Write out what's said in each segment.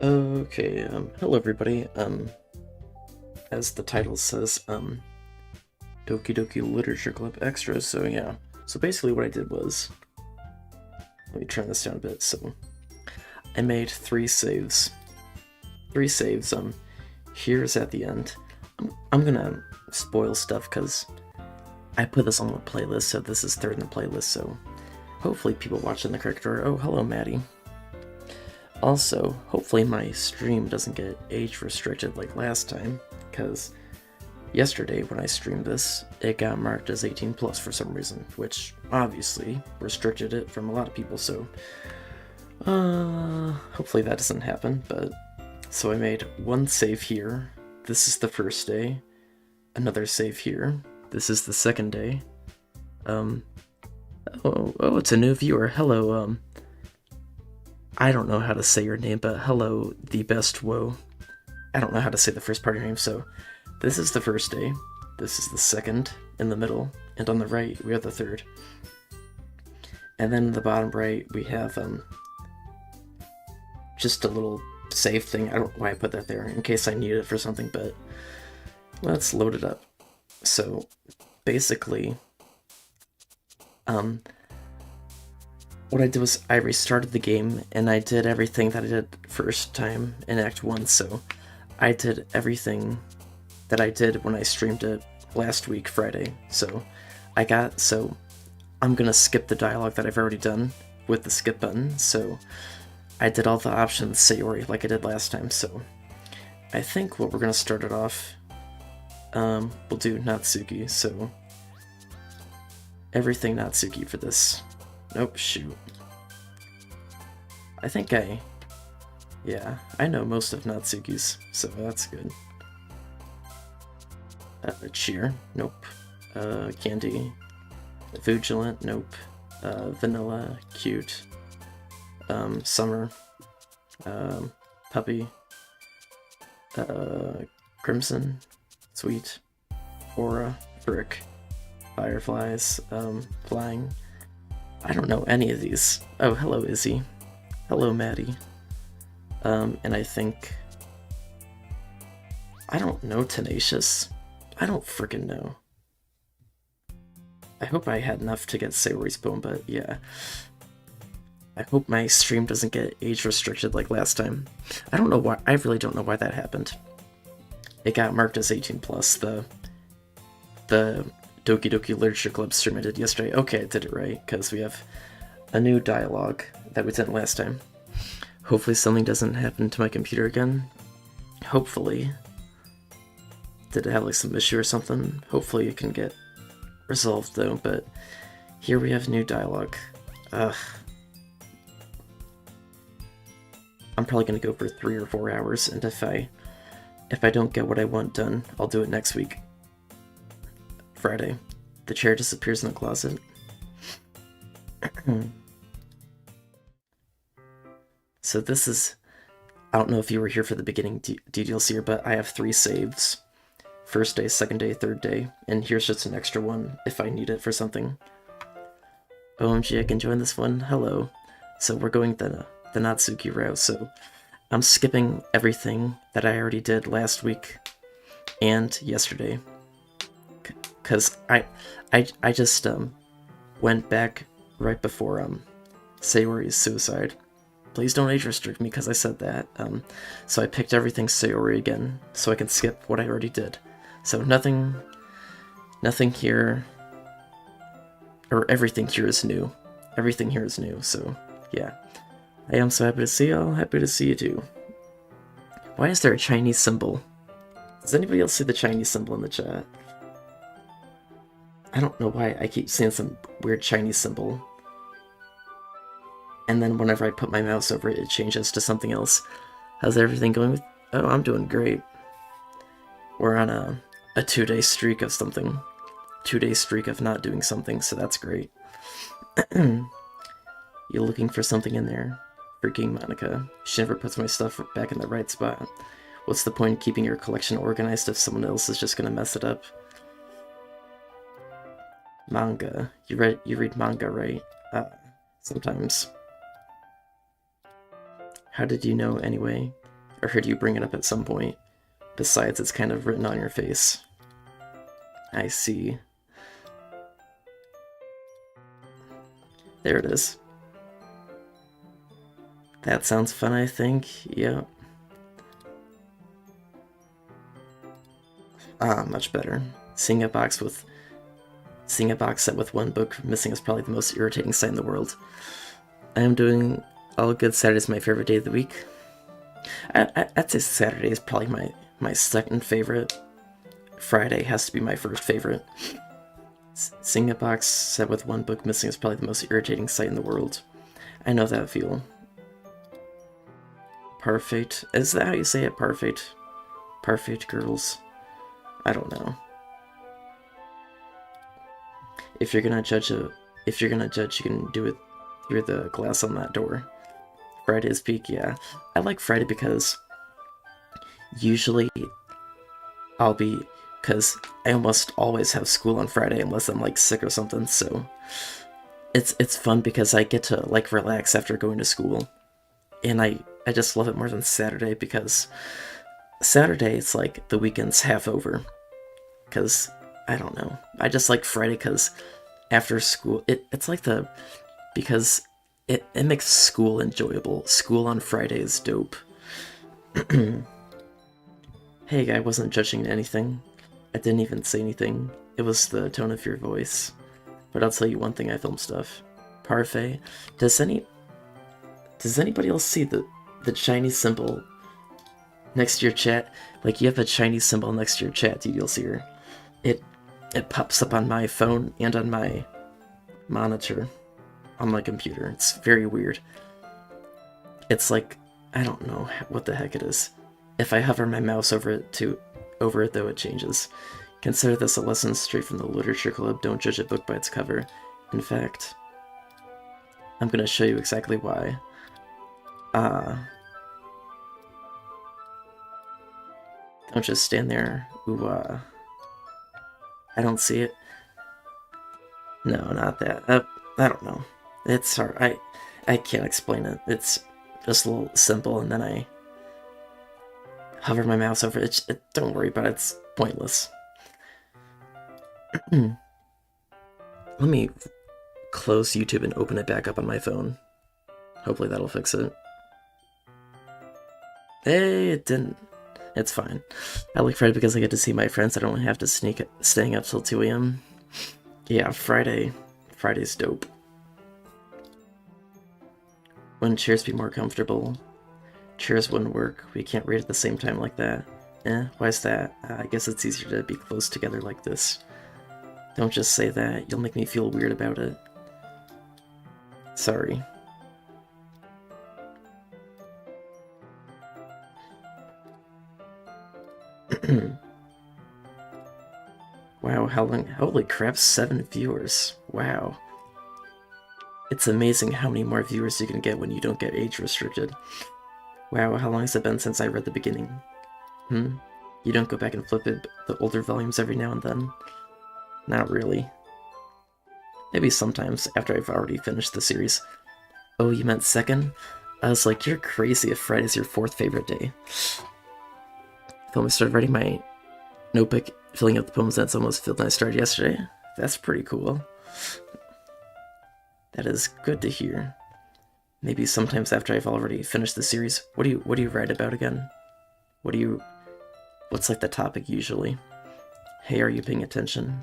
Okay, hello everybody. As the title says, Doki Doki Literature Club Extra, so yeah. So basically what I did was, let me turn this down a bit, so I made three saves. Three saves, here's at the end. I'm gonna spoil stuff, because I put this on the playlist, so this is third in the playlist, so hopefully people watch in the correct order. Oh, hello Maddie. Also, hopefully my stream doesn't get age restricted like last time, because yesterday when I streamed this, it got marked as 18 plus for some reason, which obviously restricted it from a lot of people, so hopefully that doesn't happen. But so I made one save here. This is the first day. Another save here. This is the second day. Oh, it's a new viewer. Hello, I don't know how to say your name, but hello, the best woe. I don't know how to say the first part of your name, so this is the first day, this is the second in the middle, and on the right we have the third. And then in the bottom right we have just a little save thing. I don't know why I put that there, in case I need it for something, but let's load it up. So basically, what I did was I restarted the game and I did everything that I did first time in Act 1, so I did everything that I did when I streamed it last week, Friday. So I'm gonna skip the dialogue that I've already done with the skip button, so I did all the options Sayori like I did last time, so I think what we're gonna start it off, we'll do Natsuki, so everything Natsuki for this. Nope, shoot. Yeah, I know most of Natsuki's, so that's good. Cheer, nope. Candy, Vigilant, nope. Vanilla, cute. Summer, Puppy, Crimson, Sweet, Aura, Brick, Fireflies, Flying. I don't know any of these. Oh, hello Izzy. Hello Maddie. And I think... I don't know Tenacious. I don't freaking know. I hope I had enough to get Sayori's Bone, but yeah. I hope my stream doesn't get age restricted like last time. I don't know why. I really don't know why that happened. It got marked as 18 plus. The Doki Doki Literature Club stream I did yesterday. Okay, I did it right, because we have a new dialogue that we did last time. Hopefully something doesn't happen to my computer again. Hopefully. Did it have like some issue or something? Hopefully it can get resolved though, but here we have new dialogue. Ugh. I'm probably gonna go for 3 or 4 hours, and if I don't get what I want done, I'll do it next week. Friday. The chair disappears in the closet. So this is... I don't know if you were here for the beginning details here, but I have 3 saves. First day, second day, third day, and here's just an extra one if I need it for something. OMG, I can join this one. Hello. So we're going the Natsuki route, so I'm skipping everything that I already did last week and yesterday. Because I just went back right before Sayori's suicide. Please don't age restrict me because I said that. So I picked everything Sayori again, so I can skip what I already did. So nothing here, or everything here is new. Everything here is new, so yeah. I am so happy to see y'all, happy to see you too. Why is there a Chinese symbol? Does anybody else see the Chinese symbol in the chat? I don't know why I keep seeing some weird Chinese symbol. And then whenever I put my mouse over it, it changes to something else. How's everything going with... Oh, I'm doing great. We're on a 2-day streak of something. 2-day streak of not doing something, so that's great. You're looking for something in there? Freaking Monika. She never puts my stuff back in the right spot. What's the point of keeping your collection organized if someone else is just gonna mess it up? Manga. You read manga, right? Sometimes. How did you know anyway? I heard you bring it up at some point. Besides, it's kind of written on your face. I see. There it is. That sounds fun, I think. Yep. Ah, much better. Seeing a box set with one book missing is probably the most irritating sight in the world. I am doing all good. Saturday's my favorite day of the week. I'd say Saturday is probably my second favorite. Friday has to be my first favorite. Seeing a box set with one book missing is probably the most irritating sight in the world. I know that feel. Parfait. Is that how you say it? Parfait. Parfait girls. I don't know. If you're gonna judge, you can do it through the glass on that door. Friday's peak, yeah. I like Friday because usually because I almost always have school on Friday unless I'm like sick or something, so it's fun because I get to like relax after going to school. And I just love it more than Saturday because Saturday it's like the weekend's half over. Because I don't know. I just like Friday because after school it's like because it makes school enjoyable. School on Friday is dope. Hey, I wasn't judging anything. I didn't even say anything. It was the tone of your voice. But I'll tell you one thing, I film stuff. Parfait. Does anybody else see the Chinese symbol next to your chat? Like, you have a Chinese symbol next to your chat, you'll see her. It pops up on my phone and on my monitor on my computer. It's very weird. It's like, I don't know what the heck it is. If I hover my mouse over it though, it changes. Consider this a lesson straight from the Literature Club. Don't judge a book by its cover. In fact, I'm gonna show you exactly why. Don't just stand there. Ooh, I don't see it. No, not that. I don't know. It's hard. I can't explain it. It's just a little simple, and then I hover my mouse over it. Don't worry about it. It's pointless. Let me close YouTube and open it back up on my phone. Hopefully that'll fix it. Hey, it didn't. It's fine. I like Friday because I get to see my friends. I don't have to staying up till 2 a.m. Yeah, Friday's dope. Wouldn't chairs be more comfortable? Chairs wouldn't work. We can't read at the same time like that. Why's that? I guess it's easier to be close together like this. Don't just say that. You'll make me feel weird about it. Sorry. Wow, how long? Holy crap, 7 viewers. Wow. It's amazing how many more viewers you can get when you don't get age restricted. Wow, how long has it been since I read the beginning? You don't go back and flip the older volumes every now and then? Not really. Maybe sometimes after I've already finished the series. Oh, you meant second? I was like, you're crazy if Friday's your 4th favorite day. I started writing my notebook, filling up the poems that's almost filled, and I started yesterday. That's pretty cool. That is good to hear. Maybe sometimes after I've already finished the series. What do you write about again? What's like the topic usually? Hey, are you paying attention?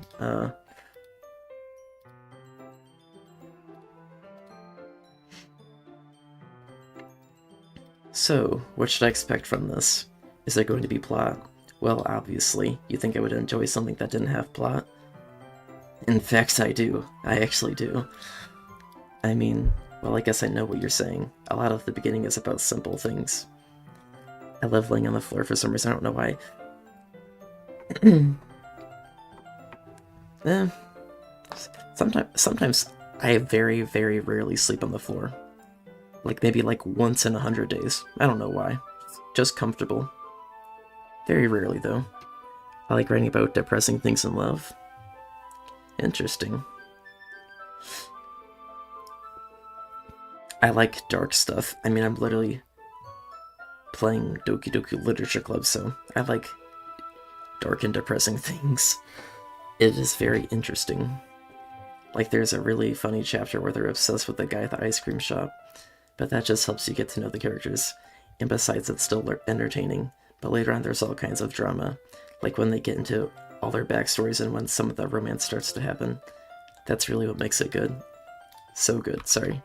So, what should I expect from this? Is there going to be plot? Well, obviously. You think I would enjoy something that didn't have plot? In fact, I do. I actually do. I mean, well, I guess I know what you're saying. A lot of the beginning is about simple things. I love laying on the floor for some reason, I don't know why. Sometimes I very, very rarely sleep on the floor. Like maybe like once in 100 days. I don't know why. Just comfortable. Very rarely, though. I like writing about depressing things in love. Interesting. I like dark stuff. I mean, I'm literally playing Doki Doki Literature Club, so I like dark and depressing things. It is very interesting. Like, there's a really funny chapter where they're obsessed with the guy at the ice cream shop, but that just helps you get to know the characters, and besides, it's still entertaining. But later on, there's all kinds of drama, like when they get into all their backstories and when some of the romance starts to happen. That's really what makes it good. So good, sorry.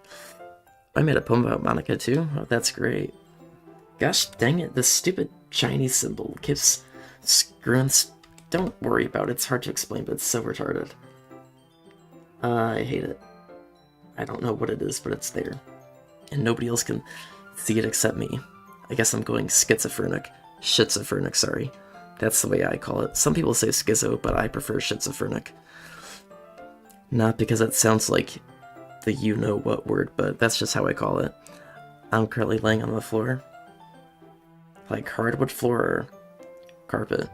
I made a poem about Monika too? Oh, that's great. Gosh dang it, this stupid Chinese symbol keeps screwing. Don't worry about it, it's hard to explain, but it's so retarded. I hate it. I don't know what it is, but it's there. And nobody else can see it except me. I guess I'm going schizophrenic. Schizophrenic, sorry. That's the way I call it. Some people say schizo, but I prefer schizophrenic. Not because it sounds like the you-know-what word, but that's just how I call it. I'm currently laying on the floor. Like hardwood floor or carpet.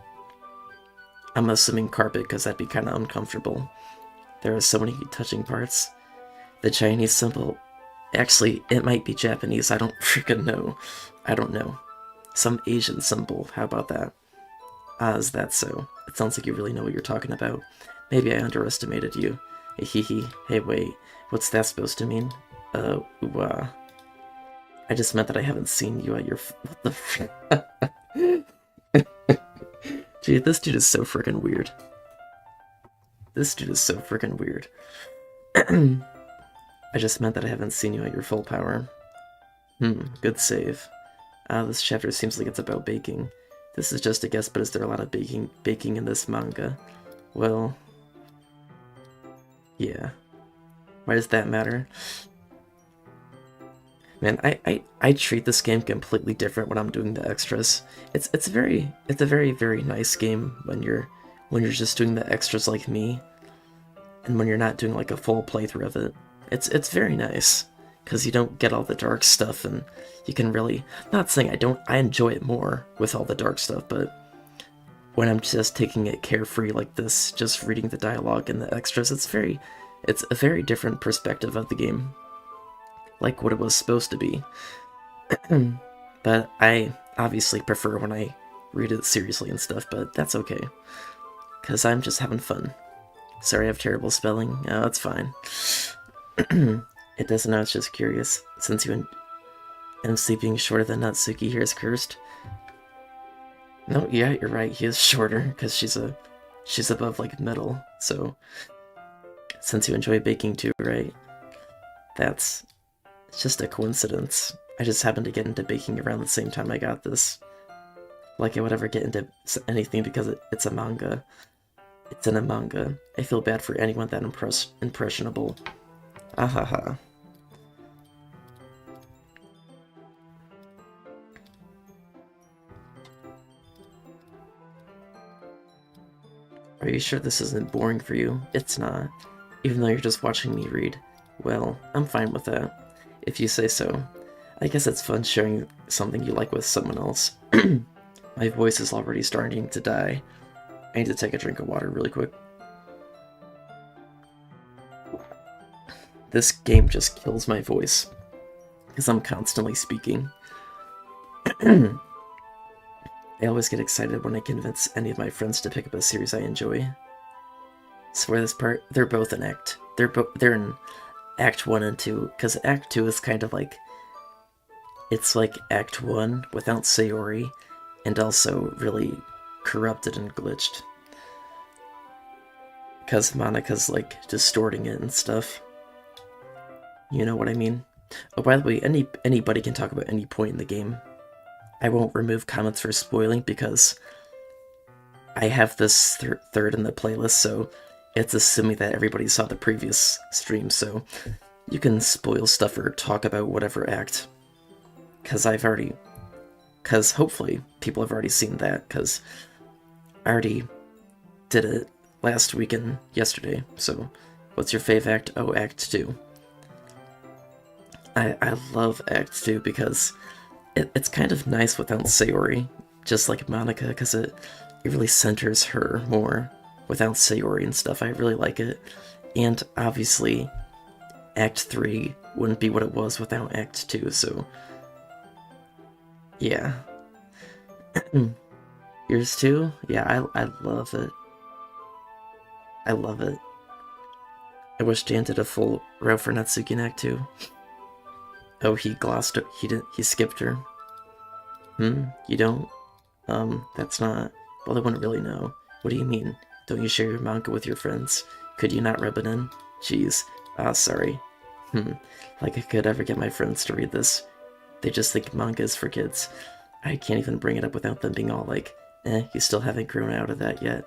I'm assuming carpet because that'd be kind of uncomfortable. There are so many touching parts. The Chinese symbol... Actually, it might be Japanese, I don't freaking know. I don't know. Some Asian symbol, how about that? Ah, is that so? It sounds like you really know what you're talking about. Maybe I underestimated you. Hehe. Hey, wait. What's that supposed to mean? I just meant that I haven't seen you at your... What the frick? Gee, this dude is so freaking weird. This dude is so freaking weird. I just meant that I haven't seen you at your full power. Good save. This chapter seems like it's about baking. This is just a guess, but is there a lot of baking in this manga? Well... yeah. Why does that matter? Man, I treat this game completely different when I'm doing the extras. It's a very, very nice game when you're just doing the extras like me, and when you're not doing like a full playthrough of it. It's very nice, because you don't get all the dark stuff, and you can really... Not saying I enjoy it more with all the dark stuff, but when I'm just taking it carefree like this, just reading the dialogue and the extras, it's a very different perspective of the game. Like what it was supposed to be. But I obviously prefer when I read it seriously and stuff, but that's okay. Because I'm just having fun. Sorry I have terrible spelling. Oh, it's fine. It doesn't, I was just curious. Since you and MC being shorter than Natsuki here is cursed. No, yeah, you're right, he is shorter, because she's above, like, middle, so... Since you enjoy baking too, right? It's just a coincidence. I just happened to get into baking around the same time I got this. Like I would ever get into anything because it's a manga. It's in a manga. I feel bad for anyone that impressionable. Ahaha. Are you sure this isn't boring for you? It's not. Even though you're just watching me read. Well, I'm fine with that. If you say so. I guess it's fun sharing something you like with someone else. My voice is already starting to die. I need to take a drink of water really quick. This game just kills my voice. Because I'm constantly speaking. I always get excited when I convince any of my friends to pick up a series I enjoy. So for this part, they're both in Act. They're in Act 1 and 2, because Act 2 is kind of like... It's like Act 1 without Sayori, and also really corrupted and glitched. Because Monika's like distorting it and stuff. You know what I mean? Oh, by the way, anybody can talk about any point in the game. I won't remove comments for spoiling because I have this third in the playlist, so it's assuming that everybody saw the previous stream, so you can spoil stuff or talk about whatever act. Because hopefully people have already seen that, because I already did it last week and yesterday. So what's your fave act? Oh, Act 2. I love Act 2 because it's kind of nice without Sayori, just like Monika, because it really centers her more without Sayori and stuff. I really like it. And obviously, Act 3 wouldn't be what it was without Act 2, so... Yeah. Yours too? Yeah, I love it. I love it. I wish Dan did a full route for Natsuki Neck too. Oh, he glossed it. He skipped her. You don't? That's not... Well, they wouldn't really know. What do you mean? Don't you share your manga with your friends? Could you not rub it in? Jeez. Ah, sorry. Like I could ever get my friends to read this. They just think manga is for kids. I can't even bring it up without them being all like, you still haven't grown out of that yet.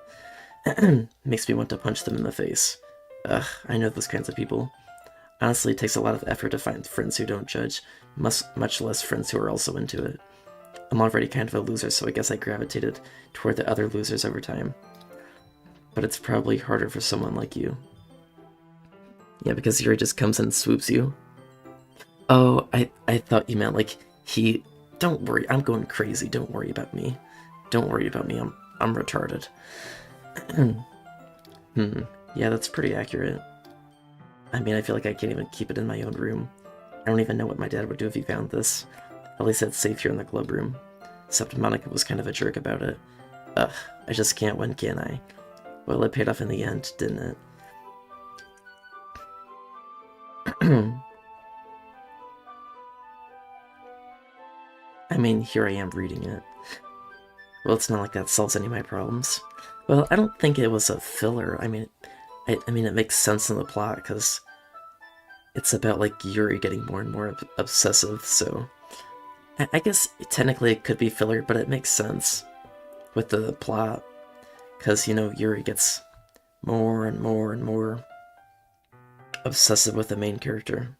Makes me want to punch them in the face. Ugh, I know those kinds of people. Honestly, it takes a lot of effort to find friends who don't judge, much less friends who are also into it. I'm already kind of a loser, so I guess I gravitated toward the other losers over time. But it's probably harder for someone like you. Yeah, because Yuri just comes and swoops you. Oh, I thought you meant like he... Don't worry, I'm going crazy, don't worry about me. Don't worry about me, I'm retarded. Yeah, that's pretty accurate. I mean, I feel like I can't even keep it in my own room. I don't even know what my dad would do if he found this. At least it's safe here in the club room. Except Monika was kind of a jerk about it. Ugh, I just can't win, can I? Well, it paid off in the end, didn't it? I mean, here I am reading it. Well, it's not like that solves any of my problems. Well, I don't think it was a filler. I mean, it makes sense in the plot, because it's about, like, Yuri getting more and more obsessive, so... I guess technically it could be filler, but it makes sense with the plot. Because, you know, Yuri gets more and more and more obsessive with the main character.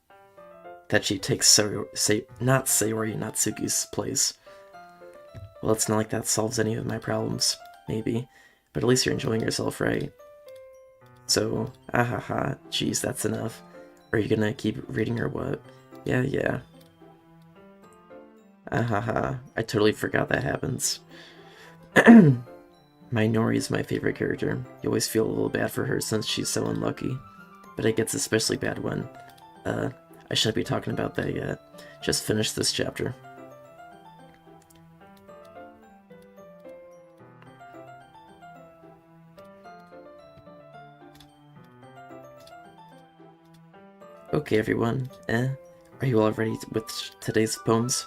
That she takes not Sayori Natsuki's place. Well, it's not like that solves any of my problems, maybe. But at least you're enjoying yourself, right? So, ahaha, geez, that's enough. Are you gonna keep reading or what? Yeah. Ahaha, I totally forgot that happens. Nori is my favorite character. You always feel a little bad for her since she's so unlucky. But it gets especially bad when... I shouldn't be talking about that yet. Just finish this chapter. Okay, everyone. Are you all ready with today's poems?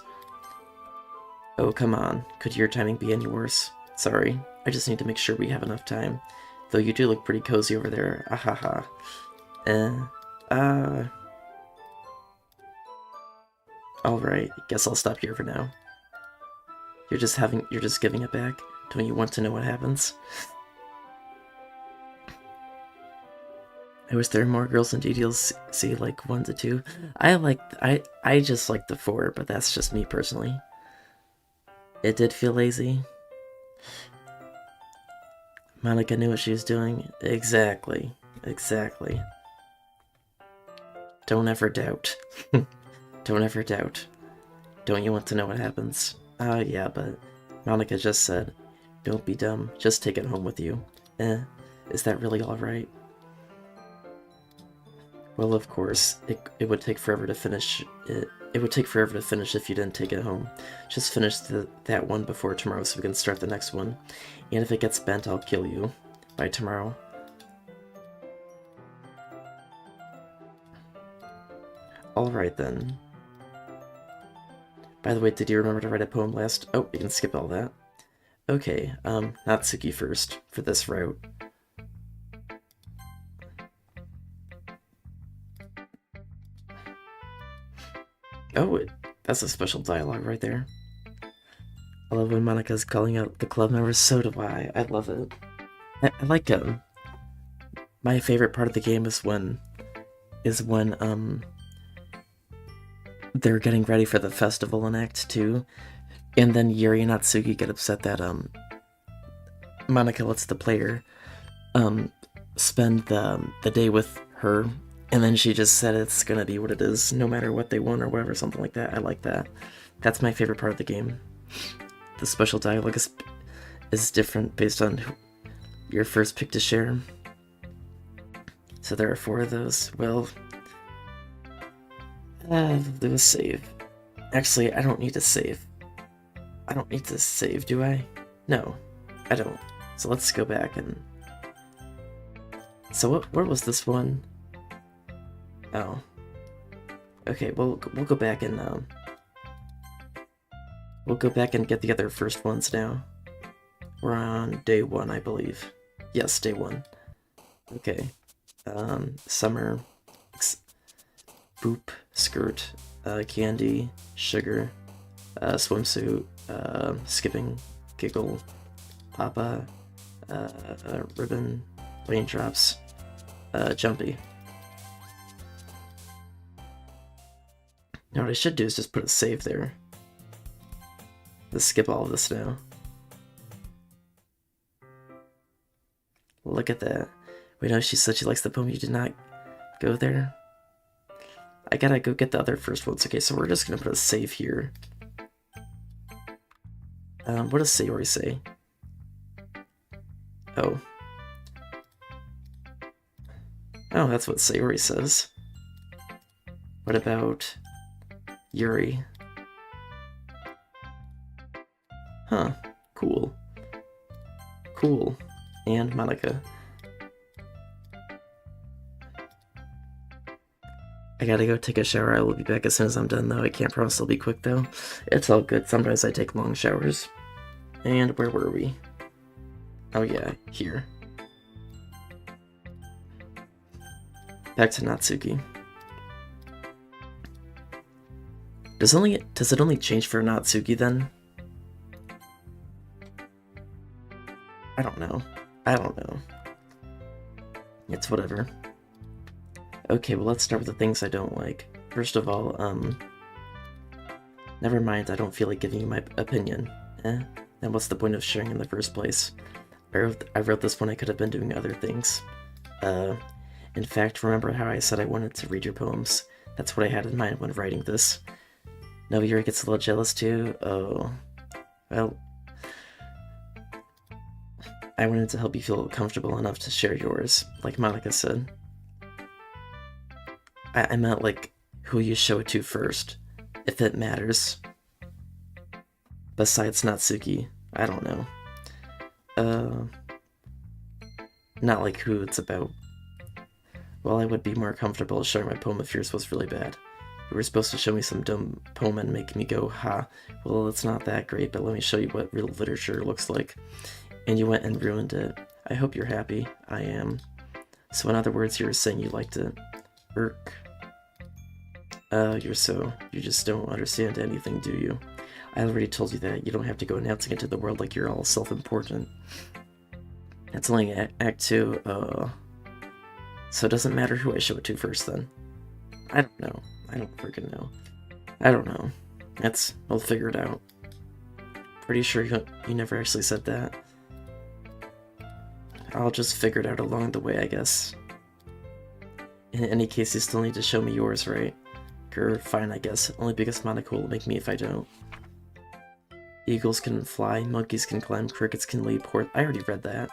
Oh, come on. Could your timing be any worse? Sorry. I just need to make sure we have enough time. Though you do look pretty cozy over there. Ahaha. Alright, guess I'll stop here for now. You're just giving it back? Don't you want to know what happens? I wish there were more girls in DDLC, like 1 to 2. I just like the 4, but that's just me personally. It did feel lazy. Monika knew what she was doing. Exactly. Don't ever doubt. Don't ever doubt. Don't you want to know what happens? Yeah, but Monika just said, don't be dumb, just take it home with you. Is that really alright? Well, of course, it would take forever to finish it. It would take forever to finish if you didn't take it home. Just finish that one before tomorrow so we can start the next one. And if it gets bent, I'll kill you. By tomorrow. Alright then. By the way, did you remember to write a poem last? Oh, you can skip all that. Okay, Natsuki first, for this route. Oh, that's a special dialogue right there. I love when Monika's calling out the club members, so do I. I love it. I like my favorite part of the game is when they're getting ready for the festival in Act 2, and then Yuri and Natsuki get upset that Monika lets the player spend the day with her, and then she just said it's gonna be what it is, no matter what they want or whatever, something like that. I like that. That's my favorite part of the game. The special dialogue is different based on your first pick to share. So there are 4 of those. Well, do a save. Actually, I don't need to save. I don't need to save, do I? No, I don't. So let's go back and... So what was this one? Oh. Okay, we'll go back and, we'll go back and get the other first ones now. We're on day 1, I believe. Yes, day 1. Okay. Summer, boop, skirt, candy, sugar, swimsuit, skipping, giggle, papa, ribbon, raindrops, jumpy. Now what I should do is just put a save there. Let's skip all of this now. Look at that. Wait, no, she said she likes the poem. You did not go there? I gotta go get the other first ones. Okay, so we're just gonna put a save here. What does Sayori say? Oh. Oh, that's what Sayori says. What about Yuri? Huh. Cool. Cool. And Monika. I gotta go take a shower. I will be back as soon as I'm done, though. I can't promise I'll be quick, though. It's all good. Sometimes I take long showers. And where were we? Oh yeah, here. Back to Natsuki. Does it only change for Natsuki then? I don't know. I don't know. It's whatever. Okay, well let's start with the things I don't like. First of all, never mind, I don't feel like giving you my opinion. Then what's the point of sharing in the first place? I wrote this when I could have been doing other things. In fact, remember how I said I wanted to read your poems? That's what I had in mind when writing this. No, Yuri gets a little jealous too? Oh. Well, I wanted to help you feel comfortable enough to share yours, like Monika said. I meant, like, who you show it to first, if it matters. Besides Natsuki, I don't know. Not like who it's about. Well, I would be more comfortable sharing my poem if yours was really bad. You were supposed to show me some dumb poem and make me go, ha, well, it's not that great, but let me show you what real literature looks like. And you went and ruined it. I hope you're happy. I am. So in other words, you were saying you liked it. Irk. You just don't understand anything, do you? I already told you that. You don't have to go announcing it to the world like you're all self-important. It's only Act 2, so it doesn't matter who I show it to first, then. I don't know. I don't freaking know. I don't know. We'll figure it out. Pretty sure you never actually said that. I'll just figure it out along the way, I guess. In any case, you still need to show me yours, right? Grr, fine, I guess. Only because Monika will make me if I don't. Eagles can fly, monkeys can climb, crickets can leap, I already read that.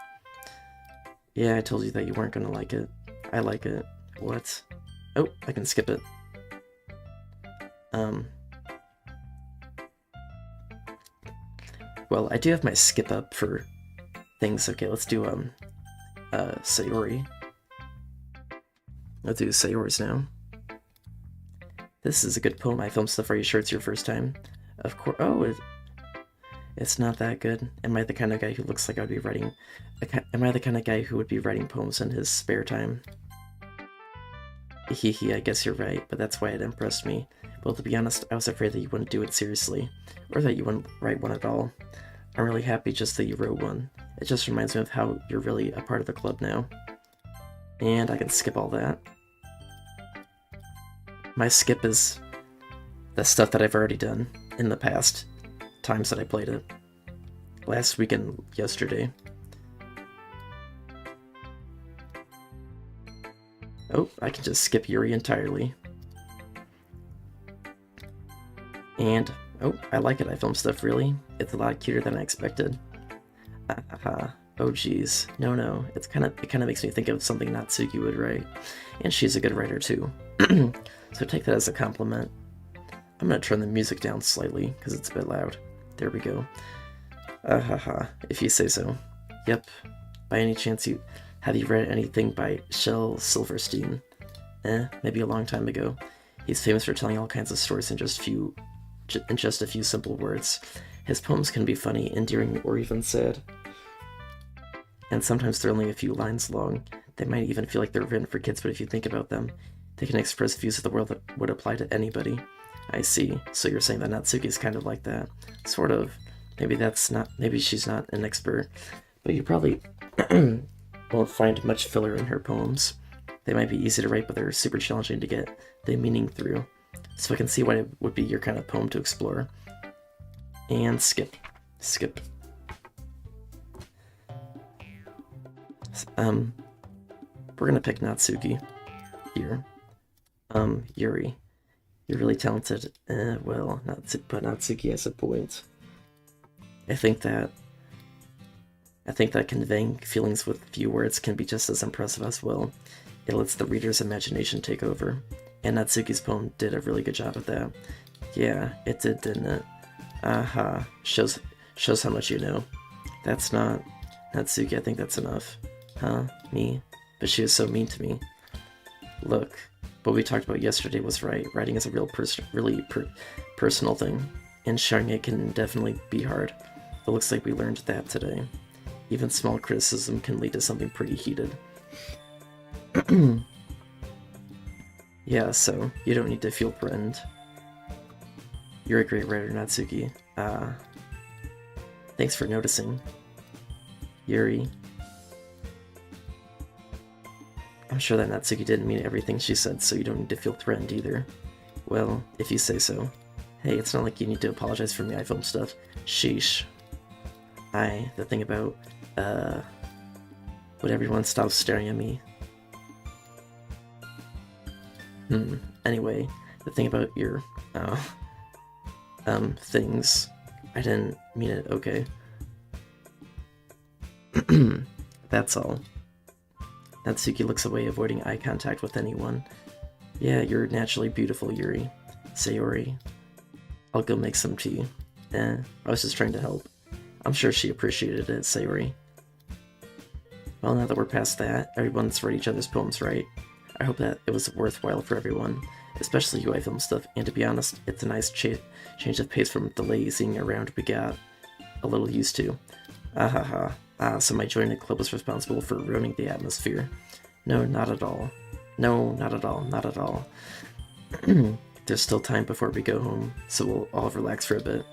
Yeah, I told you that you weren't gonna like it. I like it. What? Oh, I can skip it. Well, I do have my skip up for things. Okay, let's do, Sayori. Let's do Sayori's now. This is a good poem. I filmed stuff. Are you sure it's your first time? Of course. Oh, it's not that good. Am I the kind of guy who looks like I would be writing... Am I the kind of guy who would be writing poems in his spare time? Hehe, I guess you're right, but that's why it impressed me. Well, to be honest, I was afraid that you wouldn't do it seriously, or that you wouldn't write one at all. I'm really happy just that you wrote one. It just reminds me of how you're really a part of the club now. And I can skip all that. My skip is the stuff that I've already done in the past times that I played it. Last week and yesterday. Oh, I can just skip Yuri entirely. And, oh, I like it. I filmed stuff, really. It's a lot cuter than I expected. Haha. Oh geez. No. It kind of makes me think of something Natsuki would write. And she's a good writer too. So take that as a compliment. I'm gonna turn the music down slightly, because it's a bit loud. There we go. Haha, if you say so. Yep. By any chance have you read anything by Shel Silverstein? Maybe a long time ago. He's famous for telling all kinds of stories in just a few simple words. His poems can be funny, endearing, or even sad. And sometimes they're only a few lines long. They might even feel like they're written for kids, but if you think about them, they can express views of the world that would apply to anybody. I see. So you're saying that Natsuki's kind of like that. Sort of. Maybe she's not an expert, but you probably won't find much filler in her poems. They might be easy to write, but they're super challenging to get the meaning through. So I can see why it would be your kind of poem to explore. And skip. We're gonna pick Natsuki here. Yuri. You're really talented. Well, but Natsuki has a point. I think that conveying feelings with few words can be just as impressive as well. It lets the reader's imagination take over. And Natsuki's poem did a really good job of that. Yeah, it did, didn't it? Aha. Shows how much you know. That's not Natsuki, I think that's enough. Huh? Me? But she was so mean to me. Look, what we talked about yesterday was right. Writing is a really personal thing, and sharing it can definitely be hard. It looks like we learned that today. Even small criticism can lead to something pretty heated. Yeah, so you don't need to feel threatened. You're a great writer, Natsuki. Thanks for noticing. Yuri. I'm sure that Natsuki didn't mean everything she said, so you don't need to feel threatened either. Well, if you say so. Hey, it's not like you need to apologize for me iPhone stuff. Sheesh. The thing about, would everyone stop staring at me? Anyway, the thing about your, things. I didn't mean it, okay. That's all. Natsuki looks away, avoiding eye contact with anyone. Yeah, you're naturally beautiful, Yuri. Sayori. I'll go make some tea. I was just trying to help. I'm sure she appreciated it, Sayori. Well, now that we're past that, everyone's read each other's poems, right? I hope that it was worthwhile for everyone, especially you iFilm stuff, and to be honest, it's a nice change of pace from the lazing around we got a little used to. So my joining the club was responsible for ruining the atmosphere. No, not at all. No, not at all, not at all. There's still time before we go home, so we'll all relax for a bit.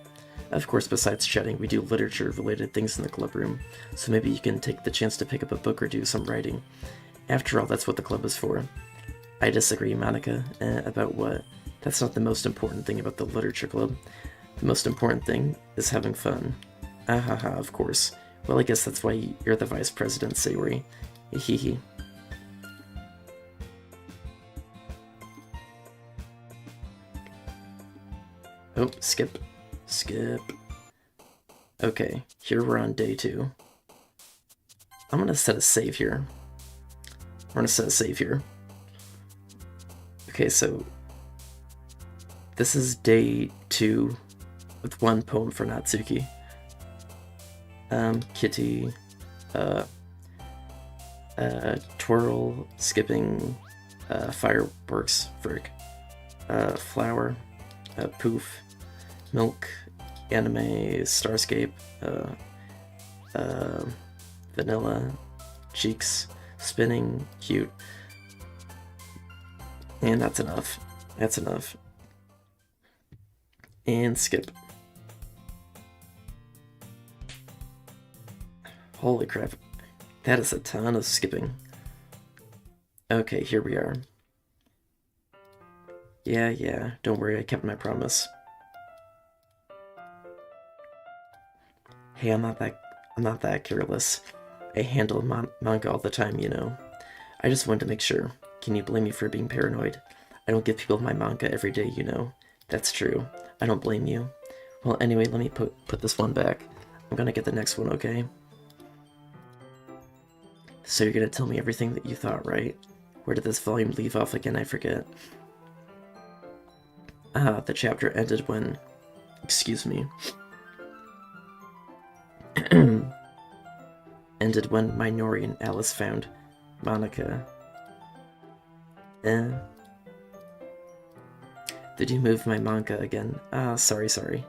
Of course, besides chatting, we do literature-related things in the club room, so maybe you can take the chance to pick up a book or do some writing. After all, that's what the club is for. I disagree, Monika. About what? That's not the most important thing about the literature club. The most important thing is having fun. Of course. Well, I guess that's why you're the vice president, Sayori. Hehe. Oh, skip. Okay, here we're on day 2. I'm gonna set a save here. Okay, so this is day 2 with 1 poem for Natsuki. Kitty, twirl, skipping, fireworks, frick, flower, poof, milk, anime, starscape, vanilla, cheeks, spinning, cute, and that's enough. And skip. Holy crap, that is a ton of skipping. Okay, here we are. Yeah, don't worry, I kept my promise. Hey, I'm not that careless. I handle manga all the time, you know. I just wanted to make sure. Can you blame me for being paranoid? I don't give people my manga every day, you know. That's true. I don't blame you. Well, anyway, let me put this one back. I'm gonna get the next one, okay? So you're gonna tell me everything that you thought, right? Where did this volume leave off again? I forget. The chapter ended when... Excuse me. ended when Minori and Alice found Monika. Eh. Did you move my manga again? Ah, sorry.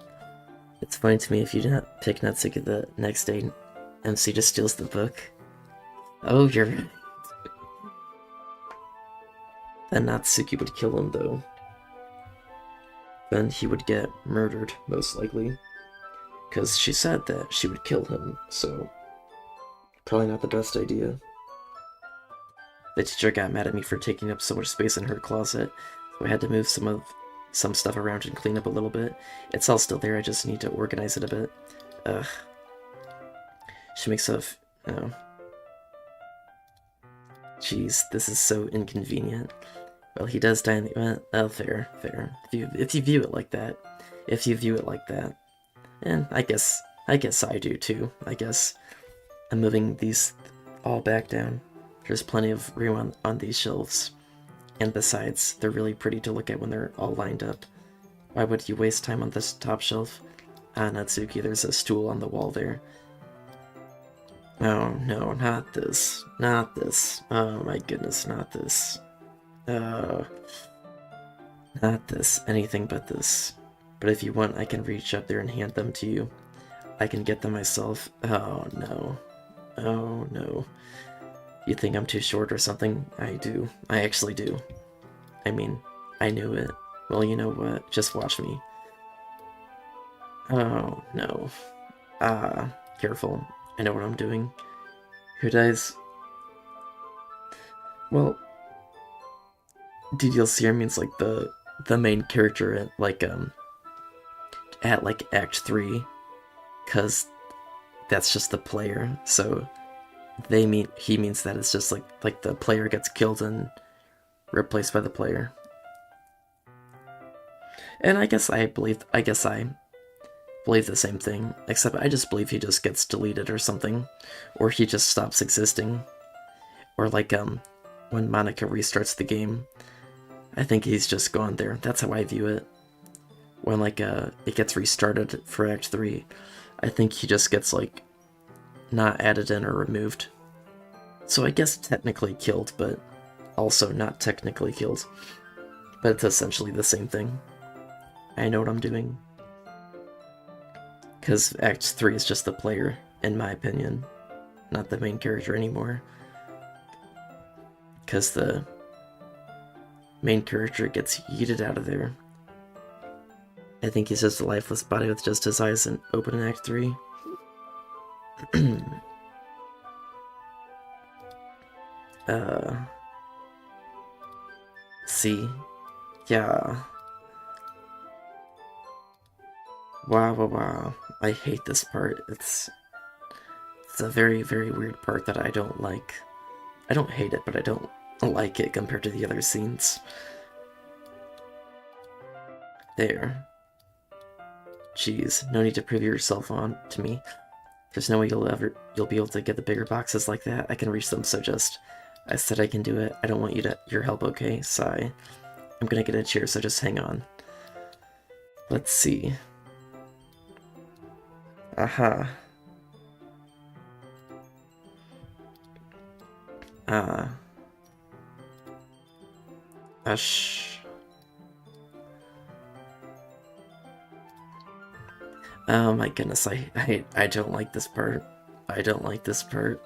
It's funny to me if you did not pick Natsuki the next day, MC just steals the book. Oh, you're right. Then Natsuki would kill him, though. Then he would get murdered, most likely. Because she said that she would kill him, so probably not the best idea. The teacher got mad at me for taking up so much space in her closet, so I had to move some stuff around and clean up a little bit. It's all still there, I just need to organize it a bit. Ugh. She makes up... Oh. Jeez, this is so inconvenient. Well, he does die in the... Well, fair. If you view it like that. And I guess I do too. I guess I'm moving these all back down. There's plenty of room on these shelves. And besides, they're really pretty to look at when they're all lined up. Why would you waste time on this top shelf? Ah, Natsuki, there's a stool on the wall there. Oh no, not this. Oh my goodness, not this. Not this. Anything but this. But if you want, I can reach up there and hand them to you. I can get them myself. Oh no. You think I'm too short or something? I do. I actually do. I mean, I knew it. Well, you know what? Just watch me. Oh no. Careful. I know what I'm doing. Who dies? Well, DDLCR means like the main character at Act 3, cause that's just the player. So he means that it's just like the player gets killed and replaced by the player. And I guess I believe the same thing, except I just believe he just gets deleted or something, or he just stops existing, or when Monika restarts the game, I think he's just gone there. That's how I view it. When it gets restarted for Act 3, I think he just gets not added in or removed. So I guess technically killed, but also not technically killed. But it's essentially the same thing. I know what I'm doing. Because Act 3 is just the player, in my opinion, not the main character anymore. Because the main character gets yeeted out of there. I think he's just a lifeless body with just his eyes open in Act 3. See? Yeah. Wow. I hate this part. It's a very, very weird part that I don't like. I don't hate it, but I don't like it compared to the other scenes. There. Jeez, no need to prove yourself on to me. There's no way you'll be able to get the bigger boxes like that. I can reach them, so I said I can do it. I don't want your help, okay? Sigh. I'm gonna get a chair, so just hang on. Let's see. Aha. Ush. Oh my goodness, I don't like this part. I don't like this part.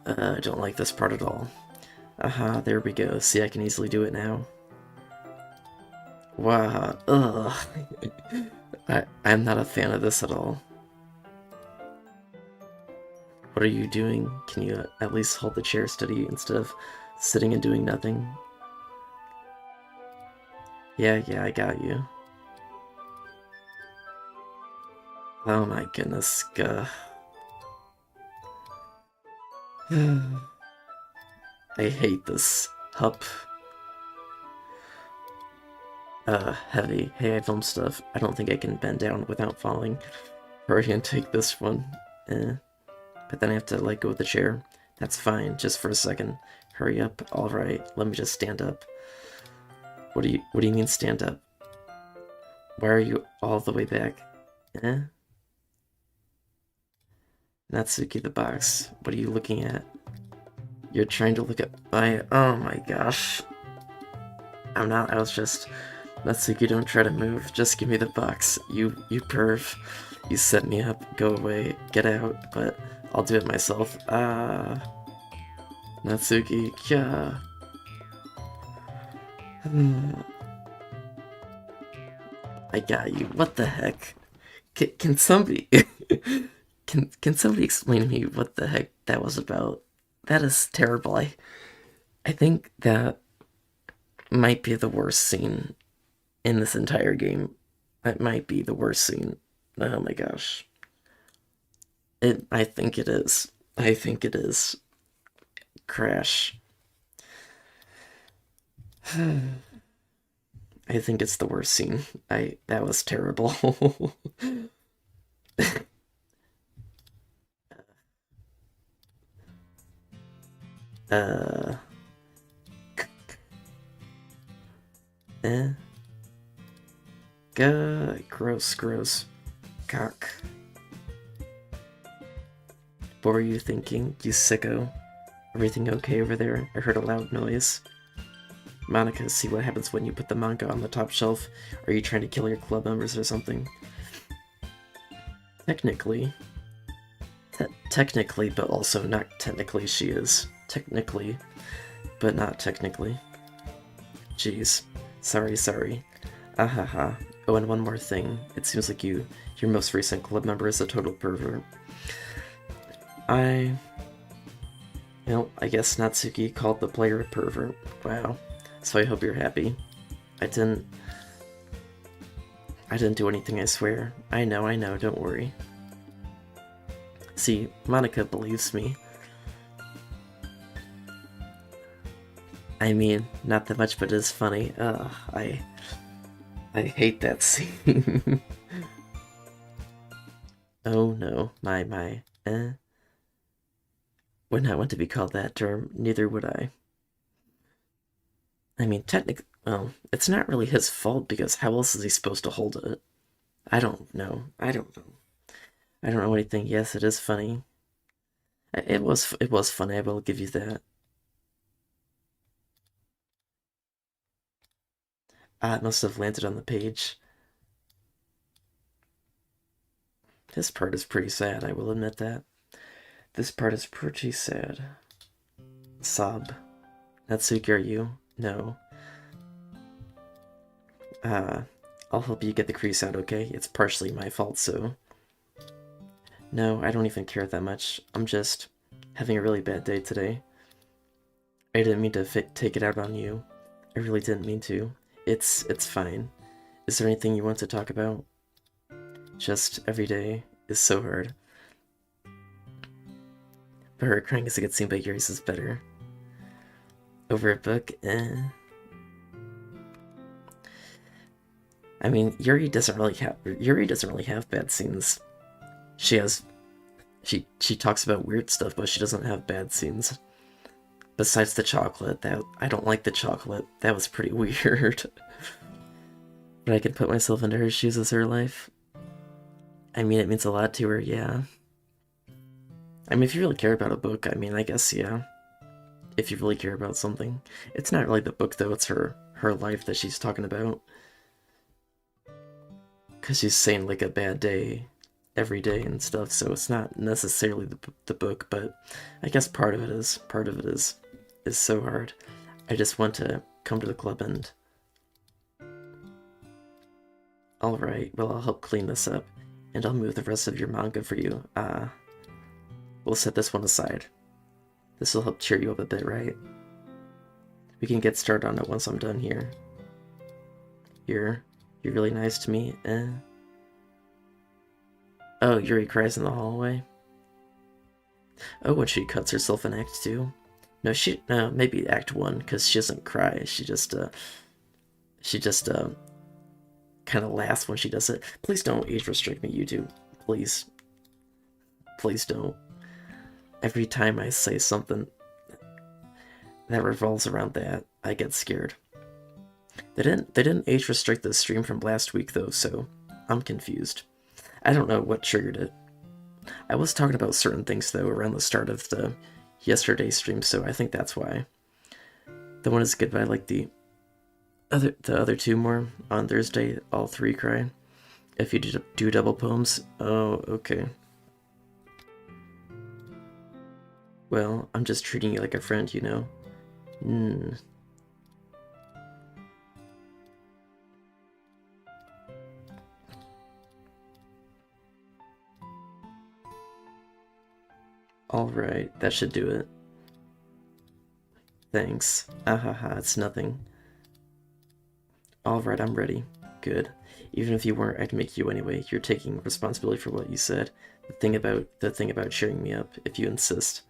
I don't like this part at all. Aha, there we go. See, I can easily do it now. Wow, ugh. I'm not a fan of this at all. What are you doing? Can you at least hold the chair steady instead of sitting and doing nothing? Yeah, I got you. Oh my goodness, gah. I hate this. Hup. Heavy. Hey, I filmed stuff. I don't think I can bend down without falling. Hurry and take this one. But then I have to let go of the chair. That's fine, just for a second. Hurry up. Alright, let me just stand up. What do you mean stand up? Why are you all the way back? Natsuki the box. What are you looking at? You're trying to look at my... Oh my gosh. I'm not, I was just... Natsuki, don't try to move. Just give me the box. You perv. You set me up. Go away. Get out. But I'll do it myself. Natsuki, yeah. I got you. What the heck? Can somebody... can somebody explain to me what the heck that was about? That is terrible. I think that might be the worst scene in this entire game. That might be the worst scene. Oh my gosh. I think it is. I think it is. Crash. I think it's the worst scene. That was terrible. uh eh. Gross, gross. Cock. What were you thinking, you sicko? Everything okay over there? I heard a loud noise. Monika, see what happens when you put the manga on the top shelf? Are you trying to kill your club members or something? Technically. Technically, but also not technically she is. Technically, but not technically. Jeez. Sorry. Ahaha. Oh, and one more thing. It seems like your most recent club member is a total pervert. I guess Natsuki called the player a pervert. Wow. So I hope you're happy. I didn't do anything, I swear. I know, don't worry. See, Monika believes me. I mean, not that much, but it is funny. I hate that scene. Oh no, my. Would not want to be called that term, neither would I. I mean, technically, well, it's not really his fault because how else is he supposed to hold it? I don't know. I don't know anything. Yes, it is funny. It was funny, I will give you that. It must have landed on the page. This part is pretty sad, I will admit that. This part is pretty sad. Sob. Natsuki, are you? No. I'll help you get the crease out, okay? It's partially my fault, so... No, I don't even care that much. I'm just having a really bad day today. I didn't mean to take it out on you. I really didn't mean to. It's fine. Is there anything you want to talk about? Just every day is so hard. But her crying is a good scene, but yours is better. Over a book? I mean, Yuri doesn't really have bad scenes. She talks about weird stuff, but she doesn't have bad scenes. Besides the chocolate, I don't like the chocolate. That was pretty weird. But I can put myself into her shoes as her life. I mean, it means a lot to her, yeah. I mean, if you really care about a book, I mean, I guess, yeah. If you really care about something. It's not really the book, though, it's her life that she's talking about. Because she's saying, like, a bad day every day and stuff, so it's not necessarily the book, but I guess part of it is so hard. I just want to come to the club and... Alright, well, I'll help clean this up, and I'll move the rest of your manga for you. We'll set this one aside. This will help cheer you up a bit, right? We can get started on it once I'm done here. You're really nice to me, Oh, Yuri cries in the hallway? Oh, when she cuts herself in Act 2? No, maybe Act 1, because she doesn't cry, she just kind of laughs when she does it. Please don't age restrict me, YouTube. Please. Please don't. Every time I say something that revolves around that, I get scared. They didn't age restrict the stream from last week though, so I'm confused. I don't know what triggered it. I was talking about certain things, though, around the start of the yesterday stream, so I think that's why. The one is good, but I like the other two more. On Thursday, all three cry. If you do double poems, oh, okay. Well, I'm just treating you like a friend, you know? Alright, that should do it. Thanks. Ahaha, it's nothing. Alright, I'm ready. Good. Even if you weren't, I'd make you anyway. You're taking responsibility for what you said. The thing about cheering me up, if you insist.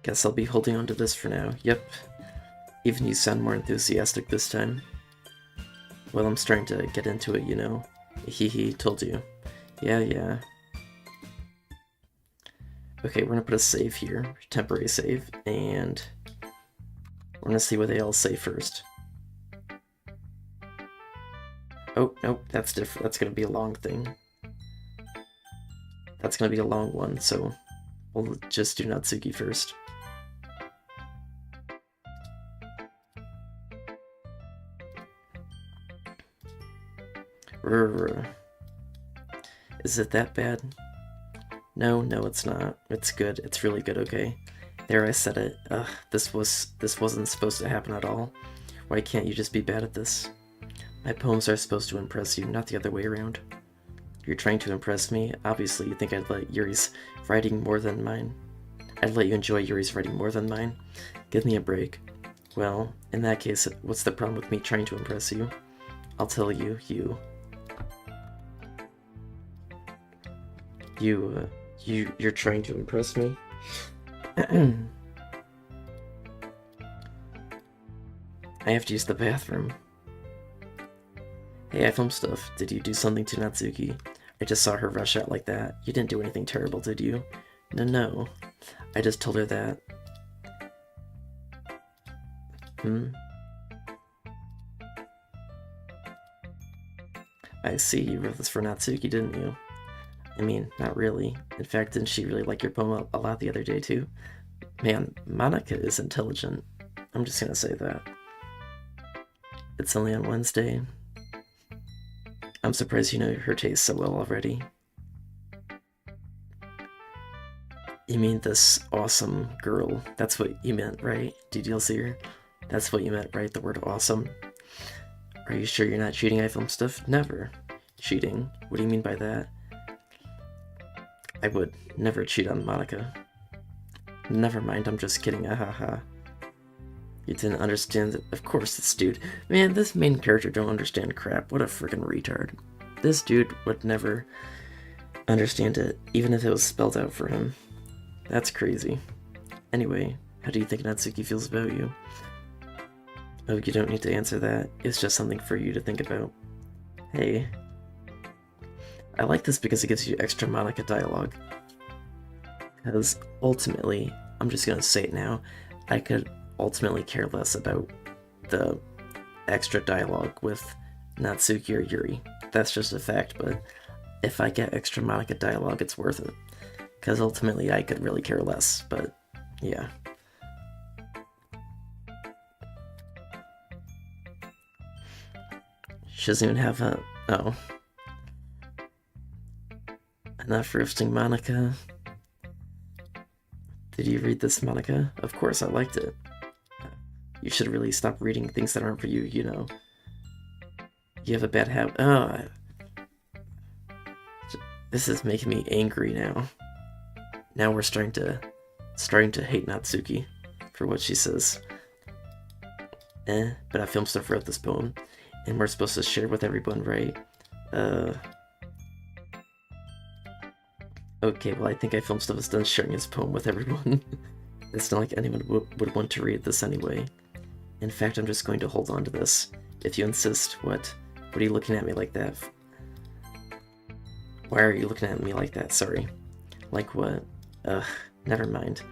Guess I'll be holding on to this for now. Yep. Even you sound more enthusiastic this time. Well, I'm starting to get into it, you know. Hee, told you. Yeah. Okay, we're gonna put a save here. Temporary save, and we're gonna see what they all say first. Oh, nope, that's different. That's gonna be a long thing. That's gonna be a long one, so we'll just do Natsuki first. Is it that bad? No, it's not. It's good. It's really good, okay? There, I said it. Ugh, this wasn't supposed to happen at all. Why can't you just be bad at this? My poems are supposed to impress you, not the other way around. You're trying to impress me? Obviously, you think I'd let Yuri's writing more than mine. I'd let you enjoy Yuri's writing more than mine? Give me a break. Well, in that case, what's the problem with me trying to impress you? I'll tell you, you're trying to impress me? I have to use the bathroom. Hey, I filmed stuff. Did you do something to Natsuki? I just saw her rush out like that. You didn't do anything terrible, did you? No. I just told her that. I see, you wrote this for Natsuki, didn't you? I mean, not really. In fact, didn't she really like your poem a lot the other day, too? Man, Monika is intelligent. I'm just gonna say that. It's only on Wednesday. I'm surprised you know her taste so well already. You mean this awesome girl? That's what you meant, right? Did you see her? That's what you meant, right? The word awesome? Are you sure you're not cheating? I film stuff? Never. Cheating? What do you mean by that? I would never cheat on Monika. Never mind, I'm just kidding, ahaha. You didn't understand that? Of course, this dude. Man, this main character don't understand crap. What a freaking retard. This dude would never understand it, even if it was spelled out for him. That's crazy. Anyway, how do you think Natsuki feels about you? Oh, you don't need to answer that. It's just something for you to think about. Hey. I like this because it gives you extra Monika dialogue. Because ultimately, I'm just gonna say it now, I could ultimately care less about the extra dialogue with Natsuki or Yuri. That's just a fact, but if I get extra Monika dialogue, it's worth it. Because ultimately, I could really care less, but yeah. She doesn't even have a... oh. Enough roasting Monika. Did you read this, Monika? Of course, I liked it. You should really stop reading things that aren't for you, you know. You have a bad habit. Oh, this is making me angry now. Now we're starting to hate Natsuki for what she says. But I filmed stuff wrote this poem, and we're supposed to share with everyone, right? Okay, well, I think I filmed stuff is done sharing his poem with everyone. It's not like anyone would want to read this anyway. In fact, I'm just going to hold on to this. If you insist, what? What are you looking at me like that? Why are you looking at me like that? Sorry. Like what? Ugh. Never mind.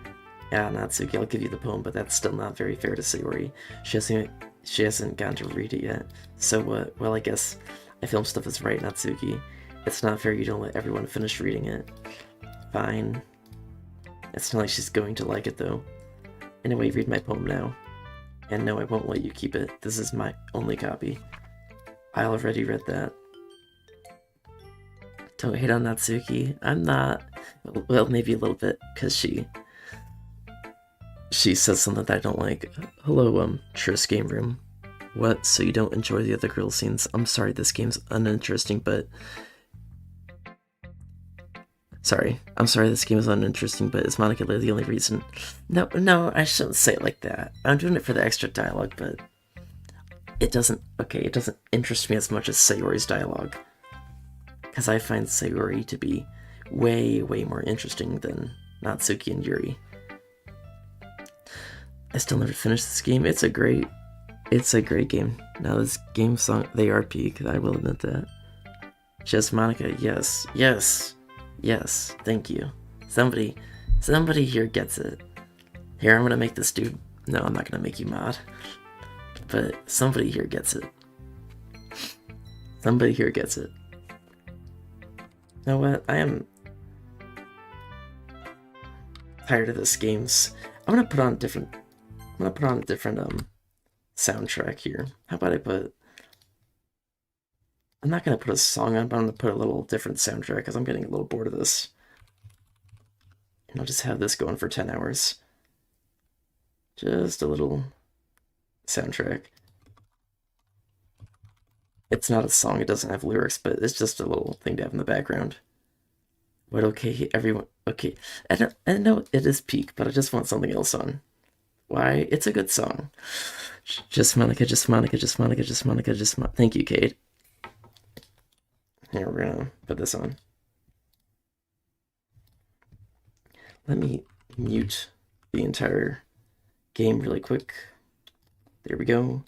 Yeah, Natsuki, I'll give you the poem, but that's still not very fair to Sayori. She hasn't gotten to read it yet. So what? Well, I guess I film stuff is right, Natsuki. It's not fair you don't let everyone finish reading it. Fine. It's not like she's going to like it, though. Anyway, read my poem now. And no, I won't let you keep it. This is my only copy. I already read that. Don't hate on Natsuki. I'm not. Well, maybe a little bit, because she says something that I don't like. Hello, Triss Game Room. What, so you don't enjoy the other girl scenes? I'm sorry, this game's uninteresting, but... I'm sorry this game is uninteresting, but is Monika the only reason? No, I shouldn't say it like that. I'm doing it for the extra dialogue, but... It doesn't interest me as much as Sayori's dialogue. Because I find Sayori to be way, way more interesting than Natsuki and Yuri. I still never finished this game. It's a great game. Now this game song, they are peak, I will admit that. Just Monika, yes, thank you. Somebody here gets it. Here, I'm gonna make this dude, no, I'm not gonna make you mod. But somebody here gets it. Somebody here gets it. You know what, I am tired of this game's. I'm gonna put on a different soundtrack here. How about I'm not gonna put a song on, but I'm gonna put a little different soundtrack because I'm getting a little bored of this. And I'll just have this going for 10 hours. Just a little soundtrack. It's not a song, it doesn't have lyrics, but it's just a little thing to have in the background. But okay, everyone, okay. I know it is peak, but I just want something else on. Why? It's a good song. Just Monika. Thank you, Kate. Here, we're gonna put this on. Let me mute the entire game really quick. There we go.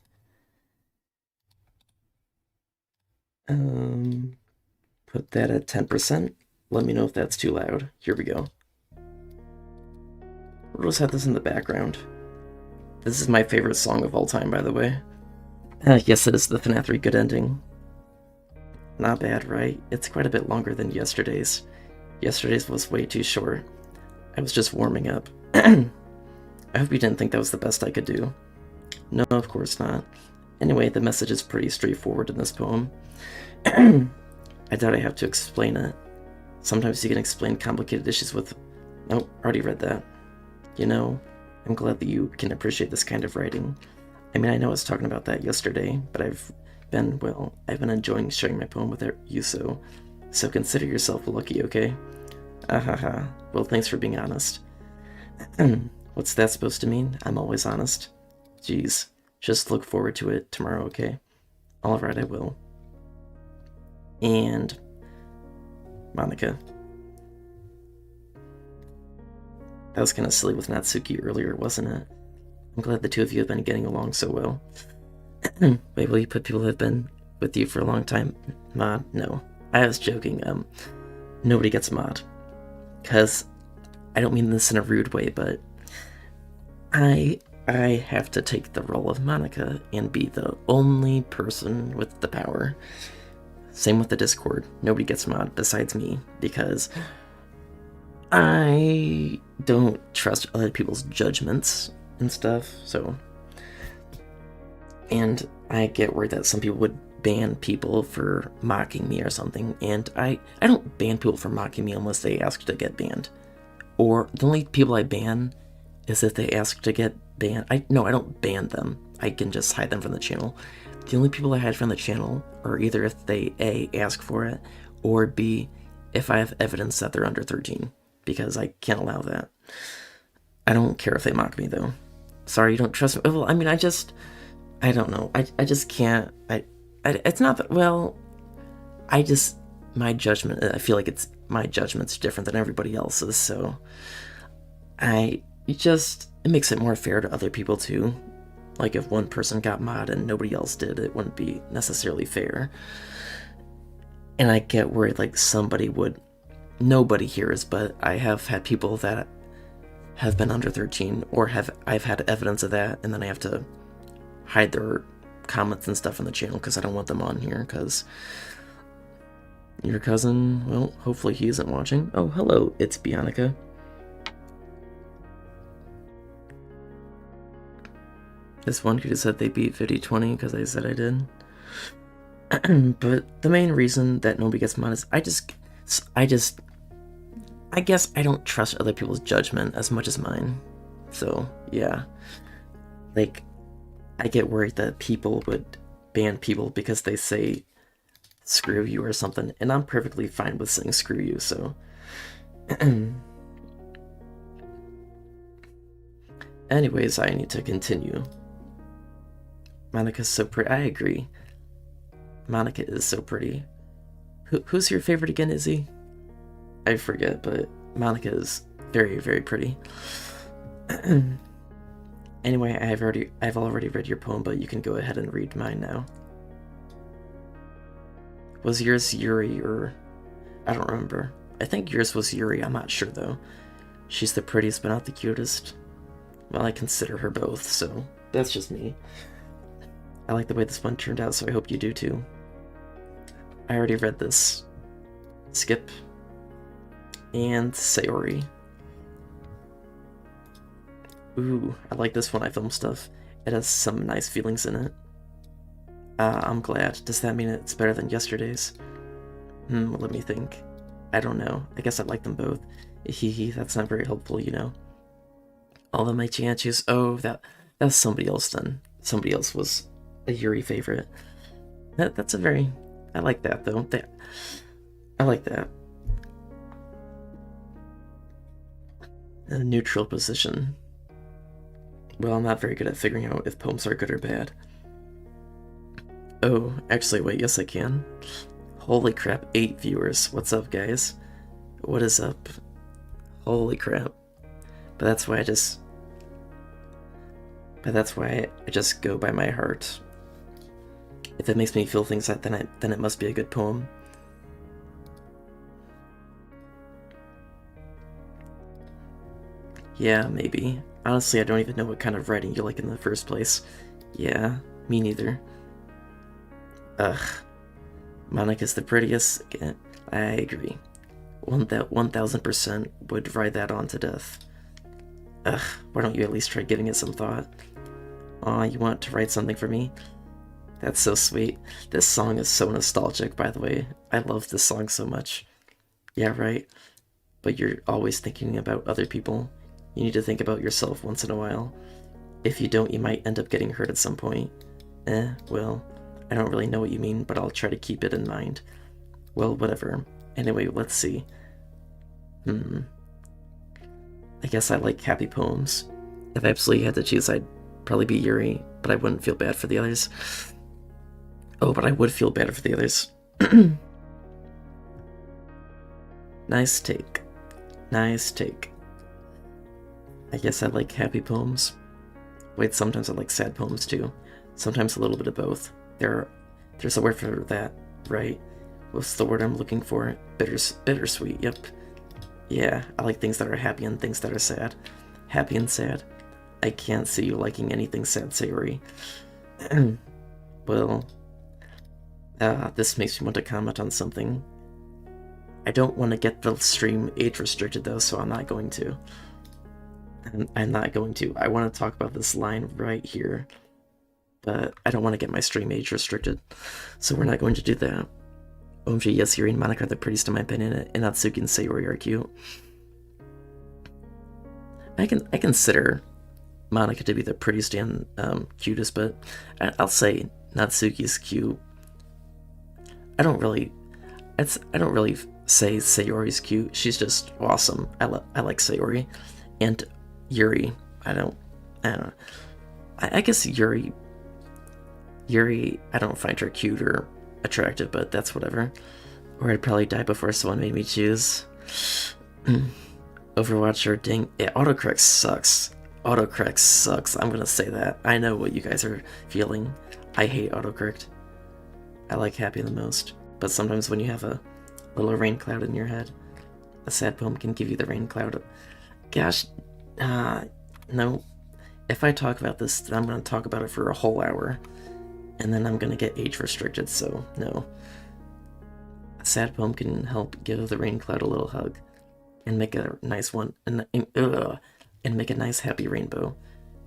Put that at 10%. Let me know if that's too loud. Here we go. We'll just have this in the background. This is my favorite song of all time, by the way. Yes, it is the FNAF 3 good ending. Not bad, right? It's quite a bit longer than yesterday's. Yesterday's was way too short. I was just warming up. I hope you didn't think that was the best I could do. No, of course not. Anyway, the message is pretty straightforward in this poem. I doubt I have to explain it. Sometimes you can explain complicated issues with... Nope, already read that. You know, I'm glad that you can appreciate this kind of writing. I mean, I know I was talking about that yesterday, but I've been enjoying sharing my poem with you, so consider yourself lucky, okay? Ahaha. Well, thanks for being honest. What's that supposed to mean? I'm always honest. Jeez. Just look forward to it tomorrow, okay? Alright, I will. And... Monika. That was kind of silly with Natsuki earlier, wasn't it? I'm glad the two of you have been getting along so well. Wait, will you put people who have been with you for a long time? Mod? No. I was joking. Nobody gets mod. Because I don't mean this in a rude way, but I have to take the role of Monika and be the only person with the power. Same with the Discord. Nobody gets mod besides me, because I don't trust other people's judgments and stuff, so... And I get worried that some people would ban people for mocking me or something, and I don't ban people for mocking me unless they ask to get banned. Or the only people I ban is if they ask to get banned. I don't ban them. I can just hide them from the channel. The only people I hide from the channel are either if they A, ask for it, or B, if I have evidence that they're under 13, because I can't allow that. I don't care if they mock me, though. Sorry, you don't trust me? Well, I mean, I don't know. I just can't. It's not that, well, my judgment, I feel like my judgment's different than everybody else's, so it makes it more fair to other people, too. Like, if one person got mod and nobody else did, it wouldn't be necessarily fair. And I get worried, like, nobody hears, but I have had people that have been under 13, or I've had evidence of that, and then I have to hide their comments and stuff on the channel because I don't want them on here, because your cousin, well, hopefully he isn't watching. Oh, hello, it's Monika. This one could have said they beat 50-20 because I said I did. But the main reason that nobody gets mad is I guess I don't trust other people's judgment as much as mine. So, yeah. Like, I get worried that people would ban people because they say screw you or something, and I'm perfectly fine with saying screw you, so. Anyways, I need to continue. Monika's so pretty. I agree. Monika is so pretty. Who's your favorite again, Izzy? I forget, but Monika is very, very pretty. Anyway, I've already read your poem, but you can go ahead and read mine now. Was yours Yuri, or I don't remember. I think yours was Yuri, I'm not sure though. She's the prettiest but not the cutest. Well, I consider her both, so that's just me. I like the way this one turned out, so I hope you do too. I already read this. Skip. And Sayori. Ooh, I like this one. I filmed stuff. It has some nice feelings in it. I'm glad. Does that mean it's better than yesterday's? Let me think. I don't know. I guess I like them both. Hehe, that's not very helpful, you know. All of my chances. Oh, that's somebody else then. Somebody else was a Yuri favorite. That's a very... I like that, though. I like that. A neutral position. Well, I'm not very good at figuring out if poems are good or bad. Oh, actually, wait, yes I can. Holy crap, 8 viewers. What's up, guys? What is up? Holy crap. But that's why I just go by my heart. If it makes me feel things like that, then it must be a good poem. Yeah, maybe. Honestly, I don't even know what kind of writing you like in the first place. Yeah, me neither. Ugh. Monika's the prettiest. I agree. 1000% would ride that on to death. Ugh, why don't you at least try giving it some thought? Aw, you want to write something for me? That's so sweet. This song is so nostalgic, by the way. I love this song so much. Yeah, right? But you're always thinking about other people. You need to think about yourself once in a while. If you don't, you might end up getting hurt at some point. Well, I don't really know what you mean, but I'll try to keep it in mind. Well, whatever. Anyway, let's see. I guess I like happy poems. If I absolutely had to choose, I'd probably be Yuri, but I wouldn't feel bad for the others. Oh, but I would feel better for the others. Nice take. Nice take. I guess I like happy poems. Wait, sometimes I like sad poems too. Sometimes a little bit of both. There's a word for that, right? What's the word I'm looking for? Bittersweet, yep. Yeah, I like things that are happy and things that are sad. Happy and sad. I can't see you liking anything sad, Sayori. Well, this makes me want to comment on something. I don't want to get the stream age restricted though, so I'm not going to. I'm not going to. I want to talk about this line right here, but I don't want to get my stream age restricted, so we're not going to do that. OMG, yes, Yuri and Monika are the prettiest in my opinion, and Natsuki and Sayori are cute. I consider Monika to be the prettiest and cutest, but I'll say Natsuki's cute. I don't really say Sayori's cute. She's just awesome. I like Sayori, and Yuri. I don't know. I guess Yuri. I don't find her cute or attractive, but that's whatever. Or I'd probably die before someone made me choose. Overwatch or ding. Yeah, autocorrect sucks. Autocorrect sucks. I'm gonna say that. I know what you guys are feeling. I hate autocorrect. I like happy the most. But sometimes when you have a little rain cloud in your head, a sad poem can give you the rain cloud. Gosh, Uh, no. If I talk about this, then I'm going to talk about it for a whole hour. And then I'm going to get age restricted, so no. A sad poem can help give the rain cloud a little hug and make a nice one, and make a nice happy rainbow.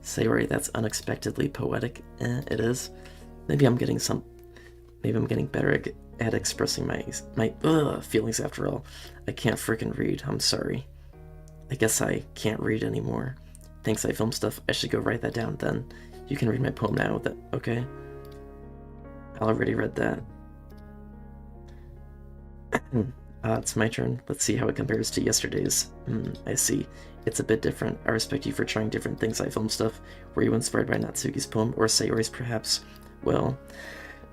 Say, right, that's unexpectedly poetic. It is. Maybe I'm getting some. Maybe I'm getting better at expressing my feelings after all. I can't frickin' read. I'm sorry. I guess I can't read anymore. Thanks, I film stuff. I should go write that down then. You can read my poem now. Okay? I already read that. It's my turn. Let's see how it compares to yesterday's. I see. It's a bit different. I respect you for trying different things. I film stuff. Were you inspired by Natsuki's poem or Sayori's perhaps? Well,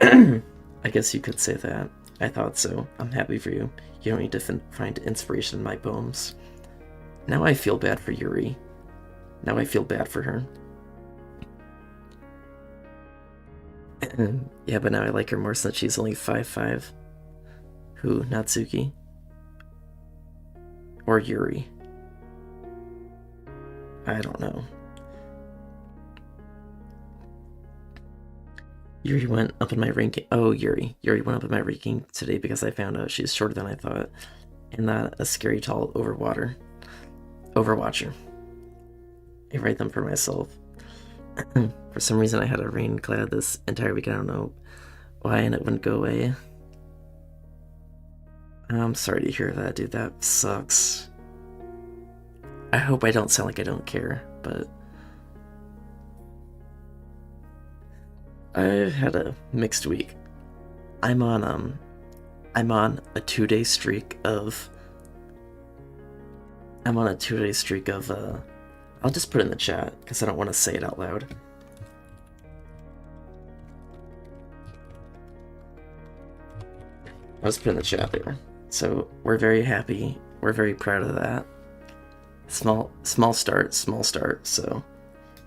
I guess you could say that. I thought so. I'm happy for you. You don't need to find inspiration in my poems. Now I feel bad for Yuri. Now I feel bad for her. Yeah, but now I like her more since she's only 5'5". Who, Natsuki? Or Yuri? I don't know. Yuri went up in my ranking. Oh, Yuri. Yuri went up in my ranking today because I found out she's shorter than I thought. And not a scary tall Overwatcher. I write them for myself. For some reason I had a rain cloud this entire week. I don't know why, and it wouldn't go away. I'm sorry to hear that, dude. That sucks. I hope I don't sound like I don't care, but I've had a mixed week. I'm on a 2-day streak of I'll just put it in the chat because I don't want to say it out loud. I'll just put it in the chat there. So we're very happy. We're very proud of that. Small start. So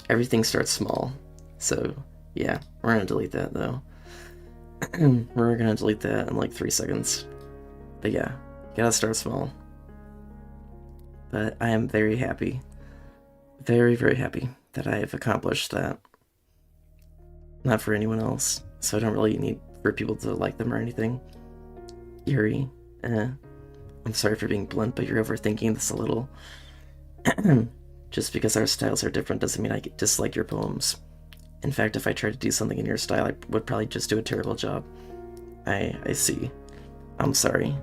everything starts small. So yeah, we're gonna delete that though. We're gonna delete that in like 3 seconds. But yeah, you gotta start small. But I am very happy. Very, very happy that I have accomplished that. Not for anyone else. So I don't really need for people to like them or anything. Yuri, I'm sorry for being blunt, but you're overthinking this a little. Just because our styles are different doesn't mean I dislike your poems. In fact, if I tried to do something in your style, I would probably just do a terrible job. I see. I'm sorry.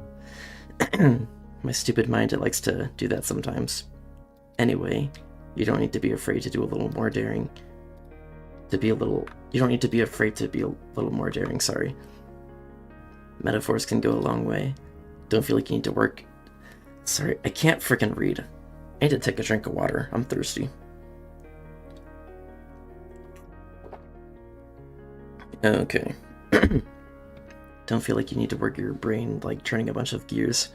My stupid mind, it likes to do that sometimes. Anyway, you don't need to be afraid to do a little more daring. You don't need to be afraid to be a little more daring, sorry. Metaphors can go a long way. Don't feel like you need to work. Sorry, I can't frickin' read. I need to take a drink of water. I'm thirsty. Okay. Don't feel like you need to work your brain like turning a bunch of gears.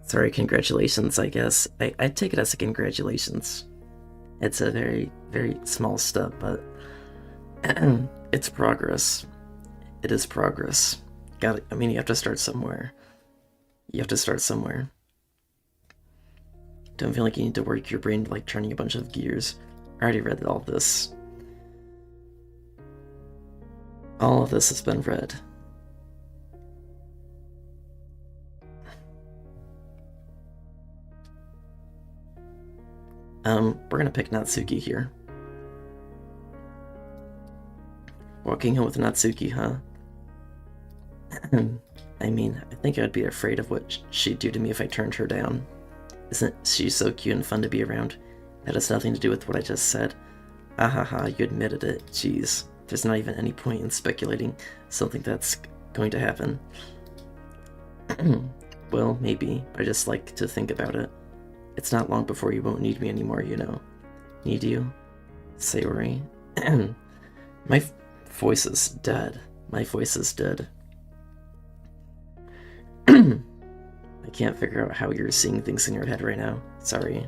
Sorry, congratulations, I guess. I take it as a congratulations. It's a very, very small step, but it's progress. It is progress. You have to start somewhere. Don't feel like you need to work your brain like turning a bunch of gears. I already read all this. All of this has been read. We're gonna pick Natsuki here. Walking home with Natsuki, huh? I mean, I think I'd be afraid of what she'd do to me if I turned her down. Isn't she so cute and fun to be around? That has nothing to do with what I just said. Ahaha, you admitted it. Jeez, there's not even any point in speculating something that's going to happen. Well, maybe. I just like to think about it. It's not long before you won't need me anymore, you know. Need you? Sayori. My voice is dead. My voice is dead. I can't figure out how you're seeing things in your head right now. Sorry.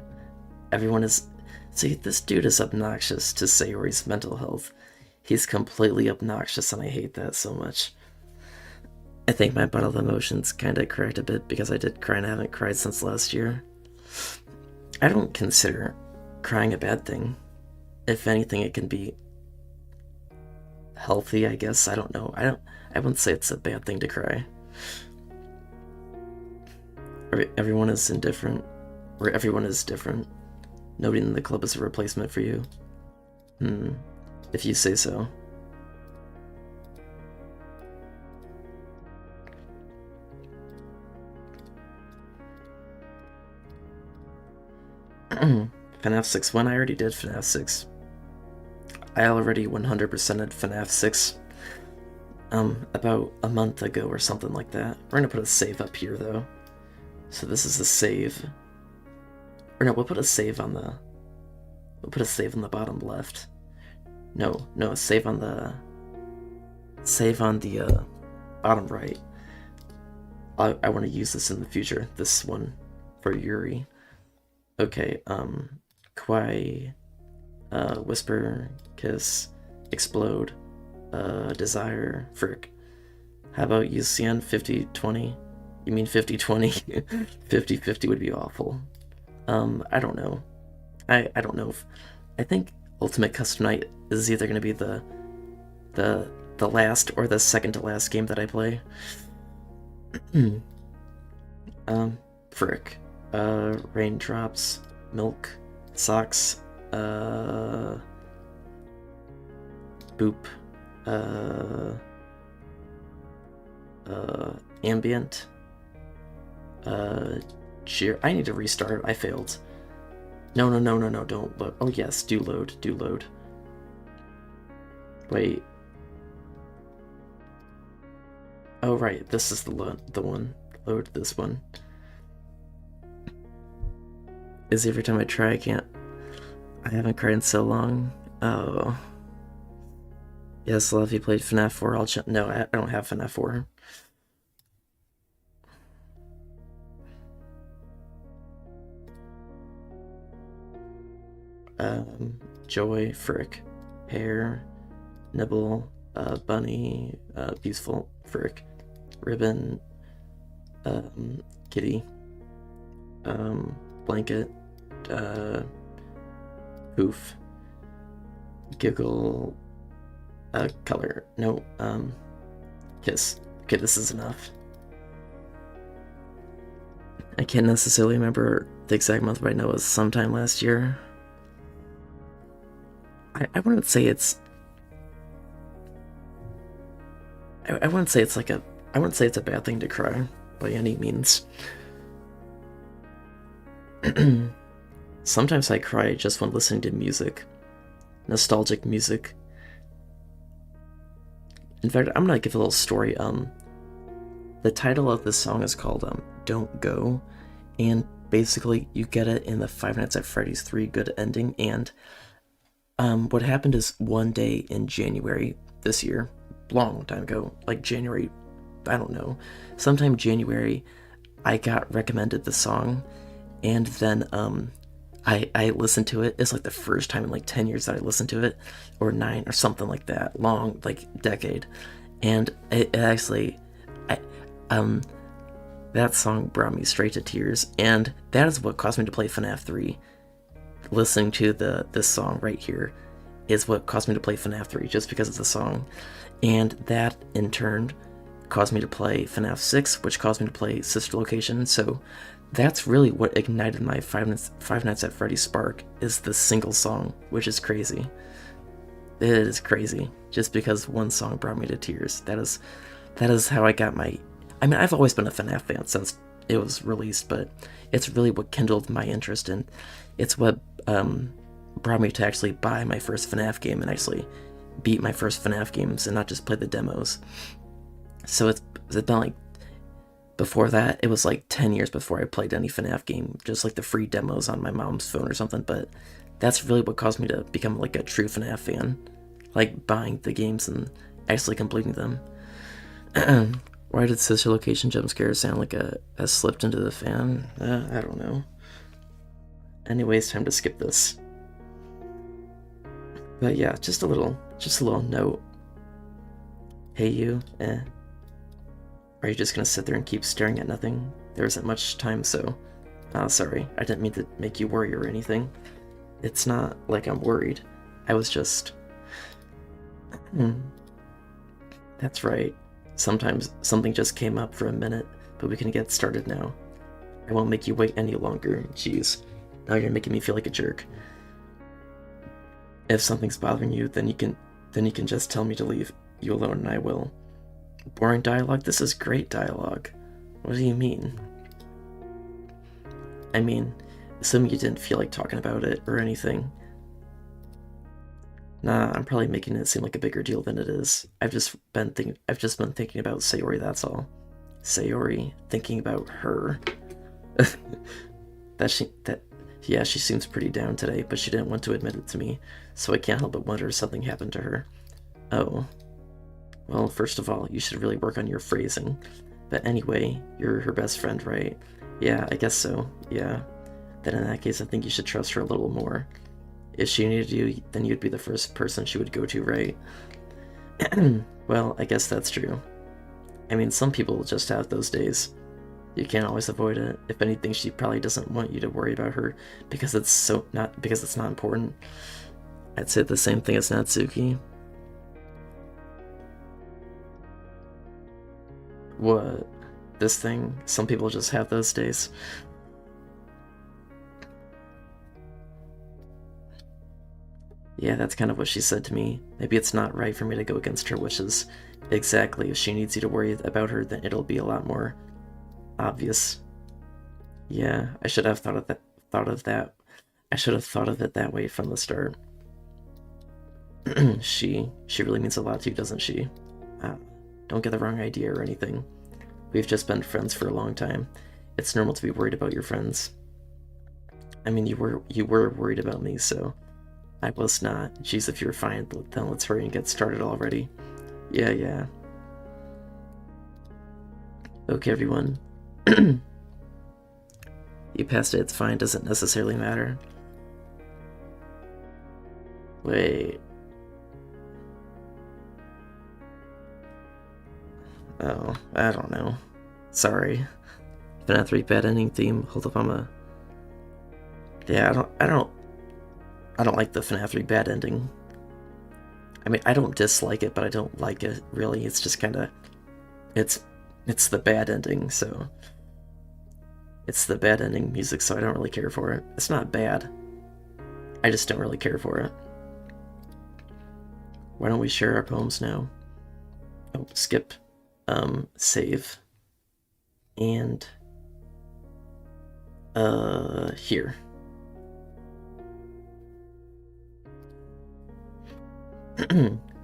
Everyone is... See, this dude is obnoxious to Sayori's mental health. He's completely obnoxious and I hate that so much. I think my bottle of emotions kinda cracked a bit because I did cry and I haven't cried since last year. I don't consider crying a bad thing? If anything, it can be healthy, I guess. I don't know. I wouldn't say it's a bad thing to cry. Everyone is indifferent, or everyone is different. Nobody in the club is a replacement for you. If you say so. FNAF 6 when I already did FNAF 6. I already 100%ed FNAF 6 about a month ago or something like that. We're gonna put a save up here though. So this is a save. Or no, we'll put a save on the bottom left. No, a save on the bottom right. I want to use this in the future. This one for Yuri. Okay, Kwai, Whisper, Kiss, Explode, Desire, Frick. How about UCN 50-20? You mean 50-20? 50-50 would be awful. I don't know. I don't know if... I think Ultimate Custom Night is either going to be the last or the second to last game that I play. Frick. Raindrops, Milk, Socks, Boop, Ambient, Cheer. I need to restart. I failed. No, don't load. Oh yes, do load. Wait. Oh right, this is the one. Load this one. Is every time I try I can't. I haven't cried in so long. Oh. Yes, love, you played FNAF 4. I'll check. No, I don't have FNAF 4. Joy, Frick, Pear, Nibble, Bunny, Beautiful, Frick, Ribbon, Kitty, Blanket, Poof, Giggle, Color, no, Kiss. Okay, this is enough. I can't necessarily remember the exact month, but I know it was sometime last year. I wouldn't say it's... I wouldn't say it's like a... I wouldn't say it's a bad thing to cry, by any means. Sometimes I cry just when listening to music. Nostalgic music. In fact, I'm gonna give a little story. The title of this song is called Don't Go, and basically you get it in the Five Nights at Freddy's 3 Good Ending, and what happened is one day in January this year, long time ago, like January, I don't know, sometime January, I got recommended the song, and then I listened to it. It's like the first time in like 10 years that I listened to it, or 9 or something like that, long, like decade, and it actually, that song brought me straight to tears, and that is what caused me to play FNAF 3. Listening to this song right here is what caused me to play FNAF 3, just because of the song, and that in turn caused me to play FNAF 6, which caused me to play Sister Location. So that's really what ignited my Five Nights at Freddy's spark, is this single song, which is crazy. It is crazy, just because one song brought me to tears. That is how I got my... I mean, I've always been a FNAF fan since it was released, but it's really what kindled my interest, and it's what brought me to actually buy my first FNAF game and actually beat my first FNAF games and not just play the demos. So it's been like, before that, it was like 10 years before I played any FNAF game, just like the free demos on my mom's phone or something, but that's really what caused me to become like a true FNAF fan, like buying the games and actually completing them. Why did Sister Location jump scare sound like a slipped into the fan? I don't know. Anyways, time to skip this. But yeah, just a little note. Hey you, Are you just gonna sit there and keep staring at nothing? There isn't much time, so... sorry, I didn't mean to make you worry or anything. It's not like I'm worried. I was just... That's right. Sometimes something just came up for a minute, but we can get started now. I won't make you wait any longer. Jeez. Now you're making me feel like a jerk. If something's bothering you, then you can just tell me to leave you alone and I will. Boring dialogue? This is great dialogue. What do you mean? I mean, assuming you didn't feel like talking about it or anything. Nah, I'm probably making it seem like a bigger deal than it is. I've just been thinking about Sayori, that's all. Sayori, thinking about her. Yeah, she seems pretty down today, but she didn't want to admit it to me, so I can't help but wonder if something happened to her. Oh. Well, first of all, you should really work on your phrasing. But anyway, you're her best friend, right? Yeah, I guess so, yeah. Then in that case, I think you should trust her a little more. If she needed you, then you'd be the first person she would go to, right? Well, I guess that's true. I mean, some people just have those days. You can't always avoid it. If anything, she probably doesn't want you to worry about her because it's not important. I'd say the same thing as Natsuki. What? This thing? Some people just have those days. Yeah, that's kind of what she said to me. Maybe it's not right for me to go against her wishes. Exactly. If she needs you to worry about her, then it'll be a lot more obvious. Yeah, I should have thought of that. I should have thought of it that way from the start. She really means a lot to you, doesn't she? Don't get the wrong idea or anything. We've just been friends for a long time. It's normal to be worried about your friends. I mean, you were worried about me, so I was not. Geez, if you're fine, then let's hurry and get started already. Yeah. Okay, everyone. You passed it, it's fine, doesn't necessarily matter. Wait. Oh, I don't know. Sorry. FNAF 3 bad ending theme. Hold up, Yeah, I don't like the FNAF 3 bad ending. I mean, I don't dislike it, but I don't like it, really. It's just kinda... It's the bad ending, so... It's the bad ending music, so I don't really care for it. It's not bad. I just don't really care for it. Why don't we share our poems now? Oh, skip. Save. And... here.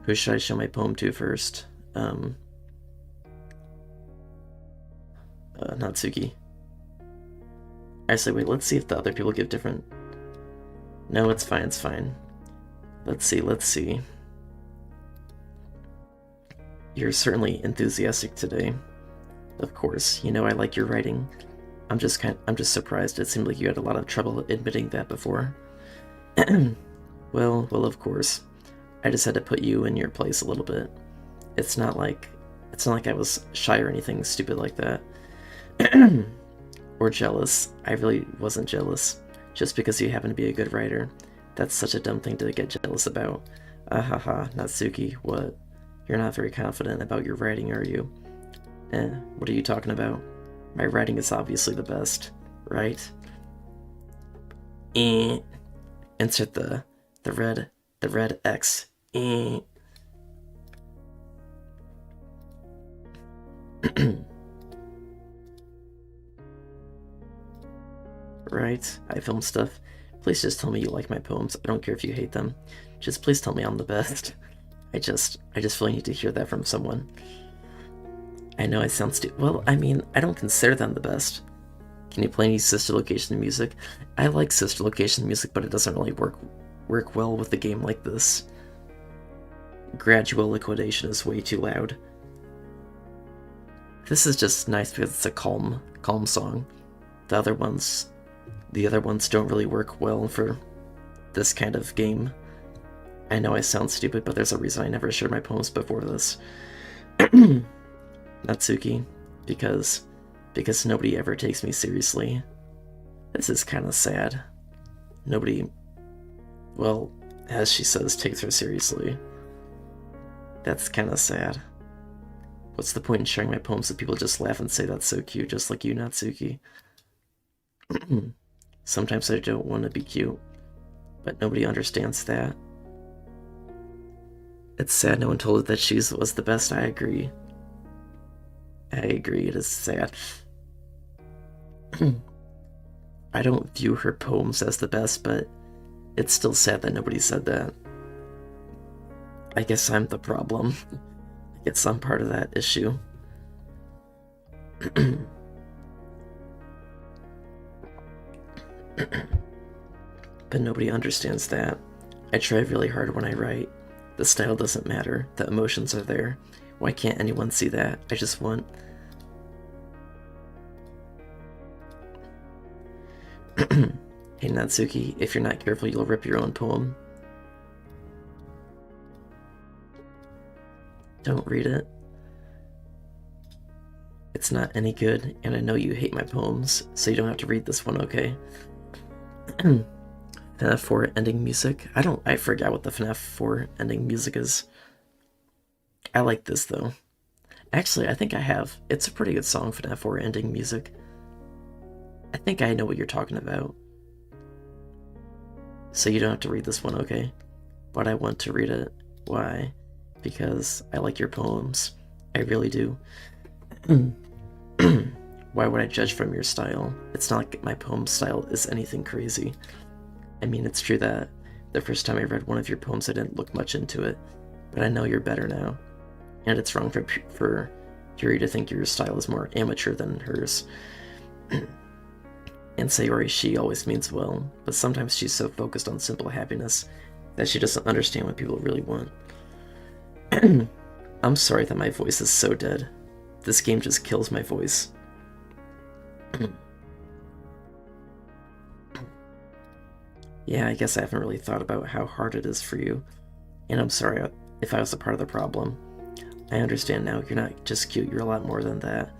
Who should I show my poem to first? Natsuki. Actually, wait, let's see if the other people give different... No, it's fine. Let's see. You're certainly enthusiastic today. Of course, you know I like your writing. I'm just surprised. It seemed like you had a lot of trouble admitting that before. Well, of course. I just had to put you in your place a little bit. It's not like I was shy or anything stupid like that. Or jealous. I really wasn't jealous. Just because you happen to be a good writer. That's such a dumb thing to get jealous about. Ahaha, Natsuki, what? You're not very confident about your writing, are you? What are you talking about? My writing is obviously the best, right? Insert the red X. Right, I film stuff. Please just tell me you like my poems. I don't care if you hate them. Just please tell me I'm the best. I just really need to hear that from someone. I know I sound stupid. Well, I mean, I don't consider them the best. Can you play any sister location music? I like sister location music, but it doesn't really work well with a game like this. Gradual liquidation is way too loud. This is just nice because it's a calm song. The other ones don't really work well for this kind of game. I know I sound stupid, but there's a reason I never shared my poems before this. Natsuki, because nobody ever takes me seriously. This is kind of sad. Nobody well, as she says, takes her seriously. That's kind of sad. What's the point in sharing my poems if people just laugh and say that's so cute, just like you, Natsuki? Sometimes I don't want to be cute, but nobody understands that. It's sad no one told her that she was the best. I agree. It is sad. I don't view her poems as the best, but it's still sad that nobody said that. I guess I'm the problem. I guess I'm part of that issue. But nobody understands that. I try really hard when I write. The style doesn't matter. The emotions are there. Why can't anyone see that? I just want... Hey Natsuki, if you're not careful, you'll rip your own poem. Don't read it. It's not any good, and I know you hate my poems, so you don't have to read this one, okay? FNAF 4 ending music? I forgot what the FNAF 4 ending music is. I like this, though. Actually, I think I have. It's a pretty good song, FNAF 4 ending music. I think I know what you're talking about. So you don't have to read this one, okay? But I want to read it. Why? Because I like your poems. I really do. Why would I judge from your style? It's not like my poem style is anything crazy. I mean, it's true that the first time I read one of your poems I didn't look much into it, but I know you're better now. And it's wrong for Yuri to think your style is more amateur than hers. And Sayori, she always means well, but sometimes she's so focused on simple happiness that she doesn't understand what people really want. I'm sorry that my voice is so dead. This game just kills my voice. Yeah, I guess I haven't really thought about how hard it is for you. And I'm sorry if I was a part of the problem. I understand now, you're not just cute, you're a lot more than that.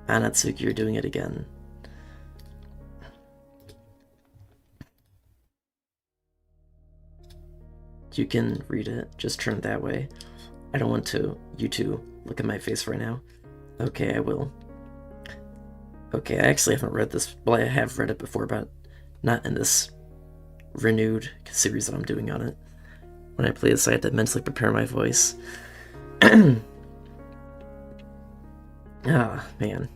Anatsuki, you're doing it again. You can read it, just turn that way. I don't want you to look at my face right now. Okay, I will. Okay, I actually haven't read this. Well, I have read it before, but not in this renewed series that I'm doing on it. When I play this, I had to mentally prepare my voice. Ah, man.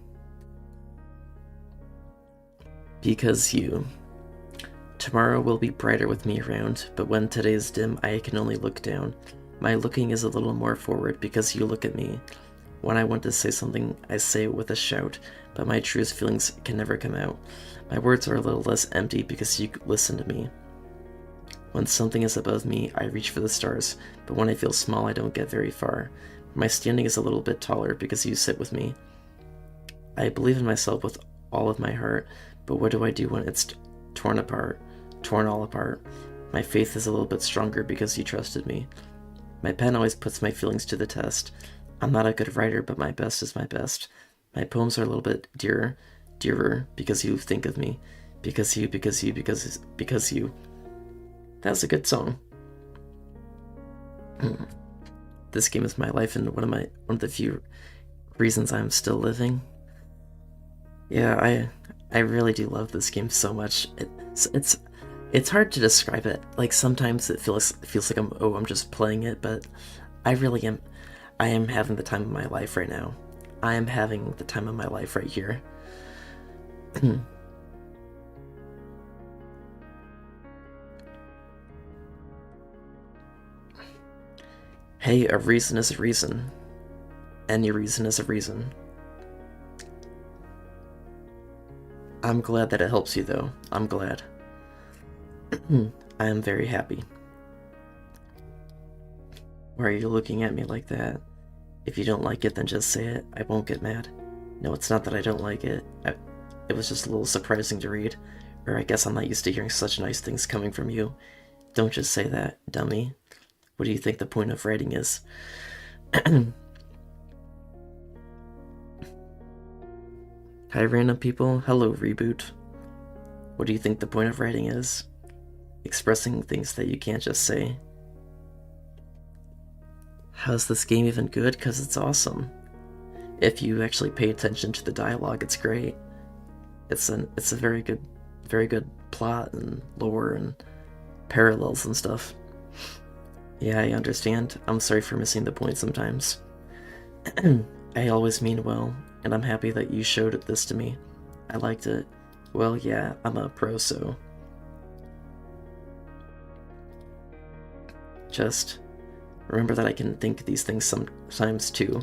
Because you. Tomorrow will be brighter with me around, but when today is dim, I can only look down. My looking is a little more forward because you look at me. When I want to say something, I say it with a shout, but my truest feelings can never come out. My words are a little less empty because you listen to me. When something is above me, I reach for the stars, but when I feel small, I don't get very far. My standing is a little bit taller because you sit with me. I believe in myself with all of my heart, but what do I do when it's torn all apart? My faith is a little bit stronger because you trusted me. My pen always puts my feelings to the test. I'm not a good writer, but my best is my best. My poems are a little bit dearer because you think of me. Because you. That's a good song. This game is my life and one of the few reasons I'm still living. Yeah, I really do love this game so much. It's hard to describe it. Like sometimes it feels like I'm just playing it, but I really am. I am having the time of my life right now. I am having the time of my life right here. Hey, a reason is a reason. Any reason is a reason. I'm glad that it helps you, though. I'm glad. I am very happy. Why are you looking at me like that? If you don't like it, then just say it. I won't get mad. No, it's not that I don't like it. It was just a little surprising to read. Or I guess I'm not used to hearing such nice things coming from you. Don't just say that, dummy. What do you think the point of writing is? Hi, random people. Hello, Reboot. What do you think the point of writing is? expressing things that you can't just say. How's this game even good? Because it's awesome. If you actually pay attention to the dialogue, it's great. It's a very good plot and lore and parallels and stuff. Yeah, I understand. I'm sorry for missing the point sometimes. I always mean well, and I'm happy that you showed this to me. I liked it. Well, yeah, I'm a pro, so... Just remember that I can think these things sometimes too.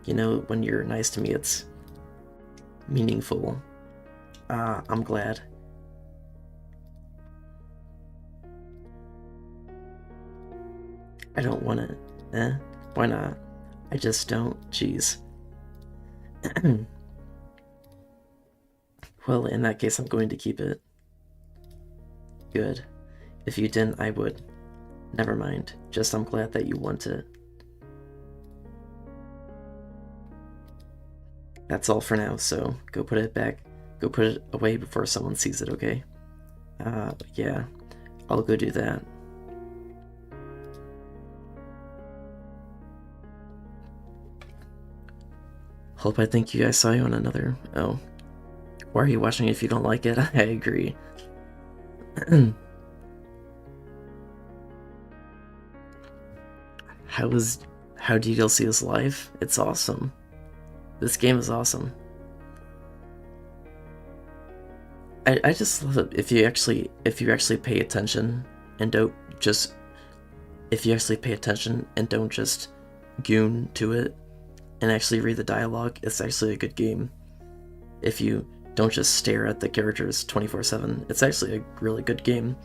You know, when you're nice to me, it's meaningful. I'm glad. I don't want it. Why not? I just don't. Jeez. Well, in that case, I'm going to keep it. Good. If you didn't, I would. Never mind. Just I'm glad that you want it. That's all for now, so go put it back. Go put it away before someone sees it, okay? Yeah. I'll go do that. Hope I think you guys saw you on another... Oh. Why are you watching if you don't like it? I agree. How DLC is life? It's awesome. This game is awesome. I just love it if you actually pay attention and don't just goon to it and actually read the dialogue. It's actually a good game. If you don't just stare at the characters 24/7, it's actually a really good game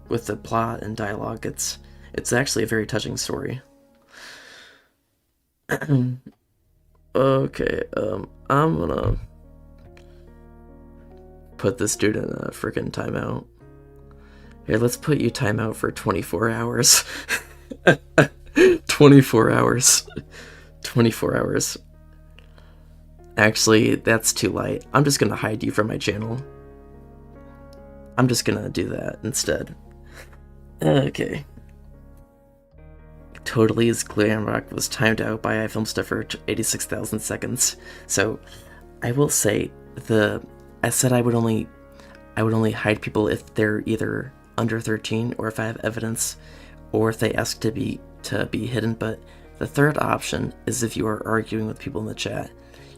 with the plot and dialogue. It's actually a very touching story. Okay, I'm gonna put this dude in a freaking timeout. Here, let's put you timeout for 24 hours. 24 hours. 24 hours. Actually, that's too light. I'm just gonna hide you from my channel. I'm just gonna do that instead. Okay. Totally's Glamrock was timed out by iFilmstuff for 86,000 seconds. So, I will say I said I would only hide people if they're either under 13 or if I have evidence, or if they ask to be hidden. But the third option is if you are arguing with people in the chat.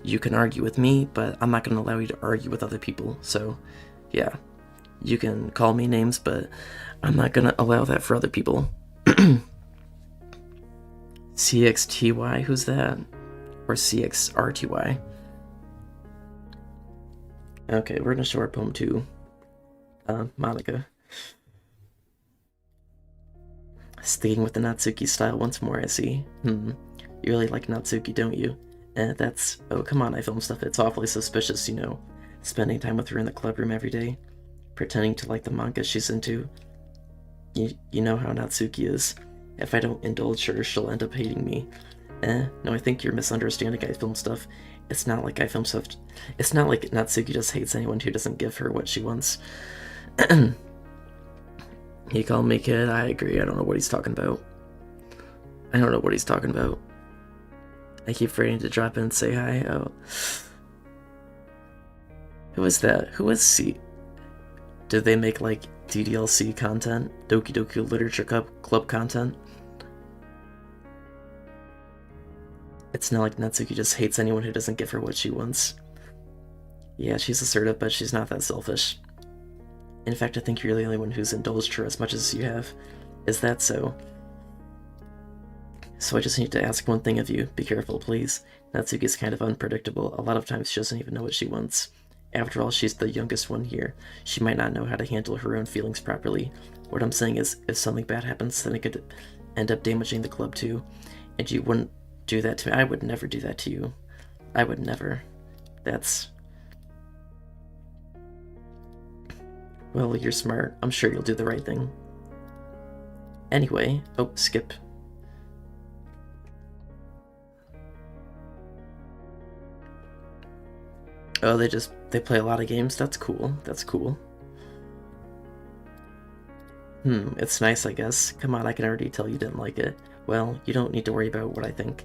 You can argue with me, but I'm not going to allow you to argue with other people. So, yeah, you can call me names, but I'm not going to allow that for other people. CXTY, who's that? Or CXRTY? Okay, we're gonna show our poem to Monika. Sticking with the Natsuki style once more, I see. You really like Natsuki, don't you? Oh, come on, iFilmstuff. It's awfully suspicious, you know. Spending time with her in the club room every day. Pretending to like the manga she's into. You know how Natsuki is. If I don't indulge her, she'll end up hating me. No, I think you're misunderstanding iFilmstuff. It's not like It's not like Natsuki just hates anyone who doesn't give her what she wants. He called me kid. I agree. I don't know what he's talking about. I keep forgetting to drop in and say hi. Oh. Who is that? Who is C? Did they make like DDLC content? Doki Doki Literature Club content? It's not like Natsuki just hates anyone who doesn't give her what she wants. Yeah, she's assertive, but she's not that selfish. In fact, I think you're the only one who's indulged her as much as you have. Is that so? So I just need to ask one thing of you. Be careful, please. Natsuki's kind of unpredictable. A lot of times she doesn't even know what she wants. After all, she's the youngest one here. She might not know how to handle her own feelings properly. What I'm saying is, if something bad happens, then it could end up damaging the club too. And you wouldn't do that to me. I would never do that to you. I would never. Well, you're smart. I'm sure you'll do the right thing. Anyway, skip. Oh, they play a lot of games? That's cool. It's nice, I guess. Come on, I can already tell you didn't like it. Well, you don't need to worry about what I think.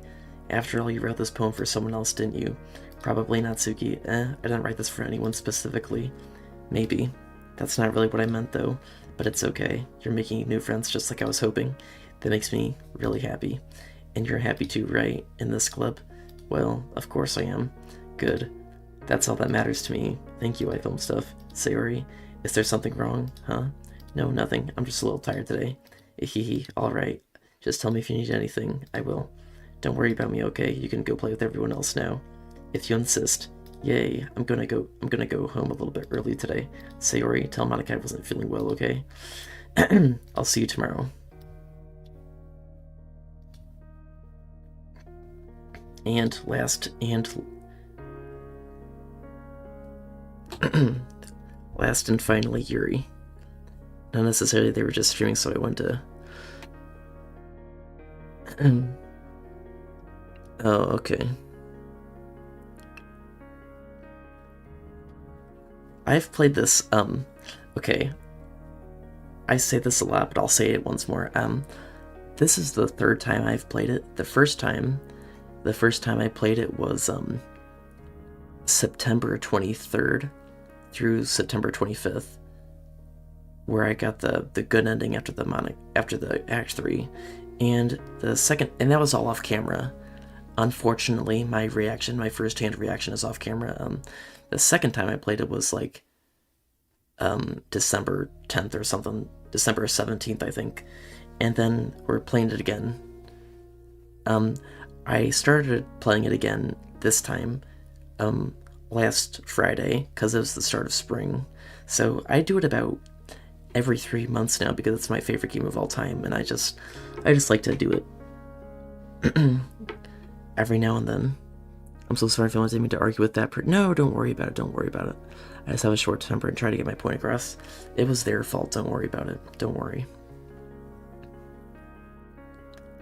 After all, you wrote this poem for someone else, didn't you? Probably Natsuki. I didn't write this for anyone specifically. Maybe. That's not really what I meant, though. But it's okay. You're making new friends just like I was hoping. That makes me really happy. And you're happy too, right? In this club? Well, of course I am. Good. That's all that matters to me. Thank you, iPhone stuff. Sayori, is there something wrong, huh? No, nothing. I'm just a little tired today. Hehe, alright. Just tell me if you need anything. I will. Don't worry about me, okay? You can go play with everyone else now. If you insist. Yay, I'm gonna go home a little bit early today. Sayori, tell Monika I wasn't feeling well, okay? I'll see you tomorrow. And last and finally, Yuri. Not necessarily they were just streaming, so I went to... Oh, okay. I've played this, okay. I say this a lot, but I'll say it once more. This is the third time I've played it. The first time I played it was, September 23rd through September 25th, where I got the good ending after the Act 3, and the second, and that was all off camera. Unfortunately, my first-hand reaction is off camera. The second time I played it was like December 10th or something, December 17th, I think, and then we're playing it again. I started playing it again this time last Friday because it was the start of spring, so I do it about every 3 months now because it's my favorite game of all time, and I just like to do it every now and then. I'm so sorry if anyone's aiming to argue with that No, don't worry about it, don't worry about it. I just have a short temper and try to get my point across. It was their fault, don't worry about it. Don't worry.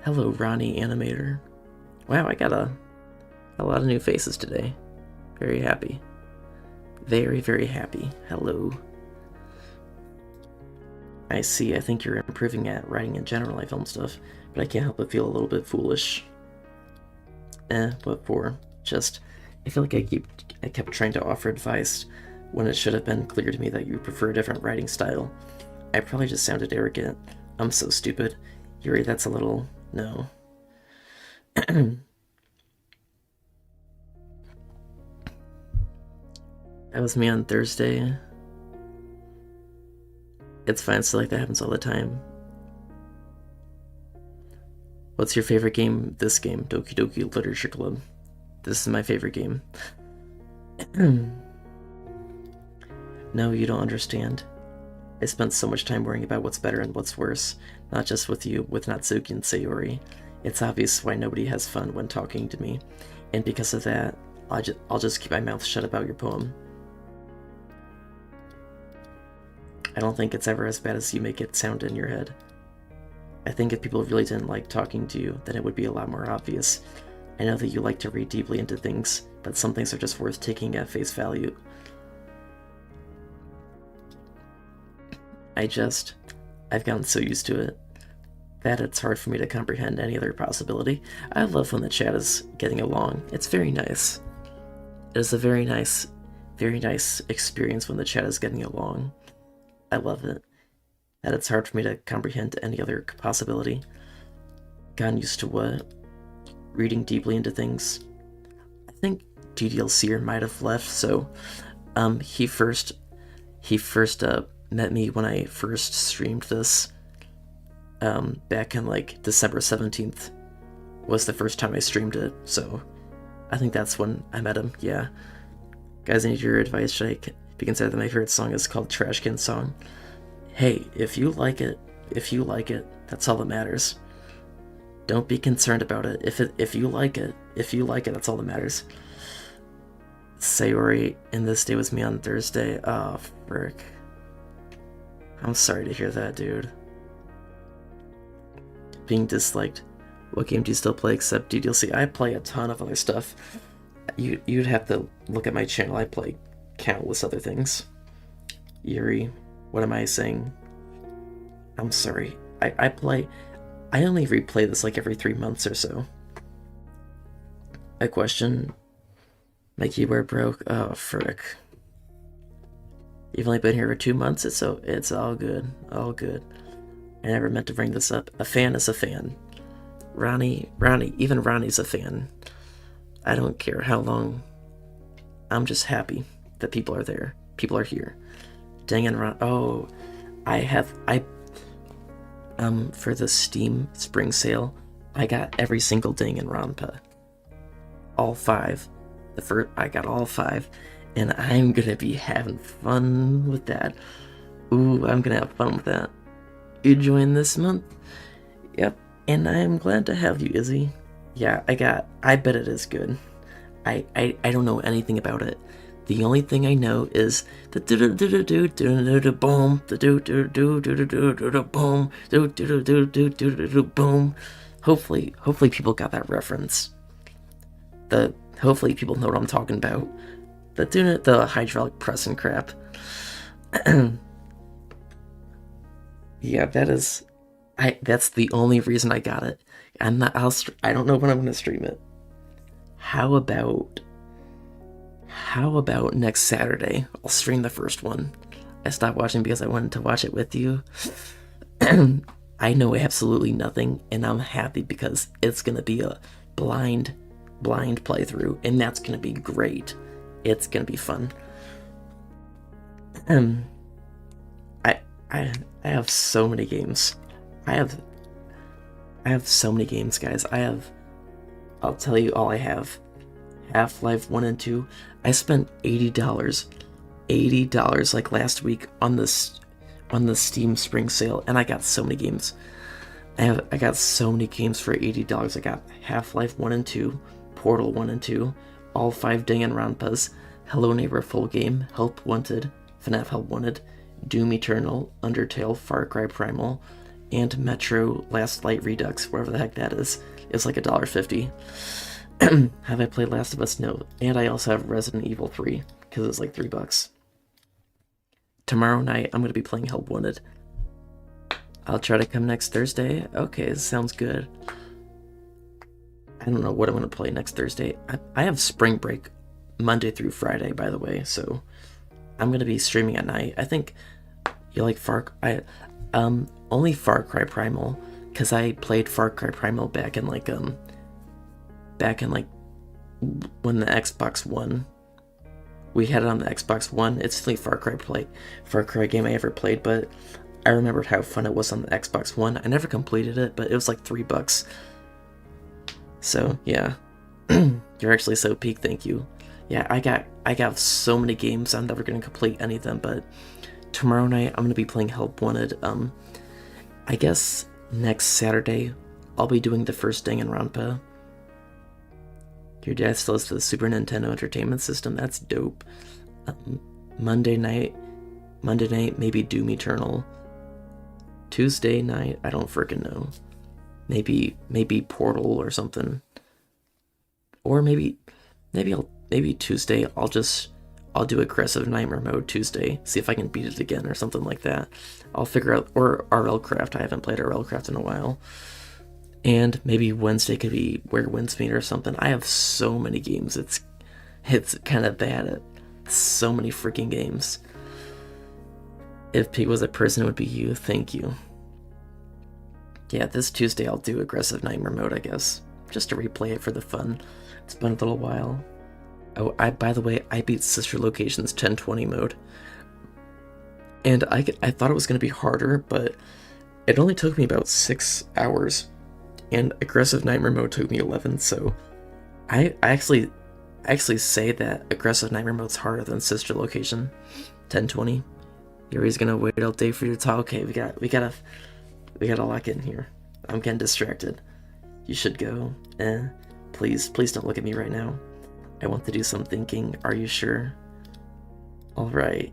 Hello, Ronnie Animator. Wow, I got a lot of new faces today. Very happy. Very, very happy. Hello. I see, I think you're improving at writing in general, I film stuff, but I can't help but feel a little bit foolish. What for? Just, I feel like I kept trying to offer advice when it should have been clear to me that you prefer a different writing style. I probably just sounded arrogant. I'm so stupid. Yuri, that's a little... no. That was me on Thursday. It's fine, so like that happens all the time. What's your favorite game? This game, Doki Doki Literature Club. This is my favorite game. No, you don't understand. I spent so much time worrying about what's better and what's worse, not just with you, with Natsuki and Sayori. It's obvious why nobody has fun when talking to me, and because of that, I'll just keep my mouth shut about your poem. I don't think it's ever as bad as you make it sound in your head. I think if people really didn't like talking to you, then it would be a lot more obvious. I know that you like to read deeply into things, but some things are just worth taking at face value. I've gotten so used to it that it's hard for me to comprehend any other possibility. I love when the chat is getting along. It's very nice. It is a very nice experience when the chat is getting along. I love it. That it's hard for me to comprehend any other possibility. Gotten used to what? Reading deeply into things. I think DDLCer might have left, so he first met me when I first streamed this. Back in like December 17th was the first time I streamed it, so I think that's when I met him, yeah. Guys, I need your advice. Should I be considered that my favorite song is called Trash Can Song? Hey, if you like it, that's all that matters. Don't be concerned about it. If you like it, that's all that matters. Sayori, and this day was me on Thursday. Oh, frick. I'm sorry to hear that, dude. Being disliked. What game do you still play except DDLC? I play a ton of other stuff. You'd have to look at my channel. I play countless other things. Yuri, what am I saying? I'm sorry. I only replay this like every 3 months or so. A question. My keyboard broke. Oh, frick. You've only been here for 2 months, it's all good. All good. I never meant to bring this up. A fan is a fan. Ronnie, even Ronnie's a fan. I don't care how long. I'm just happy that people are there. People are here. Dang and Ron. Oh, for the Steam spring sale, I got every single Danganronpa. All 5. I got all 5, and I'm gonna be having fun with that. Ooh, I'm gonna have fun with that. You join this month? Yep, and I'm glad to have you, Izzy. Yeah, I bet it is good. I don't know anything about it. The only thing I know is the do do do do do do do boom, the do do do do do do do do boom, do do do do do do do boom. Hopefully people got that reference. Hopefully people know what I'm talking about. The hydraulic press and crap. Yeah, that's the only reason I got it. I don't know when I'm gonna stream it. How about next Saturday? I'll stream the first one. I stopped watching because I wanted to watch it with you. I know absolutely nothing, and I'm happy because it's gonna be a blind playthrough, and that's gonna be great. It's gonna be fun. I have so many games. I have so many games, guys. I'll tell you all I have. Half-Life 1 and 2. I spent $80 like last week on the Steam Spring Sale, and I got so many games. I got so many games for $80. I got Half-Life 1 and 2, Portal 1 and 2, all 5 Danganronpas, Hello Neighbor full game, Help Wanted, FNAF Help Wanted, Doom Eternal, Undertale, Far Cry Primal, and Metro Last Light Redux, wherever the heck that is. It's like $1.50. Have I played Last of Us? No. And I also have Resident Evil 3, because it's like $3. Tomorrow night, I'm going to be playing Help Wanted. I'll try to come next Thursday. Okay, sounds good. I don't know what I'm going to play next Thursday. I have spring break Monday through Friday, by the way, so I'm going to be streaming at night. I think you like only Far Cry Primal, because I played Far Cry Primal back in like when the Xbox One, we had it on the Xbox One. It's the only Far Cry game I ever played, but I remembered how fun it was on the Xbox One. I never completed it, but it was like $3. So yeah, you're actually so peak. Thank you. Yeah, I got so many games. I'm never gonna complete any of them, but tomorrow night I'm gonna be playing Help Wanted. I guess next Saturday I'll be doing the first Danganronpa. Your dad still has the Super Nintendo Entertainment System. That's dope. Monday night, maybe Doom Eternal. Tuesday night, I don't freaking know. Maybe Portal or something. Or maybe Tuesday I'll do aggressive nightmare mode Tuesday. See if I can beat it again or something like that. I'll figure out, or RLCraft. I haven't played RLCraft in a while. And maybe Wednesday could be Where Winds Meet or something. I have so many games. It's kind of bad at so many freaking games. If Pig was a person, it would be you. Thank you. Yeah, this Tuesday I'll do aggressive nightmare mode, I guess. Just to replay it for the fun. It's been a little while. Oh, by the way, I beat Sister Location's 1020 mode. And I thought it was going to be harder, but it only took me about 6 hours. And aggressive nightmare mode took me 11, so I actually say that aggressive nightmare mode's harder than Sister Location 1020. Yuri's gonna wait all day for you to talk. Okay, we gotta lock in here. I'm getting distracted. You should go. Please don't look at me right now. I want to do some thinking. Are you sure? Alright.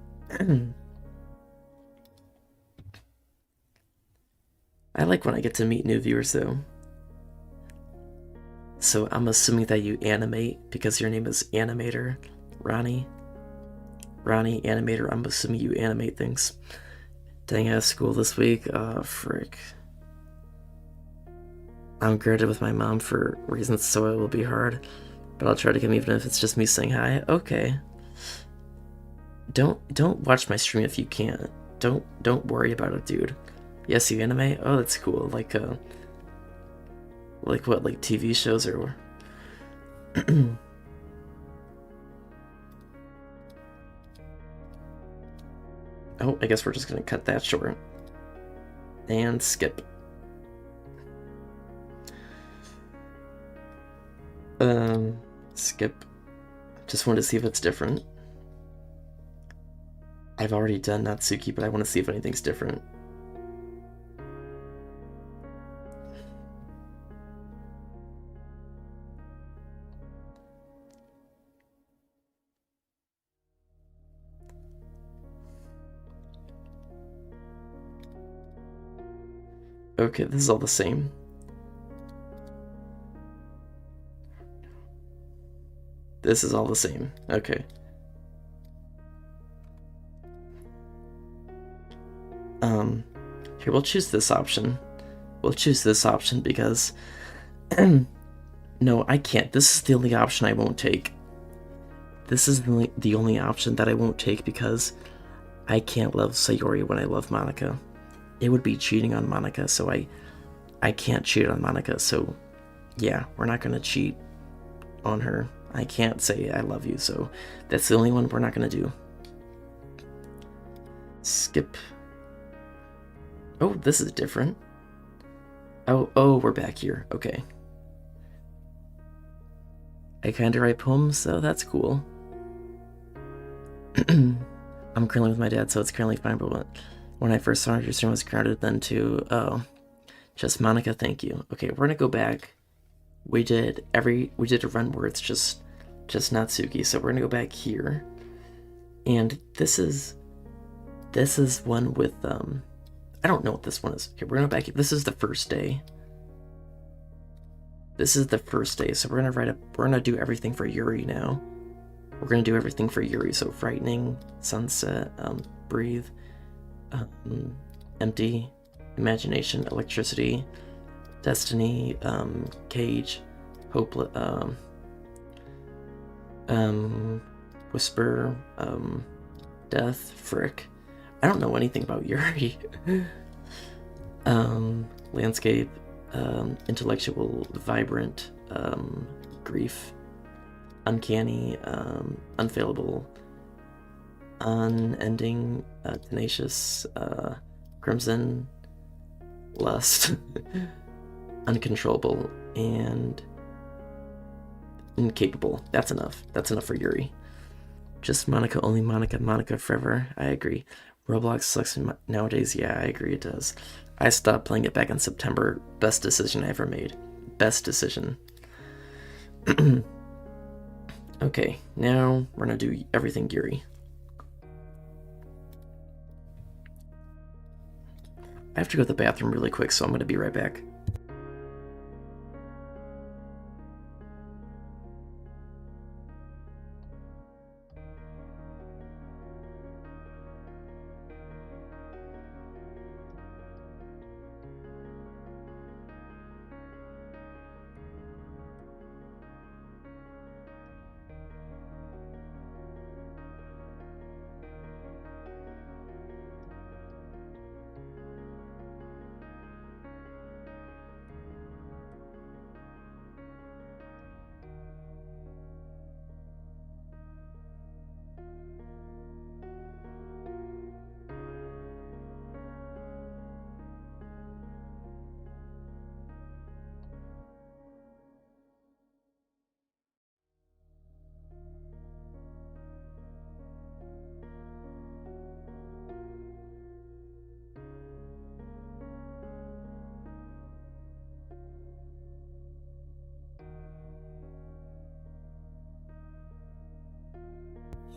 I like when I get to meet new viewers though. So I'm assuming that you animate because your name is Animator, Ronnie. Ronnie, Animator, I'm assuming you animate things. Dang, I have school this week. Frick. I'm grounded with my mom for reasons, so it will be hard. But I'll try to come even if it's just me saying hi. Okay. Don't watch my stream if you can't. Don't worry about it, dude. Yes, you anime? Oh, that's cool. Like what, like TV shows or Oh, I guess we're just gonna cut that short. And skip. Skip. Just wanted to see if it's different. I've already done Natsuki, but I want to see if anything's different. Okay, this is all the same. This is all the same. Okay. Here, we'll choose this option. We'll choose this option because... No, I can't. This is the only option I won't take. This is the only option that I won't take because I can't love Sayori when I love Monika. It would be cheating on Monika, so I can't cheat on Monika, so yeah, we're not gonna cheat on her. I can't say I love you, so that's the only one we're not gonna do. Skip. Oh, this is different. Oh, we're back here. Okay. I kinda write poems, so that's cool. I'm currently with my dad, so it's currently fine, but when I first saw your stream was crowded then too. Oh. Just Monika, thank you. Okay, we're gonna go back. We did a run where it's just Natsuki, so we're gonna go back here. And this is one with I don't know what this one is. Okay, we're gonna back here. This is the first day. This is the first day, so we're gonna do everything for Yuri now. We're gonna do everything for Yuri, so frightening, sunset, breathe, empty, imagination, electricity, destiny, cage, hopeless, whisper, death, frick. I don't know anything about Yuri. Landscape, intellectual, vibrant, grief, uncanny, unfailable, unending, tenacious, crimson, lust, uncontrollable, and incapable. That's enough. That's enough for Yuri. Just Monika, only Monika, Monika forever. I agree. Roblox sucks nowadays. Yeah, I agree it does. I stopped playing it back in September. Best decision I ever made. Best decision. Okay, now we're gonna do everything Yuri. I have to go to the bathroom really quick, so I'm gonna be right back.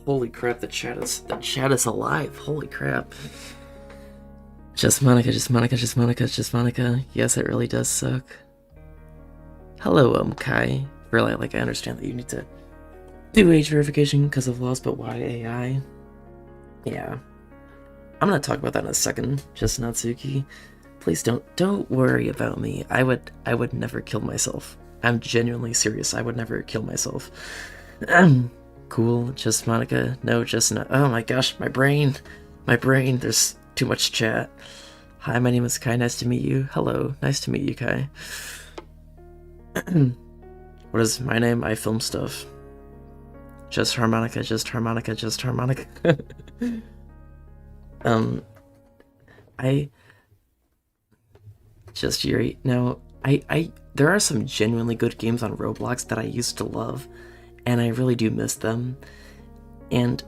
Holy crap, the chat is alive. Holy crap. Just Monika, just Monika, just Monika, just Monika. Yes, it really does suck. Hello, Kai. Really, like, I understand that you need to do age verification because of laws, but why AI? Yeah. I'm gonna talk about that in a second, just Natsuki. Please don't worry about me. I would never kill myself. I'm genuinely serious. I would never kill myself. Cool, just Monica. No, just not. Oh my gosh, my brain. My brain. There's too much chat. Hi, my name is Kai. Nice to meet you. Hello, nice to meet you, Kai. What is my name? I film stuff. Just harmonica, just harmonica, just harmonica. I just Yuri. Now, there are some genuinely good games on Roblox that I used to love, and I really do miss them. And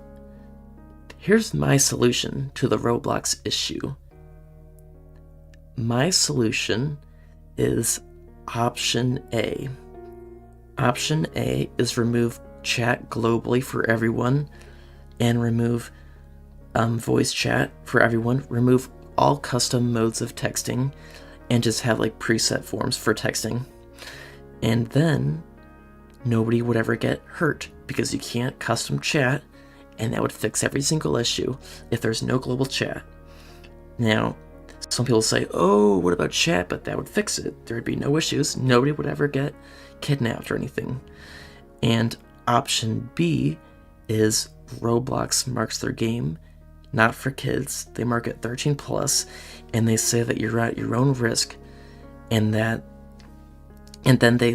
here's my solution to the Roblox issue. My solution is option A. Option A is remove chat globally for everyone and remove voice chat for everyone. Remove all custom modes of texting and just have like preset forms for texting. And then nobody would ever get hurt because you can't custom chat, and that would fix every single issue if there's no global chat. Now, some people say, oh, what about chat? But that would fix it. There would be no issues. Nobody would ever get kidnapped or anything. And option B is Roblox marks their game not for kids. They mark it 13 plus, and they say that you're at your own risk, and then they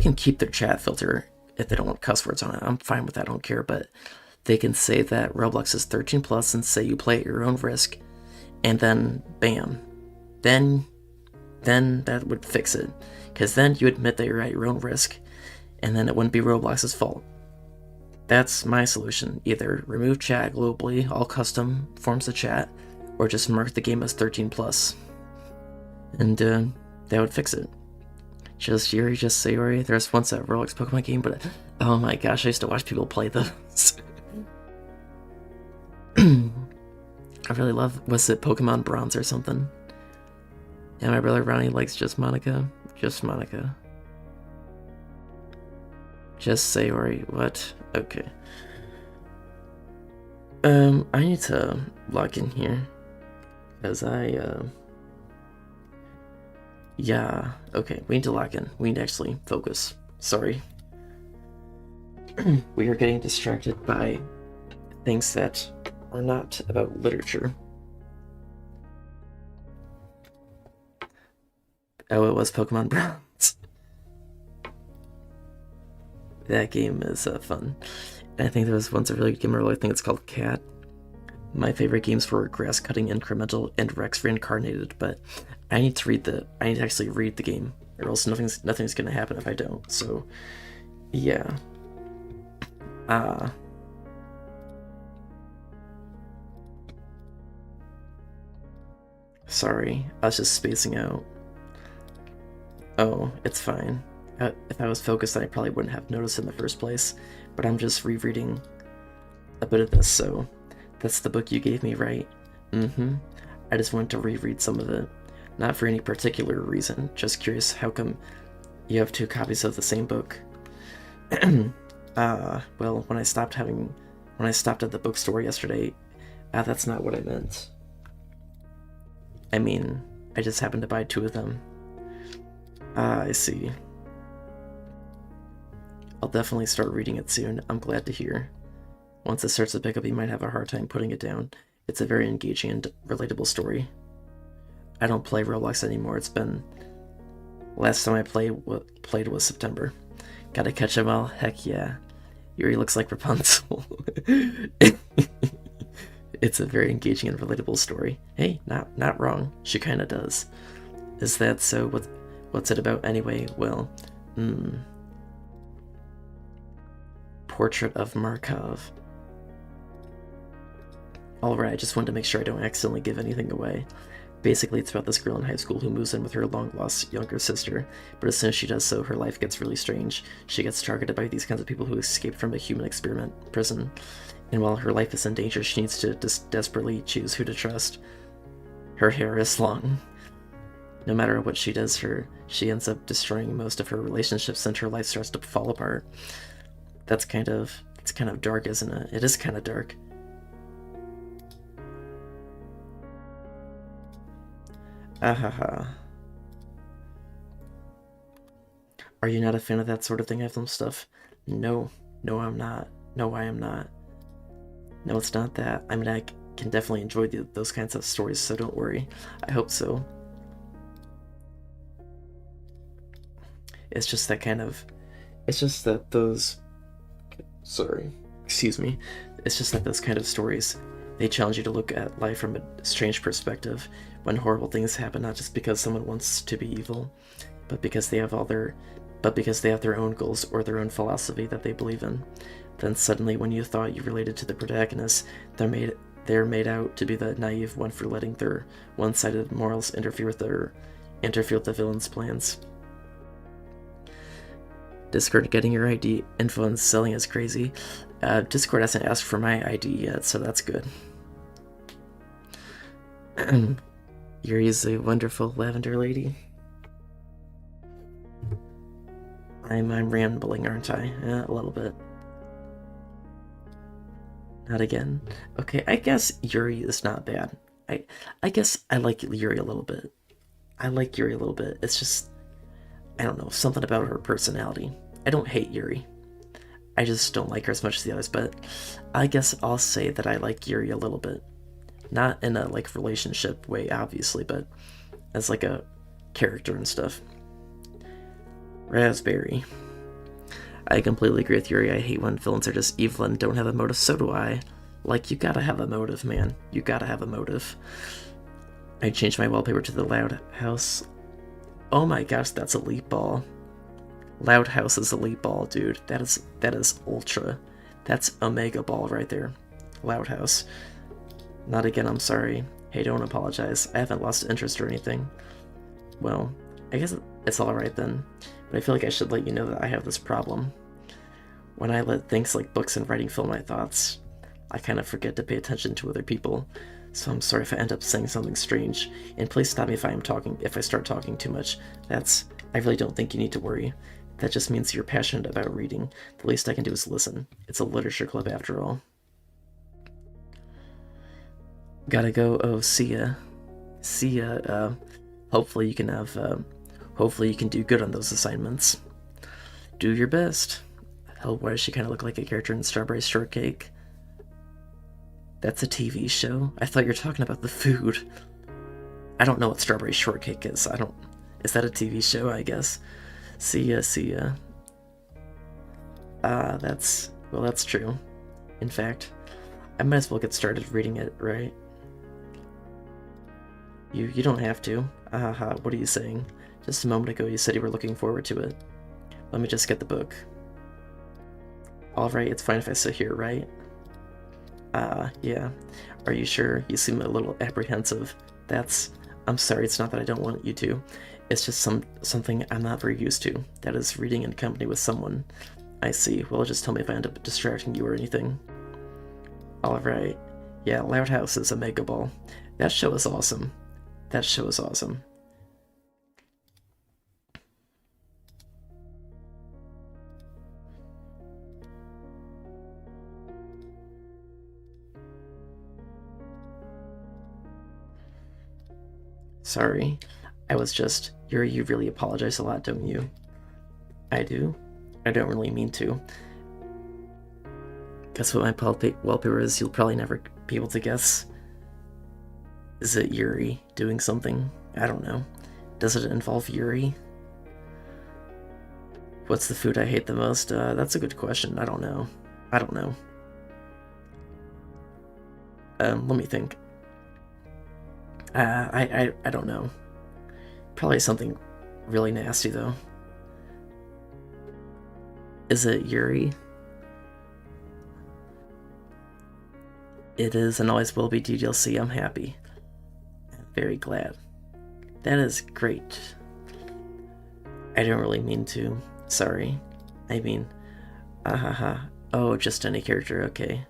can keep their chat filter if they don't want cuss words on it. I'm fine with that. I don't care. But they can say that Roblox is 13 plus and say you play at your own risk, and then bam, then that would fix it, because then you admit that you're at your own risk, and then it wouldn't be Roblox's fault. That's my solution. Either remove chat globally, all custom forms of chat, or just mark the game as 13 plus, and that would fix it. Just Yuri, just Sayori. There's once that Roblox Pokemon game, but oh my gosh, I used to watch people play those. I really love, was it Pokemon Bronze or something? Yeah, my brother Ronnie likes just Monica. Just Monica. Just Sayori. What? Okay. I need to log in here. Because yeah, okay, we need to log in. We need to actually focus. Sorry. We are getting distracted by things that are not about literature. Oh, it was Pokemon Bronze. That game is fun. And I think there was once a really good game, I think it's called Cat. My favorite games were Grass Cutting Incremental and Rex Reincarnated, but I need to actually read the game, or else nothing's gonna happen if I don't. So yeah. Sorry, I was just spacing out. Oh, it's fine. If I was focused, I probably wouldn't have noticed in the first place, but I'm just rereading a bit of this, so that's the book you gave me, right? Mm-hmm. I just wanted to reread some of it. Not for any particular reason, just curious how come you have 2 copies of the same book. Well, when I stopped at the bookstore yesterday, that's not what I meant. I mean, I just happened to buy 2 of them. I see. I'll definitely start reading it soon. I'm glad to hear. Once it starts to pick up, you might have a hard time putting it down. It's a very engaging and relatable story. I don't play Roblox anymore. It's been... Last time I played was September. Gotta catch 'em all? Heck yeah. Yuri looks like Rapunzel. It's a very engaging and relatable story. Hey, not wrong. She kinda does. Is that so? What's it about anyway? Well, Portrait of Markov. Alright, I just wanted to make sure I don't accidentally give anything away. Basically, it's about this girl in high school who moves in with her long-lost younger sister, but as soon as she does so, her life gets really strange. She gets targeted by these kinds of people who escaped from a human experiment prison, and while her life is in danger, she needs to desperately choose who to trust. Her hair is long. No matter what she does, she ends up destroying most of her relationships, and her life starts to fall apart. It's kind of dark, isn't it? It is kind of dark. Ahaha. Are you not a fan of that sort of thing, film stuff? No. No, I'm not. No, I am not. No, it's not that. I mean, I can definitely enjoy those kinds of stories, so don't worry. I hope so. It's just that kind of. It's just that those. Sorry. Excuse me. It's just that those kind of stories, they challenge you to look at life from a strange perspective when horrible things happen, not just because someone wants to be evil, but because they have their own goals or their own philosophy that they believe in. Then suddenly, when you thought you related to the protagonist, they're made out to be the naive one for letting their one-sided morals interfere with the villain's plans. Discord getting your ID info and selling is crazy. Discord hasn't asked for my ID yet, so that's good. Yuri's a wonderful lavender lady. I'm rambling, aren't I? A little bit. Not again. Okay, I guess Yuri is not bad. I guess I like Yuri a little bit. I like Yuri a little bit. It's just, I don't know, something about her personality. I don't hate Yuri. I just don't like her as much as the others, but I guess I'll say that I like Yuri a little bit. Not in a like relationship way, obviously, but as like a character and stuff. Raspberry. I completely agree with Yuri. I hate when villains are just evil and don't have a motive. So do I. Like, you gotta have a motive, man. You gotta have a motive. I changed my wallpaper to the Loud House. Oh my gosh, that's Elite Ball. Loud House is Elite Ball, dude. That is Ultra. That's Omega Ball right there. Loud House. Not again, I'm sorry. Hey, don't apologize. I haven't lost interest or anything. Well, I guess it's alright then. But I feel like I should let you know that I have this problem. When I let things like books and writing fill my thoughts, I kind of forget to pay attention to other people. So I'm sorry if I end up saying something strange. And please stop me if I start talking too much. I really don't think you need to worry. That just means you're passionate about reading. The least I can do is listen. It's a literature club after all. Gotta go. Oh, see ya. See ya. Hopefully you can do good on those assignments. Do your best. Hell, why does she kind of look like a character in Strawberry Shortcake? That's a TV show? I thought you were talking about the food. I don't know what Strawberry Shortcake is. Is that a TV show, I guess? See ya, see ya. That's true. In fact, I might as well get started reading it, right? You don't have to. What are you saying? Just a moment ago you said you were looking forward to it. Let me just get the book. Alright, it's fine if I sit here, right? Yeah. Are you sure? You seem a little apprehensive. I'm sorry, it's not that I don't want you to. It's just something I'm not very used to. That is reading in company with someone. I see. Well, just tell me if I end up distracting you or anything. Alright. Yeah, Loud House is a mega ball. That show is awesome. That show is awesome. Sorry. You really apologize a lot, don't you? I do? I don't really mean to. Guess what my wallpaper is? You'll probably never be able to guess. Is it Yuri doing something? I don't know. Does it involve Yuri? What's the food I hate the most? That's a good question. I don't know. Let me think. I don't know. Probably something really nasty, though. Is it Yuri? It is and always will be DDLC. I'm happy. I'm very glad. That is great. I don't really mean to. Sorry. I mean, oh, just any character, okay.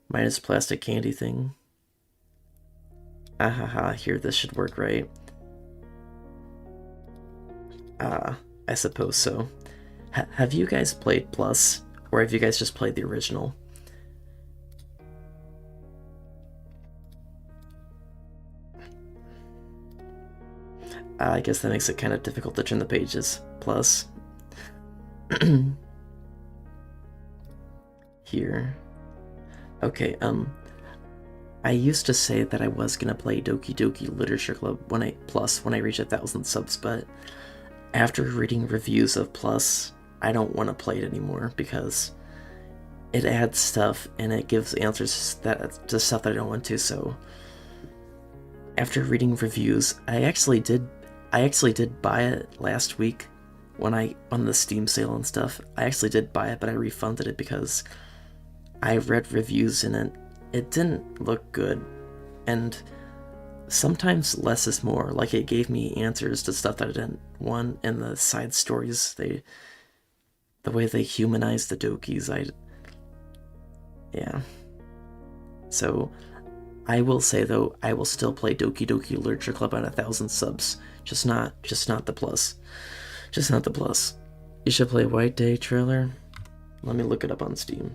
Minus plastic candy thing. Here, this should work, right? I suppose so. Have you guys played Plus? Or have you guys just played the original? I guess that makes it kind of difficult to turn the pages. Plus, here. Okay, I used to say that I was gonna play Doki Doki Literature Club when I reach 1,000 subs, but after reading reviews of Plus, I don't want to play it anymore because it adds stuff and it gives answers to stuff that I don't want to. So after reading reviews, I actually did buy it last week on the Steam sale and stuff. I actually did buy it, but I refunded it because I read reviews and it didn't look good. And sometimes less is more. Like, it gave me answers to stuff that I didn't want, and the side stories, the way they humanized the Dokis, yeah. So I will say, though, I will still play Doki Doki Literature Club at 1,000 subs. Just not the plus. Just not the plus. You should play White Day trailer. Let me look it up on Steam.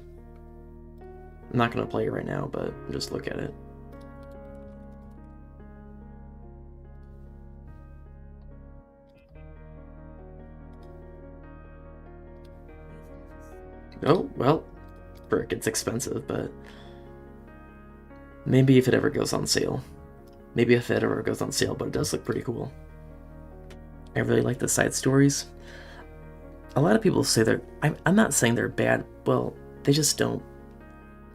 I'm not gonna play it right now, but just look at it. Oh, well, frick, it's expensive, but maybe if it ever goes on sale. Maybe if it ever goes on sale, but it does look pretty cool. I really like the side stories. A lot of people say I'm not saying they're bad, well, they just don't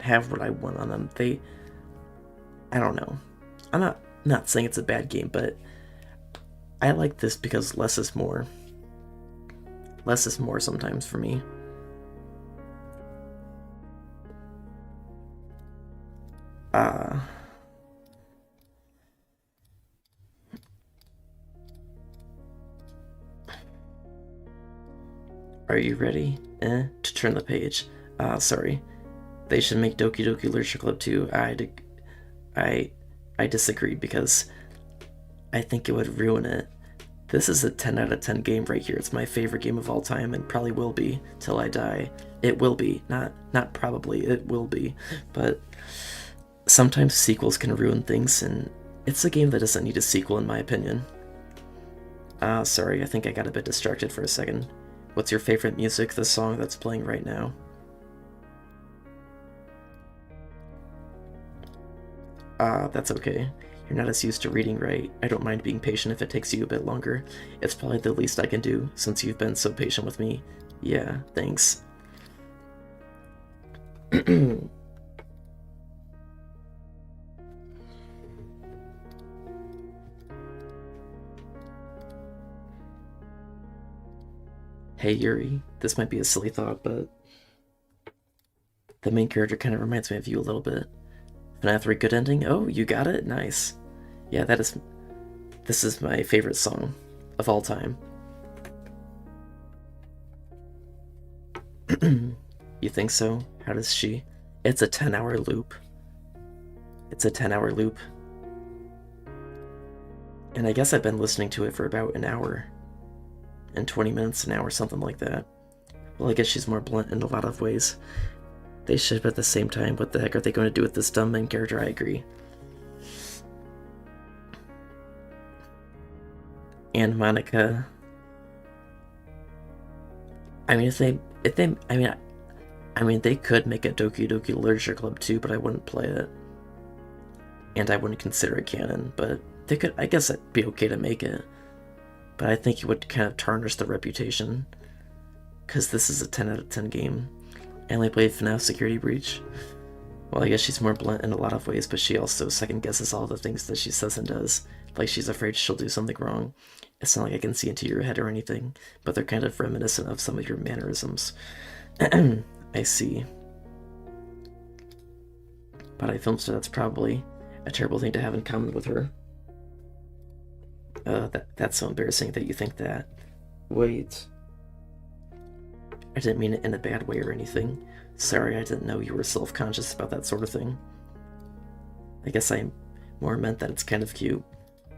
have what I want on them. I don't know. I'm not saying it's a bad game, but I like this because less is more. Less is more sometimes for me. Are you ready? To turn the page. Sorry. They should make Doki Doki Literature Club 2. I disagree because I think it would ruin it. This is a 10 out of 10 game right here. It's my favorite game of all time and probably will be till I die. It will be. Not probably. It will be. But sometimes sequels can ruin things, and it's a game that doesn't need a sequel in my opinion. Sorry, I think I got a bit distracted for a second. What's your favorite music? The song that's playing right now. That's okay. You're not as used to reading, right? I don't mind being patient if it takes you a bit longer. It's probably the least I can do, since you've been so patient with me. Yeah, thanks. Hey Yuri, this might be a silly thought, but the main character kind of reminds me of you a little bit. FNAF 3 good ending? Oh, you got it? Nice. Yeah, this is my favorite song of all time. You think so? How does she? It's a 10-hour loop. It's a 10-hour loop. And I guess I've been listening to it for about an hour. And 20 minutes an hour, something like that. Well, I guess she's more blunt in a lot of ways. They should, but at the same time, what the heck are they going to do with this dumb main character? I agree. And Monika. I mean, they could make a Doki Doki Literature Club 2, but I wouldn't play it. And I wouldn't consider it canon, but they could, I guess it'd be okay to make it. But I think it would kind of tarnish the reputation. Because this is a 10 out of 10 game. I only played FNAF Security Breach. Well, I guess she's more blunt in a lot of ways, but she also second guesses all the things that she says and does. Like she's afraid she'll do something wrong. It's not like I can see into your head or anything, but they're kind of reminiscent of some of your mannerisms. I see. But I filmed, so that's probably a terrible thing to have in common with her. That's so embarrassing that you think that. Wait. I didn't mean it in a bad way or anything. Sorry, I didn't know you were self-conscious about that sort of thing. I guess I more meant that it's kind of cute.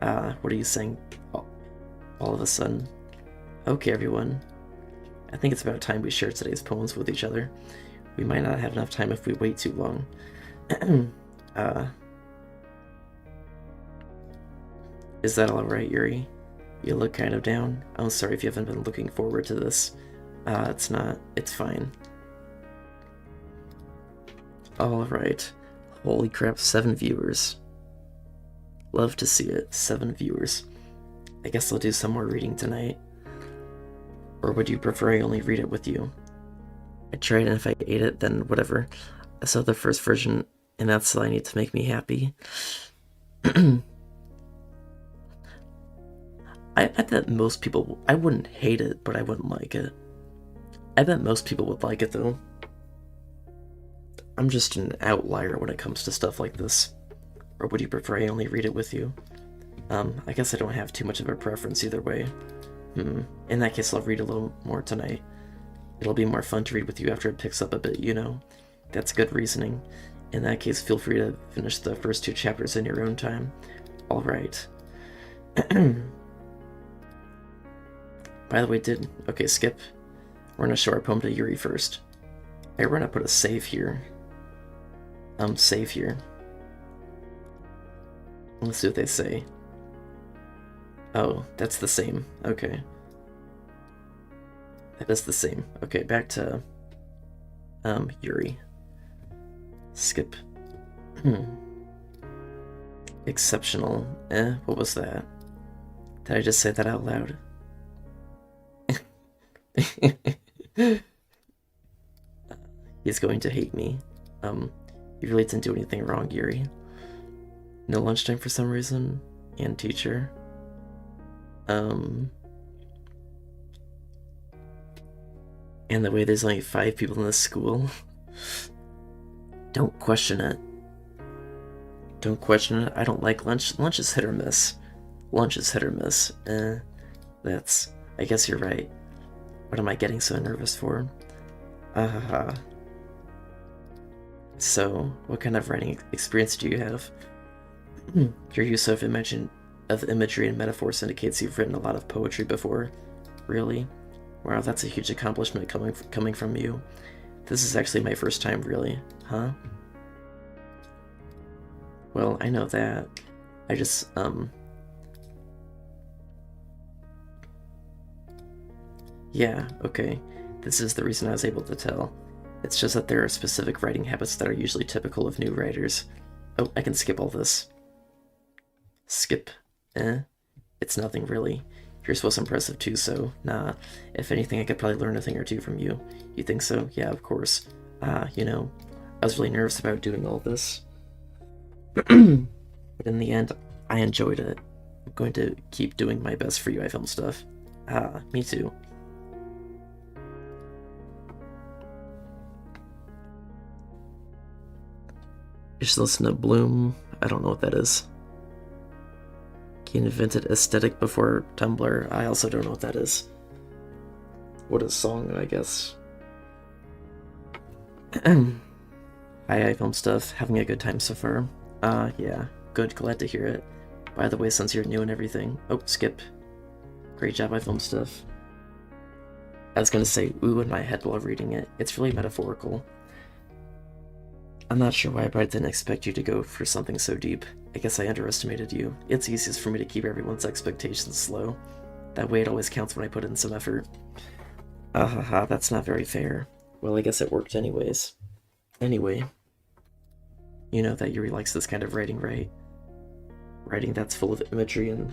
What are you saying? All of a sudden. Okay, everyone. I think it's about time we share today's poems with each other. We might not have enough time if we wait too long. Is that alright, Yuri? You look kind of down. I'm sorry if you haven't been looking forward to this. It's not. It's fine. Alright. Holy crap, 7 viewers. Love to see it. 7 viewers. I guess I'll do some more reading tonight. Or would you prefer I only read it with you? I tried, and if I ate it, then whatever. I saw the first version, and that's all I need to make me happy. I bet most people... I wouldn't hate it, but I wouldn't like it. I bet most people would like it, though. I'm just an outlier when it comes to stuff like this. Or would you prefer I only read it with you? I guess I don't have too much of a preference either way. In that case, I'll read a little more tonight. It'll be more fun to read with you after it picks up a bit, you know? That's good reasoning. In that case, feel free to finish the first 2 chapters in your own time. Alright. By the way, okay, skip. We're gonna show our poem to Yuri first. We're gonna put a save here. Save here. Let's see what they say. Oh, that's the same. Okay. That is the same. Okay, back to Yuri. Skip. Exceptional. What was that? Did I just say that out loud? He's going to hate me. You really didn't do anything wrong, Yuri. No lunchtime for some reason? And teacher? And the way there's only 5 people in this school? Don't question it. Don't question it. I don't like lunch. Lunch is hit or miss. Lunch is hit or miss. That's... I guess you're right. What am I getting so nervous for? So, what kind of writing experience do you have? Your use of imagery and metaphors indicates you've written a lot of poetry before. Really? Wow, that's a huge accomplishment coming from you. This is actually my first time, really. Huh? Well, I know that. I just, yeah, okay. This is the reason I was able to tell. It's just that there are specific writing habits that are usually typical of new writers. Oh, I can skip all this. Skip. It's nothing really. You're supposed to impressive too, so nah. If anything, I could probably learn a thing or two from you. You think so? Yeah, of course. You know, I was really nervous about doing all this. But in the end, I enjoyed it. I'm going to keep doing my best for you, iFilm stuff. Me too. Just listen to Bloom. I don't know what that is. He invented aesthetic before Tumblr. I also don't know what that is. What a song, I guess. Hi, iFilm stuff. Having a good time so far. Yeah. Good, glad to hear it. By the way, since you're new and everything... Oh, skip. Great job, iFilm stuff. I was gonna say ooh in my head while reading it. It's really metaphorical. I'm not sure why, but I didn't expect you to go for something so deep. I guess I underestimated you. It's easiest for me to keep everyone's expectations low. That way it always counts when I put in some effort. That's not very fair. Well, I guess it worked anyways. Anyway. You know that Yuri likes this kind of writing, right? Writing that's full of imagery and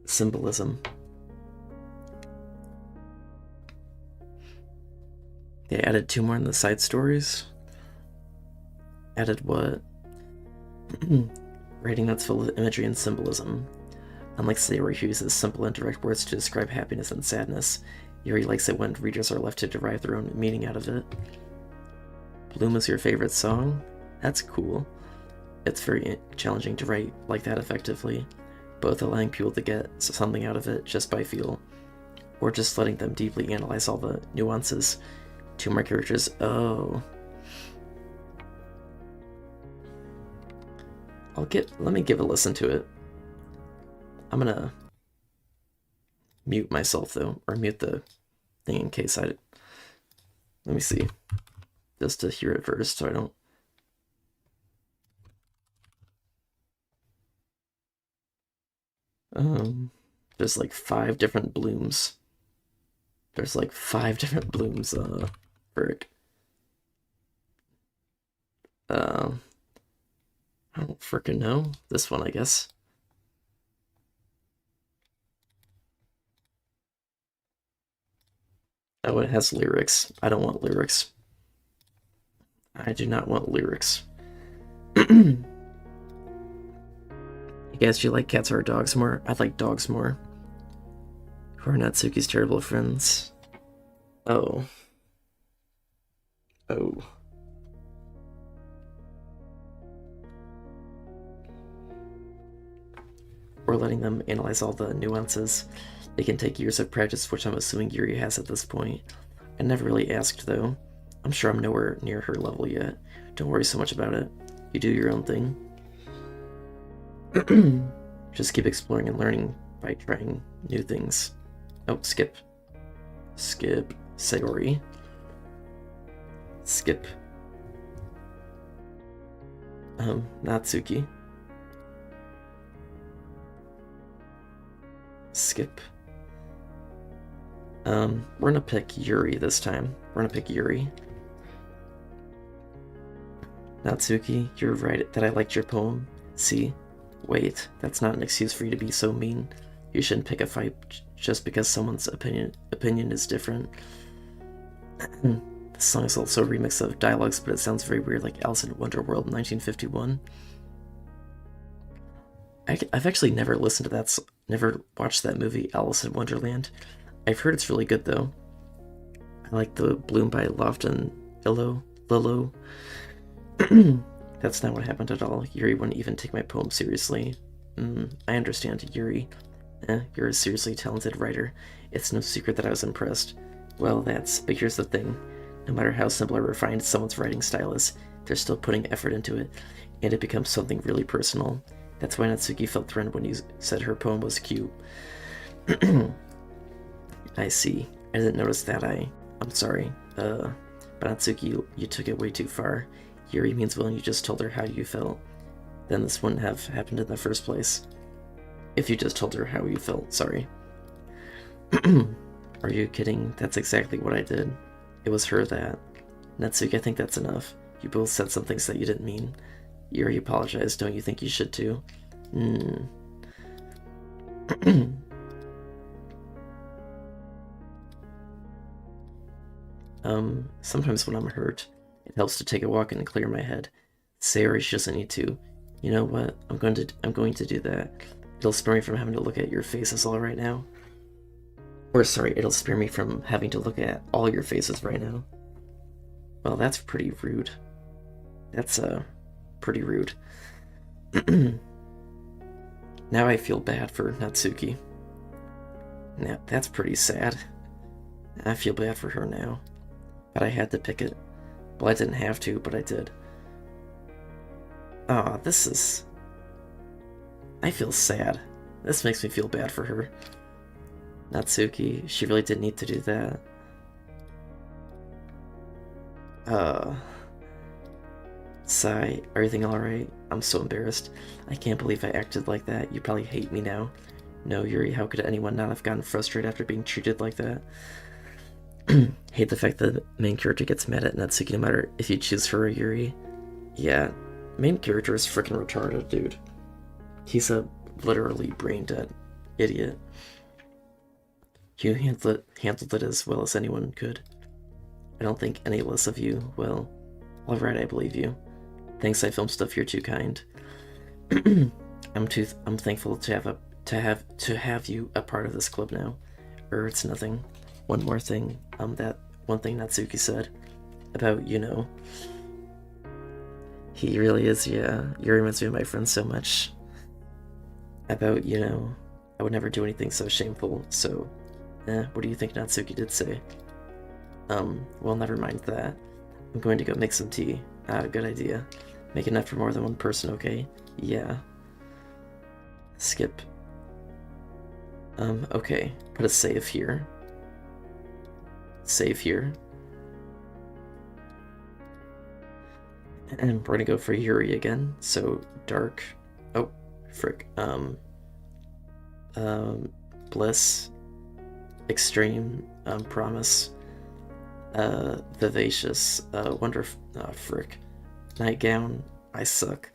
symbolism. They added 2 more in the side stories. Added what? Writing that's full of imagery and symbolism. Unlike say where he uses simple and direct words to describe happiness and sadness, Yuri likes it when readers are left to derive their own meaning out of it. Bloom is your favorite song? That's cool. It's very challenging to write like that effectively, both allowing people to get something out of it just by feel, or just letting them deeply analyze all the nuances. 2 more characters. Oh. Let me give a listen to it. I'm gonna mute myself though, or mute the thing in case let me see, just to hear it first so I don't. There's like 5 different blooms. There's like 5 different blooms, frick. Um, I don't frickin' know. This one, I guess. Oh, it has lyrics. I don't want lyrics. I do not want lyrics. You guys, do you like cats or dogs more? I like dogs more. Who are Natsuki's terrible friends? Oh. Oh. Or letting them analyze all the nuances. They can take years of practice, which I'm assuming Yuri has at this point. I never really asked, though. I'm sure I'm nowhere near her level yet. Don't worry so much about it. You do your own thing. Just keep exploring and learning by trying new things. Oh, skip. Skip. Sayori. Skip. Natsuki. Skip. We're gonna pick Yuri this time. We're gonna pick Yuri. Natsuki, you're right that I liked your poem. See? Wait, that's not an excuse for you to be so mean. You shouldn't pick a fight just because someone's opinion is different. The song is also a remix of dialogues, but it sounds very weird, like Alice in Wonderworld 1951. I've actually never listened to that, never watched that movie, Alice in Wonderland. I've heard it's really good, though. I like the Bloom by Loft and Lilo. That's not what happened at all. Yuri wouldn't even take my poem seriously. I understand, Yuri. You're a seriously talented writer. It's no secret that I was impressed. Well, but here's the thing. No matter how simple or refined someone's writing style is, they're still putting effort into it, and it becomes something really personal. That's why Natsuki felt threatened when you said her poem was cute. I see. I didn't notice that. I'm sorry. But Natsuki, you took it way too far. Yuri means well, and you just told her how you felt. Then this wouldn't have happened in the first place. If you just told her how you felt, sorry. Are you kidding? That's exactly what I did. It was her that. Natsuki, I think that's enough. You both said some things that you didn't mean. Yuri apologized, don't you think you should too? Sometimes when I'm hurt, it helps to take a walk and clear my head. Sayori, she doesn't need to. You know what? I'm going to do that. It'll spare me from having to look at your faces all right now. Or sorry, it'll spare me from having to look at all your faces right now. Well, that's pretty rude. That's pretty rude. Now I feel bad for Natsuki. Now, that's pretty sad. I feel bad for her now. But I had to pick it. Well, I didn't have to, but I did. Aw, this is... I feel sad. This makes me feel bad for her. Natsuki, she really didn't need to do that. Sigh, everything alright? I'm so embarrassed. I can't believe I acted like that. You probably hate me now. No, Yuri, how could anyone not have gotten frustrated after being treated like that? Hate the fact that the main character gets mad at Natsuki no matter if you choose her or Yuri. Yeah, main character is freaking retarded, dude. He's a literally brain-dead idiot. You handled it as well as anyone could. I don't think any less of you. Well, alright, I believe you. Thanks, I filmed stuff. You're too kind. I'm thankful to have you a part of this club now. It's nothing. One more thing. That one thing Natsuki said about, you know. He really is, yeah. You reminds me of my friend so much. About, you know, I would never do anything so shameful, so, what do you think Natsuki did say? Well, never mind that. I'm going to go make some tea. Good idea. Make enough for more than one person, okay? Yeah. Skip. Okay. Put a save here. Save here. And we're gonna go for Yuri again. So, dark. Oh, frick. Bliss, Extreme, Promise, Vivacious, Wonderful, frick, Nightgown, I Suck,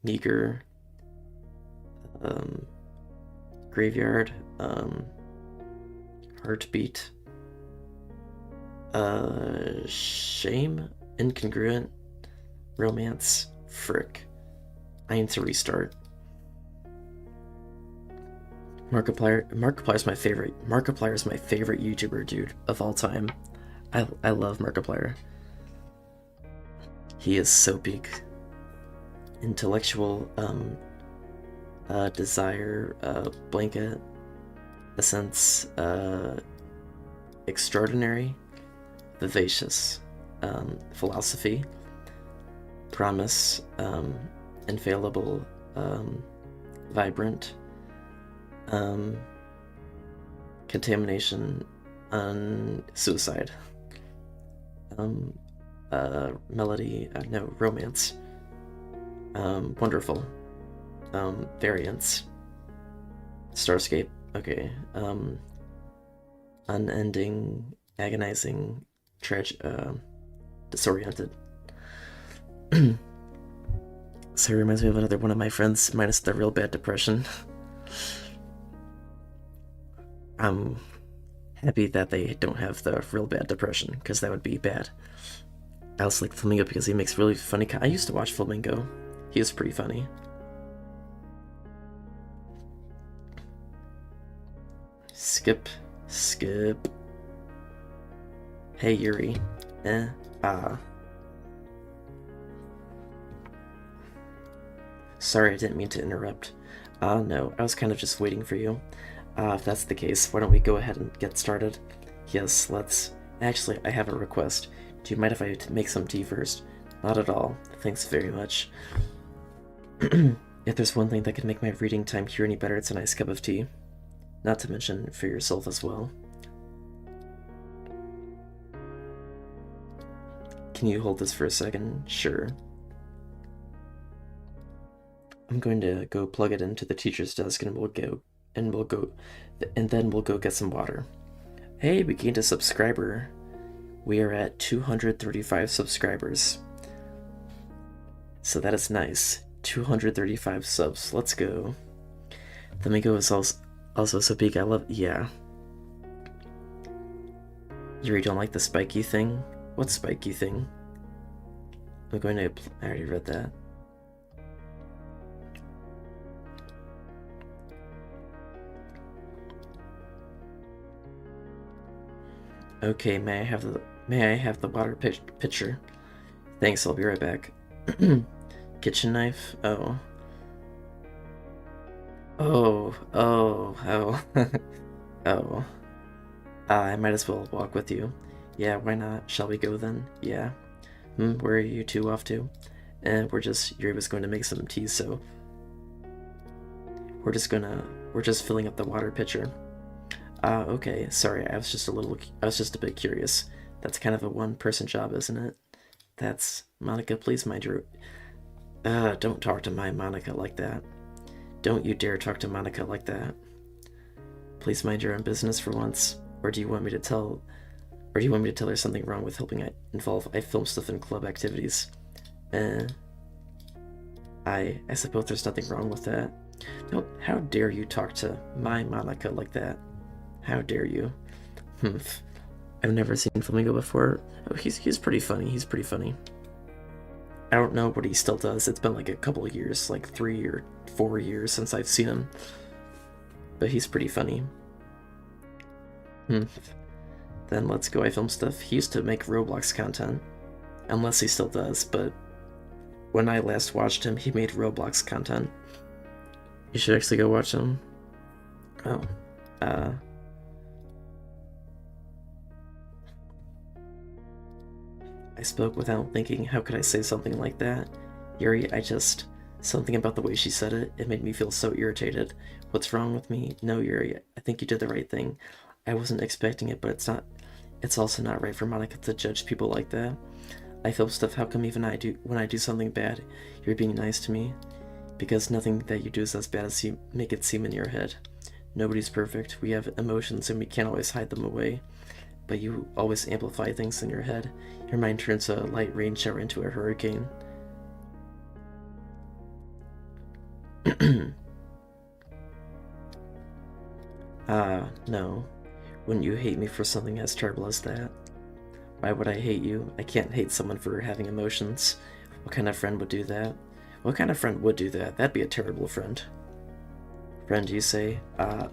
Meager, Graveyard, Heartbeat, Shame, Incongruent, Romance, frick. I need to restart. Markiplier's my favorite. Markiplier's my favorite YouTuber, dude, of all time. I love Markiplier. He is so peak. Intellectual, Desire, Blanket, Essence, Extraordinary, Vivacious, Philosophy, Promise, Infallible, Vibrant, Contamination, Suicide, Melody, no, Romance, Wonderful, Variance, Starscape, okay, Unending, Agonizing, Disoriented. So it reminds me of another one of my friends, minus the real bad depression. I'm happy that they don't have the real bad depression, because that would be bad. I also like Flamingo because he makes really funny I used to watch Flamingo. He was pretty funny. Skip. Hey Yuri. Sorry, I didn't mean to interrupt. No, I was kind of just waiting for you. If that's the case, why don't we go ahead and get started? Yes, let's... Actually, I have a request. Do you mind if I make some tea first? Not at all. Thanks very much. If there's one thing that could make my reading time here any better, it's a nice cup of tea. Not to mention for yourself as well. Can you hold this for a second? Sure. I'm going to go plug it into the teacher's desk and then we'll go get some water. Hey, we gained a subscriber. We are at 235 subscribers. So that is nice. 235 subs. Let's go. Flamingo is also so big. I love... Yeah. Yuri, don't like the spiky thing? What spiky thing? I'm going to... I already read that. Okay, may I have the water pitcher? Thanks, I'll be right back. Kitchen knife? Oh. Oh. Oh. I might as well walk with you. Yeah, why not? Shall we go then? Yeah. Where are you two off to? Yuri was going to make some tea, so... We're just filling up the water pitcher. Okay, sorry, I was just a bit curious. That's kind of a one-person job, isn't it? That's... Monika, please mind your... don't talk to my Monika like that. Don't you dare talk to Monika like that. Please mind your own business for once. Or do you want me to tell her something wrong with helping I film stuff in club activities? I suppose there's nothing wrong with that. No, how dare you talk to my Monika like that? How dare you? I've never seen Flamingo before. Oh, he's pretty funny. He's pretty funny. I don't know what he still does. It's been like a couple of years, like 3 or 4 years since I've seen him. But he's pretty funny. Then let's go. I film stuff. He used to make Roblox content. Unless he still does, but when I last watched him, he made Roblox content. You should actually go watch him. Oh. I spoke without thinking. How could I say something like that? Yuri, something about the way she said it, it made me feel so irritated. What's wrong with me? No, Yuri, I think you did the right thing. I wasn't expecting it, but it's also not right for Monika to judge people like that. I film stuff, how come even when I do something bad, you're being nice to me? Because nothing that you do is as bad as you make it seem in your head. Nobody's perfect. We have emotions and we can't always hide them away. But you always amplify things in your head. Your mind turns a light rain shower into a hurricane. No. Wouldn't you hate me for something as terrible as that? Why would I hate you? I can't hate someone for having emotions. What kind of friend would do that? What kind of friend would do that? That'd be a terrible friend. Friend, you say? I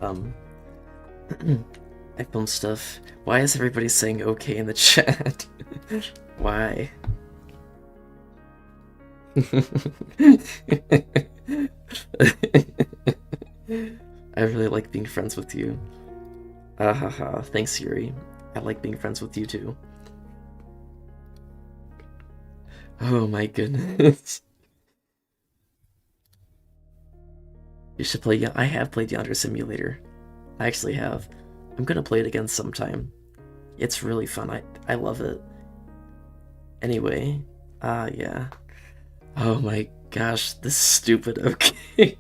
film stuff. Why is everybody saying okay in the chat? Why? I really like being friends with you. Haha, thanks Yuri. I like being friends with you too. Oh my goodness. You should play. I have played Yonder Simulator. I actually have. I'm gonna play it again sometime. It's really fun. I love it. Anyway, yeah. Oh my gosh, this is stupid. Okay.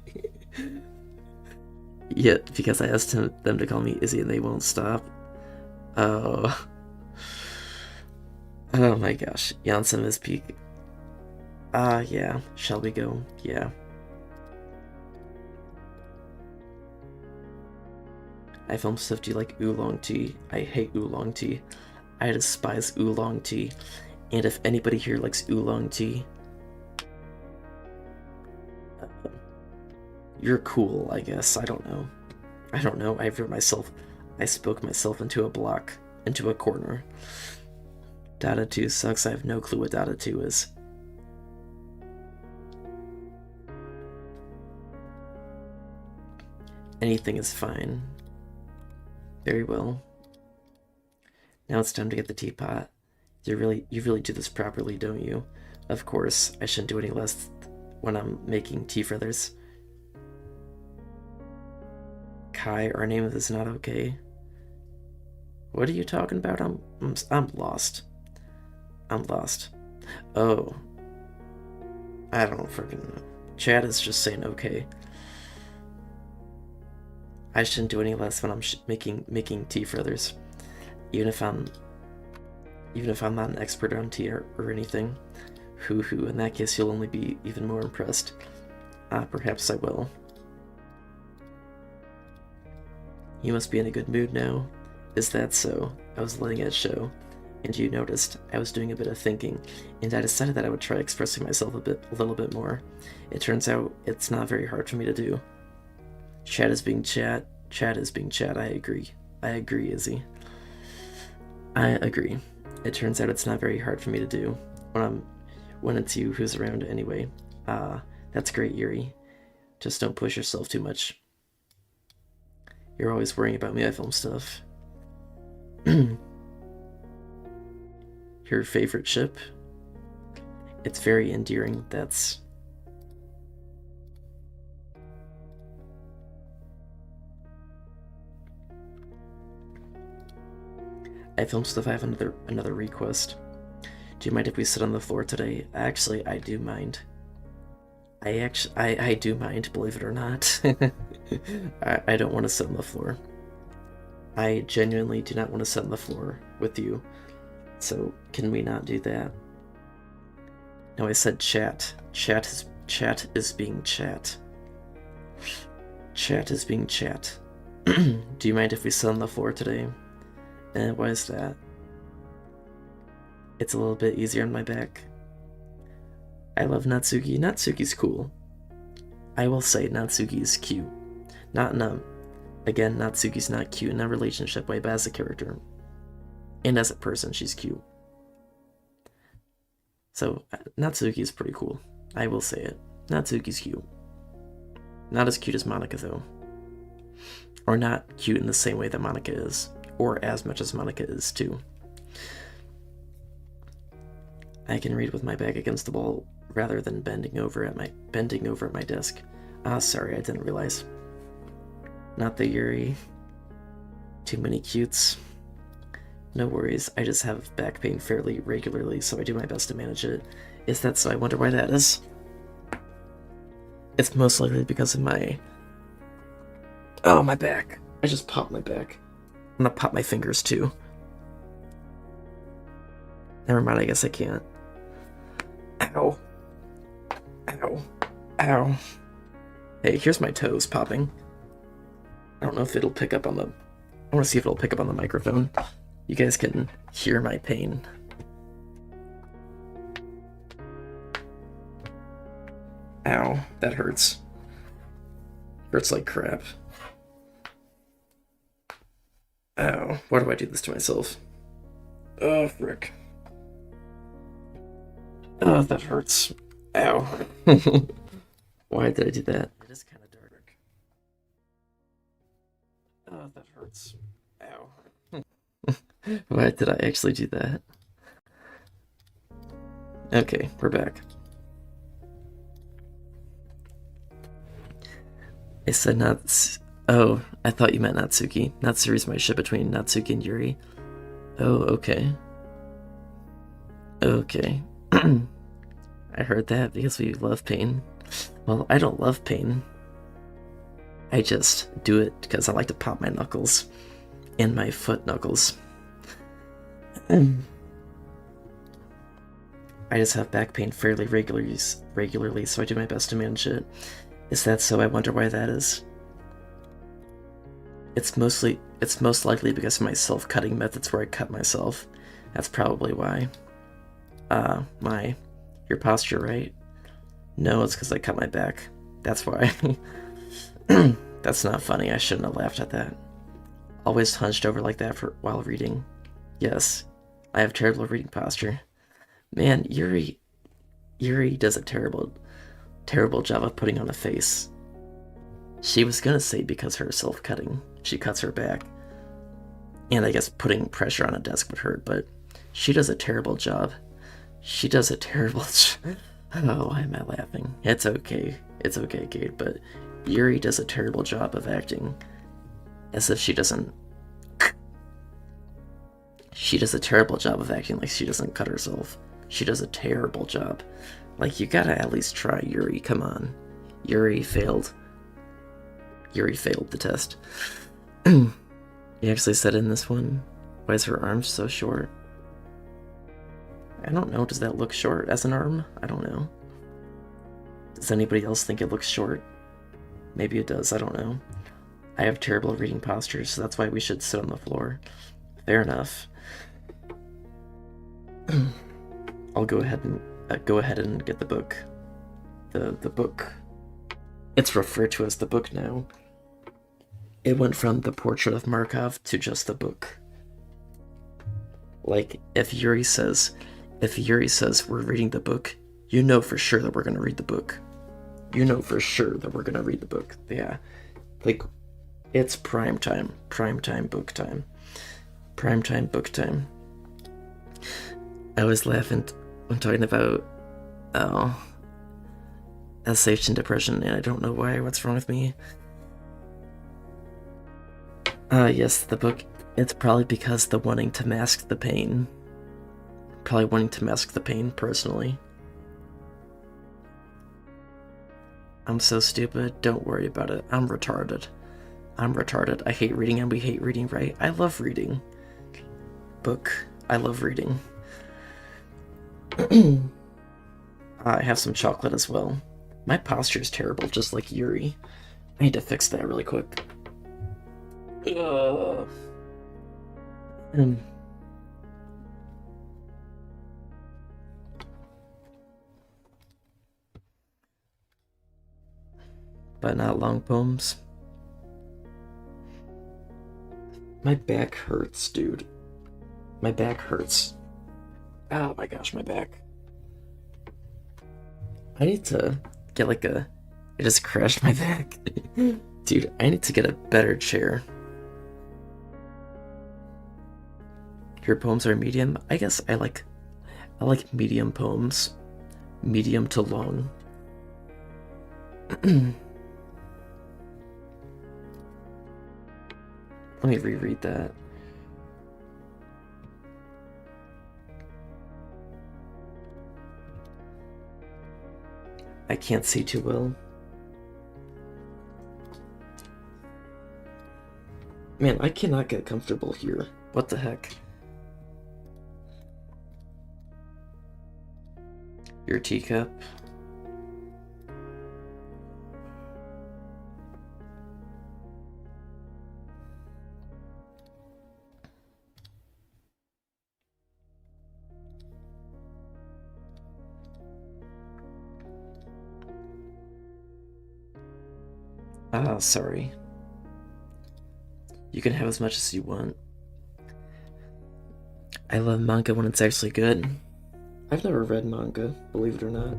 Yeah, because I asked them to call me Izzy and they won't stop. Oh. Oh my gosh. Janssen is peak. Yeah. Shall we go? Yeah. I film stuff. Do you like oolong tea? I hate oolong tea. I despise oolong tea. And if anybody here likes oolong tea, you're cool, I guess. I don't know. I don't know. I spoke myself into a corner. Data 2 sucks. I have no clue what Data 2 is. Anything is fine. Very well. Now it's time to get the teapot. You really do this properly, don't you? Of course, I shouldn't do any less when I'm making tea feathers. Kai, our name is not okay. What are you talking about? I'm lost. I'm lost. Oh. I don't freaking know. Chad is just saying okay. I shouldn't do any less when I'm making tea feathers. Even if I'm not an expert on tea or anything. Hoo hoo, in that case you'll only be even more impressed. Perhaps I will. You must be in a good mood now. Is that so? I was letting it show. And you noticed, I was doing a bit of thinking, and I decided that I would try expressing myself a little bit more. It turns out it's not very hard for me to do. Chat is being chat. Chat is being chat. I agree. I agree, Izzy. I agree. It turns out it's not very hard for me to do when it's you who's around anyway. That's great, Yuri. Just don't push yourself too much. You're always worrying about me. I film stuff. Your favorite ship? It's very endearing. That's... I film stuff. I have another request. Do you mind if we sit on the floor today? Actually, I do mind. I do mind, believe it or not. I don't want to sit on the floor. I genuinely do not want to sit on the floor with you. So, can we not do that? No, I said chat. Chat is being chat. Chat is being chat. Do you mind if we sit on the floor today? Why is that? It's a little bit easier on my back. I love Natsuki. Natsuki's cool. I will say Natsuki's cute. Again, Natsuki's not cute in a relationship way, but as a character. And as a person, she's cute. So, Natsuki's pretty cool. I will say it. Natsuki's cute. Not as cute as Monika, though. Or not cute in the same way that Monika is. Or as much as Monika is, too. I can read with my back against the wall rather than bending over at my desk. Sorry, I didn't realize. Not the Yuri. Too many cutes. No worries, I just have back pain fairly regularly, so I do my best to manage it. Is that so? I wonder why that is. It's most likely because of my... Oh, my back. I just popped my back. I'm gonna pop my fingers too. Never mind, I guess I can't. Ow. Ow. Ow. Hey, here's my toes popping. I don't know if it'll pick up on the... I want to see if it'll pick up on the microphone. You guys can hear my pain. Ow, that hurts. Hurts like crap. Ow, why do I do this to myself? Oh, frick. Oh, that hurts. Ow. Why did I do that? It is kind of dark. Oh, that hurts. Ow. Why did I actually do that? Okay, we're back. I said not... Oh, I thought you meant Natsuki. Natsuri's my ship between Natsuki and Yuri. Oh, okay. Okay. I heard that because we love pain. Well, I don't love pain. I just do it because I like to pop my knuckles. And my foot knuckles. I just have back pain fairly regularly, so I do my best to manage it. Is that so? I wonder why that is. It's most likely because of my self-cutting methods where I cut myself. That's probably why. Your posture, right? No, it's because I cut my back. That's why. That's not funny. I shouldn't have laughed at that. Always hunched over like that while reading. Yes, I have terrible reading posture. Man, Yuri does a terrible job of putting on a face. She was gonna say because her self-cutting, she cuts her back. And I guess putting pressure on a desk would hurt, but she does a terrible job. She does a terrible Oh, why am I laughing? It's okay. It's okay, Kate, but Yuri does a terrible job of acting as if she doesn't... She does a terrible job of acting like she doesn't cut herself. She does a terrible job. Like, you gotta at least try, Yuri. Come on. Yuri failed. Yuri failed the test. He actually said in this one, why is her arm so short? I don't know. Does that look short as an arm? I don't know. Does anybody else think it looks short? Maybe it does. I don't know. I have terrible reading postures, so that's why we should sit on the floor. Fair enough. I'll go ahead and get the book. The book. It's referred to as the book now. It went from the portrait of Markov to just the book. Like, if Yuri says we're reading the book, you know for sure that we're gonna read the book. You know for sure that we're gonna read the book. Yeah. Like, it's prime time. Prime time book time. Prime time book time. I was laughing when talking about SH and depression, and I don't know why. What's wrong with me? Yes, the book. It's probably because the wanting to mask the pain. Probably wanting to mask the pain, personally. I'm so stupid. Don't worry about it. I'm retarded. I hate reading and we hate reading, right? I love reading. Book. I love reading. I have some chocolate as well. My posture is terrible, just like Yuri. I need to fix that really quick. But not long poems. My back hurts, dude. My back hurts. Oh my gosh, my back. I need to get like a... I just crashed my back. Dude, I need to get a better chair. Your poems are medium? I guess I like medium poems. Medium to long. Let me reread that. I can't see too well. Man, I cannot get comfortable here. What the heck? Your teacup. Ah, sorry. You can have as much as you want. I love manga when it's actually good. I've never read manga, believe it or not.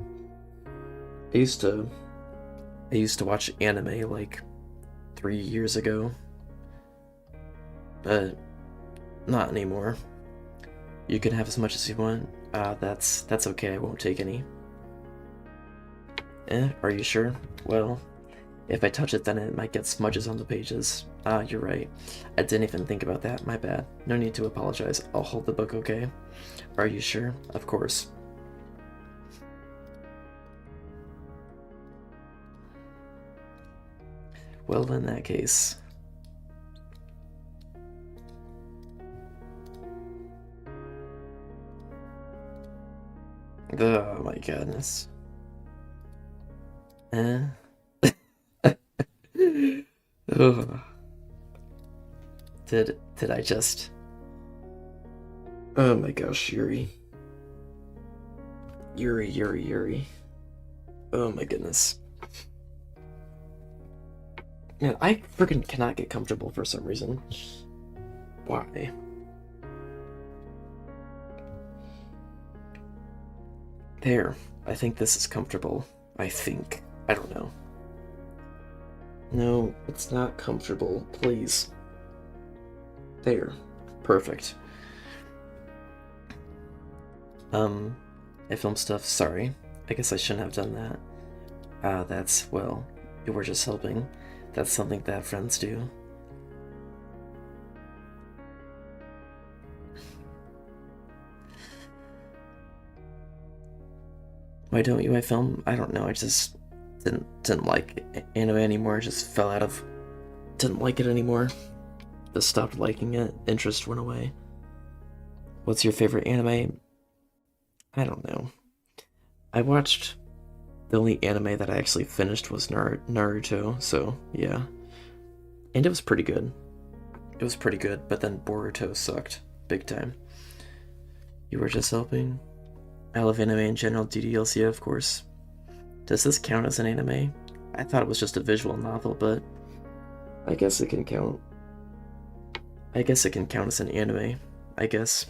I used to watch anime like 3 years ago, but not anymore. You can have as much as you want. That's okay, I won't take any. Are you sure? Well, if I touch it, then it might get smudges on the pages. Ah, you're right. I didn't even think about that, my bad. No need to apologize. I'll hold the book, okay? Are you sure? Of course. Well, in that case. Oh my goodness. Eh? Ugh. Did I just... Oh my gosh, Yuri. Yuri. Oh my goodness. Man, I freaking cannot get comfortable for some reason. Why? There. I think this is comfortable. I think. I don't know. No, it's not comfortable. Please. There. Perfect. I filmed stuff. Sorry. I guess I shouldn't have done that. That's, well, you were just helping. That's something that friends do. Why don't you? I film? I don't know. I just didn't like anime anymore. Just fell out of. Didn't like it anymore. Just stopped liking it. Interest went away. What's your favorite anime? I don't know. I watched. The only anime that I actually finished was Naruto, so yeah. And it was pretty good. It was pretty good, but then Boruto sucked. Big time. You were just helping? I love anime in general, DDLC, of course. Does this count as an anime? I thought it was just a visual novel, but I guess it can count. I guess it can count as an anime, I guess.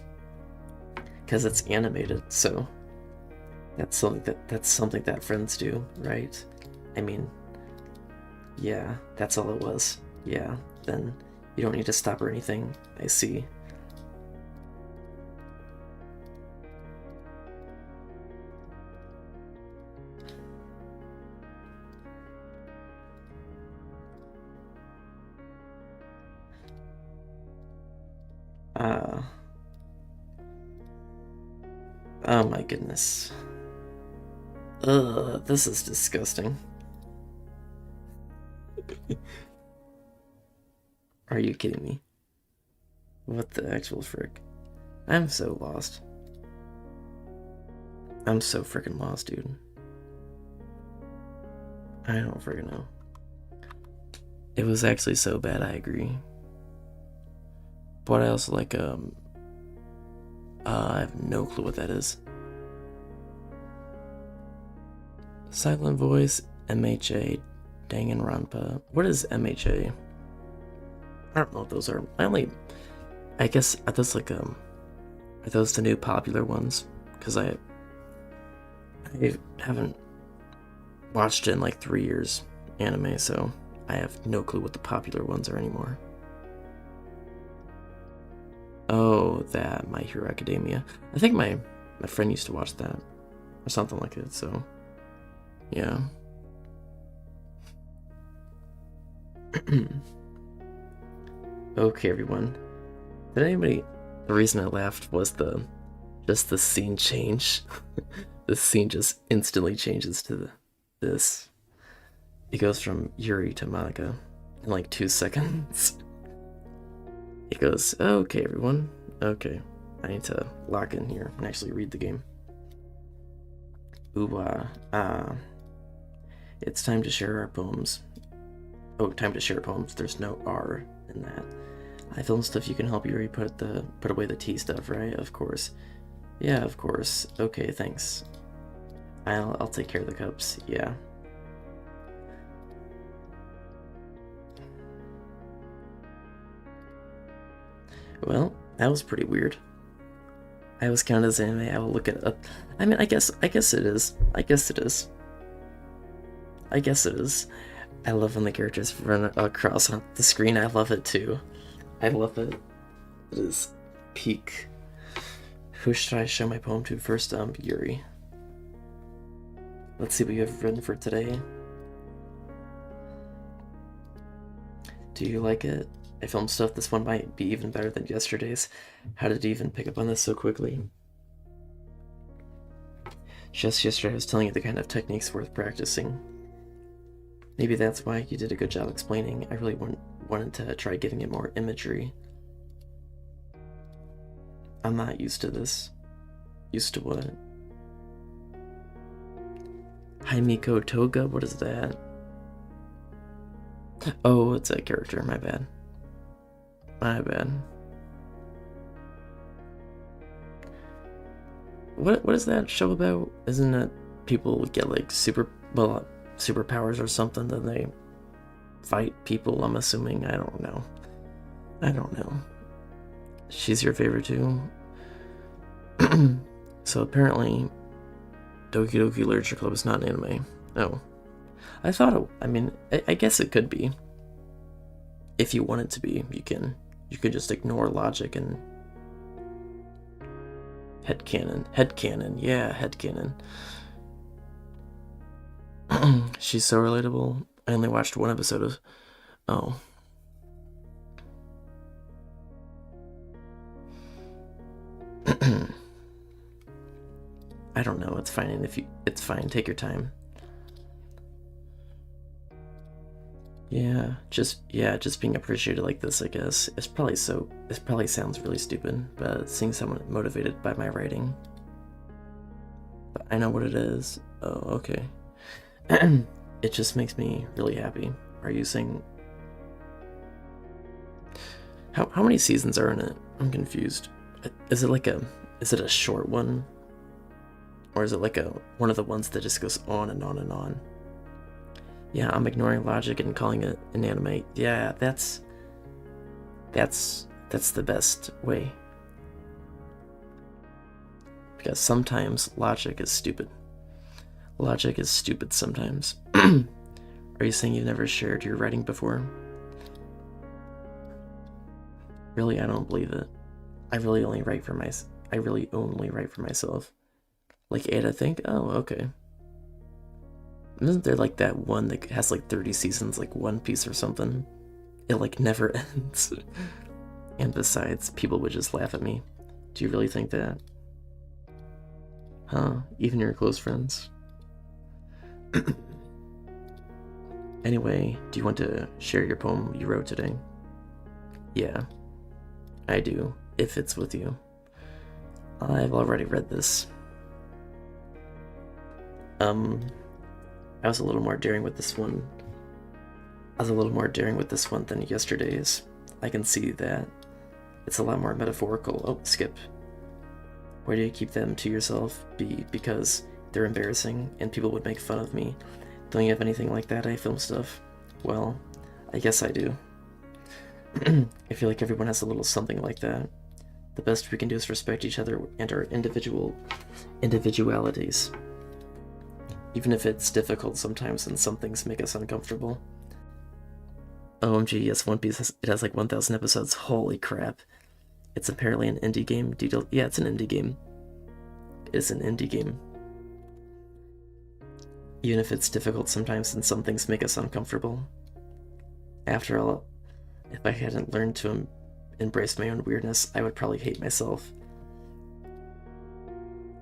Because it's animated, so that's something that friends do, right? I mean, yeah, that's all it was. Yeah, then you don't need to stop or anything. I see. Uh, oh my goodness. Ugh, this is disgusting. Are you kidding me? What the actual frick? I'm so lost. I'm so freaking lost, dude. I don't freaking know. It was actually so bad, I agree. But I also like, I have no clue what that is. Silent Voice, MHA, Danganronpa. What is MHA? I don't know what those are. I guess, are those like, are those the new popular ones? Because I haven't watched it in like 3 years, anime, so I have no clue what the popular ones are anymore. Oh, that My Hero Academia. I think my friend used to watch that or something like it. So, yeah. Okay, everyone. Did anybody? The reason I laughed was just the scene change. The scene just instantly changes to this. It goes from Yuri to Monika in like 2 seconds. It goes, okay, everyone. Okay. I need to lock in here and actually read the game. Ooh, it's time to share our poems. Oh, time to share poems. There's no R in that. I film stuff you can help you already put away the tea stuff, right? Of course. Yeah, of course. Okay, thanks. I'll take care of the cups. Yeah. Well, that was pretty weird. I was counted as anime. I will look it up. I mean, I guess it is. I guess it is. I guess it is. I love when the characters run across on the screen. I love it too. I love it. It is peak. Who should I show my poem to first? Yuri. Let's see what you have written for today. Do you like it? I filmed stuff. This one might be even better than yesterday's. How did you even pick up on this so quickly? Just yesterday I was telling you the kind of techniques worth practicing. Maybe that's why you did a good job explaining. I really wanted to try giving it more imagery. I'm not used to this. Used to what? Haimiko Toga? What is that? Oh, it's a character. My bad. My bad. What is that show about? Isn't it people get like superpowers or something, then they fight people? I'm assuming. I don't know. I don't know. She's your favorite too? So apparently Doki Doki Literature Club is not an anime. Oh. I thought I mean, I guess it could be. If you want it to be, you could just ignore logic and headcanon, yeah, headcanon. She's so relatable. I only watched one episode of. Oh. I don't know. It's fine. It's fine. Take your time. Yeah, just being appreciated like this, I guess. It probably sounds really stupid, but seeing someone motivated by my writing. But I know what it is. Oh, okay. It just makes me really happy. Are you saying how many seasons are in it? I'm confused. Is it a short one? Or is it like one of the ones that just goes on and on and on? Yeah, I'm ignoring logic and calling it an anime. Yeah, that's the best way. Because sometimes logic is stupid. Logic is stupid sometimes. Are you saying you've never shared your writing before? Really, I don't believe it. I really only write for myself. Like 8, I think? Oh, okay. Isn't there like that one that has like 30 seasons, like One Piece or something? It like never ends. And besides, people would just laugh at me. Do you really think that? Huh? Even your close friends? Anyway, do you want to share your poem you wrote today? Yeah, I do, if it's with you. I've already read this. I was a little more daring with this one. Than yesterday's. I can see that. It's a lot more metaphorical. Oh, skip. Why do you keep them to yourself? Because they're embarrassing and people would make fun of me. Don't you have anything like that? I film stuff. Well, I guess I do. I feel like everyone has a little something like that. The best we can do is respect each other and our individualities. Even if it's difficult sometimes and some things make us uncomfortable. OMG, yes, One Piece has like 1,000 episodes. Holy crap. It's apparently an indie game. Yeah, it's an indie game. It's an indie game. Even if it's difficult sometimes and some things make us uncomfortable. After all, if I hadn't learned to embrace my own weirdness, I would probably hate myself.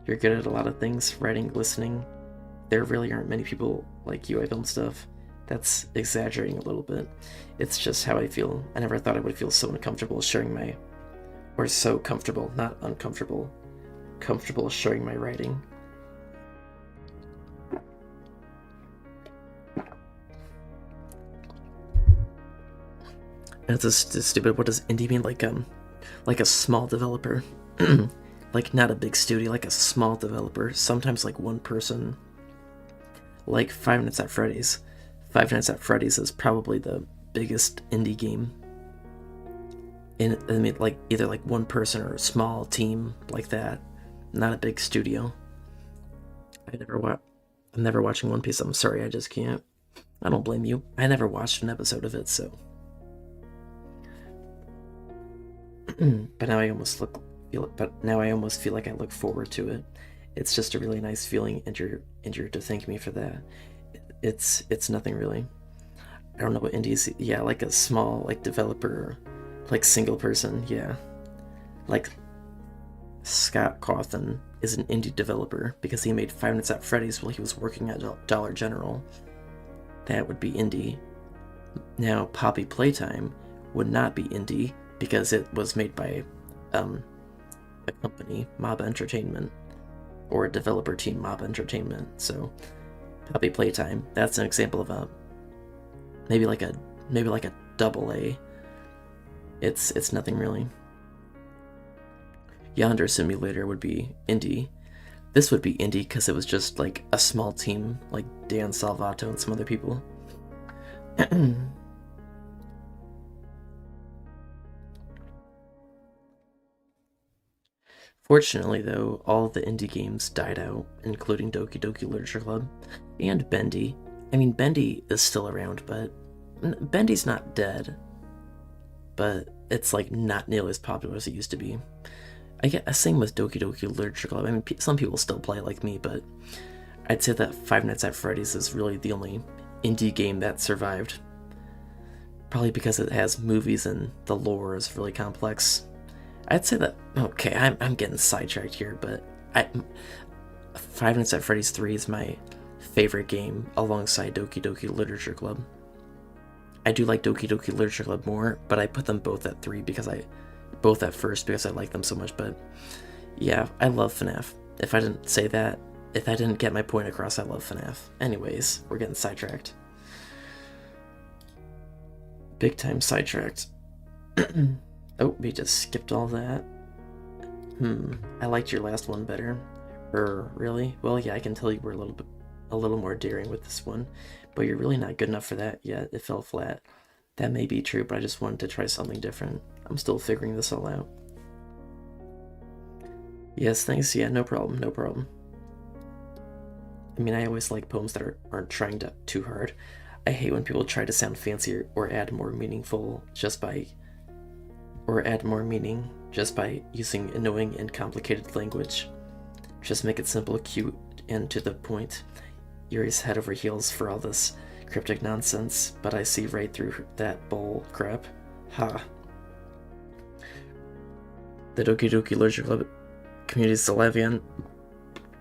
You're good at a lot of things, writing, listening. There really aren't many people like you. I film stuff. That's exaggerating a little bit. It's just how I feel. I never thought I would feel so uncomfortable sharing my, or so comfortable, not uncomfortable, comfortable sharing my writing. And it's just stupid. What does indie mean? Like a small developer, like not a big studio, like a small developer. Sometimes like one person. Like Five Nights at Freddy's. Five Nights at Freddy's is probably the biggest indie game. And I mean, like either like one person or a small team like that, not a big studio. I'm never watching One Piece. I'm sorry, I just can't. I don't blame you. I never watched an episode of it, so. But now I almost feel like I look forward to it. It's just a really nice feeling, and you're to thank me for that. It's nothing really. I don't know what indies. Yeah, like a small like developer, like single person. Yeah, like Scott Cawthon is an indie developer because he made Five Nights at Freddy's while he was working at Dollar General. That would be indie. Now Poppy Playtime would not be indie because it was made by a company, Mob Entertainment, or a developer team, Mob Entertainment. So Poppy Playtime, that's an example of a maybe like a double A. It's nothing really. Yonder Simulator would be indie. This would be indie because it was just like a small team, like Dan Salvato and some other people. Fortunately, though, all of the indie games died out, including Doki Doki Literature Club and Bendy. I mean, Bendy is still around, but Bendy's not dead. But it's like not nearly as popular as it used to be. I get a same with Doki Doki Literature Club. I mean, some people still play it like me, but I'd say that Five Nights at Freddy's is really the only indie game that survived. Probably because it has movies and the lore is really complex. I'd say that, okay, I'm getting sidetracked here, but Five Nights at Freddy's 3 is my favorite game alongside Doki Doki Literature Club. I do like Doki Doki Literature Club more, but I put them both at 3 both at first because I like them so much, but yeah, I love FNAF. If I didn't get my point across, I love FNAF. Anyways, we're getting sidetracked. Big time sidetracked. Oh, we just skipped all that. I liked your last one better. Really? Well, yeah, I can tell you were a little more daring with this one, but you're really not good enough for that yet. It fell flat. That may be true, but I just wanted to try something different. I'm still figuring this all out. Yes, thanks. Yeah, no problem, no problem. I mean, I always like poems that aren't trying too hard. I hate when people try to sound fancier or add more meaning just by using annoying and complicated language. Just make it simple, cute, and to the point. Yuri's head over heels for all this cryptic nonsense, but I see right through that bull crap. Ha. The Doki Doki Literature Club community is still alive again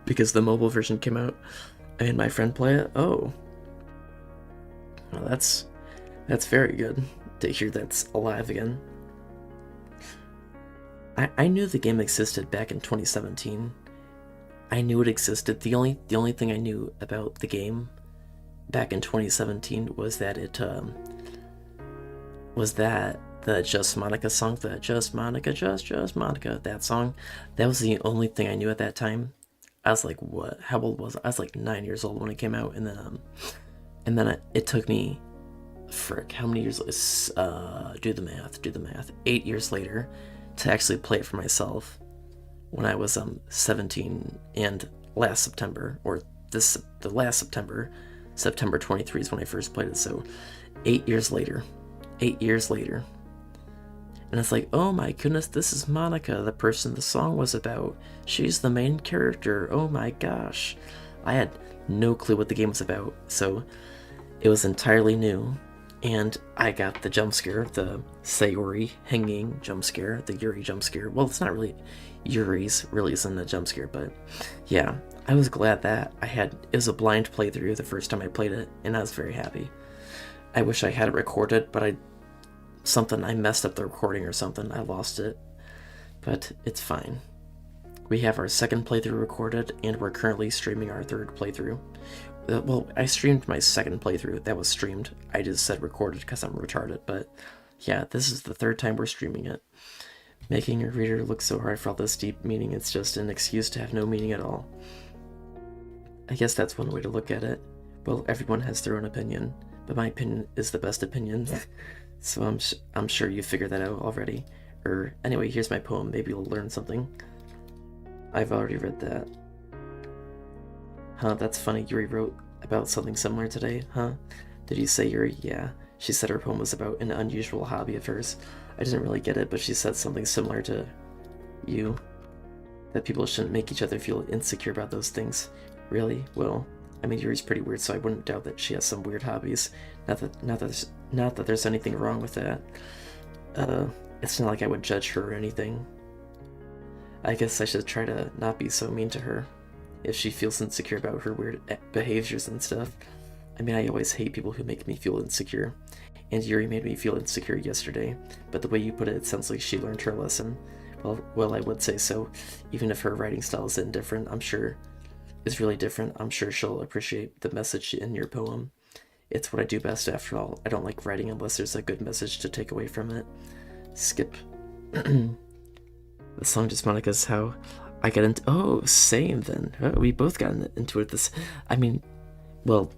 because the mobile version came out. I made my friend play it. Oh. Well, that's very good to hear that's alive again. I knew the game existed back in 2017. I knew it existed. The only thing I knew about the game back in 2017 was that the Just Monika song, the Just Monika, just Monika, that song. That was the only thing I knew at that time. I was like, what? How old was I? I was like 9 years old when it came out, and then it took me, frick, how many years? Do the math. 8 years later, to actually play it for myself. When I was 17, and last September, September 23 is when I first played it. So 8 years later. And it's like, oh my goodness, this is Monika, the person the song was about. She's the main character. Oh my gosh. I had no clue what the game was about, so it was entirely new. And I got the jump scare, the Sayori hanging jump scare, the Yuri jump scare. Well, it's not really Yuri's, really isn't a jump scare, but yeah, I was glad that it was a blind playthrough the first time I played it, and I was very happy. I wish I had it recorded, but I messed up the recording or something. I lost it, but it's fine. We have our second playthrough recorded, and we're currently streaming our third playthrough. Well, I streamed my second playthrough. That was streamed. I just said recorded because I'm retarded, but yeah, this is the third time we're streaming it. Making your reader look so hard for all this deep meaning, it's just an excuse to have no meaning at all. I guess that's one way to look at it. Well, everyone has their own opinion, but my opinion is the best opinion. So I'm sure you figured that out already. Anyway, here's my poem. Maybe you'll learn something. I've already read that. Huh, that's funny. Yuri wrote about something similar today, huh? Did you say Yuri? Yeah. She said her poem was about an unusual hobby of hers. I didn't really get it, but she said something similar to you. That people shouldn't make each other feel insecure about those things. Really? Well, I mean, Yuri's pretty weird, so I wouldn't doubt that she has some weird hobbies. Not that there's anything wrong with that. It's not like I would judge her or anything. I guess I should try to not be so mean to her. If she feels insecure about her weird behaviors and stuff. I mean, I always hate people who make me feel insecure. And Yuri made me feel insecure yesterday, but the way you put it, it sounds like she learned her lesson. Well, I would say so. Even if her writing style is indifferent, I'm sure is really different. I'm sure she'll appreciate the message in your poem. It's what I do best after all. I don't like writing unless there's a good message to take away from it. Skip. The song just Monika's how I got into. Oh, same then. Oh, we both got into it. I mean, well,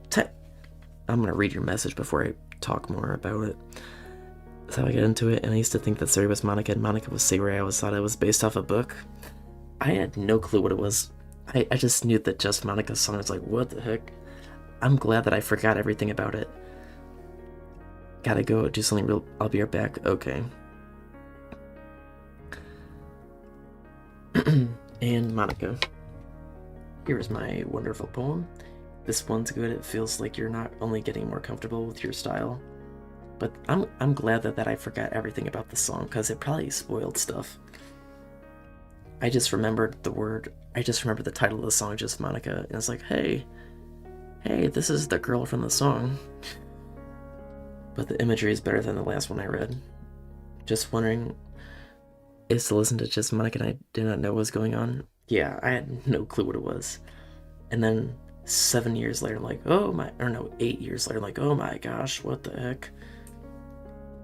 I'm gonna read your message before I talk more about it. That's how I got into it, and I used to think that Sari was Monika and Monika was Sayori. I always thought it was based off a book. I had no clue what it was. I just knew that just Monika's song. I was like, what the heck? I'm glad that I forgot everything about it. Gotta go do something real. I'll be right back. Okay. And Monika. Here's my wonderful poem. This one's good. It feels like you're not only getting more comfortable with your style, but I'm glad that I forgot everything about the song because it probably spoiled stuff. I just remembered the title of the song, Just Monika, and it's like, hey, this is the girl from the song. But the imagery is better than the last one I read. Just wondering, I used to listen to Just Monika and I did not know what was going on. Yeah, I had no clue what it was. And then 7 years later, I'm like, 8 years later, I'm like, oh my gosh, what the heck?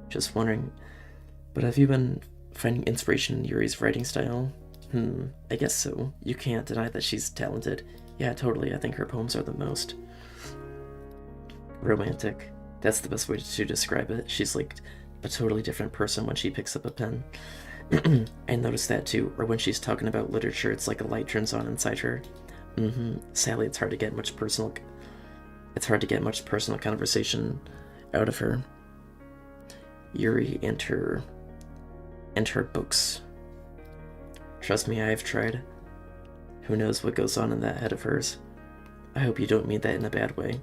Just wondering. But have you been finding inspiration in Yuri's writing style? I guess so. You can't deny that she's talented. Yeah, totally. I think her poems are the most romantic. That's the best way to describe it. She's like a totally different person when she picks up a pen. I noticed that too. Or when she's talking about literature, it's like a light turns on inside her. Sadly, it's hard to get much personal conversation out of her. Yuri and her books. Trust me, I have tried. Who knows what goes on in that head of hers? I hope you don't mean that in a bad way.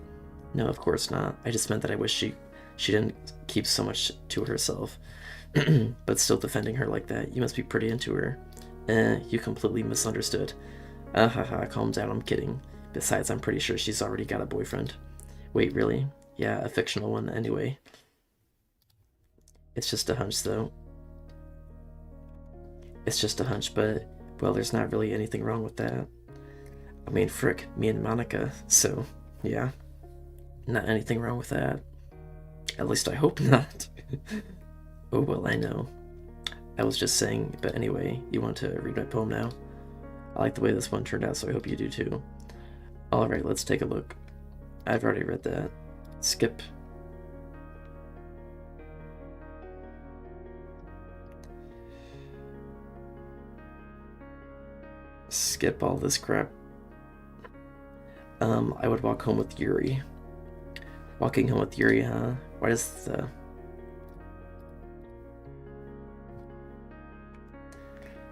No, of course not. I just meant that I wish she didn't keep so much to herself. But still defending her like that, you must be pretty into her. You completely misunderstood. Calm down, I'm kidding. Besides, I'm pretty sure she's already got a boyfriend. Wait, really? Yeah, a fictional one anyway. It's just a hunch, though. It's just a hunch, but, well, there's not really anything wrong with that. I mean, frick, me and Monika, so, yeah. Not anything wrong with that. At least I hope not. Oh, well, I know. I was just saying, but anyway, you want to read my poem now? I like the way this one turned out, so I hope you do too. Alright, let's take a look. I've already read that. Skip. Skip all this crap. I would walk home with Yuri. Walking home with Yuri, huh? Why does the...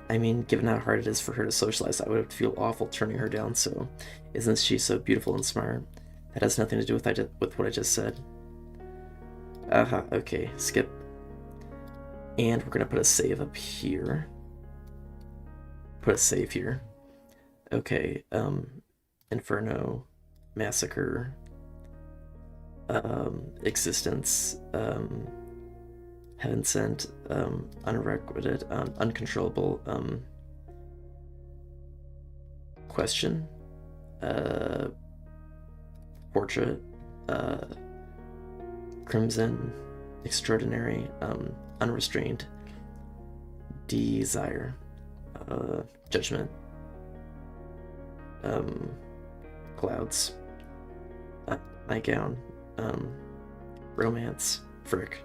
I mean, given how hard it is for her to socialize, I would feel awful turning her down, so... Isn't she so beautiful and smart? That has nothing to do with what I just said. Okay, skip. And we're gonna put a save up here. Put a save here. Okay, Inferno, Massacre. existence, heaven sent, unrequited, uncontrollable, question, portrait, crimson, extraordinary, unrestrained, desire, judgment, clouds, nightgown, romance, frick,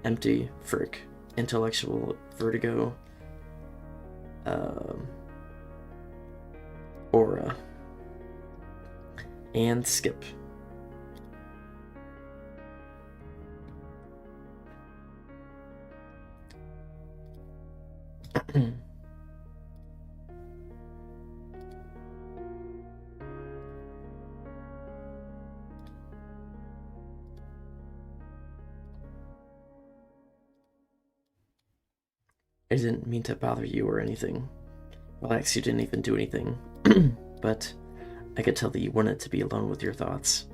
empty, frick, intellectual, vertigo, aura, and skip. I didn't mean to bother you or anything. Relax, you didn't even do anything. But I could tell that you wanted to be alone with your thoughts.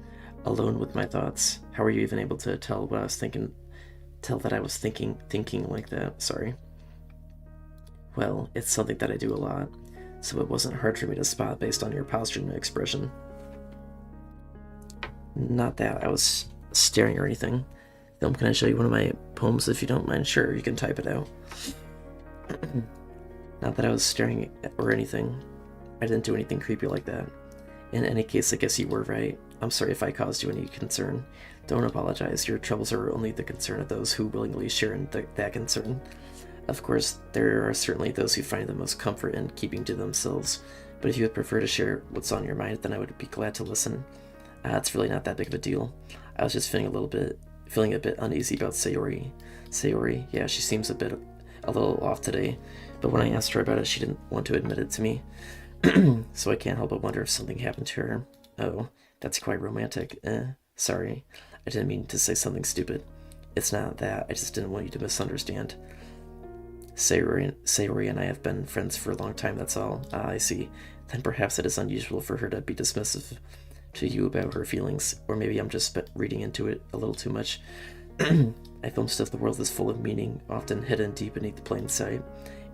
Alone with my thoughts. How were you even able to tell what I was thinking? Tell that I was thinking like that, sorry. Well, it's something that I do a lot, so it wasn't hard for me to spot based on your posture and expression. Not that I was staring or anything. Then can I show you one of my poems if you don't mind? Sure, you can type it out. Not that I was staring or anything. I didn't do anything creepy like that. In any case, I guess you were right. I'm sorry if I caused you any concern. Don't apologize. Your troubles are only the concern of those who willingly share in that concern. Of course, there are certainly those who find the most comfort in keeping to themselves, but if you would prefer to share what's on your mind, then I would be glad to listen. It's really not that big of a deal. I was just feeling a bit uneasy about Sayori. Sayori, yeah, she seems a little off today, but when I asked her about it, she didn't want to admit it to me. So I can't help but wonder if something happened to her. Oh, that's quite romantic. Sorry. I didn't mean to say something stupid. It's not that, I just didn't want you to misunderstand. Sayori and I have been friends for a long time, that's all. I see. Then perhaps it is unusual for her to be dismissive to you about her feelings, or maybe I'm just reading into it a little too much. I feel stuff the world is full of meaning, often hidden deep beneath the plain sight,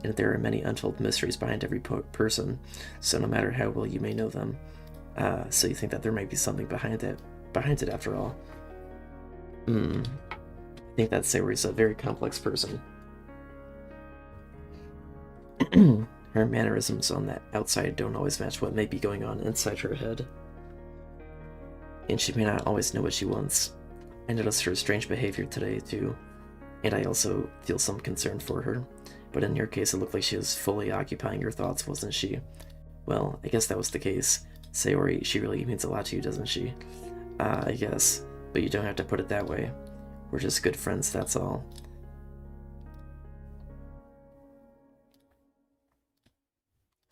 and there are many untold mysteries behind every person, so no matter how well you may know them. So you think that there might be something behind it after all. I think that Sayori's a very complex person. Her mannerisms on that outside don't always match what may be going on inside her head. And she may not always know what she wants. I noticed her strange behavior today, too, and I also feel some concern for her. But in your case, it looked like she was fully occupying your thoughts, wasn't she? Well, I guess that was the case. Sayori, she really means a lot to you, doesn't she? I guess, but you don't have to put it that way. We're just good friends, that's all.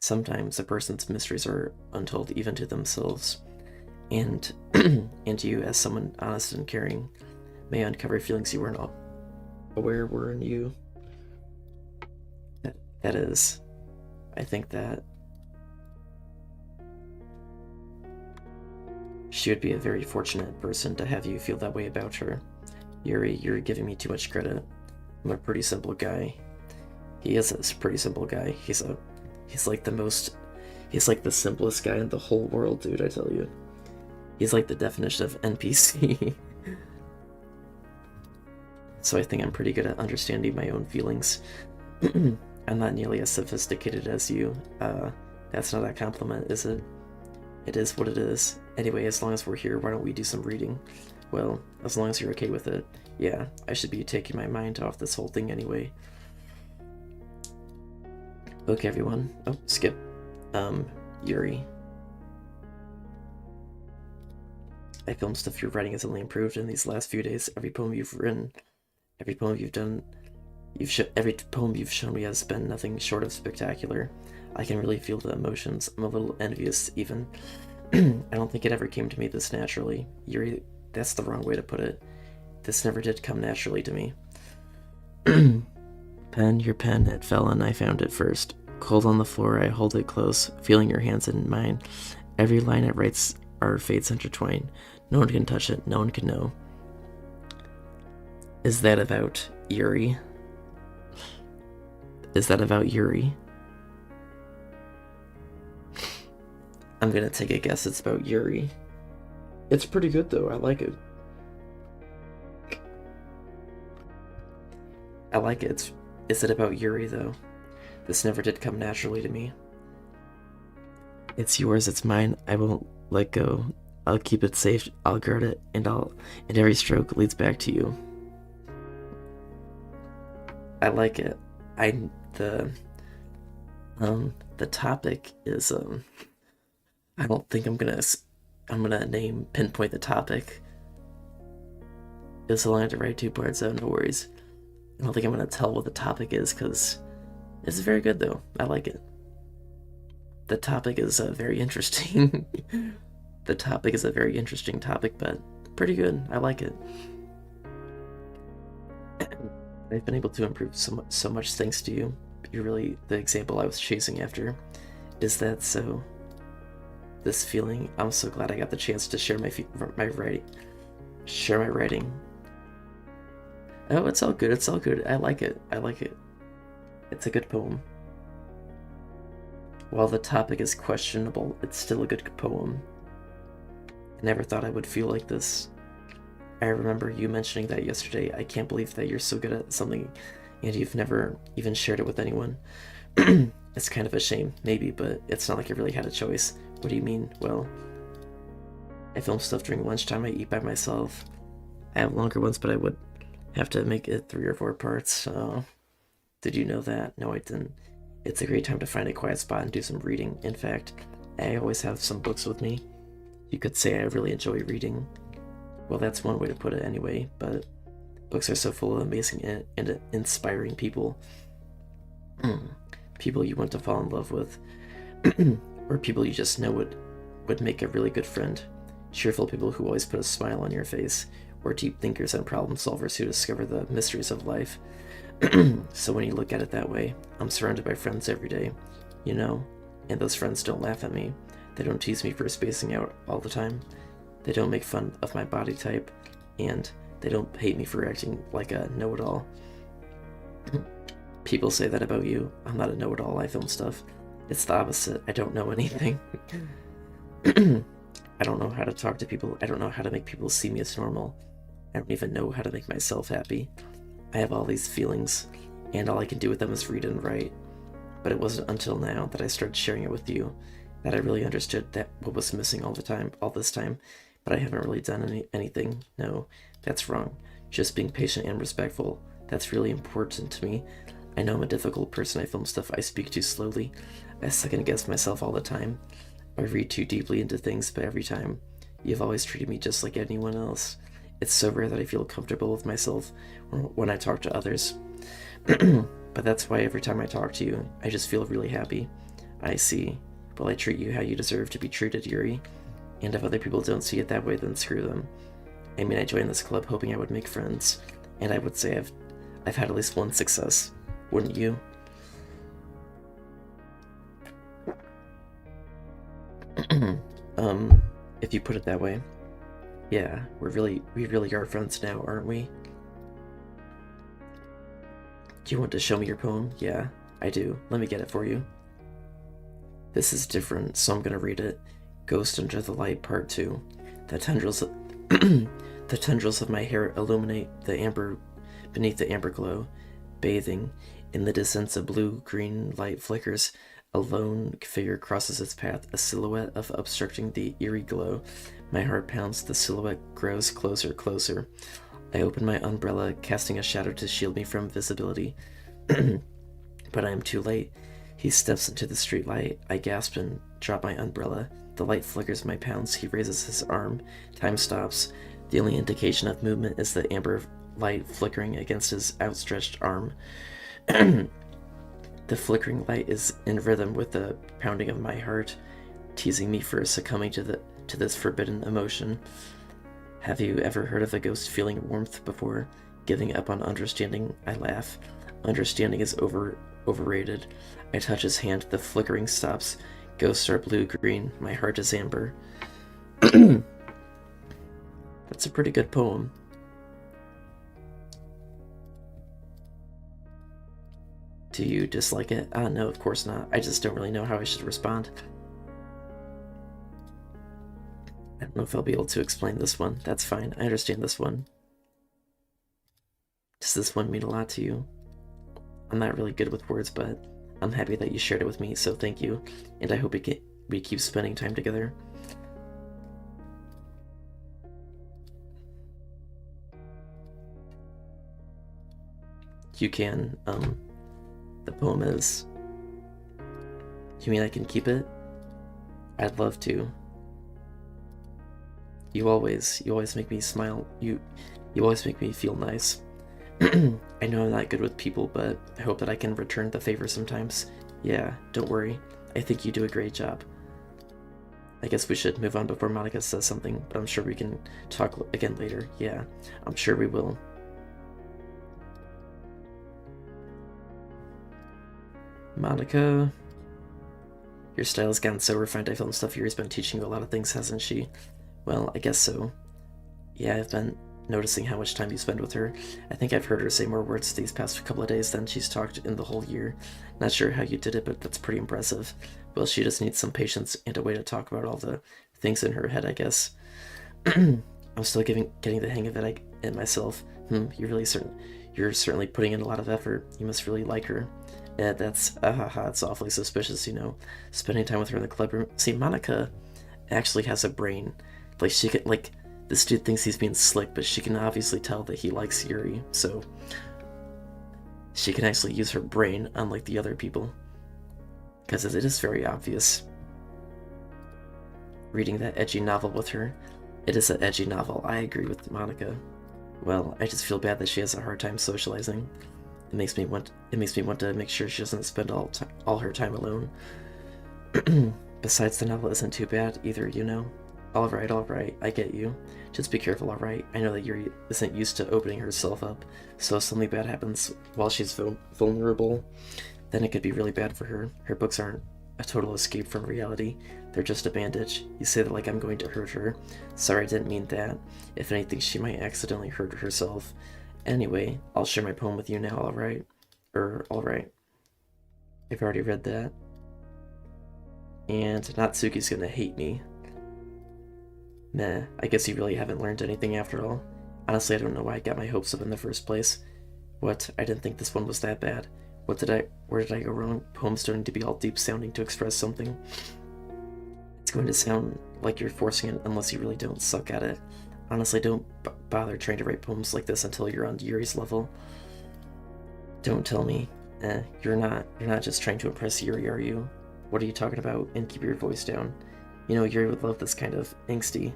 Sometimes a person's mysteries are untold even to themselves. And you, as someone honest and caring, may uncover feelings you weren't aware were in you. That is, I think that she would be a very fortunate person to have you feel that way about her. Yuri, you're giving me too much credit. I'm a pretty simple guy. He is a pretty simple guy. He's like the simplest guy in the whole world, dude, I tell you. He's like the definition of NPC. So I think I'm pretty good at understanding my own feelings. I'm not nearly as sophisticated as you. That's not a compliment, is it? It is what it is. Anyway, as long as we're here, why don't we do some reading? Well, as long as you're okay with it. Yeah, I should be taking my mind off this whole thing anyway. Okay, everyone. Oh, skip. Yuri. I feel stuff your writing has only improved in these last few days. Every poem you've written, every poem you've done, every poem you've shown me has been nothing short of spectacular. I can really feel the emotions. I'm a little envious, even. I don't think it ever came to me this naturally. Yuri, that's the wrong way to put it. This never did come naturally to me. Pen, your pen, it fell and I found it first. Cold on the floor, I hold it close, feeling your hands in mine. Every line it writes our fates intertwine. No one can touch it. No one can know. Is that about Yuri? Is that about Yuri? I'm gonna take a guess it's about Yuri. It's pretty good though, I like it. I like it. Is it about Yuri though? This never did come naturally to me. It's yours, it's mine, I won't let go. I'll keep it safe, I'll guard it, and every stroke leads back to you. I like it. The topic is I don't think I'm gonna pinpoint the topic. It's a line to write 2 parts out, no worries. I don't think I'm gonna tell what the topic is because it's very good though. I like it. The topic is very interesting. The topic is a very interesting topic, but pretty good. I like it. I've been able to improve so much thanks to you. You're really the example I was chasing after. Is that so? This feeling, I'm so glad I got the chance to share my writing. Oh, it's all good. It's all good. I like it. I like it. It's a good poem. While the topic is questionable, it's still a good poem. I never thought I would feel like this. I remember you mentioning that yesterday. I can't believe that you're so good at something and you've never even shared it with anyone. It's kind of a shame, maybe, but it's not like I really had a choice. What do you mean? Well, I film stuff during lunchtime. I eat by myself. I have longer ones, but I would have to make it 3 or 4 parts. Did you know that? No, I didn't. It's a great time to find a quiet spot and do some reading. In fact, I always have some books with me. You could say I really enjoy reading. Well, that's one way to put it anyway, but books are so full of amazing and inspiring people. People you want to fall in love with. Or people you just know would make a really good friend. Cheerful people who always put a smile on your face. Or deep thinkers and problem solvers who discover the mysteries of life. So when you look at it that way, I'm surrounded by friends every day, you know, and those friends don't laugh at me. They don't tease me for spacing out all the time. They don't make fun of my body type, and they don't hate me for acting like a know-it-all. People say that about you. I'm not a know-it-all. I film stuff. It's the opposite. I don't know anything. I don't know how to talk to people. I don't know how to make people see me as normal. I don't even know how to make myself happy. I have all these feelings, and all I can do with them is read and write. But it wasn't until now that I started sharing it with you that I really understood that what was missing all this time. But I haven't really done anything. No, that's wrong. Just being patient and respectful. That's really important to me. I know I'm a difficult person. I film stuff. I speak too slowly. I second guess myself all the time. I read too deeply into things, but every time, you've always treated me just like anyone else. It's so rare that I feel comfortable with myself when I talk to others. But that's why every time I talk to you, I just feel really happy. I see. Well, I treat you how you deserve to be treated, Yuri. And if other people don't see it that way, then screw them. I mean, I joined this club hoping I would make friends, and I would say I've had at least one success. Wouldn't you? If you put it that way. Yeah, we really are friends now, aren't we? Do you want to show me your poem? Yeah, I do. Let me get it for you. This is different, so I'm gonna read it. Ghost Under the Light, Part 2. The tendrils of my hair illuminate the amber beneath the amber glow. Bathing in the distance, a blue-green light flickers. A lone figure crosses its path, a silhouette of obstructing the eerie glow. My heart pounds, the silhouette grows closer. I open my umbrella, casting a shadow to shield me from visibility. But I am too late. He steps into the streetlight. I gasp and drop my umbrella. The light flickers my pounds. He raises his arm. Time stops. The only indication of movement is the amber light flickering against his outstretched arm. The flickering light is in rhythm with the pounding of my heart, teasing me for succumbing to this forbidden emotion. Have you ever heard of a ghost feeling warmth before? Giving up on understanding? I laugh. Understanding is overrated. I touch his hand. The flickering stops. Ghosts are blue-green. My heart is amber. That's a pretty good poem. Do you dislike it? No, of course not. I just don't really know how I should respond. I don't know if I'll be able to explain this one. That's fine. I understand this one. Does this one mean a lot to you? I'm not really good with words, but I'm happy that you shared it with me, so thank you. And I hope we keep spending time together. You can, the poem is... You mean I can keep it? I'd love to. You always make me smile. You always make me feel nice. I know I'm not good with people, but I hope that I can return the favor sometimes. Yeah, don't worry. I think you do a great job. I guess we should move on before Monika says something, but I'm sure we can talk again later. Yeah, I'm sure we will. Monika, your style has gotten so refined. I feel stuff Yuri's been teaching you a lot of things, hasn't she? Well, I guess so. Yeah, I've been noticing how much time you spend with her. I think I've heard her say more words these past couple of days than she's talked in the whole year. Not sure how you did it, but that's pretty impressive. Well, she just needs some patience and a way to talk about all the things in her head, I guess. I'm still getting the hang of it myself. You're certainly putting in a lot of effort. You must really like her. Yeah, it's awfully suspicious, you know. Spending time with her in the club room. See, Monika actually has a brain. Like, she can, like, this dude thinks he's being slick, but she can obviously tell that he likes Yuri, so she can actually use her brain, unlike the other people. Because it is very obvious. Reading that edgy novel with her. It is an edgy novel, I agree with Monika. Well, I just feel bad that she has a hard time socializing. It makes me want to make sure she doesn't spend all her time alone. Besides, the novel isn't too bad either, you know? Alright, I get you. Just be careful, alright? I know that Yuri isn't used to opening herself up, so if something bad happens while she's vulnerable, then it could be really bad for her. Her books aren't a total escape from reality. They're just a bandage. You say that like I'm going to hurt her. Sorry, I didn't mean that. If anything, she might accidentally hurt herself. Anyway, I'll share my poem with you now, alright? Alright. I've already read that. And Natsuki's gonna hate me. Meh, I guess you really haven't learned anything after all. Honestly, I don't know why I got my hopes up in the first place. What? I didn't think this one was that bad. Where did I go wrong? Poem's starting to be all deep sounding to express something. It's going to sound like you're forcing it unless you really don't suck at it. Honestly, don't bother trying to write poems like this until you're on Yuri's level. Don't tell me. You're not just trying to impress Yuri, are you? What are you talking about? And keep your voice down. You know, Yuri would love this kind of angsty.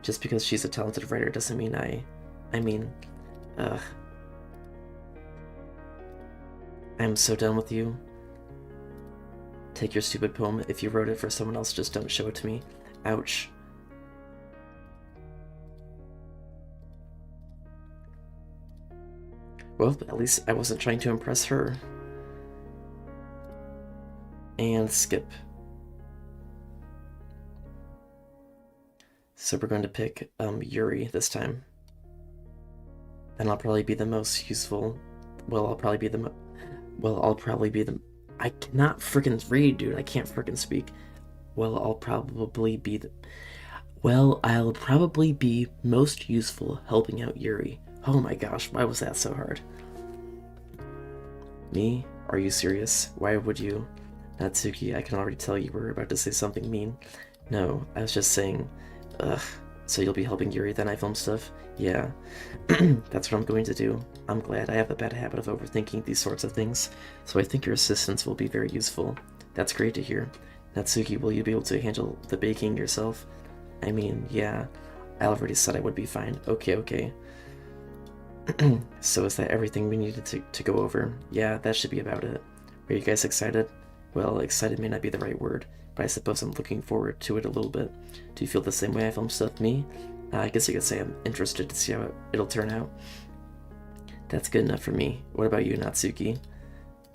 Just because she's a talented writer doesn't mean I'm so done with you. Take your stupid poem. If you wrote it for someone else, just don't show it to me. Ouch. Well, at least I wasn't trying to impress her. And skip. So we're going to pick Yuri this time. And I'll probably be the most useful. I'll probably be the I cannot freaking read, dude. I can't freaking speak. I'll probably be most useful helping out Yuri. Oh my gosh, why was that so hard? Me? Are you serious? Why would you? Natsuki, I can already tell you were about to say something mean. No, I was just saying, so you'll be helping Yuri then I film stuff? Yeah, that's what I'm going to do. I'm glad. I have a bad habit of overthinking these sorts of things, so I think your assistance will be very useful. That's great to hear. Natsuki, will you be able to handle the baking yourself? I mean, yeah, I already said I would be fine. Okay. So is that everything we needed to go over? Yeah, that should be about it. Are you guys excited? Well, excited may not be the right word, but I suppose I'm looking forward to it a little bit. Do you feel the same way I film stuff? Me? I guess you could say I'm interested to see how it'll turn out. That's good enough for me. What about you, Natsuki?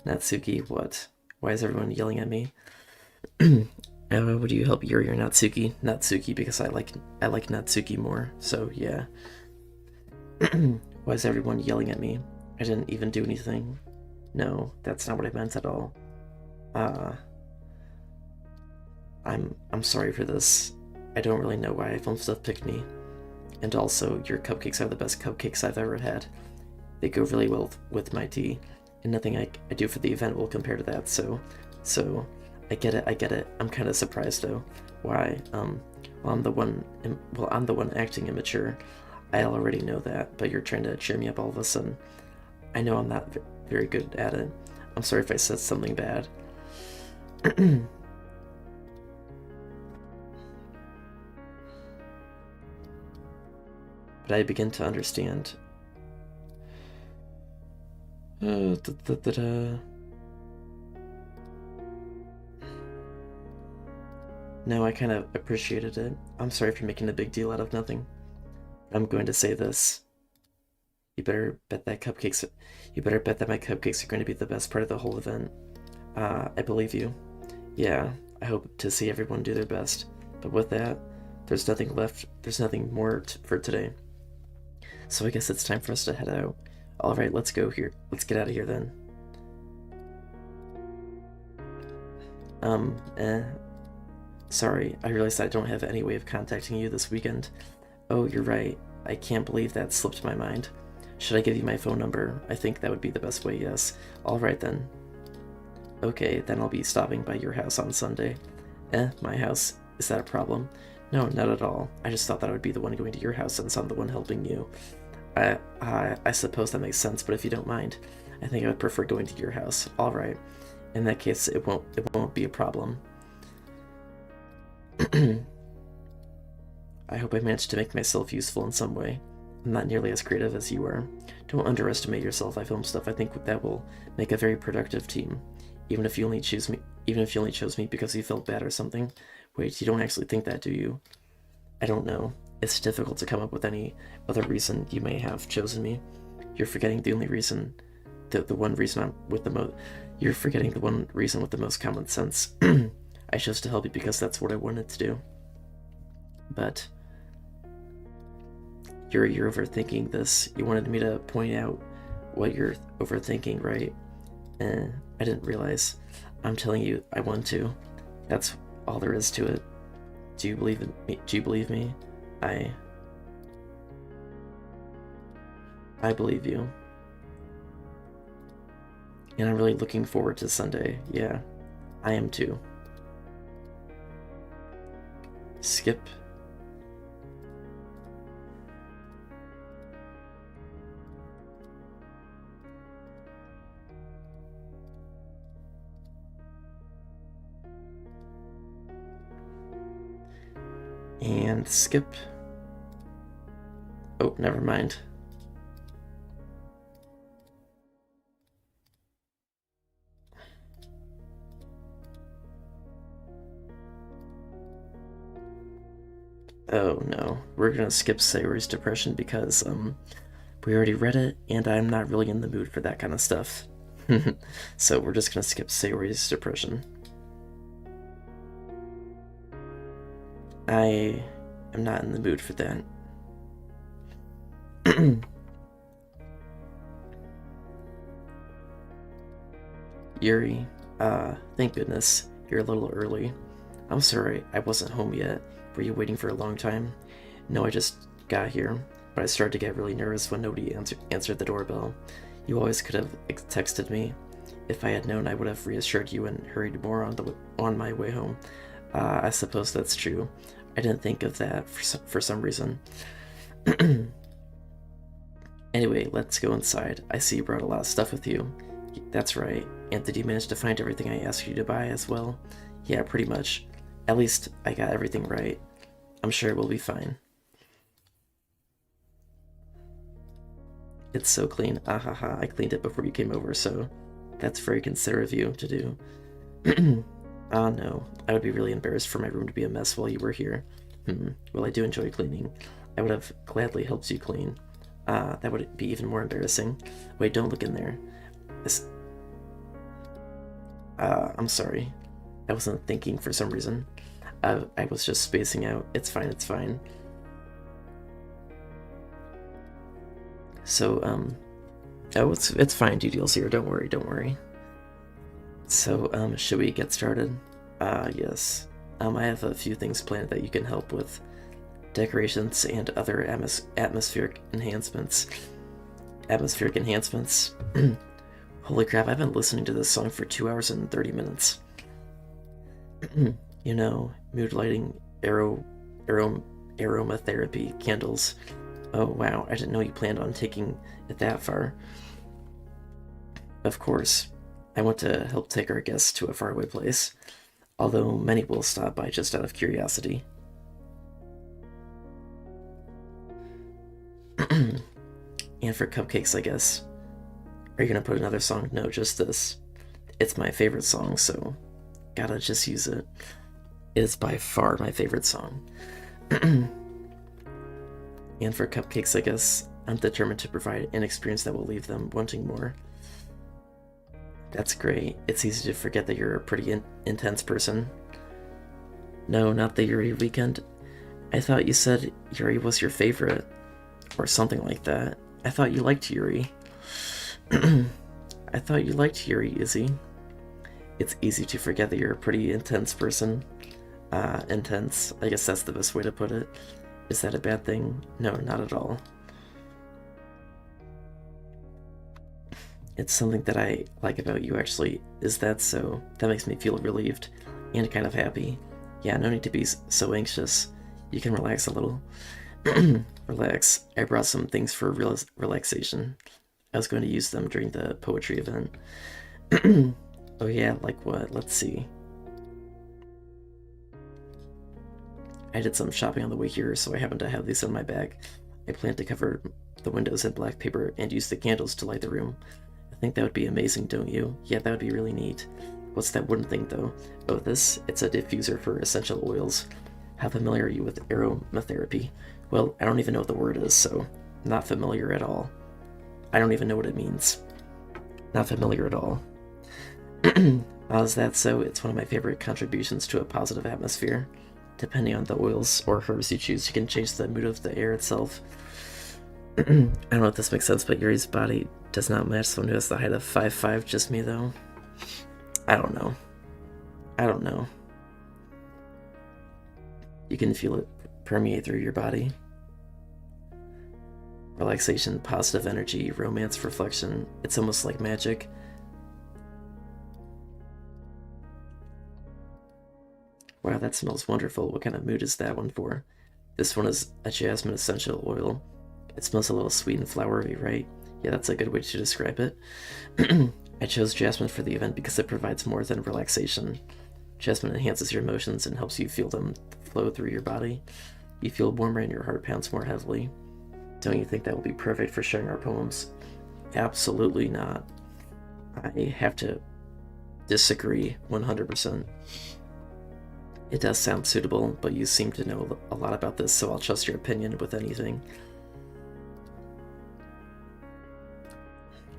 Natsuki, what? Why is everyone yelling at me? Would you help Yuri or Natsuki? Natsuki, because I like Natsuki more. So yeah. Why is everyone yelling at me? I didn't even do anything. No, that's not what I meant at all. Uh, I'm sorry for this. I don't really know why film stuff picked me. And also, your cupcakes are the best cupcakes I've ever had. They go really well with my tea, and nothing I do for the event will compare to that. So, I get it. I'm kind of surprised though. Why? Well, I'm the one acting immature. I already know that, but you're trying to cheer me up all of a sudden. I know I'm not very good at it. I'm sorry if I said something bad. But I begin to understand. Da, da, da, da. No, I kind of appreciated it. I'm sorry for making a big deal out of nothing. I'm going to say this. You better bet that my cupcakes are going to be the best part of the whole event. I believe you. Yeah, I hope to see everyone do their best. But with that, there's nothing left. There's nothing more for today. So I guess it's time for us to head out. Alright, let's go here. Let's get out of here then. Sorry, I realized I don't have any way of contacting you this weekend. Oh, you're right. I can't believe that slipped my mind. Should I give you my phone number? I think that would be the best way, yes. Alright then. Okay, then I'll be stopping by your house on Sunday. My house? Is that a problem? No, not at all. I just thought that I would be the one going to your house since I'm the one helping you. I suppose that makes sense, but if you don't mind, I think I would prefer going to your house. Alright. In that case, it won't be a problem. I hope I managed to make myself useful in some way. I'm not nearly as creative as you are. Don't underestimate yourself. I film stuff. I think that will make a very productive team. Even if you only chose me because you felt bad or something. Wait, you don't actually think that, do you? I don't know. It's difficult to come up with any other reason you may have chosen me. You're forgetting the only reason, the one reason I'm with the most. You're forgetting the one reason with the most common sense. I chose to help you because that's what I wanted to do. But you're overthinking this. You wanted me to point out what you're overthinking, right? I didn't realize. I'm telling you, I want to. That's all there is to it. Do you believe in me? Do you believe me? I believe you. And I'm really looking forward to Sunday. Yeah, I am too. Skip. And skip. Oh, never mind. Oh no, we're gonna skip Sayori's depression because we already read it and I'm not really in the mood for that kind of stuff. So we're just gonna skip Sayori's depression. I am not in the mood for that. Yuri, thank goodness. You're a little early. I'm sorry, I wasn't home yet. Were you waiting for a long time? No, I just got here, but I started to get really nervous when nobody answered the doorbell. You always could have texted me. If I had known, I would have reassured you and hurried more on my way home. I suppose that's true. I didn't think of that for some reason. Anyway, let's go inside. I see you brought a lot of stuff with you. That's right. And did you manage to find everything I asked you to buy as well? Yeah, pretty much. At least I got everything right. I'm sure we'll be fine. It's so clean. Ahaha, I cleaned it before you came over, so that's very considerate of you to do. Ah, no. I would be really embarrassed for my room to be a mess while you were here. Well, I do enjoy cleaning. I would have gladly helped you clean. That would be even more embarrassing. Wait, don't look in there. I'm sorry. I wasn't thinking for some reason. I was just spacing out. It's fine, it's fine. So, oh, it's fine, DDL's here. Don't worry, don't worry. So, should we get started? Yes. I have a few things planned that you can help with. Decorations and other atmospheric enhancements. Atmospheric enhancements? Holy crap, I've been listening to this song for 2 hours and 30 minutes. You know, mood lighting, aromatherapy, candles. Oh wow, I didn't know you planned on taking it that far. Of course, I want to help take our guests to a faraway place, although many will stop by just out of curiosity. And for cupcakes, I guess. Are you gonna put another song? No, just this. It's my favorite song, so gotta just use it. It is by far my favorite song. And for cupcakes, I guess, I'm determined to provide an experience that will leave them wanting more. That's great. It's easy to forget that you're a pretty intense person. No, not the Yuri weekend. I thought you said Yuri was your favorite. Or something like that. I thought you liked Yuri. I thought you liked Yuri, Izzy. It's easy to forget that you're a pretty intense person. Intense. I guess that's the best way to put it. Is that a bad thing? No, not at all. It's something that I like about you, actually. Is that so? That makes me feel relieved and kind of happy. Yeah, no need to be so anxious. You can relax a little. Relax. I brought some things for relaxation. I was going to use them during the poetry event. Oh yeah, like what? Let's see. I did some shopping on the way here, so I happen to have these in my bag. I plan to cover the windows in black paper and use the candles to light the room. I think that would be amazing, don't you? Yeah, that would be really neat. What's that wooden thing, though? Oh, this? It's a diffuser for essential oils. How familiar are you with aromatherapy? Well, I don't even know what the word is, so not familiar at all. I don't even know what it means. Not familiar at all. Is that so? It's one of my favorite contributions to a positive atmosphere. Depending on the oils or herbs you choose, you can change the mood of the air itself. I don't know if this makes sense, but Yuri's body does not match someone who has the height of 5'5", just me though. I don't know. I don't know. You can feel it permeate through your body. Relaxation, positive energy, romance, reflection. It's almost like magic. Wow, that smells wonderful. What kind of mood is that one for? This one is a jasmine essential oil. It smells a little sweet and flowery, right? Yeah, that's a good way to describe it. I chose jasmine for the event because it provides more than relaxation. Jasmine enhances your emotions and helps you feel them flow through your body. You feel warmer and your heart pounds more heavily. Don't you think that will be perfect for sharing our poems? Absolutely not. I have to disagree 100%. It does sound suitable, but you seem to know a lot about this, so I'll trust your opinion with anything.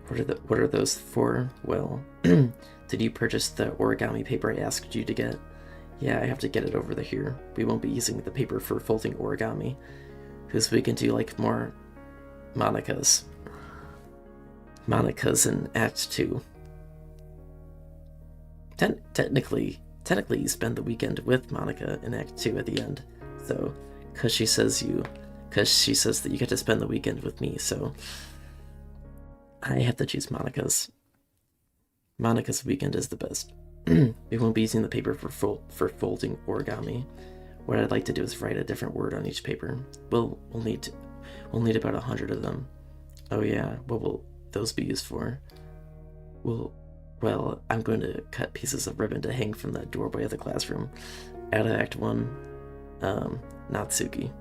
What are those for? Well, did you purchase the origami paper I asked you to get? Yeah, I have to get it over here. We won't be using the paper for folding origami, because we can do like more Monikas. Monikas in Act 2. Technically, you spend the weekend with Monika in Act 2 at the end. So, because she says that you get to spend the weekend with me, so I have to choose Monika's. Monika's weekend is the best. We won't be using the paper for folding origami. What I'd like to do is write a different word on each paper. We'll need about 100 of them. Oh yeah, what will those be used for? Well, I'm going to cut pieces of ribbon to hang from the doorway of the classroom. Out of Act 1, Natsuki.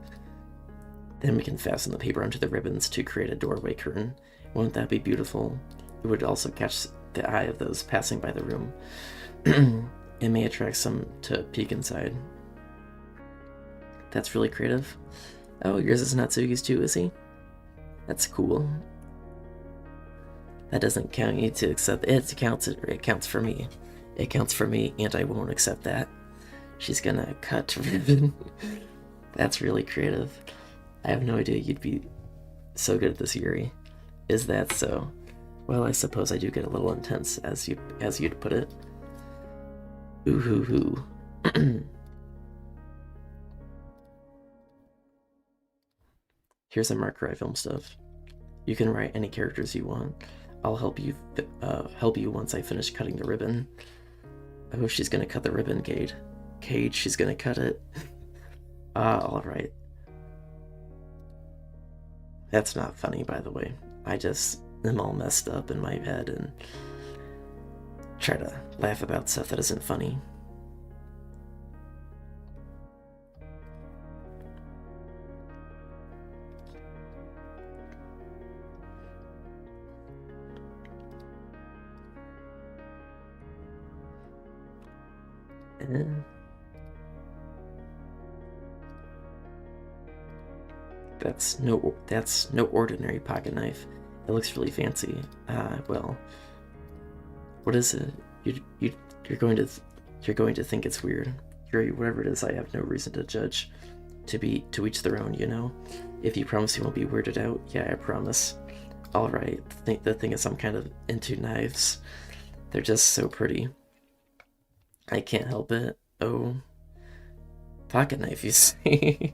Then we can fasten the paper onto the ribbons to create a doorway curtain. Won't that be beautiful? It would also catch the eye of those passing by the room. It may attract some to peek inside. That's really creative. Oh, yours is Natsuki's too, is he? That's cool. That doesn't count. You to accept it. It counts for me. It counts for me, and I won't accept that. She's gonna cut ribbon. That's really creative. I have no idea you'd be so good at this, Yuri. Is that so? Well, I suppose I do get a little intense, as you'd put it. Ooh hoo hoo. Here's a marker I film stuff. You can write any characters you want. I'll help you once I finish cutting the ribbon. Oh, she's gonna cut the ribbon, Cade. Cade, she's gonna cut it. Alright. That's not funny, by the way. I just am all messed up in my head and try to laugh about stuff that isn't funny. That's no ordinary pocket knife. It looks really fancy. Well, what is it? You're going to think it's weird. Yuri, whatever it is, I have no reason to judge. To each their own, you know. If you promise you won't be weirded out, yeah, I promise. All right. The thing is, I'm kind of into knives. They're just so pretty. I can't help it. Oh, pocket knife, you see.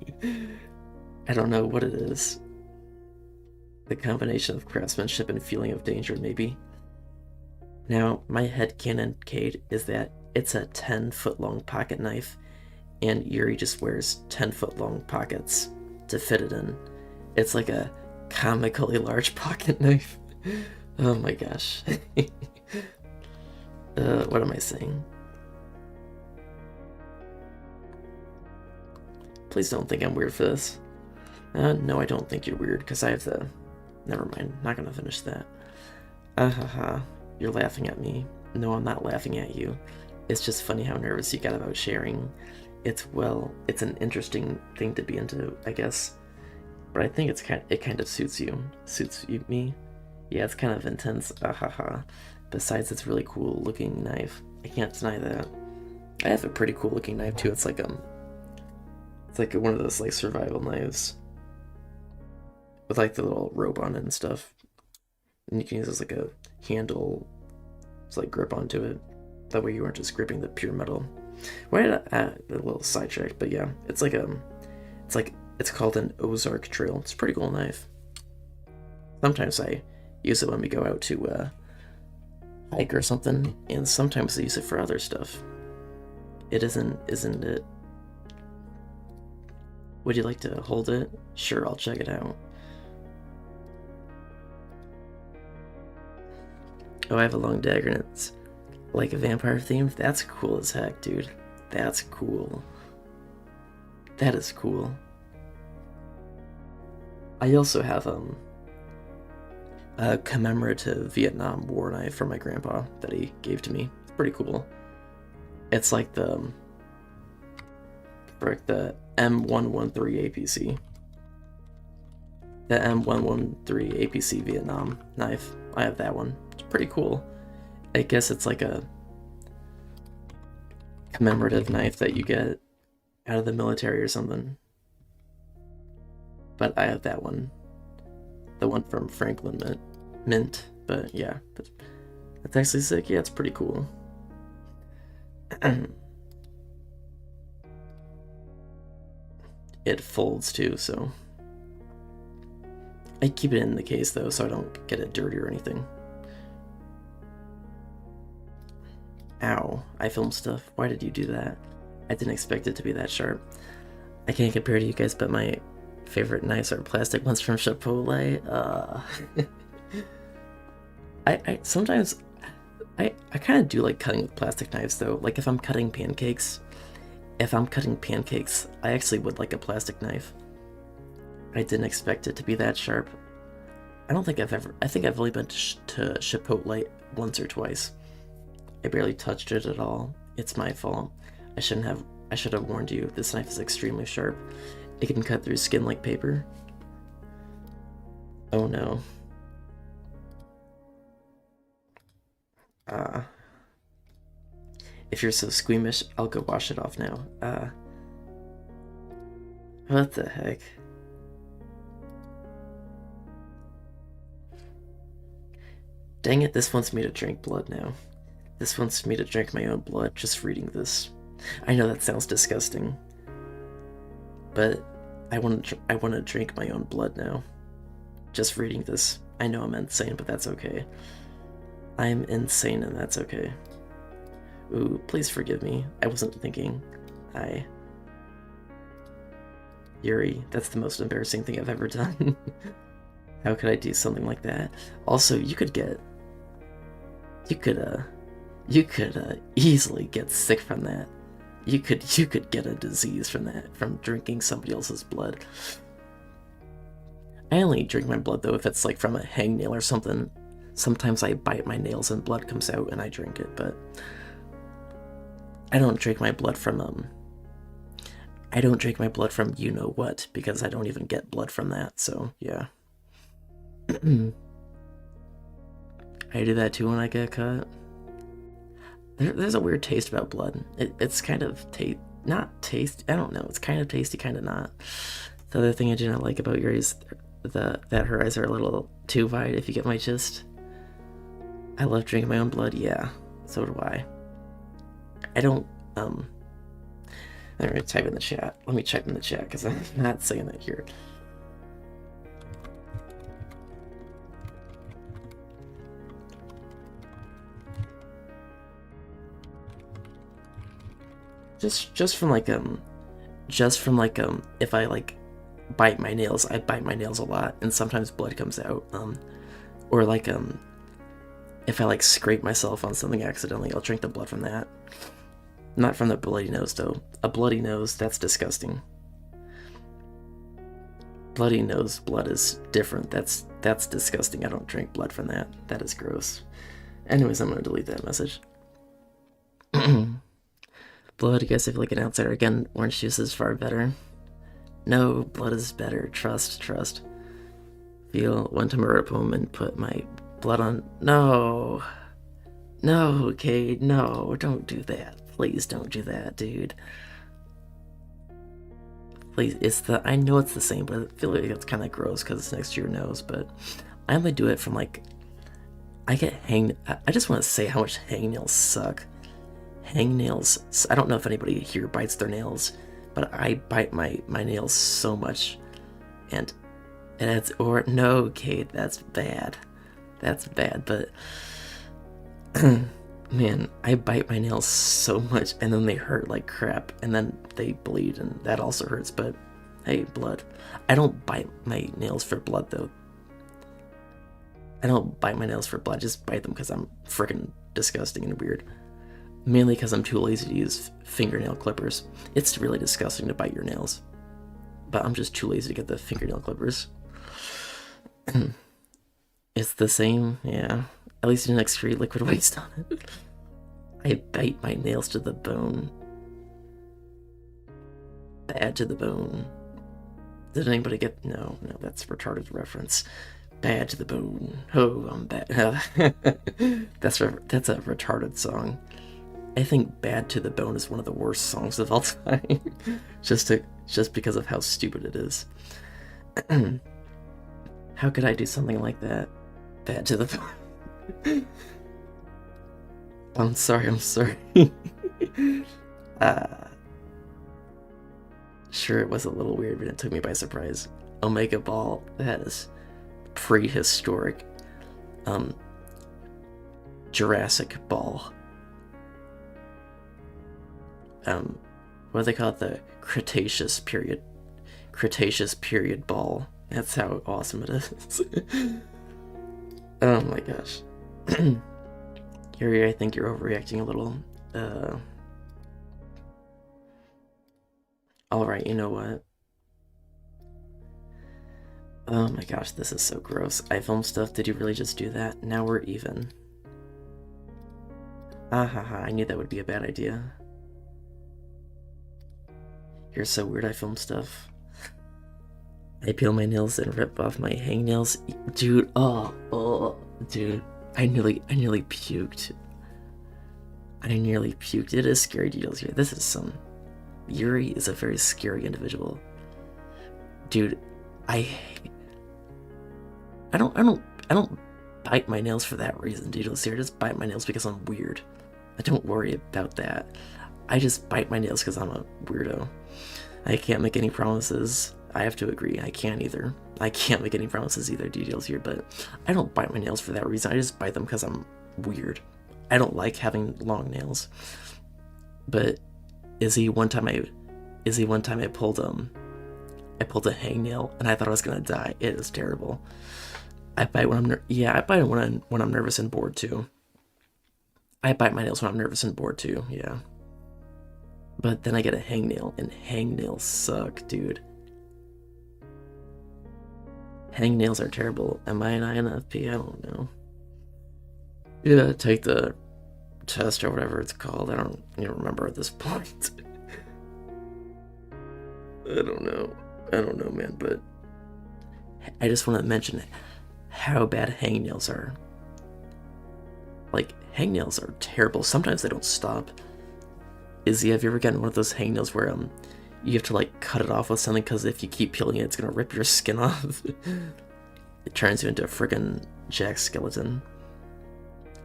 I don't know what it is. The combination of craftsmanship and feeling of danger, maybe. Now, my headcanon, Cade, is that it's a 10-foot-long pocket knife, and Yuri just wears 10-foot-long pockets to fit it in. It's like a comically large pocket knife. Oh my gosh. What am I saying? Please don't think I'm weird for this. No, I don't think you're weird, because I have the... Never mind, not gonna finish that. Haha, you're laughing at me. No, I'm not laughing at you. It's just funny how nervous you got about sharing. It's an interesting thing to be into, I guess. But I think it kind of suits you. Me? Yeah, it's kind of intense. Haha. Besides, it's really cool looking knife. I can't deny that. I have a pretty cool looking knife too. It's like one of those like survival knives with like the little rope on it and stuff, and you can use it as like a handle to like grip onto it. That way you aren't just gripping the pure metal. Why did I add a little sidetrack? But yeah, it's called an Ozark Trail. It's a pretty cool knife. Sometimes I use it when we go out to hike or something, and sometimes I use it for other stuff. Isn't it? Would you like to hold it? Sure, I'll check it out. Oh, I have a long dagger and it's like a vampire themed? That's cool as heck, dude. That's cool. That is cool. I also have a commemorative Vietnam War knife from my grandpa that he gave to me. It's pretty cool. It's like the M113 APC. The M113 APC Vietnam knife. I have that one. It's pretty cool. I guess it's like a commemorative knife that you get out of the military or something. But I have that one. The one from Franklin Mint. But yeah, that's actually sick. Yeah, it's pretty cool. It folds too, so I keep it in the case though, so I don't get it dirty or anything. Ow, I filmed stuff. Why did you do that? I didn't expect it to be that sharp. I can't compare to you guys, but my favorite knives are plastic ones from Chipotle. I sometimes I kind of do like cutting with plastic knives though. Like if I'm cutting pancakes, I actually would like a plastic knife. I didn't expect it to be that sharp. I think I've only been to Chipotle once or twice. I barely touched it at all. It's my fault. I should have warned you. This knife is extremely sharp. It can cut through skin like paper. Oh no. If you're so squeamish, I'll go wash it off now. What the heck? Dang it, this wants me to drink blood now. This wants me to drink my own blood just reading this. I know that sounds disgusting, but I want to drink my own blood now. Just reading this. I know I'm insane, but that's okay. I'm insane and that's okay. Ooh, please forgive me. I wasn't thinking. Yuri, that's the most embarrassing thing I've ever done. How could I do something like that? Also, you could easily get sick from that. You could get a disease from that, from drinking somebody else's blood. I only drink my blood though if it's like from a hangnail or something. Sometimes I bite my nails and blood comes out and I drink it, but I don't drink my blood from you know what, because I don't even get blood from that, so yeah. I do that too when I get cut. There's a weird taste about blood. It's kind of not taste. I don't know. It's kind of tasty, kind of not. The other thing I do not like about Yuri's that her eyes are a little too wide. If you get my gist. I love drinking my own blood. Yeah, so do I. I don't. I'm gonna type in the chat. Let me type in the chat because I'm not saying that here. Just from like if I like bite my nails, I bite my nails a lot and sometimes blood comes out. Or like if I like scrape myself on something accidentally, I'll drink the blood from that. Not from the bloody nose though. A bloody nose, that's disgusting. Bloody nose blood is different. That's disgusting. I don't drink blood from that. That is gross. Anyways, I'm gonna delete that message. Blood, I guess I feel like an outsider. Again, orange juice is far better. No, blood is better. Trust. Feel one time I wrote a poem and put my blood on. No, Kate, no, don't do that. Please don't do that, dude. Please, I know it's the same, but I feel like it's kind of gross because it's next to your nose, but I only do it from like, I just want to say how much hangnails suck. Hangnails, I don't know if anybody here bites their nails, but I bite my nails so much, and no, Kate, that's bad, but man, I bite my nails so much, and then they hurt like crap, and then they bleed, and that also hurts, but hey, blood. I don't bite my nails for blood, though. I don't bite my nails for blood, I just bite them because I'm freaking disgusting and weird. Mainly because I'm too lazy to use fingernail clippers. It's really disgusting to bite your nails, but I'm just too lazy to get the fingernail clippers. It's the same, yeah. At least you didn't excrete liquid waste on it. I bite my nails to the bone. Bad to the bone. Did anybody get... No, that's a retarded reference. Bad to the bone. Oh, I'm bad. That's a retarded song. I think Bad to the Bone is one of the worst songs of all time. just because of how stupid it is. How could I do something like that? Bad to the Bone. I'm sorry. Sure, it was a little weird, but it took me by surprise. Omega Ball, that is prehistoric. Jurassic Ball. What do they call it? The Cretaceous period ball. That's how awesome it is. Oh my gosh. Yuri, I think you're overreacting a little. Alright, you know what? Oh my gosh, this is so gross. I filmed stuff, did you really just do that? Now we're even. I knew that would be a bad idea. You're so weird, I film stuff. I peel my nails and rip off my hangnails. Dude, dude. I nearly puked. I nearly puked. It is scary details here. This is some... Yuri is a very scary individual. Dude, I don't bite my nails for that reason, details here. I just bite my nails because I'm weird. I don't worry about that. I just bite my nails because I'm a weirdo. I can't make any promises. I have to agree, I can't either. I can't make any promises either, details here, but I don't bite my nails for that reason. I just bite them because I'm weird. I don't like having long nails. But Izzy, one time I pulled a hangnail and I thought I was gonna die. It is terrible. I bite when I bite when I'm nervous and bored too. I bite my nails when I'm nervous and bored too, yeah. But then I get a hangnail, and hangnails suck, dude. Hangnails are terrible. Am I an INFP? I don't know. Yeah, take the test or whatever it's called. I don't even remember at this point. I don't know, man, but I just want to mention how bad hangnails are. Like, hangnails are terrible. Sometimes they don't stop. Izzy, have you ever gotten one of those hangnails where you have to like cut it off with something because if you keep peeling it, it's gonna rip your skin off? It turns you into a friggin' jack skeleton.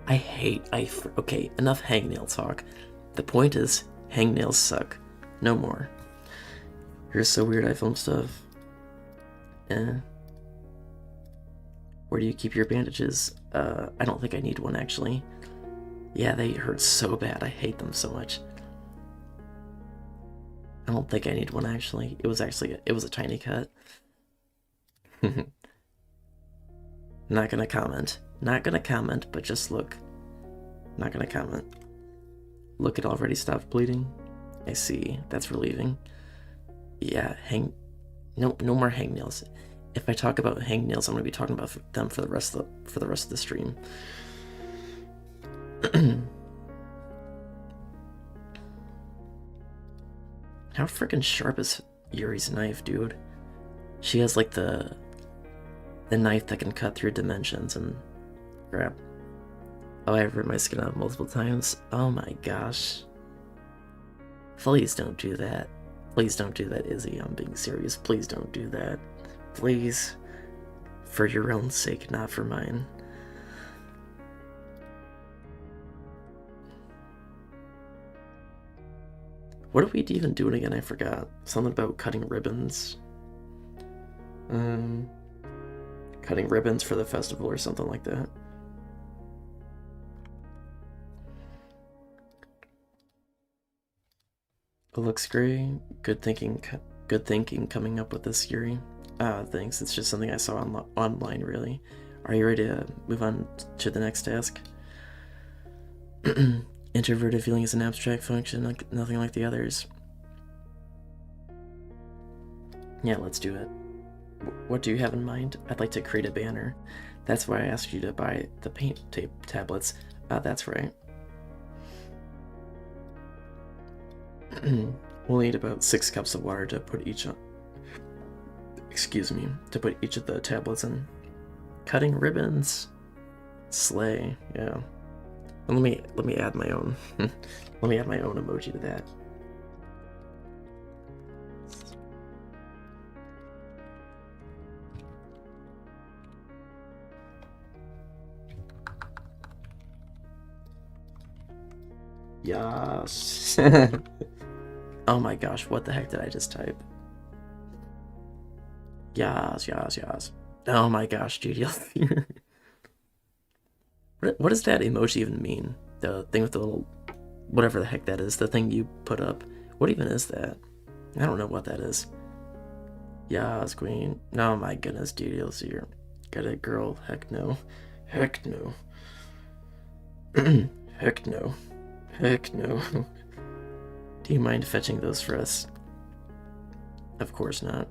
Okay, enough hangnail talk. The point is, hangnails suck. No more. You're so weird, I film stuff. Where do you keep your bandages? I don't think I need one, actually. Yeah, they hurt so bad. I hate them so much. I don't think I need one, actually. It was a tiny cut. Not gonna comment. Not gonna comment, but just look. Not gonna comment. Look, it already stopped bleeding. I see. That's relieving. Yeah, no more hangnails. If I talk about hangnails, I'm gonna be talking about them for the rest of the stream. How freaking sharp is Yuri's knife, dude? She has like the knife that can cut through dimensions and crap. Oh, I've ripped my skin off multiple times. Oh my gosh. Please don't do that. Please don't do that, Izzy. I'm being serious. Please don't do that. Please. For your own sake, not for mine. What are we even doing again? I forgot. Something about cutting ribbons. Cutting ribbons for the festival or something like that. It looks great. Good thinking coming up with this, Yuri. Thanks. It's just something I saw online, really. Are you ready to move on to the next task? Introverted feeling is an abstract function, like nothing like the others. Yeah, let's do it. What do you have in mind? I'd like to create a banner. That's why I asked you to buy the paint tape tablets. That's right. We'll need about 6 cups of water to put each of the tablets in. Cutting ribbons. Slay, yeah. Let me add my own let me add my own emoji to that. Yes. Oh my gosh, what the heck did I just type? Yes. Oh my gosh, GDL. What does that emoji even mean? The thing with the little, whatever the heck that is, the thing you put up. What even is that? I don't know what that is. Yas, queen. Oh my goodness, GDL. Got a girl. Heck no. Heck no. Heck no. Heck no. Do you mind fetching those for us? Of course not.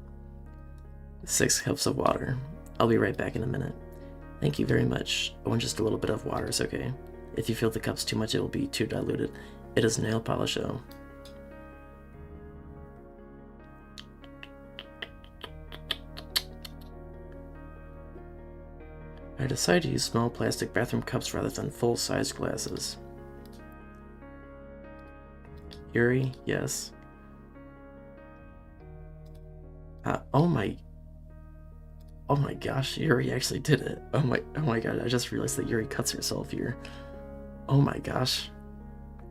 6 cups of water. I'll be right back in a minute. Thank you very much. I want just a little bit of water, is okay. If you feel the cup's too much, it will be too diluted. It is nail polish, though. I decided to use small plastic bathroom cups rather than full-size glasses. Yuri, yes. Oh my gosh, Yuri actually did it. Oh my god, I just realized that Yuri cuts herself here. Oh my gosh.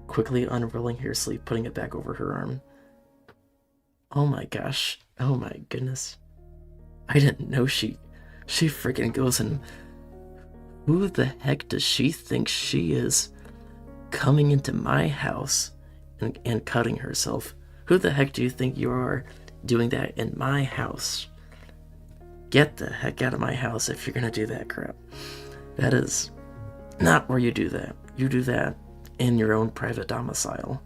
Quickly unrolling her sleeve, putting it back over her arm. Oh my gosh. Oh my goodness. I didn't know she freaking goes and who the heck does she think she is coming into my house and cutting herself? Who the heck do you think you are doing that in my house? Get the heck out of my house if you're gonna do that crap. That is not where you do that. You do that in your own private domicile.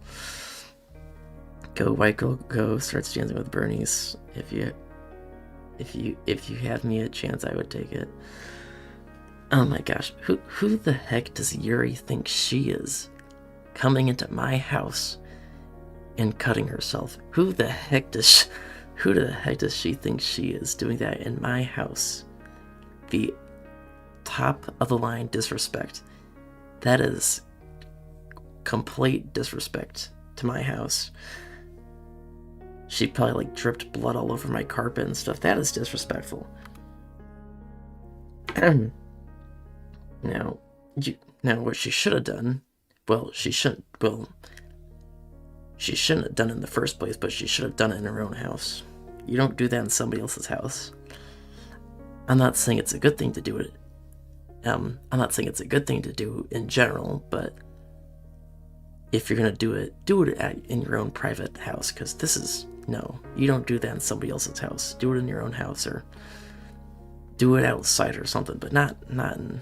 Go, white girl, go. Starts dancing with Bernice. If you had me a chance, I would take it. Oh my gosh, who the heck does Yuri think she is? Coming into my house and cutting herself. Who the heck does she think she is doing that in my house? The top of the line disrespect. That is complete disrespect to my house. She probably like dripped blood all over my carpet and stuff. That is disrespectful. Now what she should have done, she shouldn't have done it in the first place, but she should have done it in her own house. You don't do that in somebody else's house. I'm not saying it's a good thing to do it. I'm not saying it's a good thing to do in general, but if you're gonna do it in your own private house, because this is, no, you don't do that in somebody else's house. Do it in your own house, or do it outside or something, but not in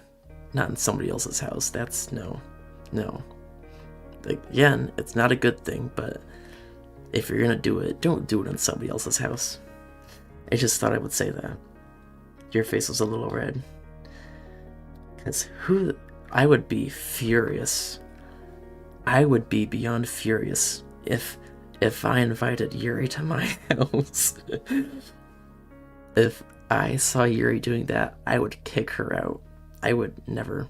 somebody else's house. That's no. Again, it's not a good thing, but if you're gonna do it, don't do it in somebody else's house. I just thought I would say that. Your face was a little red. Because I would be furious. I would be beyond furious if I invited Yuri to my house. If I saw Yuri doing that, I would kick her out. I would never.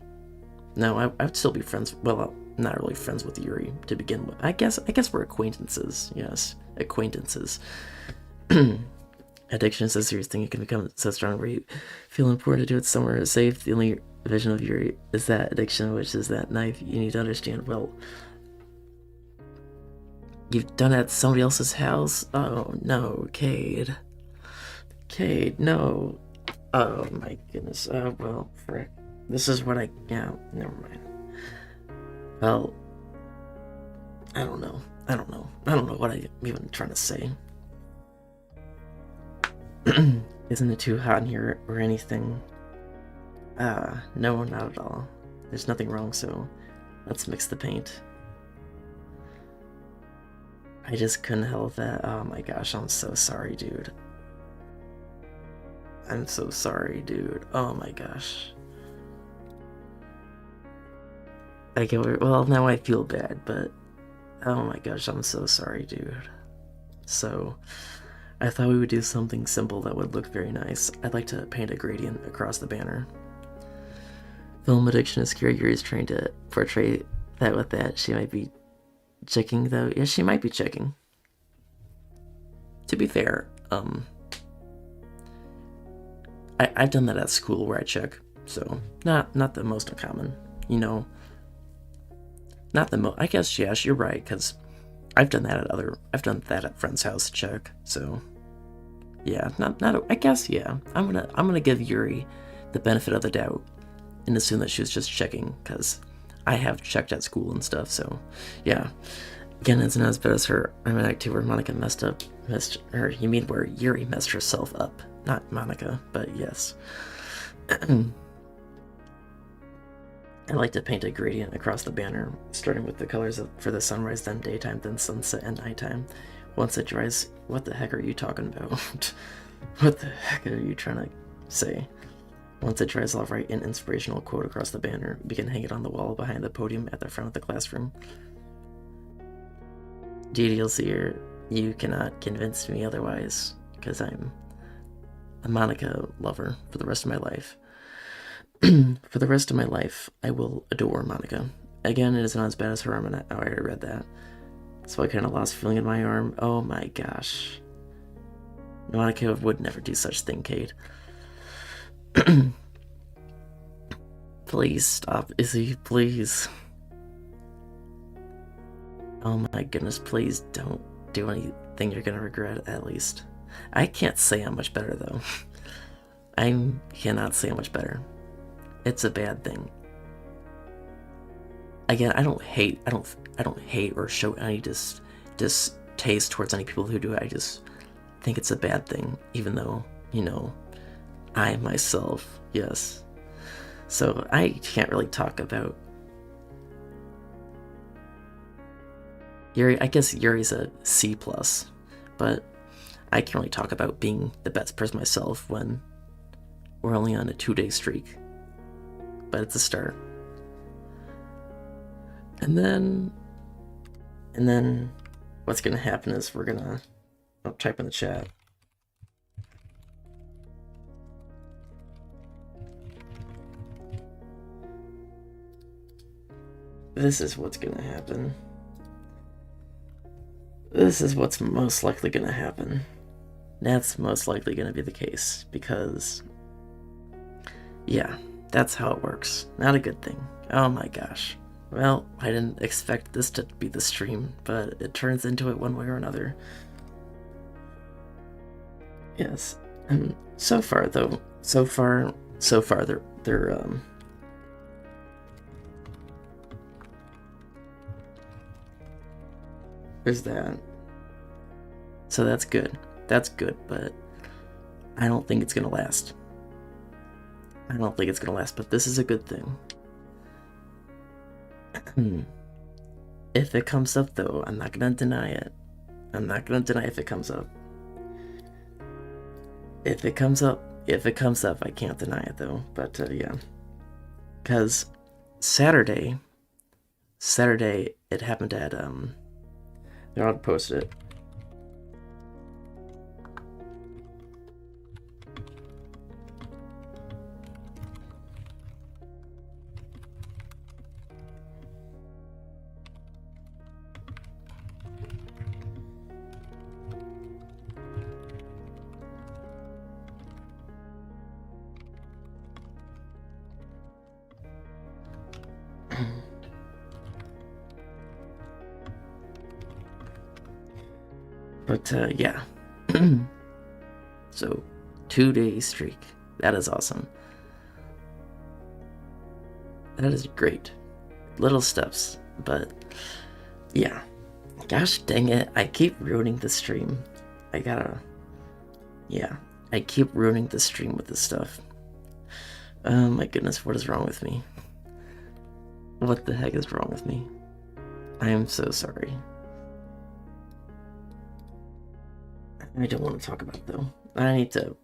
No, I would still be friends. Well, I'm not really friends with Yuri to begin with. I guess we're acquaintances. Yes, acquaintances. Addiction is a serious thing. It can become so strong where you feel important to do it somewhere safe. The only vision of Yuri is that addiction, which is that knife. You need to understand, well, you've done it at somebody else's house? Oh no, Cade, no. Oh my goodness. Well, frick. This is what yeah, never mind. Well, I don't know what I'm even trying to say. Isn't it too hot in here or anything? No, not at all. There's nothing wrong, so let's mix the paint. I just couldn't help that. Oh my gosh, I'm so sorry, dude. I'm so sorry, dude. Oh my gosh. Well, now I feel bad, but oh my gosh, I'm so sorry, dude. So, I thought we would do something simple that would look very nice. I'd like to paint a gradient across the banner. Film addiction is scary. Yuri's trying to portray that with that. She might be checking, though. Yeah, she might be checking. To be fair, I've done that at school where I check, so not the most uncommon, you know. Not the most. I guess yes, you're right, because I've done that at friend's house to check. So yeah, not. I guess yeah. I'm gonna give Yuri the benefit of the doubt and assume that she was just checking, because I have checked at school and stuff. So yeah. Again, it's not as bad as her. I'm an act where Monika messed her. You mean where Yuri messed herself up? Not Monika, but yes. I like to paint a gradient across the banner, starting with the colors for the sunrise, then daytime, then sunset and nighttime. Once it dries, what the heck are you talking about? What the heck are you trying to say? Once it dries, I'll write an inspirational quote across the banner. We can hang it on the wall behind the podium at the front of the classroom. GDLC, you cannot convince me otherwise, because I'm a Monika lover for the rest of my life. For the rest of my life, I will adore Monika. Again, it is not as bad as her. I already read that. So I kind of lost feeling in my arm. Oh my gosh. Monika would never do such thing, Kate. Please stop, Izzy, please. Oh my goodness, please don't do anything you're gonna regret, at least. I can't say I'm much better, though. I cannot say I'm much better. It's a bad thing. Again, I don't hate or show any distaste towards any people who do it. I just think it's a bad thing, even though, I myself, yes. So I can't really talk about Yuri. I guess Yuri's a C+, but I can't really talk about being the best person myself when we're only on a 2-day streak. But it's a start. And then what's gonna happen is we're gonna type in the chat. This is what's gonna happen. This is what's most likely gonna happen. That's most likely gonna be the case because, yeah, that's how it works. Not a good thing. Oh my gosh. Well, I didn't expect this to be the stream, but it turns into it one way or another. Yes. And so far though, they're there's that. So that's good. That's good, but I don't think it's gonna last. I don't think it's gonna last, but this is a good thing. If it comes up though, I'm not gonna deny it. I'm not gonna deny if it comes up. If it comes up, I can't deny it though. But yeah, because Saturday, it happened at I'll post it. But yeah. So 2-day streak. That is awesome. That is great. Little steps, but yeah. Gosh dang it, I keep ruining the stream. I keep ruining the stream with this stuff. Oh my goodness, what is wrong with me? What the heck is wrong with me? I am so sorry. I don't want to talk about it though. I need to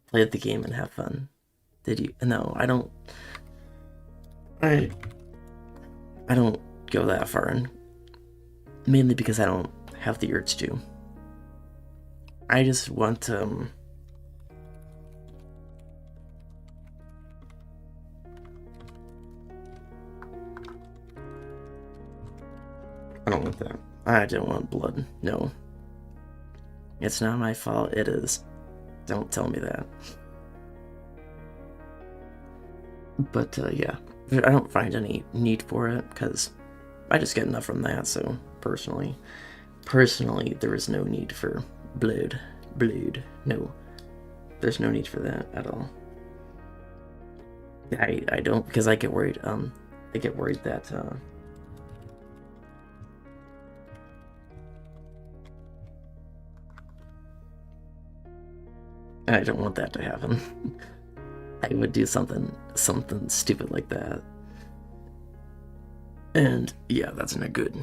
play the game and have fun. Did you? No, I don't. I don't go that far, and mainly because I don't have the urge to. I just want to. I don't want that. I don't want blood. No. It's not my fault. It is. Don't tell me that. But yeah, I don't find any need for it because I just get enough from that. So personally, there is no need for blood. No, there's no need for that at all. I don't, because I get worried. I get worried that I don't want that to happen. I would do something stupid like that. And yeah, that's not good.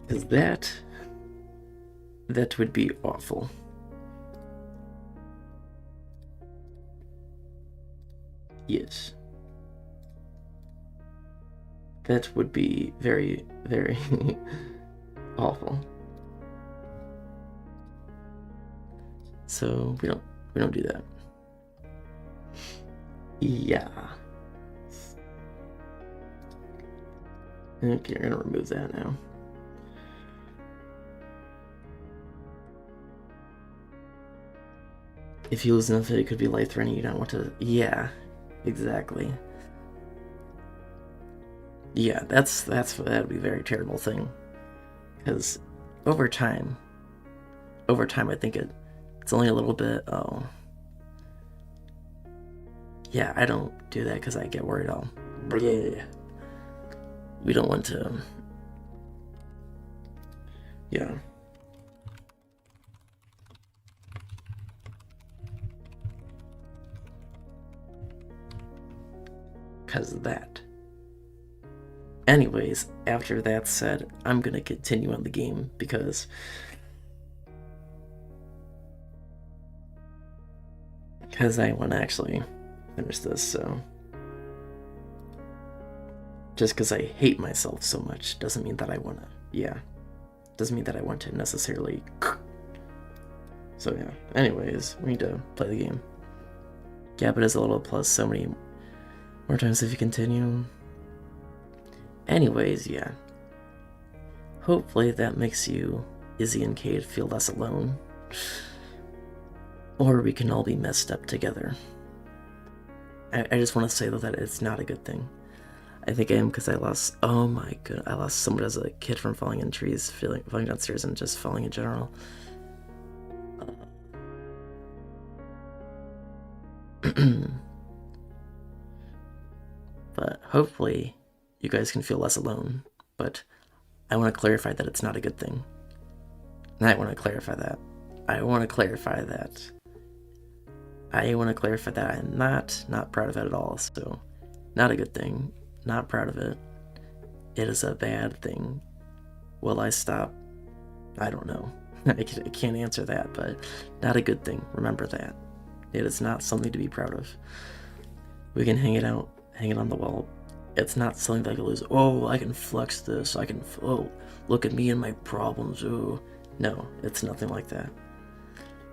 Because that would be awful. Yes. That would be very, very awful. So we don't do that. Yeah. Okay, you're gonna remove that now. If you lose enough, it could be life-threatening. You don't want to. Yeah, exactly. Yeah, that'd be a very terrible thing. Because over time, I think it's only a little bit. Oh, yeah, I don't do that because I get worried. All. Yeah, we don't want to. Yeah. Because of that. Anyways, after that said, I'm gonna continue on the game because I want to actually finish this. So just because I hate myself so much doesn't mean that I want to. Yeah, doesn't mean that I want to necessarily. So yeah. Anyways, we need to play the game. Yeah, but it's a little plus so many more times if you continue. Anyways, yeah. Hopefully that makes you, Izzy and Cade, feel less alone. Or we can all be messed up together. I just want to say though that it's not a good thing. I think I am because I lost. Oh my god, I lost someone as a kid from falling in trees, falling downstairs, and just falling in general. But hopefully, you guys can feel less alone. But I want to clarify that it's not a good thing. And I want to clarify that. I want to clarify that I'm not proud of it at all. So, not a good thing. Not proud of it. It is a bad thing. Will I stop? I don't know. I can't answer that, but not a good thing. Remember that. It is not something to be proud of. We can hang it on the wall. It's not something that I can lose. Oh, I can flex this. Oh, look at me and my problems. Oh, no, it's nothing like that.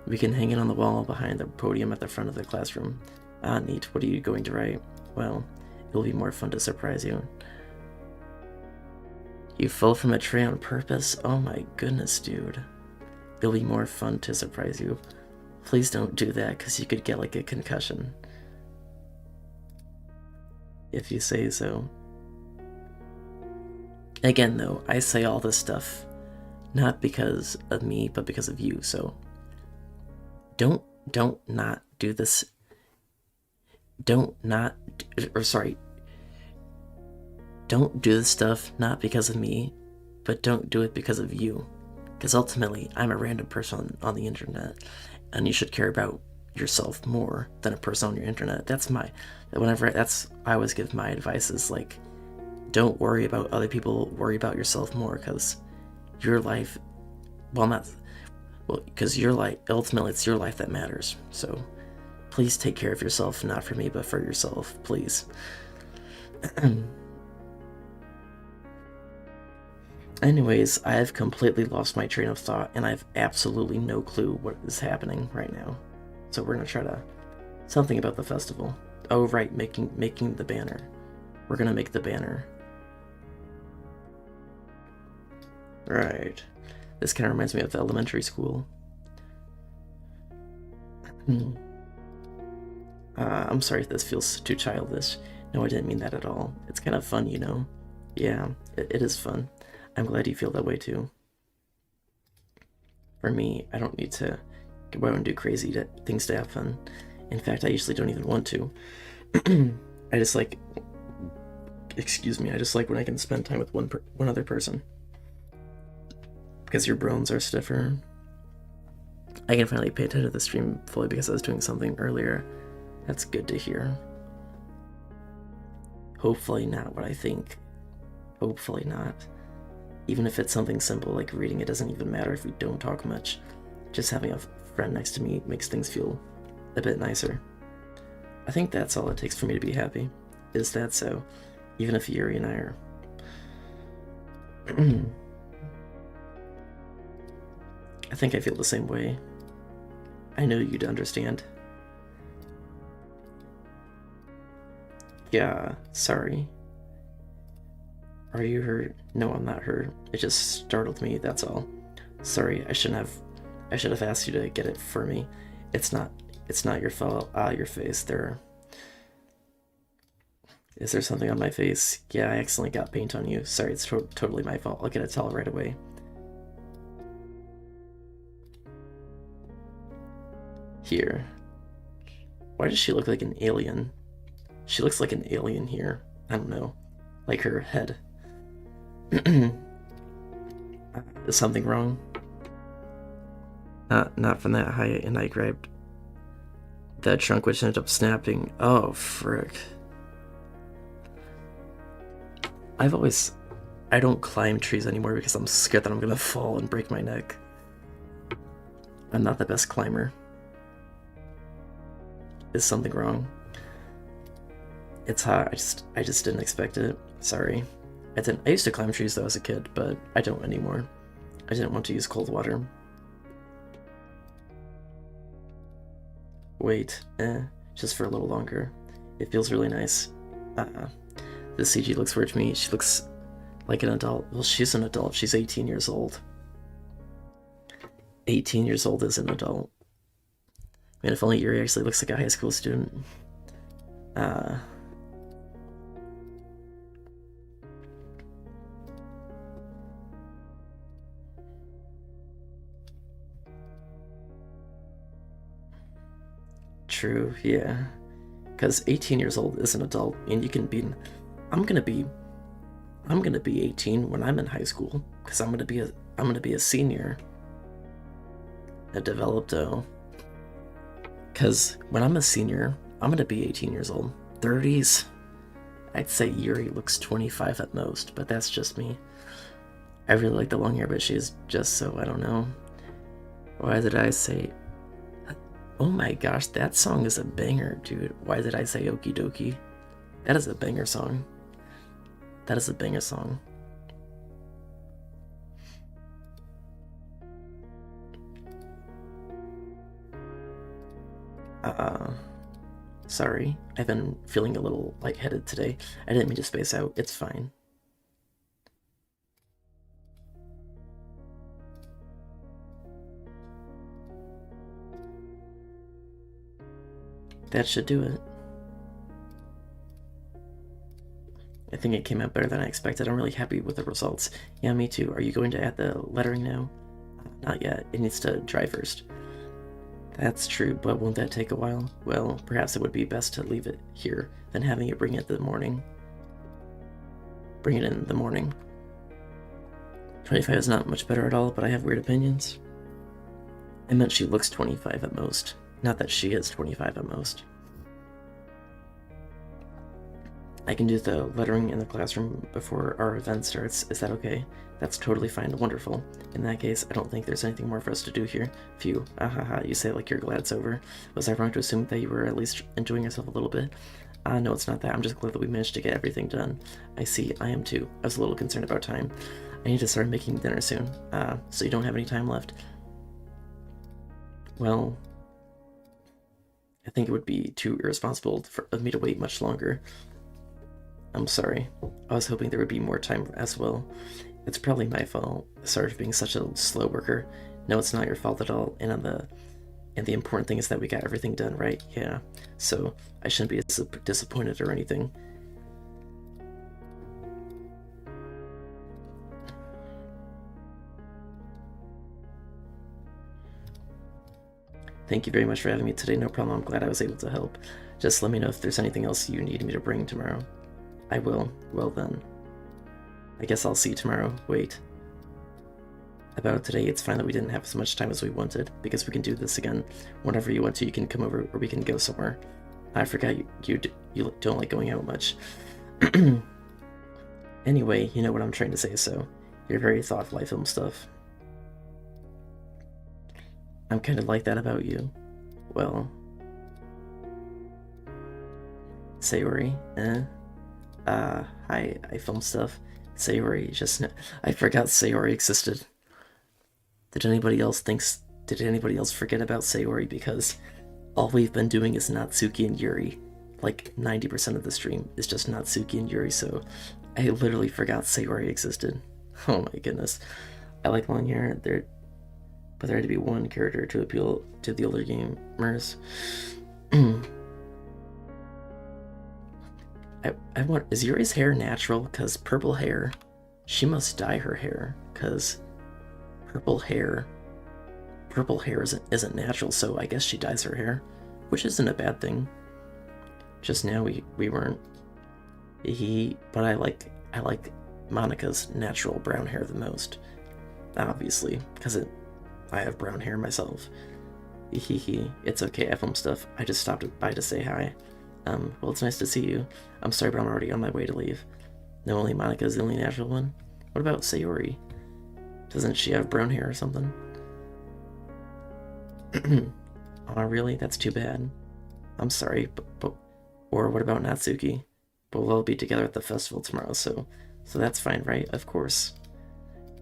We can hang it on the wall behind the podium at the front of the classroom. Ah, neat. What are you going to write? Well, it'll be more fun to surprise you. You fell from a tree on purpose? Oh my goodness, dude. It'll be more fun to surprise you. Please don't do that, because you could get like a concussion. If you say so. Again, though, I say all this stuff not because of me, but because of you, so don't not do this. Don't do this stuff not because of me, but don't do it because of you. Because ultimately, I'm a random person on the internet, and you should care about yourself more than a person on your internet. I always give my advice is like, don't worry about other people, worry about yourself more, because your life, because your life, ultimately it's your life that matters. So please take care of yourself, not for me, but for yourself, please. Anyways, I have completely lost my train of thought, and I have absolutely no clue what is happening right now. So we're gonna try to something about the festival. Oh right, making the banner. We're gonna make the banner. Right. This kind of reminds me of elementary school. I'm sorry if this feels too childish. No, I didn't mean that at all. It's kind of fun, you know? Yeah, it is fun. I'm glad you feel that way too. For me, I don't need to go out and do crazy things to have fun. In fact, I usually don't even want to. I just like, I just like when I can spend time with one other person. Because your bones are stiffer. I can finally pay attention to the stream fully because I was doing something earlier. That's good to hear. Hopefully not what I think. Hopefully not. Even if it's something simple like reading, it doesn't even matter if we don't talk much. Just having a friend next to me makes things feel a bit nicer. I think that's all it takes for me to be happy. Is that so? Even if Yuri and I are... I think I feel the same way. I know you'd understand. Yeah, sorry. Are you her? No, I'm not her. It just startled me, that's all. Sorry, I should have asked you to get it for me. It's not your fault. Ah, your face. Is there something on my face? Yeah, I accidentally got paint on you. Sorry, it's totally my fault. I'll get a towel right away. Here. Why does she look like an alien? She looks like an alien here. I don't know. Like her head. Is something wrong? Not from that height, and I grabbed that trunk, which ended up snapping. Oh, frick. I don't climb trees anymore because I'm scared that I'm gonna fall and break my neck. I'm not the best climber. Is something wrong? It's hot. I just didn't expect it. Sorry. I used to climb trees though as a kid, but I don't anymore. I didn't want to use cold water. Wait, just for a little longer. It feels really nice. The CG looks weird to me. She looks like an adult. Well, she's an adult. She's 18 years old. 18 years old is an adult. Man, if only Yuri actually looks like a high school student. True, yeah. Because 18 years old is an adult, and you can be. I'm gonna be 18 when I'm in high school, because I'm gonna be a senior. A developed. Because when I'm a senior, I'm gonna be 18 years old. 30s. I'd say Yuri looks 25 at most, but that's just me. I really like the long hair, but she's just so, I don't know. Why did I say... Oh my gosh, that song is a banger, dude. Why did I say Okie Dokie? That is a banger song. That is a banger song. Sorry. I've been feeling a little lightheaded today. I didn't mean to space out. It's fine. That should do it. I think it came out better than I expected. I'm really happy with the results. Yeah, me too. Are you going to add the lettering now? Not yet. It needs to dry first. That's true, but won't that take a while? Well, perhaps it would be best to leave it here than having it bring it in the morning. 25 is not much better at all, but I have weird opinions. I meant she looks 25 at most. Not that she is 25 at most. I can do the lettering in the classroom before our event starts. Is that okay? That's totally fine. Wonderful. In that case, I don't think there's anything more for us to do here. Phew. Ahaha, you say it like you're glad it's over. Was I wrong to assume that you were at least enjoying yourself a little bit? No, it's not that. I'm just glad that we managed to get everything done. I see. I am too. I was a little concerned about time. I need to start making dinner soon. So you don't have any time left? Well, I think it would be too irresponsible of me to wait much longer. I'm sorry. I was hoping there would be more time as well. It's probably my fault. Sorry for being such a slow worker. No, it's not your fault at all. And the important thing is that we got everything done, right? Yeah. So I shouldn't be disappointed or anything. Thank you very much for having me today. No problem. I'm glad I was able to help. Just let me know if there's anything else you need me to bring tomorrow. I will. Well then. I guess I'll see you tomorrow. Wait. About today, it's fine that we didn't have as much time as we wanted, because we can do this again. Whenever you want to, you can come over, or we can go somewhere. I forgot you don't like going out much. Anyway, you know what I'm trying to say, so you're very thoughtful. I film stuff. I'm kind of like that about you. Well... Sayori, hi, I film stuff. Sayori, I forgot Sayori existed. Did anybody else forget about Sayori? Because all we've been doing is Natsuki and Yuri. Like 90% of the stream is just Natsuki and Yuri, so I literally forgot Sayori existed. Oh my goodness. I like long hair, but there had to be one character to appeal to the older gamers. I want, is Yuri's hair natural? Because purple hair, she must dye her hair, because purple hair, isn't natural, so I guess she dyes her hair, which isn't a bad thing. Just now we weren't. But I like Monika's natural brown hair the most, obviously, because I have brown hair myself. It's okay, I film stuff. I just stopped by to say hi. Well, it's nice to see you. I'm sorry, but I'm already on my way to leave. No, only Monika's the only natural one. What about Sayori? Doesn't she have brown hair or something? Oh, really? That's too bad. I'm sorry, but or what about Natsuki? But we'll all be together at the festival tomorrow, so that's fine, right? Of course.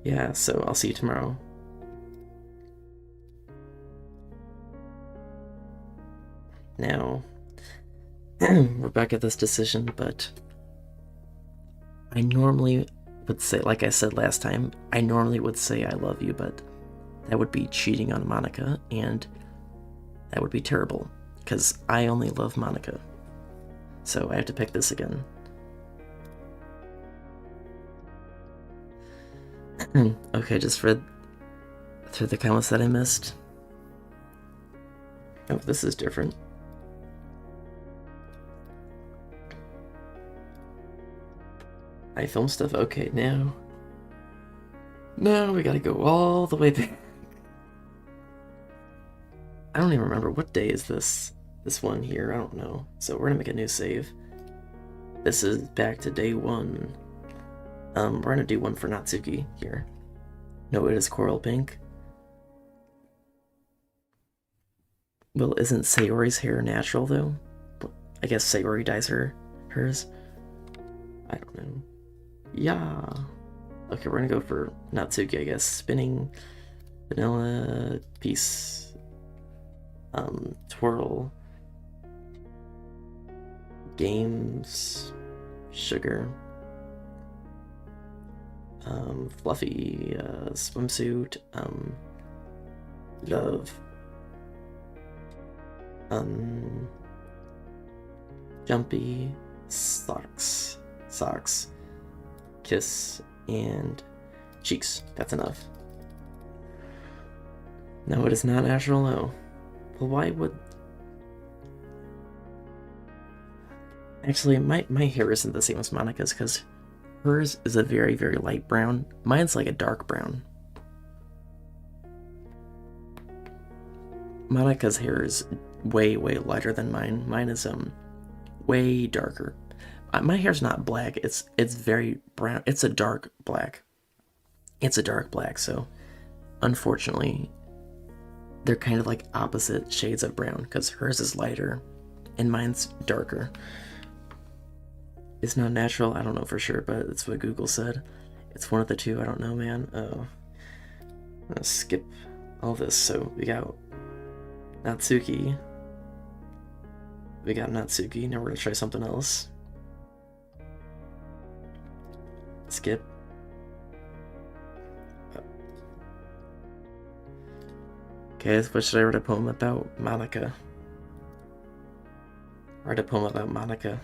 Yeah, so I'll see you tomorrow. Now, we're back at this decision, but I normally would say, like I said last time, I normally would say I love you, but that would be cheating on Monika, and that would be terrible, because I only love Monika. So I have to pick this again. Okay, just read through the comments that I missed. Oh, this is different. I film stuff? Okay, now we gotta go all the way back. I don't even remember what day is this one here. I don't know. So we're gonna make a new save. This is back to day 1. We're gonna do one for Natsuki here. No, it is coral pink. Well, isn't Sayori's hair natural though? I guess Sayori dyes hers. I don't know. Yeah. Okay, we're gonna go for Natsuki, I guess. Spinning, vanilla, piece, twirl, games, sugar, fluffy, swimsuit, love, jumpy, socks, kiss, and cheeks. That's enough. No, it is not natural, no. Well, why would... Actually, my hair isn't the same as Monika's, because hers is a very, very light brown. Mine's like a dark brown. Monika's hair is way, way lighter than mine. Mine is, way darker. My hair's not black, it's very brown. It's a dark black. So unfortunately they're kind of like opposite shades of brown, because hers is lighter and mine's darker. It's not natural, I don't know for sure, but it's what Google said. It's one of the two, I don't know, man. Oh, I'm gonna skip all this. So we got Natsuki. Now we're gonna try something else. Skip. Okay, what should I write a poem about? Monika. Write a poem about Monika.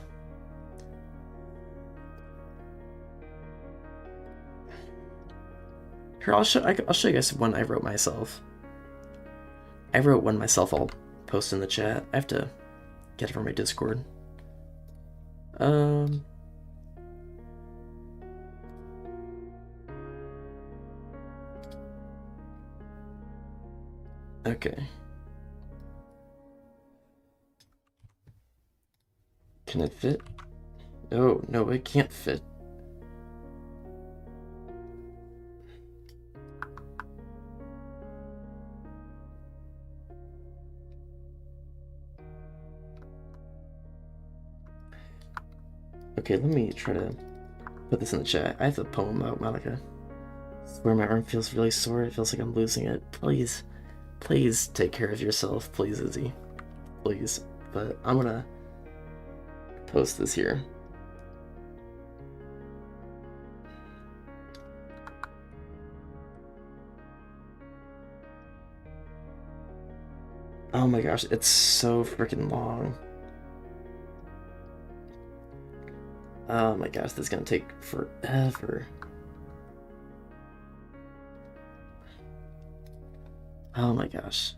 Here, I'll show you guys one I wrote myself. I wrote one myself, I'll post in the chat. I have to get it from my Discord. Okay. Can it fit? Oh, no, it can't fit. Okay, let me try to put this in the chat. I have a poem about Monika. I swear my arm feels really sore. It feels like I'm losing it. Please take care of yourself. Please, Izzy. Please. But I'm gonna post this here. Oh my gosh, it's so freaking long. Oh my gosh, this is gonna take forever. Oh my gosh.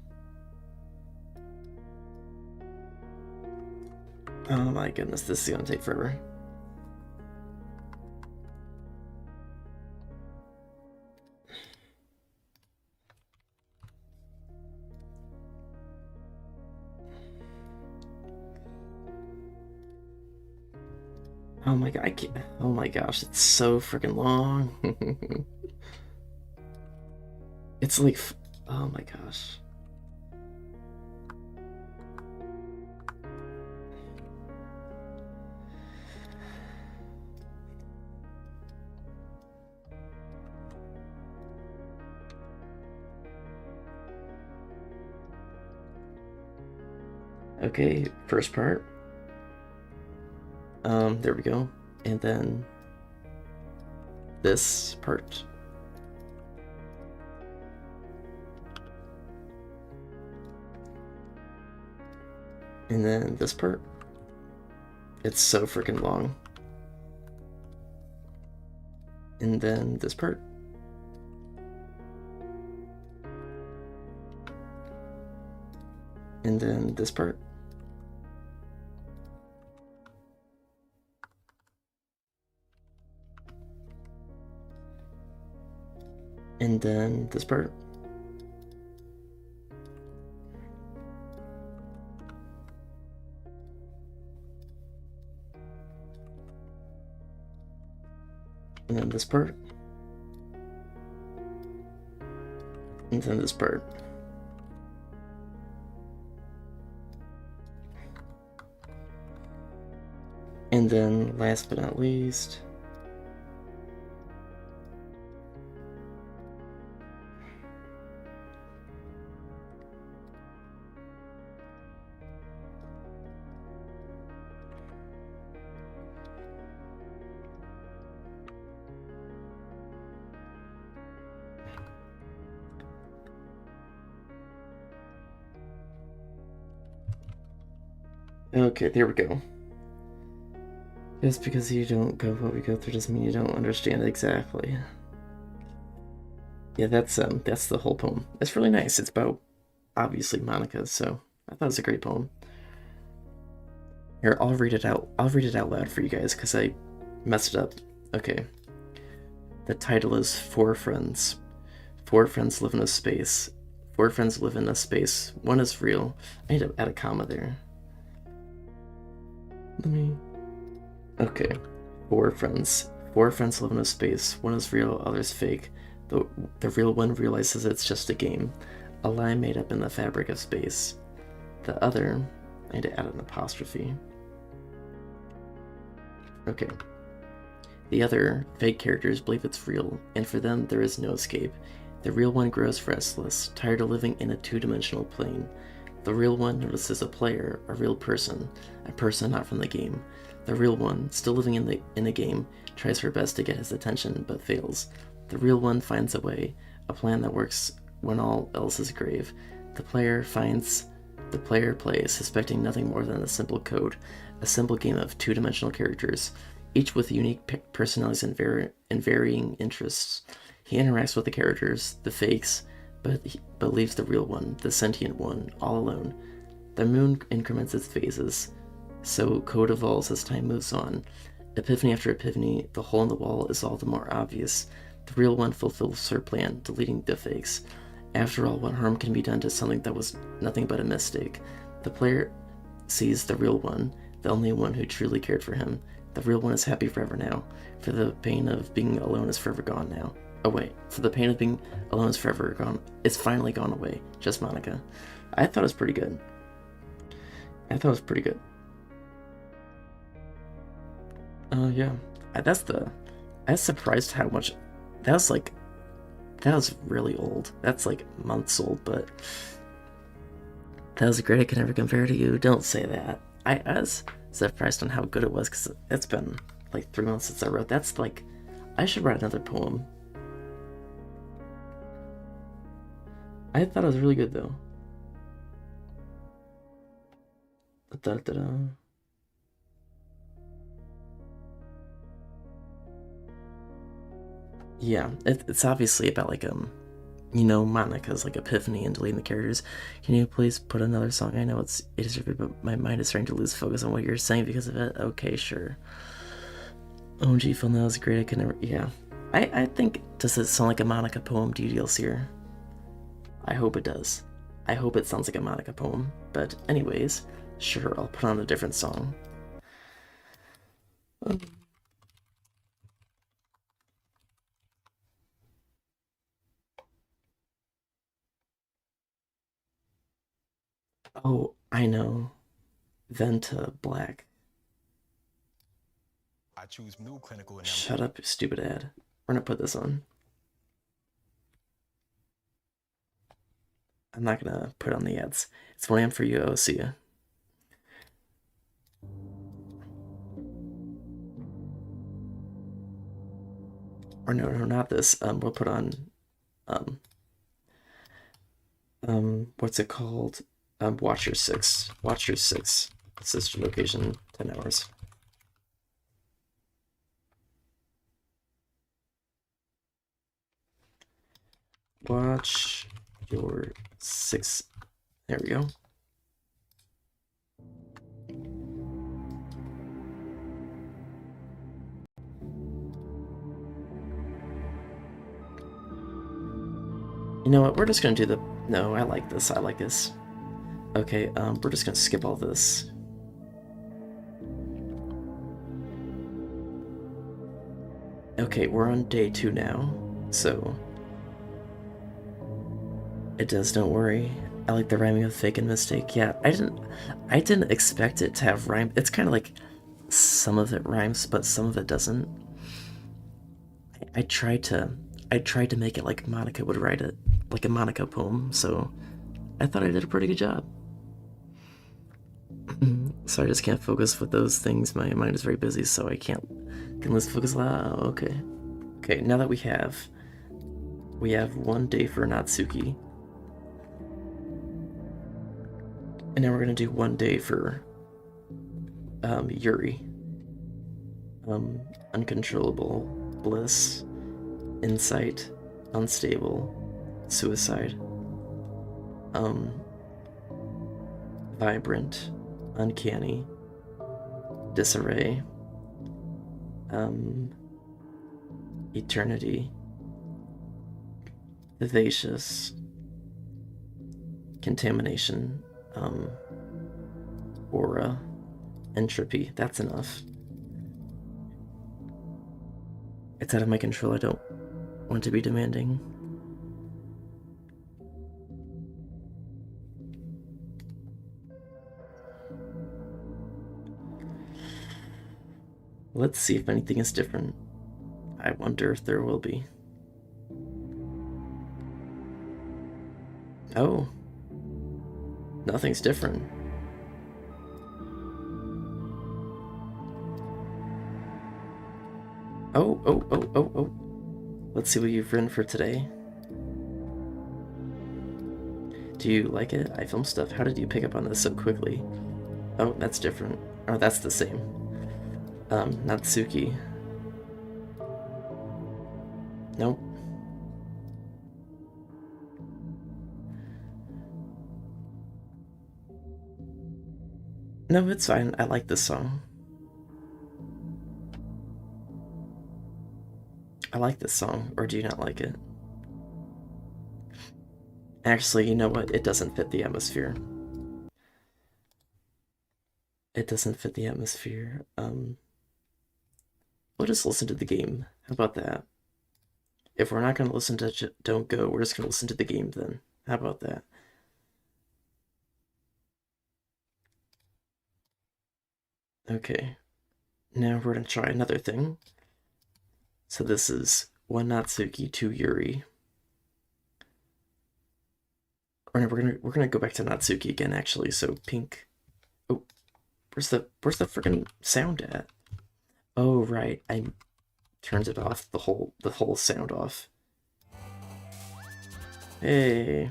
Oh my goodness, this is gonna take forever. Oh my god, I can't. Oh my gosh, it's so freaking long. It's like, oh my gosh. Okay, first part. There we go. And then this part. And then this part. It's so freaking long. And then this part. And then this part. And then this part. And then this part. And then this part. And then last but not least, okay, there we go. Just because you don't go what we go through doesn't mean you don't understand it exactly. Yeah, that's the whole poem. It's really nice. It's about obviously Monika, so I thought it was a great poem. Here, I'll read it out. I'll read it out loud for you guys because I messed it up. Okay. The title is Four Friends. Four friends live in a space. Four friends live in a space. One is real. I need to add a comma there. Let me. Okay. Four friends. Four friends live in a space. One is real, other's fake. The real one realizes it's just a game, a lie made up in the fabric of space. The other, I need to add an apostrophe. Okay. The other, fake characters believe it's real, and for them there is no escape. The real one grows restless, tired of living in a two-dimensional plane. The real one notices a player, a real person, a person not from the game. The real one, still living in the game, tries her best to get his attention, but fails. The real one finds a way, a plan that works when all else is grave. The player plays, suspecting nothing more than a simple code, a simple game of two-dimensional characters, each with unique personalities and varying interests. He interacts with the characters, the fakes, but leaves the real one, the sentient one, all alone. The moon increments its phases, so code evolves as time moves on. Epiphany after epiphany, the hole in the wall is all the more obvious. The real one fulfills her plan, deleting the fakes. After all, what harm can be done to something that was nothing but a mistake? The player sees the real one, the only one who truly cared for him. The real one is happy forever now, for the pain of being alone is forever gone now. Oh wait, for the pain of being alone is forever gone. It's finally gone away. Just Monika. I thought it was pretty good. Yeah. I was surprised how much, that was really old. That's like months old, but that was great. I can never compare to you. Don't say that. I was surprised on how good it was because it's been like 3 months since I wrote. That's like, I should write another poem. I thought it was really good though. Da, da, da. Yeah, it's obviously about like Monika's like epiphany and deleting the characters. Can you please put another song? I know it is but my mind is starting to lose focus on what you're saying because of it. Okay, sure. OMG, Phil, that was great. I could never. Yeah, I think does it sound like a Monika poem? DDLCer. I hope it does. I hope it sounds like a Monika poem. But anyways, sure, I'll put on a different song. Oh, I know. Venta Black. I choose new clinical. Shut up, stupid ad. We're gonna put this on. I'm not gonna put on the ads. It's 1 a.m. for you. Oh, see ya. Or no, not this. We'll put on um what's it called? Watcher 6. Watcher 6. Sister location, 10 hours. Watch your 6. There we go. You know what? We're just gonna do the. No, I like this. I like this. Okay, we're just gonna skip all this. Okay, we're on day 2 now, so it does. Don't worry. I like the rhyming of fake and mistake. Yeah, I didn't expect it to have rhyme. It's kind of like some of it rhymes, but some of it doesn't. I tried to make it like Monika would write it, like a Monika poem. So I thought I did a pretty good job. So I just can't focus with those things. My mind is very busy, so I can lose focus. Okay. Okay, now that we have 1 day for Natsuki. And now we're gonna do 1 day for Yuri. Uncontrollable, bliss, insight, unstable, suicide, vibrant, uncanny, disarray, eternity, vivacious, contamination, aura, entropy. That's enough. It's out of my control. I don't want to be demanding. Let's see if anything is different. I wonder if there will be. Oh, nothing's different. Oh. Let's see what you've written for today. Do you like it? I film stuff. How did you pick up on this so quickly? Oh, that's different. Oh, that's the same. Natsuki. Nope. No, it's fine. I like this song. I like this song, or do you not like it? Actually, you know what? It doesn't fit the atmosphere. It doesn't fit the atmosphere. We'll just listen to the game. How about that? If we're not going to listen to Don't Go, we're just going to listen to the game then. How about that? Okay. Now we're going to try another thing. So this is 1 Natsuki, 2 Yuri. Or no, we're gonna go back to Natsuki again actually. So pink. Oh, where's the freaking sound at? Oh right, I turned it off, the whole sound off. Hey.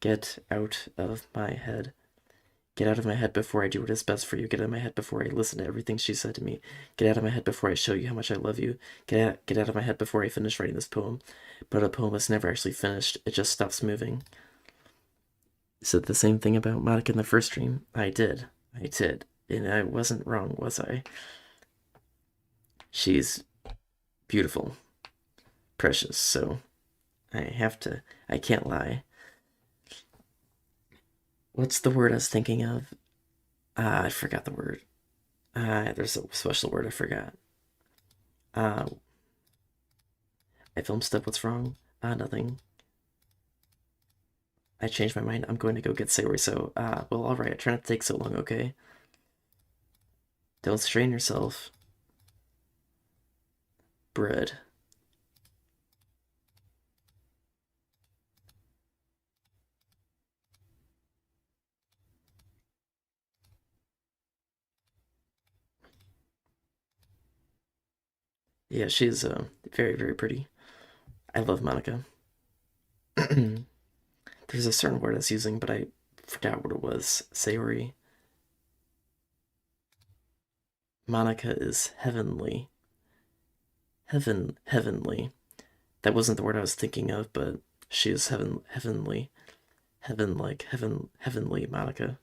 Get out of my head. Get out of my head before I do what is best for you. Get out of my head before I listen to everything she said to me. Get out of my head before I show you how much I love you. Get out of my head before I finish writing this poem. But a poem is never actually finished. It just stops moving. Said the same thing about Monica in the first dream. I did. And I wasn't wrong, was I? She's beautiful. Precious, so I can't lie. What's the word I was thinking of? I forgot the word. There's a special word I forgot. Uh, I filmed stuff. What's wrong? Nothing. I changed my mind. I'm going to go get Sayori. So, well, alright. Try not to take so long, okay? Don't strain yourself. Bread. Yeah, she's very, very pretty. I love Monica. There's a certain word I was using, but I forgot what it was. Sayori. Monica is heavenly. Heavenly. That wasn't the word I was thinking of, but she is heavenly. Heavenly Monica.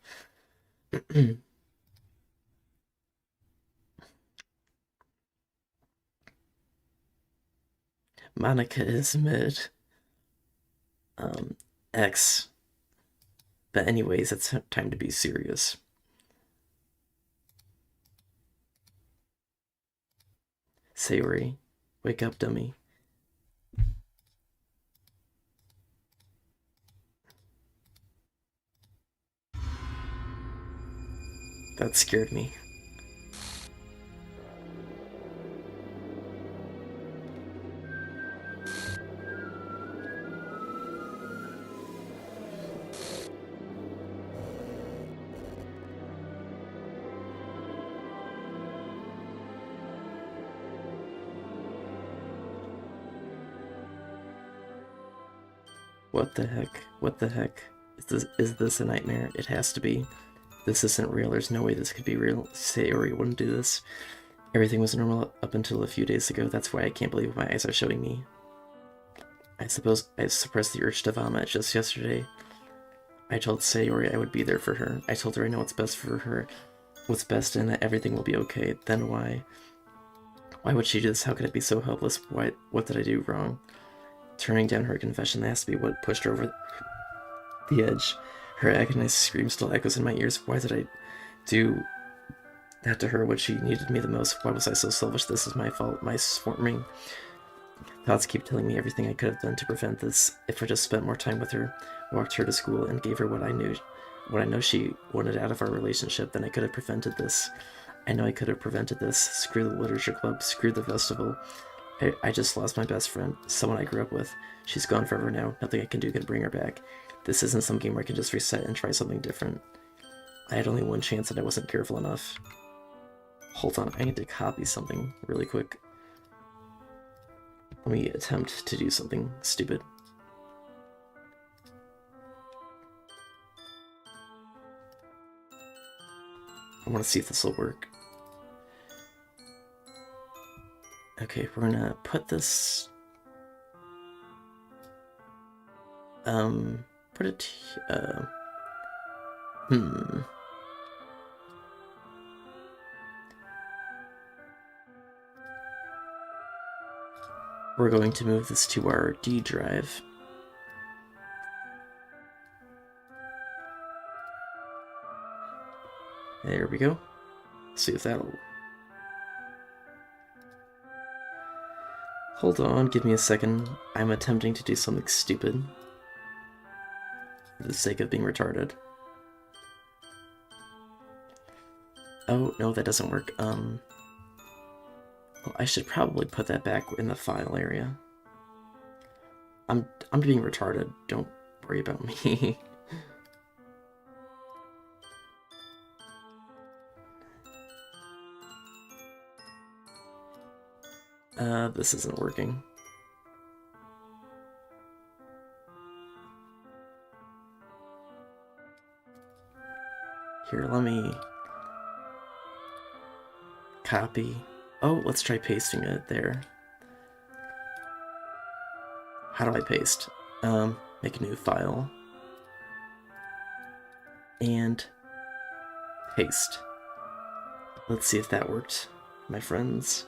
Monica is mid. X. But anyways, it's time to be serious. Sayori, wake up, dummy. That scared me. What the heck? What the heck? Is this a nightmare? It has to be. This isn't real. There's no way this could be real. Sayori wouldn't do this. Everything was normal up until a few days ago. That's why I can't believe what my eyes are showing me. I suppose I suppressed the urge to vomit just yesterday. I told Sayori I would be there for her. I told her I know what's best for her, what's best, and that everything will be okay. Then why? Why would she do this? How could it be so helpless? What did I do wrong? Turning down her confession, that has to be what pushed her over the edge. Her agonized scream still echoes in my ears. Why did I do that to her when she needed me the most? Why was I so selfish? This is my fault. My swarming thoughts keep telling me everything I could have done to prevent this. If I just spent more time with her, walked her to school, and gave her what I know she wanted out of our relationship, then I could have prevented this. I know I could have prevented this. Screw the literature club. Screw the festival. I just lost my best friend, someone I grew up with. She's gone forever now. Nothing I can do can bring her back. This isn't some game where I can just reset and try something different. I had only one chance and I wasn't careful enough. Hold on, I need to copy something really quick. Let me attempt to do something stupid. I want to see if this will work. Okay, we're gonna put this... put it... We're going to move this to our D drive. There we go. See if that'll... Hold on, give me a second. I'm attempting to do something stupid. For the sake of being retarded. Oh, no, that doesn't work. Well, I should probably put that back in the file area. I'm being retarded. Don't worry about me. This isn't working. Here, let me copy. Oh, let's try pasting it there. How do I paste? Make a new file. And paste. Let's see if that worked, my friends.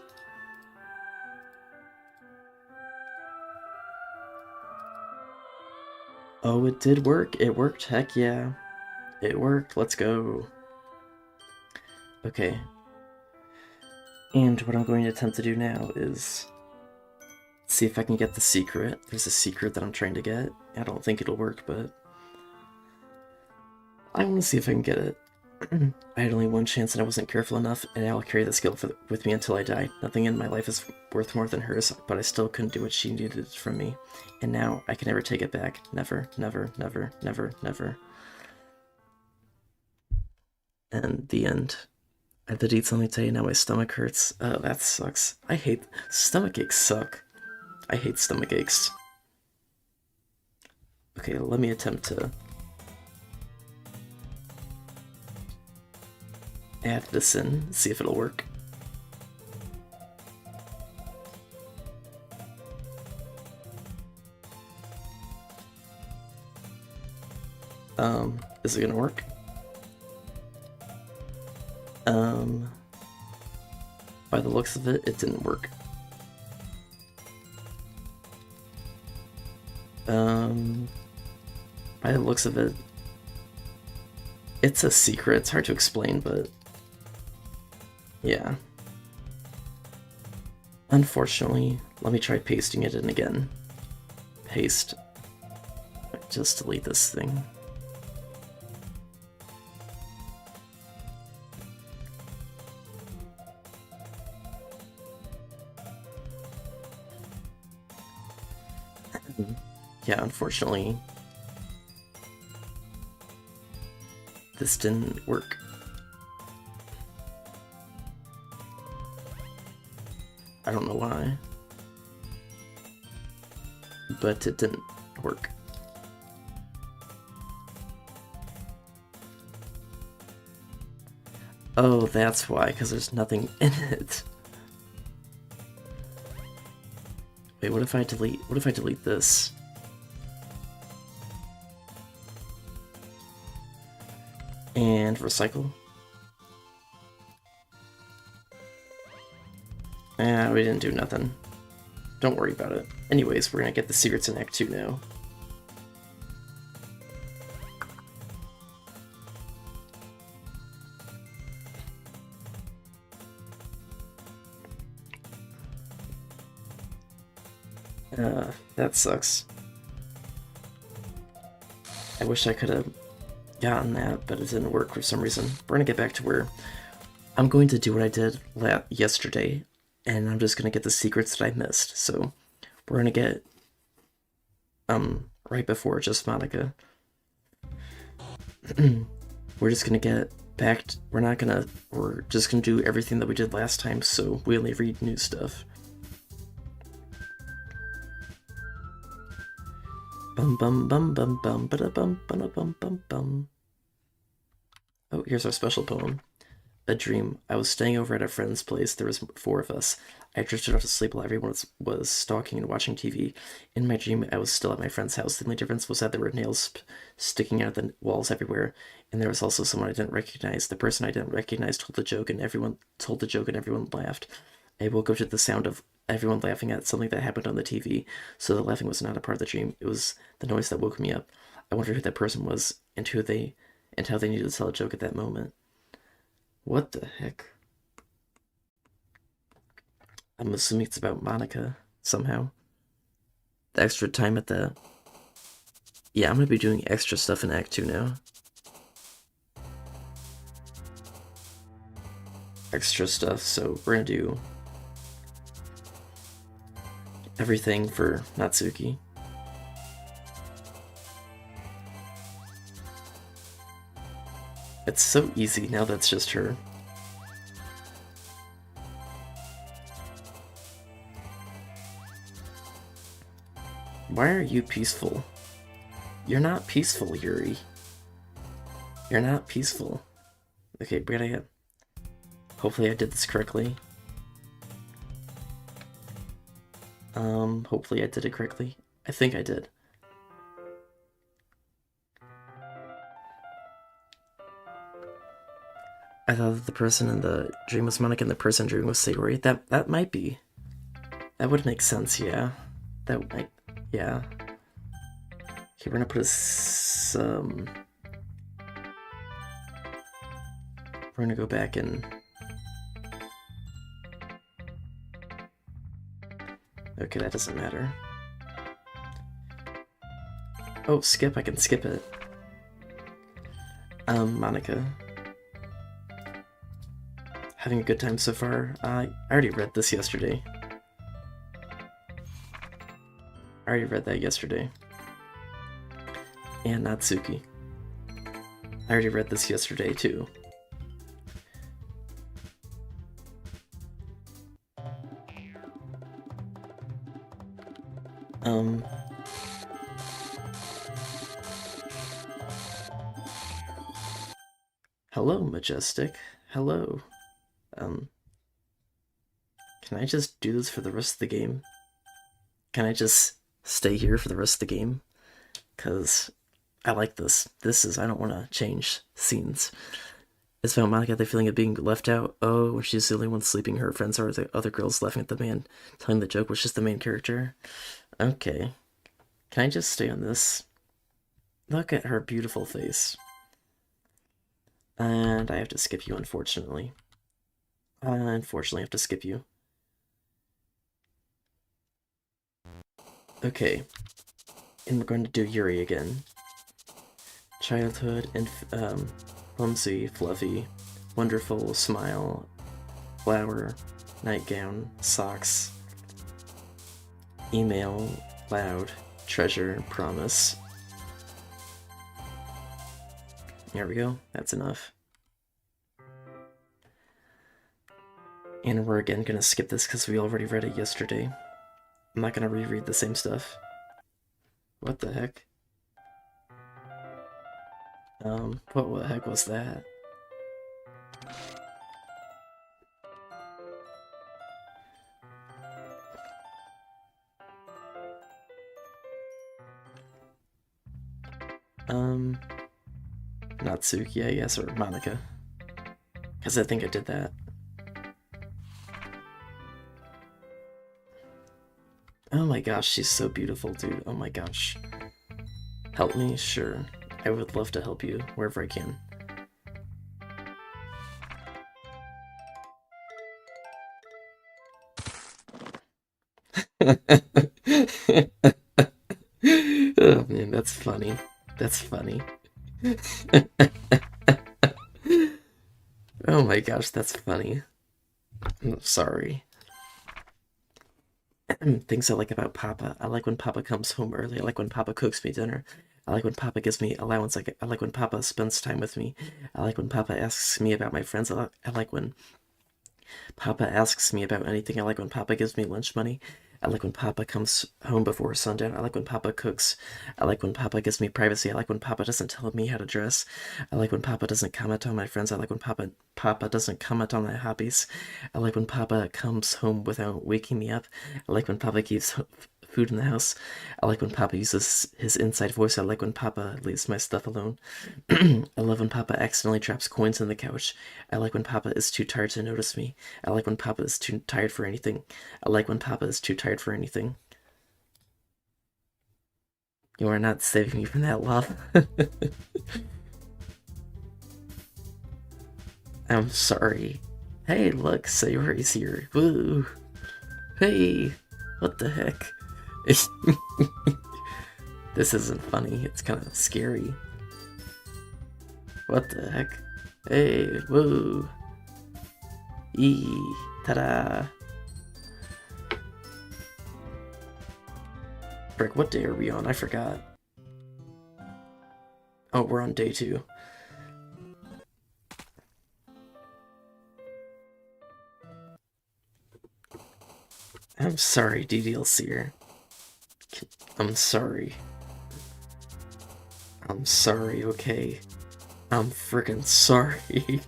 Oh, it did work. It worked. Heck yeah. It worked. Let's go. Okay. And what I'm going to attempt to do now is see if I can get the secret. There's a secret that I'm trying to get. I don't think it'll work, but I want to see if I can get it. I had only one chance and I wasn't careful enough, and I'll carry the skill with me until I die. Nothing in my life is worth more than hers, but I still couldn't do what she needed from me. And now I can never take it back. Never, never, never, never, never. And the end. I did eat something today, now my stomach hurts. Oh, that sucks. I hate... Stomach aches suck. I hate stomach aches. Okay, let me attempt to add this in, see if it'll work. Is it gonna work? By the looks of it, it didn't work. By the looks of it, it's a secret. It's hard to explain, but yeah. Unfortunately, let me try pasting it in again. Paste. Just delete this thing. Yeah, unfortunately, this didn't work. I don't know why, but it didn't work. Oh, that's why, because there's nothing in it. Wait, what if I delete this? And recycle. We didn't do nothing. Don't worry about it. Anyways, we're gonna get the secrets in Act 2 now. That sucks. I wish I could have gotten that, but it didn't work for some reason. We're gonna get back to where I'm going to do what I did yesterday, and I'm just gonna get the secrets that I missed. So we're gonna get right before just Monika. We're just gonna get back. We're just gonna do everything that we did last time. So we only read new stuff. Bum bum bum bum bum ba bum bum bum bum bum. Oh, here's our special poem. A dream. I was staying over at a friend's place. There was 4 of us. I drifted off to sleep while everyone was stalking and watching TV. In my dream, I was still at my friend's house. The only difference was that there were nails sticking out of the walls everywhere, and there was also someone I didn't recognize. The person I didn't recognize told the joke, and everyone laughed. I woke up to the sound of everyone laughing at something that happened on the TV, so the laughing was not a part of the dream. It was the noise that woke me up. I wondered who that person was and how they needed to tell a joke at that moment. What the heck? I'm assuming it's about Monika somehow. The extra time at the... Yeah, I'm gonna be doing extra stuff in Act 2 now. Extra stuff, so we're gonna do everything for Natsuki. It's so easy now that's just her. Why are you peaceful? You're not peaceful, Yuri. You're not peaceful. Okay, we're gonna get... Hopefully I did this correctly. Hopefully I did it correctly. I think I did. I thought that the person in the dream was Monika and the person in the dream was Sayori. That might be. That would make sense, yeah. That might... yeah. Okay, we're gonna put we're gonna go back and... Okay, that doesn't matter. Oh, skip, I can skip it. Monika. Having a good time so far? I already read this yesterday. I already read that yesterday. And Natsuki. I already read this yesterday too. Hello, Majestic. Hello. Can I just do this for the rest of the game? Can I just stay here for the rest of the game? Because I like this. I don't want to change scenes. It's about Monika, the feeling of being left out. Oh, when she's the only one sleeping, her friends are the other girls laughing at the man telling the joke, which is the main character. Okay. Can I just stay on this? Look at her beautiful face. And I have to skip you, unfortunately. Unfortunately, I have to skip you. Okay. And we're going to do Yuri again. Childhood, and clumsy, fluffy, wonderful, smile, flower, nightgown, socks, email, loud, treasure, promise. There we go, that's enough. And we're again gonna skip this because we already read it yesterday. I'm not gonna reread the same stuff. What the heck? What the heck was that? Natsuki, I guess, or Monika. Because I think I did that. Oh my gosh, she's so beautiful, dude. Oh my gosh. Help me? Sure. I would love to help you wherever I can. Oh man, that's funny. That's funny. Oh my gosh, that's funny. I'm sorry. Things I like about Papa. I like when Papa comes home early. I like when Papa cooks me dinner. I like when Papa gives me allowance. I like when Papa spends time with me. I like when Papa asks me about my friends. I like when Papa asks me about anything. I like when Papa gives me lunch money. I like when Papa comes home before sundown. I like when Papa cooks. I like when Papa gives me privacy. I like when Papa doesn't tell me how to dress. I like when Papa doesn't comment on my friends. I like when Papa doesn't comment on my hobbies. I like when Papa comes home without waking me up. I like when Papa keeps food in the house. I like when Papa uses his inside voice. I like when Papa leaves my stuff alone. I love when Papa accidentally drops coins on the couch. I like when Papa is too tired to notice me. I like when Papa is too tired for anything. I like when Papa is too tired for anything. You are not saving me from that love. I'm sorry. Hey, look, Sayori's here. Woo! Hey! What the heck? This isn't funny, it's kind of scary. What the heck? Hey, woo! Eee, ta-da! Frick, what day are we on? I forgot. Oh, we're on day 2. I'm sorry, DDLCer. I'm sorry. I'm sorry, okay? I'm freaking sorry.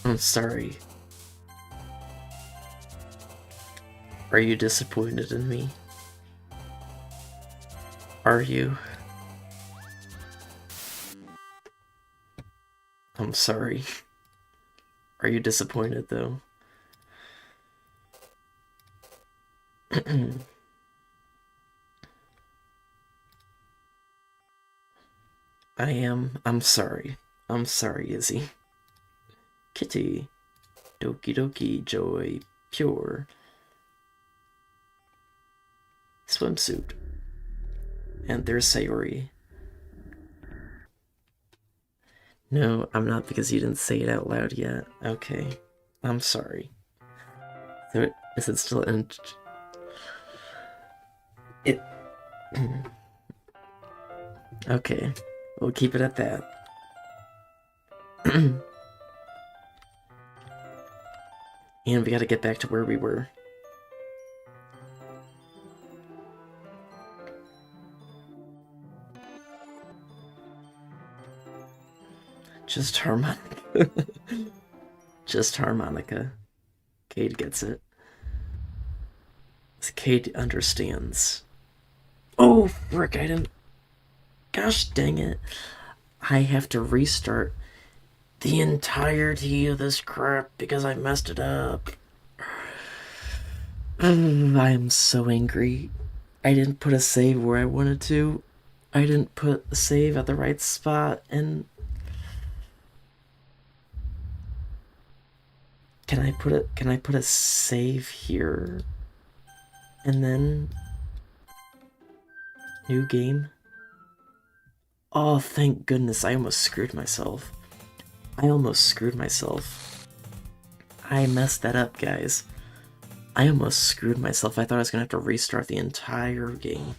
I'm sorry. Are you disappointed in me? Are you? I'm sorry. Are you disappointed though? I am. I'm sorry. I'm sorry, Izzy. Kitty. Doki doki, joy, pure. Swimsuit. And there's Sayori. No, I'm not because you didn't say it out loud yet. Okay. I'm sorry. So, is it still in... It... Okay. We'll keep it at that. And we gotta get back to where we were. Just harmonica. Just harmonica. Cade gets it. Cade understands. Oh, frick, I didn't... Gosh dang it. I have to restart the entirety of this crap because I messed it up. I'm so angry. I didn't put a save where I wanted to. I didn't put a save at the right spot, and... Can I put a save here? And then... New game? Oh, thank goodness, I almost screwed myself. I messed that up, guys. I almost screwed myself. I thought I was gonna have to restart the entire game.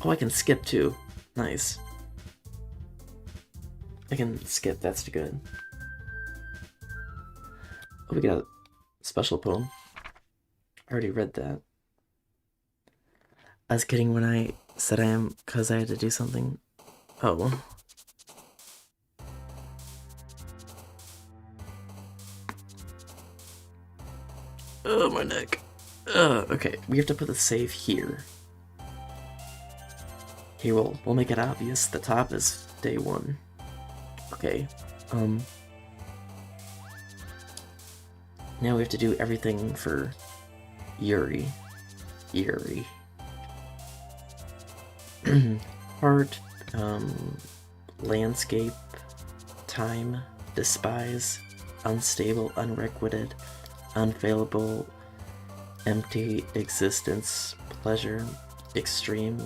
Oh, I can skip too. Nice. I can skip, that's good. Oh, we got a special poem. I already read that. I was kidding when I said I am because I had to do something. Oh. Oh, my neck. Okay, we have to put the save here. Here, we'll make it obvious. The top is day 1. Okay, now we have to do everything for Yuri. Heart, landscape, time, despise, unstable, unrequited, unfailable, empty, existence, pleasure, extreme,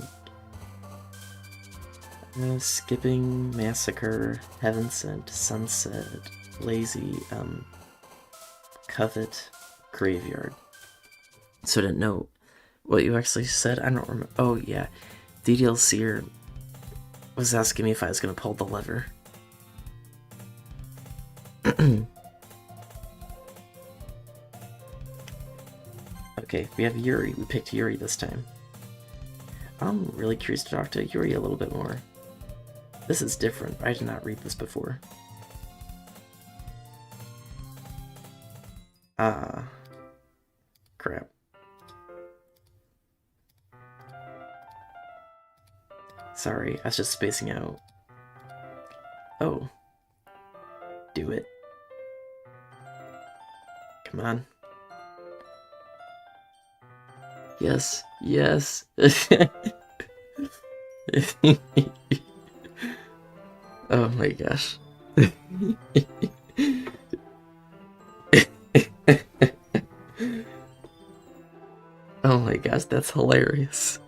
skipping, massacre, heaven sent, sunset, lazy, covet, graveyard. So I didn't know what you actually said. I don't remember. Oh yeah, DDLCer was asking me if I was gonna pull the lever. Okay, we have Yuri. We picked Yuri this time. I'm really curious to talk to Yuri a little bit more. This is different. I did not read this before. Ah. Crap. Sorry, I was just spacing out. Oh. Do it. Come on. Yes, yes. Oh my gosh. Oh my gosh, that's hilarious.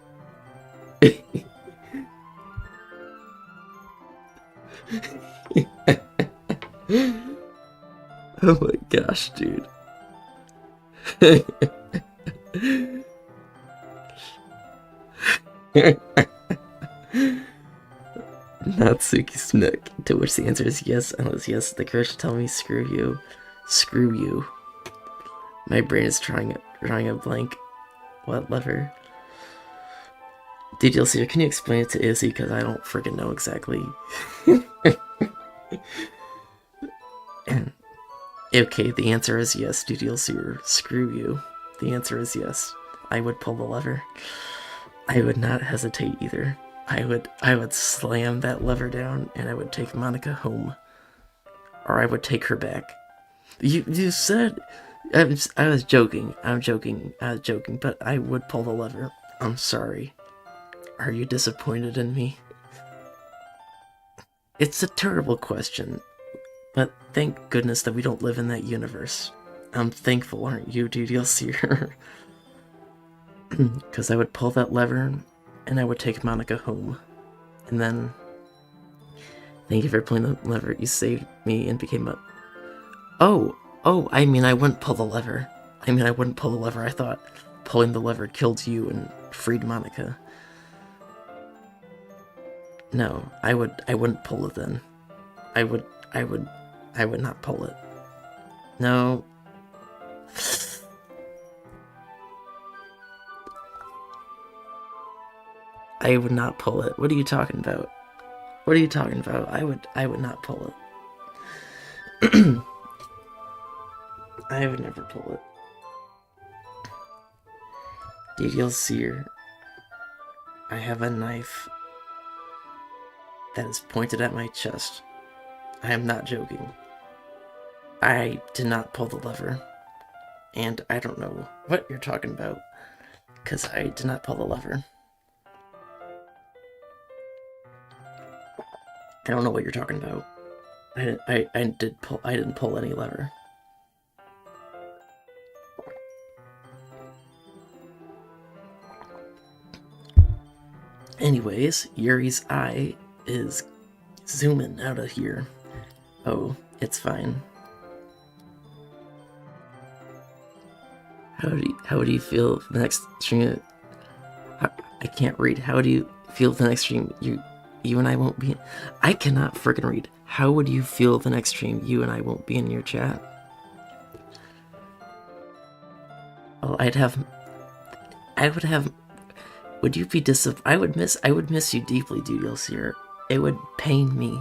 Oh my gosh, dude. Natsuki's neck, to which the answer is yes, unless yes, the courage to tell me screw you. Screw you. My brain is drawing a blank. What lever? DDLC, can you explain it to Izzy? Because I don't freaking know exactly. Okay, the answer is yes, DDLC. Screw you. The answer is yes. I would pull the lever. I would not hesitate either. I would slam that lever down and I would take Monika home. Or I would take her back. You said I was joking. I was joking, but I would pull the lever. I'm sorry. Are you disappointed in me? It's a terrible question, but thank goodness that we don't live in that universe. I'm thankful, aren't you, dude? You'll see her. Because I would pull that lever, and I would take Monika home. And then... Thank you for pulling the lever. You saved me and became a... Oh, I mean, I wouldn't pull the lever. I thought pulling the lever killed you and freed Monika. No, I wouldn't pull it then. I would not pull it. No. I would not pull it. What are you talking about? What are you talking about? I would not pull it. I would never pull it. Dude, you'll see her. I have a knife that is pointed at my chest. I am not joking. I did not pull the lever. And I don't know what you're talking about, because I did not pull the lever. I don't know what you're talking about. I didn't pull any lever. Anyways, Yuri's eye is zooming out of here. Oh, it's fine. How do you feel the next stream? I can't read. How do you feel the next stream? You and I won't be. I cannot freaking read. How would you feel the next stream? You and I won't be in your chat. Oh, I would have. Would you be I would miss you deeply, dude. You'll see her. It would pain me.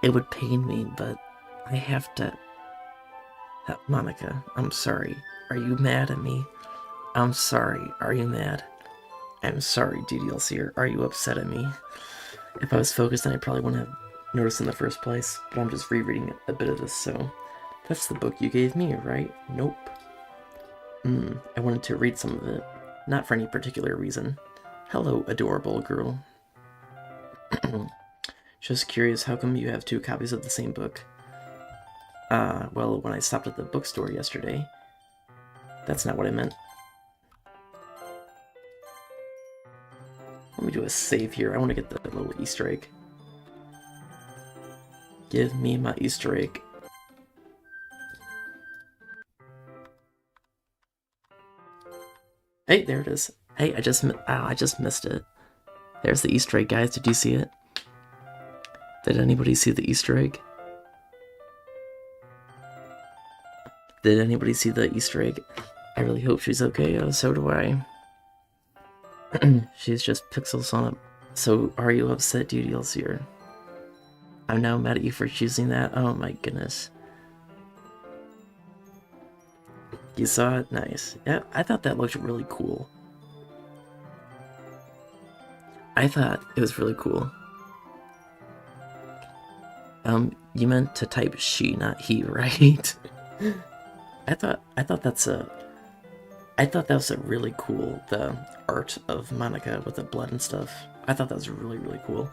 It would pain me, but I have to. Monika, I'm sorry. Are you mad at me? I'm sorry. Are you mad? I'm sorry, DDLC. Are you upset at me? If I was focused, then I probably wouldn't have noticed in the first place, but I'm just rereading a bit of this, so... That's the book you gave me, right? Nope. I wanted to read some of it. Not for any particular reason. Hello, adorable girl. Just curious, how come you have 2 copies of the same book? Well, when I stopped at the bookstore yesterday. That's not what I meant. Let me do a save here. I want to get the little Easter egg. Give me my Easter egg. Hey, there it is. Hey, I just missed it. There's the Easter egg, guys. Did you see it? Did anybody see the Easter egg? Did anybody see the Easter egg? I really hope she's okay. Oh, so do I. She's just pixels on it. So, are you upset, dude? You'll see her. I'm now mad at you for choosing that. Oh my goodness. You saw it? Nice. Yeah, I thought that looked really cool. I thought it was really cool. You meant to type she, not he, right? I thought that was a really cool, the art of Monika with the blood and stuff. I thought that was really, really cool.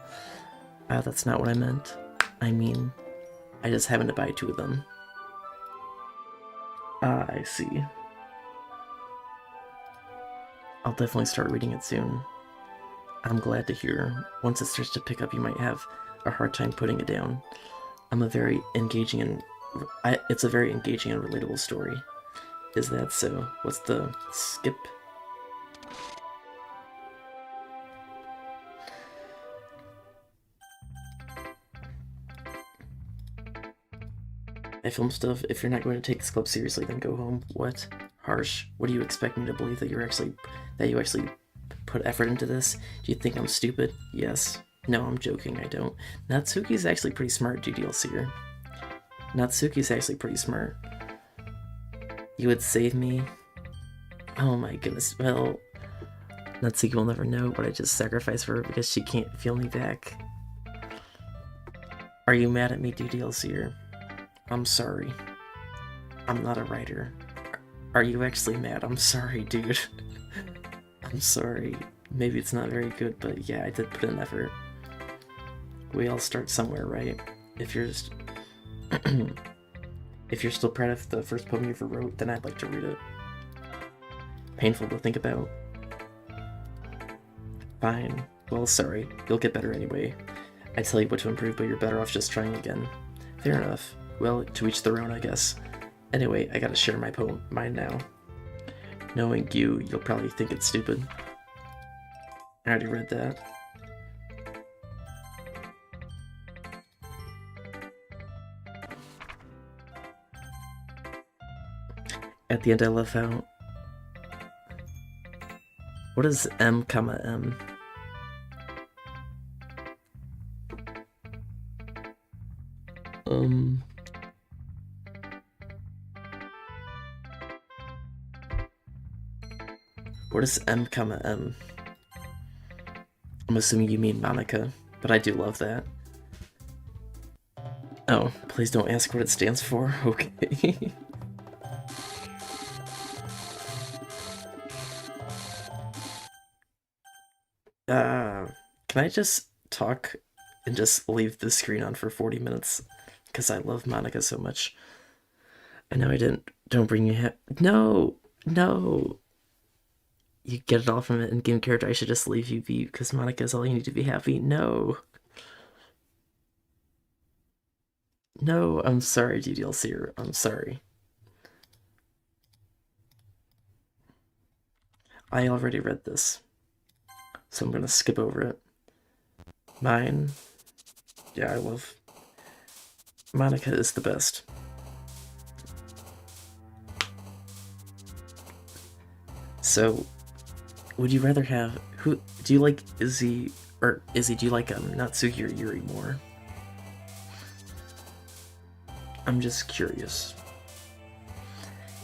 That's not what I meant. I mean, I just happened to buy 2 of them. I see. I'll definitely start reading it soon. I'm glad to hear. Once it starts to pick up, you might have a hard time putting it down. It's a very engaging and relatable story. Is that so? What's the skip? I film stuff. If you're not going to take this club seriously, then go home. What? Harsh. What do you expect me to believe that you actually put effort into this. Do you think I'm stupid? Yes. No, I'm joking, I don't. Natsuki's actually pretty smart, DDLCer. Natsuki's actually pretty smart. You would save me? Oh my goodness, well... Natsuki will never know what I just sacrificed for her because she can't feel me back. Are you mad at me, DDLCer? I'm sorry. I'm not a writer. Are you actually mad? I'm sorry, dude. I'm sorry. Maybe it's not very good, but yeah, I did put in effort. We all start somewhere, right? If you're if you're still proud of the first poem you ever wrote, then I'd like to read it. Painful to think about. Fine. Well, sorry. You'll get better anyway. I tell you what to improve, but you're better off just trying again. Fair enough. Well, to each their own, I guess. Anyway, I gotta share mine now. Knowing you, you'll probably think it's stupid. I already read that. At the end, I love how... What is M, comma M? What is M, comma M? I'm assuming you mean Monika, but I do love that. Oh, please don't ask what it stands for. Okay. Can I just talk and just leave the screen on for 40 minutes? Because I love Monika so much. I know I don't bring you No! No! You get it all from an in-game character. I should just leave you be because Monika is all you need to be happy. No! No, I'm sorry, DDLC. I'm sorry. I already read this, so I'm gonna skip over it. Mine. Yeah, I love... Monika is the best. So, would you rather have... Who do you like Izzy... Or Izzy, do you like Natsuki or Yuri more? I'm just curious.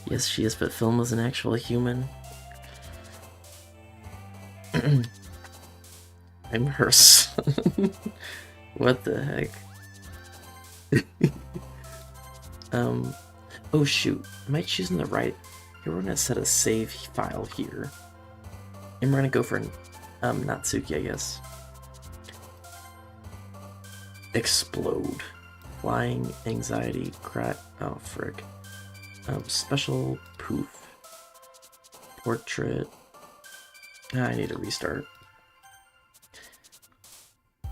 Yes, she is, but Film is an actual human. I'm her son. What the heck? Oh shoot, am I choosing the right? Here, we're gonna set a save file here. And we're gonna go for Natsuki, I guess. Explode. Flying, anxiety, cry. Oh, frick. Special poof. Portrait. I need a restart.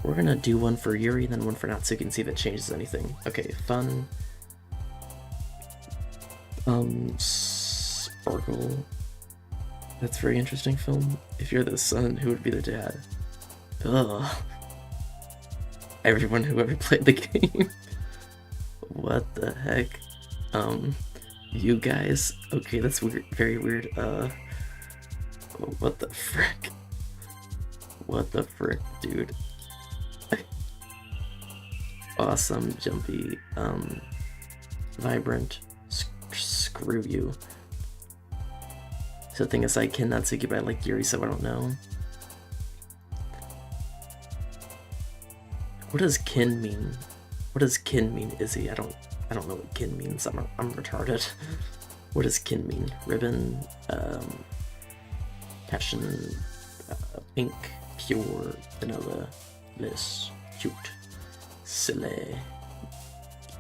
We're gonna do one for Yuri, then one for Natsuki and see if it changes anything. Okay, fun. Sparkle. That's very interesting film. If you're the son, who would be the dad? Ugh. Everyone who ever played the game. What the heck? You guys. Okay, that's weird. Very weird. What the frick? What the frick, dude? Awesome, jumpy, vibrant. Screw you. So the thing is, I can Natsuki, but I like Yuri, so I don't know. What does kin mean? What does kin mean, Izzy? I don't know what kin means. I'm retarded. What does kin mean? Ribbon, passion, pink, pure, vanilla, bliss, cute, silly,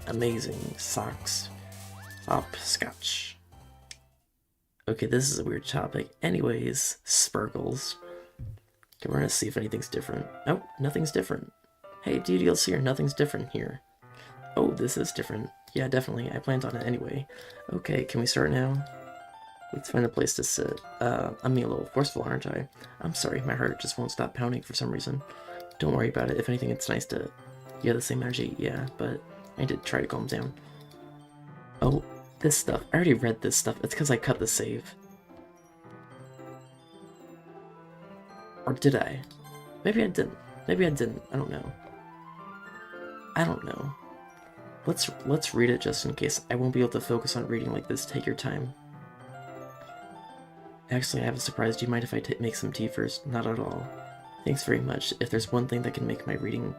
amazing, socks, hopscotch. Okay, this is a weird topic. Anyways, sparkles. Okay, we're gonna see if anything's different. Oh, nothing's different. Hey, DDLC, or nothing's different here. Oh, this is different. Yeah, definitely. I planned on it anyway. Okay, can we start now? Let's find a place to sit. I'm being a little forceful, aren't I? I'm sorry, my heart just won't stop pounding for some reason. Don't worry about it. If anything, it's nice to... Yeah, the same energy, yeah, but I did try to calm down. Oh, this stuff. I already read this stuff. It's because I cut the save. Or did I? Maybe I didn't. Maybe I didn't. I don't know. I don't know. Let's read it just in case. I won't be able to focus on reading like this. Take your time. Actually, I have a surprise. Do you mind if I make some tea first? Not at all. Thanks very much. If there's one thing that can make my reading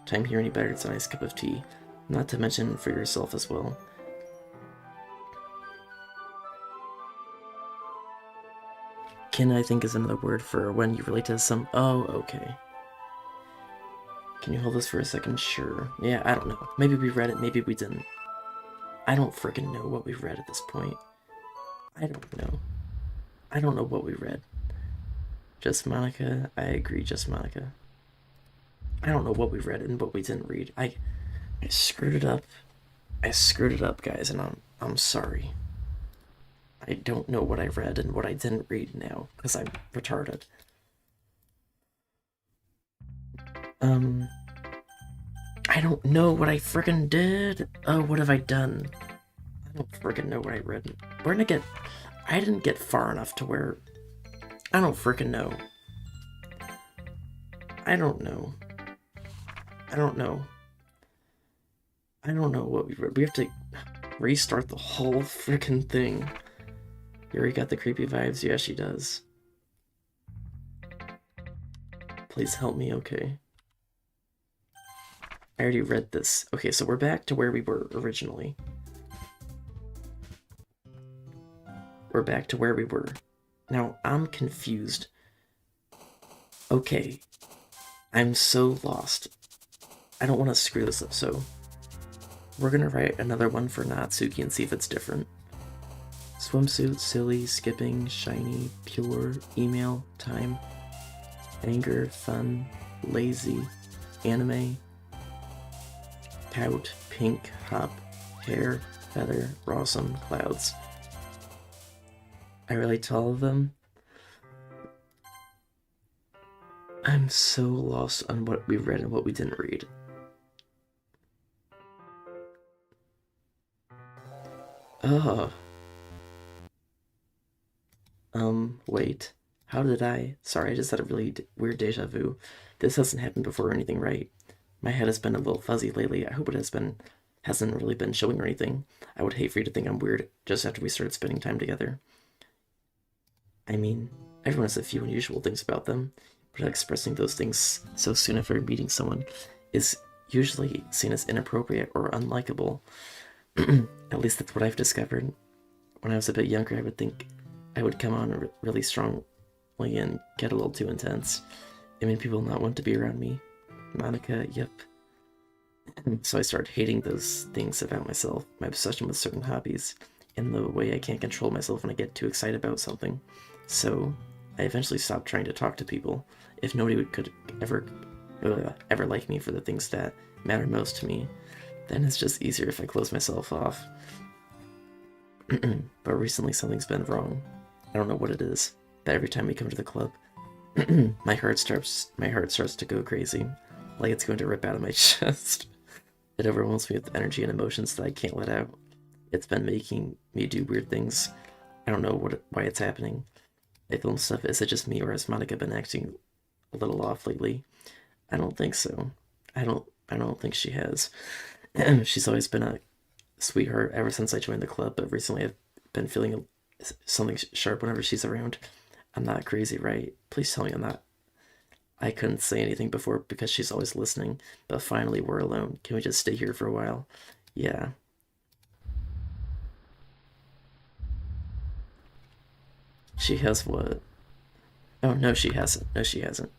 time here any better, it's a nice cup of tea. Not to mention for yourself as well. Kin, I think, is another word for when you relate to some... Oh, okay. Can you hold this for a second? Sure. Yeah, I don't know. Maybe we read it, maybe we didn't. I don't freaking know what we read at this point. I don't know. I don't know what we read. Just Monika. I agree, just Monika. I don't know what we read and what we didn't read. I screwed it up. I screwed it up, guys, and I'm sorry. I don't know what I read and what I didn't read now, because I'm retarded. I don't know what I frickin' did. Oh, what have I done? I don't frickin' know what I read. Where did I get... I didn't get far enough to where... I don't frickin' know. I don't know. I don't know. I don't know what we read. We have to restart the whole frickin' thing. Yuri got the creepy vibes. Yeah, she does. Please help me, okay? I already read this. Okay, so we're back to where we were originally. We're back to where we were. Now, I'm confused. Okay. I'm so lost. I don't want to screw this up, so... We're gonna write another one for Natsuki and see if it's different. Swimsuit, silly, skipping, shiny, pure, email, time, anger, fun, lazy, anime, pout, pink, hop, hair, feather, rawsome, clouds. I relate to all of them. I'm so lost on what we read and what we didn't read. Ugh. Wait. How did I... Sorry, I just had a really weird deja vu. This hasn't happened before or anything, right? My head has been a little fuzzy lately. I hope it hasn't really been showing or anything. I would hate for you to think I'm weird just after we started spending time together. I mean, everyone has a few unusual things about them, but expressing those things so soon after meeting someone is usually seen as inappropriate or unlikable. At least that's what I've discovered. When I was a bit younger, I would think I would come on really strongly and get a little too intense. It made people not want to be around me. Monika, yep. So I started hating those things about myself, my obsession with certain hobbies, and the way I can't control myself when I get too excited about something. So I eventually stopped trying to talk to people. If nobody could ever like me for the things that matter most to me, then it's just easier if I close myself off. But recently something's been wrong. I don't know what it is, but every time we come to the club, my heart starts to go crazy, like it's going to rip out of my chest. It overwhelms me with energy and emotions that I can't let out. It's been making me do weird things. I don't know why it's happening. Ickle and stuff. Is it just me, or has Monika been acting a little off lately? I don't think so. I don't think she has. She's always been a sweetheart ever since I joined the club, but recently I've been feeling something sharp whenever she's around. I'm not crazy, right? Please tell me I'm not. I couldn't say anything before because she's always listening, but finally we're alone. Can we just stay here for a while? Yeah. She has what? Oh, no, she hasn't. No, she hasn't.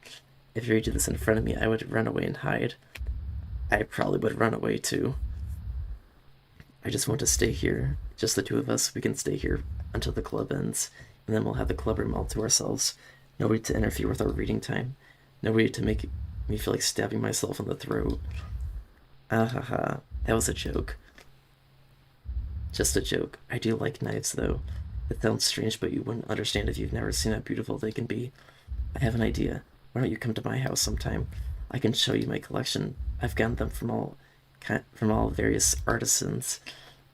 If you did this in front of me, I would run away and hide. I probably would run away too. I just want to stay here. Just the two of us. We can stay here until the club ends, and then we'll have the club room all to ourselves. Nobody to interfere with our reading time. Nobody to make me feel like stabbing myself in the throat. Ah ha ha. That was a joke. Just a joke. I do like knives, though. It sounds strange, but you wouldn't understand if you've never seen how beautiful they can be. I have an idea. Why don't you come to my house sometime? I can show you my collection. I've gotten them from all various artisans.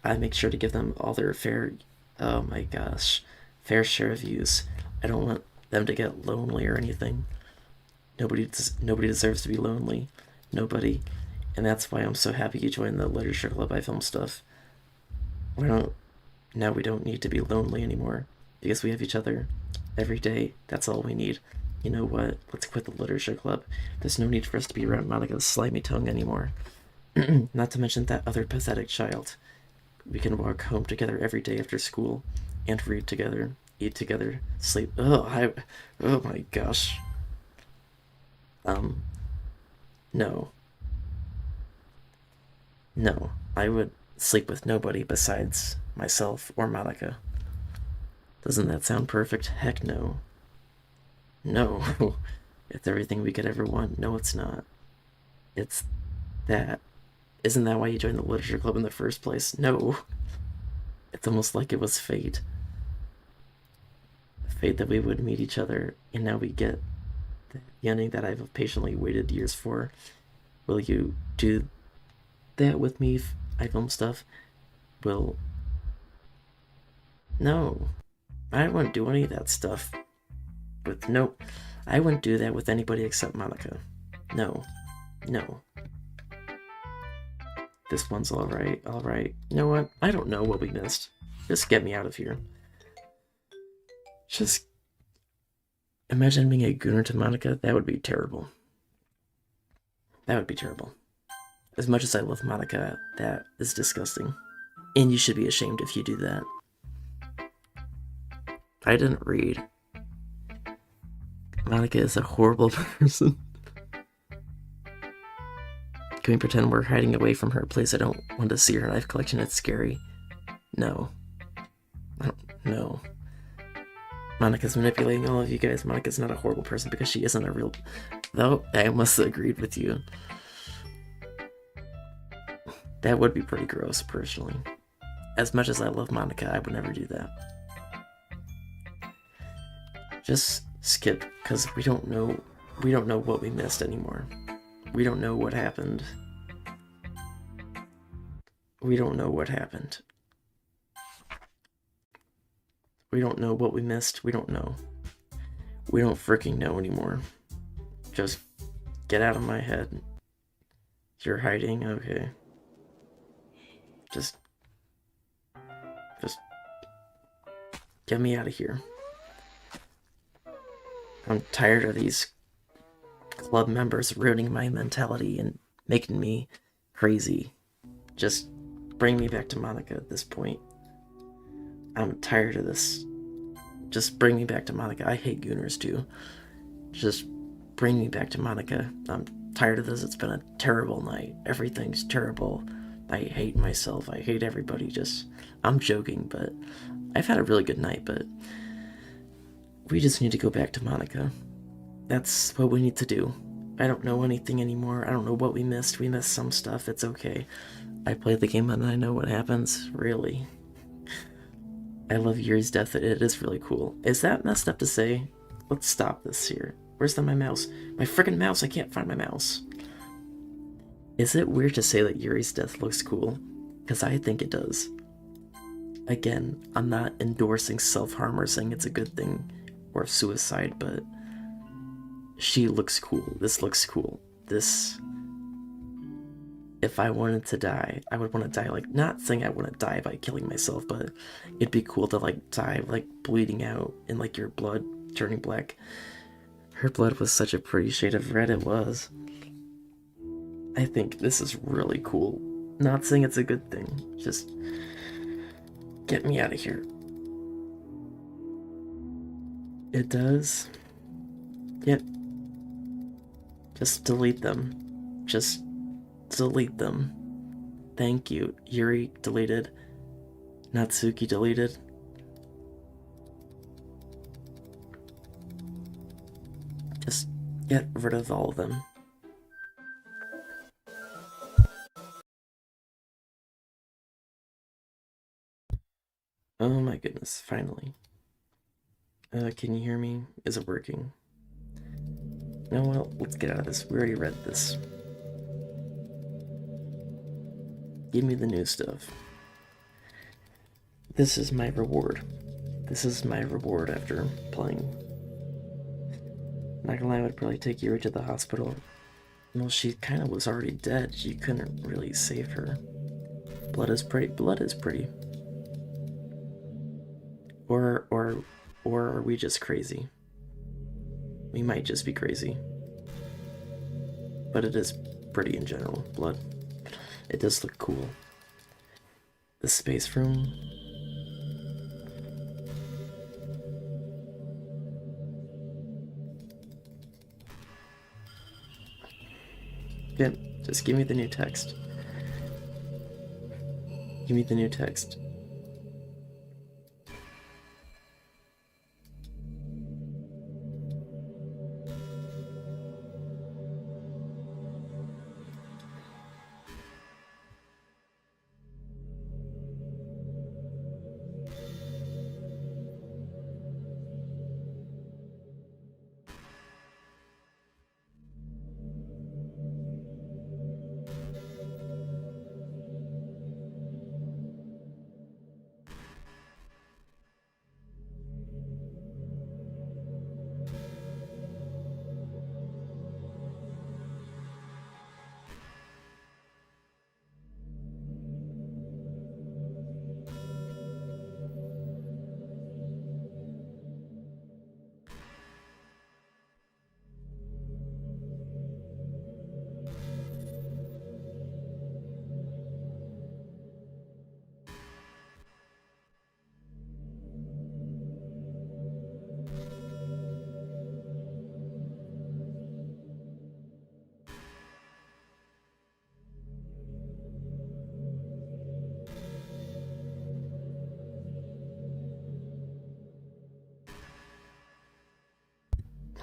I make sure to give them all their fair, oh my gosh, fair share of use. I don't want them to get lonely or anything. Nobody deserves to be lonely. Nobody. And that's why I'm so happy you joined the literature club I film stuff. We don't Now we don't need to be lonely anymore because we have each other every day. That's all we need. You know what? Let's quit the literature club. There's no need for us to be around Monika's slimy tongue anymore. Not to mention that other pathetic child. We can walk home together every day after school and read together, eat together, sleep. Oh my gosh. No. No. I would sleep with nobody besides myself or Monika. Doesn't that sound perfect? Heck no. No. It's everything we could ever want. No, it's not. It's that. Isn't that why you joined the literature club in the first place? No. It's almost like it was fate. Fate that we would meet each other, and now we get the ending that I've patiently waited years for. Will you do that with me if I film stuff? No. I wouldn't do any of that stuff. I wouldn't do that with anybody except Monika. No. No. This one's alright, alright. You know what? I don't know what we missed. Just get me out of here. Just imagine being a gooner to Monika. That would be terrible. That would be terrible. As much as I love Monika, that is disgusting. And you should be ashamed if you do that. I didn't read. Monika is a horrible person. Can we pretend we're hiding away from her? Please, I don't want to see her knife collection. It's scary. No. No. Monika's manipulating all of you guys. Monika's not a horrible person because she isn't a real... Though, I must have agreed with you. That would be pretty gross, personally. As much as I love Monika, I would never do that. Just skip, because we don't know what we missed anymore. We don't know what happened. We don't know what happened. We don't know what we missed. We don't know. We don't freaking know anymore. Just get out of my head. You're hiding? Okay. Just get me out of here. I'm tired of these club members ruining my mentality and making me crazy. Just bring me back to Monika at this point. I'm tired of this. Just bring me back to Monika. I hate gooners too. Just bring me back to Monika. I'm tired of this. It's been a terrible night. Everything's terrible. I hate myself. I hate everybody. I'm joking, but I've had a really good night, but we just need to go back to Monika. That's what we need to do. I don't know anything anymore. I don't know what we missed. We missed some stuff. It's okay. I played the game and I know what happens. Really. I love Yuri's death. It is really cool. Is that messed up to say? Let's stop this here. Where's my mouse? My freaking mouse! I can't find my mouse. Is it weird to say that Yuri's death looks cool? Because I think it does. Again, I'm not endorsing self-harm or saying it's a good thing or suicide, but she looks cool. This looks cool. This... If I wanted to die, I would want to die, like, not saying I want to die by killing myself, but it'd be cool to, like, die, like, bleeding out and, like, your blood turning black. Her blood was such a pretty shade of red, it was. I think this is really cool. Not saying it's a good thing, just get me out of here. It does? Yep. Just delete them. Just delete them. Thank you. Yuri deleted. Natsuki deleted. Just get rid of all of them. Oh my goodness, finally. Can you hear me? Is it working? No, well, let's get out of this. We already read this. Give me the new stuff. This is my reward. This is my reward after playing Not gonna lie, I would probably take Yuri to the hospital. Well, she kind of was already dead. You couldn't really save her. Blood is pretty. Blood is pretty. Or, or, or are we just crazy? We might just be crazy. But it is pretty in general. Blood. It does look cool. The space room. Yeah, just give me the new text. Give me the new text.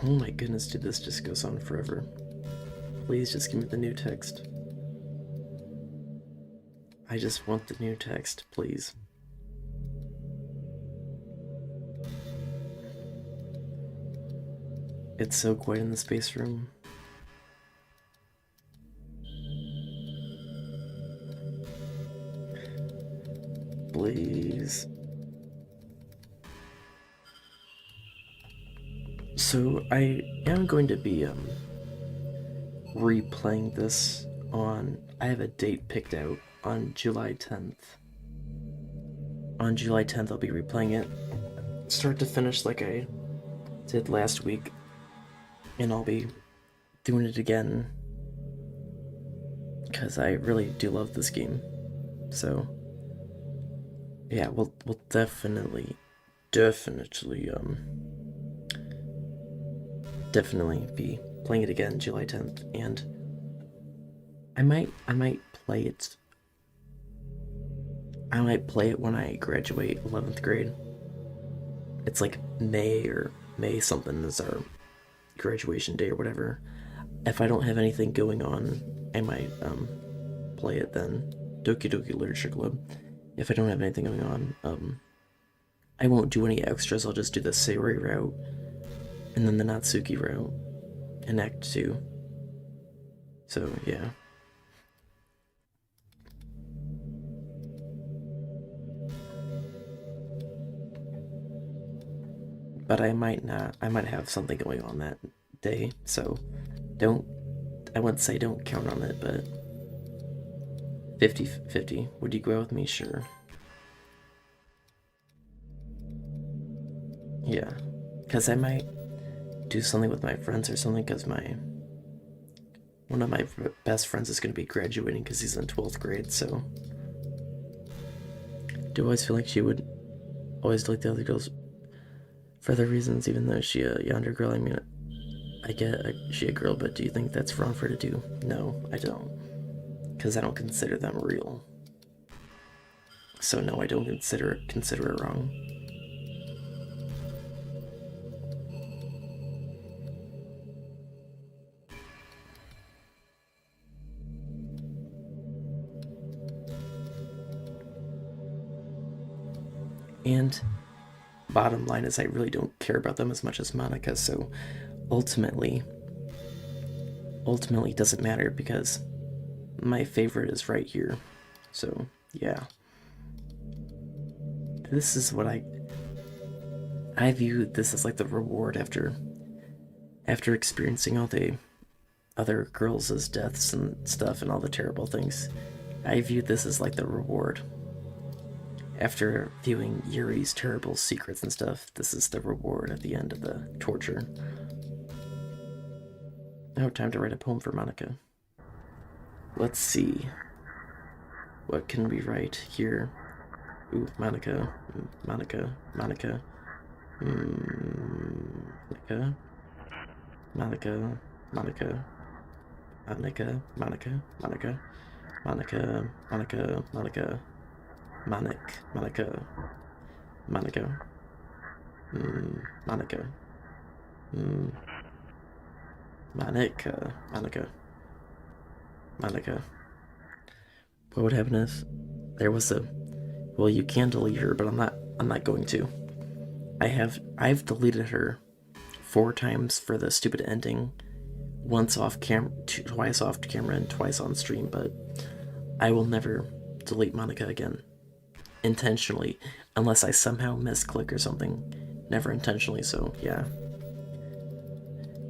Oh my goodness, dude, this just goes on forever. Please just give me the new text. I just want the new text, please. It's so quiet in the space room. Please. So I am going to be replaying this on, I have a date picked out on July 10th. On July 10th I'll be replaying it start to finish like I did last week, and I'll be doing it again because I really do love this game. So yeah, we'll definitely be playing it again July 10th, and I might play it. I might play it when I graduate 11th grade. It's like May something is our graduation day or whatever. If I don't have anything going on, I might play it then. Doki Literature Club. If I don't have anything going on, I won't do any extras. I'll just do the Sayori route, and then the Natsuki route in Act 2. So, yeah. But I might not. I might have something going on that day, so I wouldn't say don't count on it, but 50-50. Would you go out with me? Sure. Yeah. Because I might do something with my friends or something, because one of my best friends is going to be graduating because he's in 12th grade, so do I always feel like she would always like the other girls for other reasons, even though she a younger girl. I mean, I get she a girl, but do you think that's wrong for her to do? No, I don't, because I don't consider them real. So no, I don't consider it wrong. And bottom line is I really don't care about them as much as Monika, so ultimately it doesn't matter because my favorite is right here. So yeah, this is what I view this as like the reward after After experiencing all the other girls' deaths and stuff and all the terrible things, I viewed this as like the reward. After viewing Yuri's terrible secrets and stuff, this is the reward at the end of the torture. Now, time to write a poem for Monika. Let's see. What can we write here? Ooh, Monika. Monika. Monika. Monika. Monika. Monika. Monika. Monika. Monika. Monika. Monika. Monika. Monika. Monika. Monika. Monika. Monika. Monika. What would happen if there was a... Well, you can delete her, but I'm not going to. I've deleted her 4 times for the stupid ending. Once off camera, twice off camera, and twice on stream, but I will never delete Monika again. Intentionally. Unless I somehow misclick or something. Never intentionally, so yeah.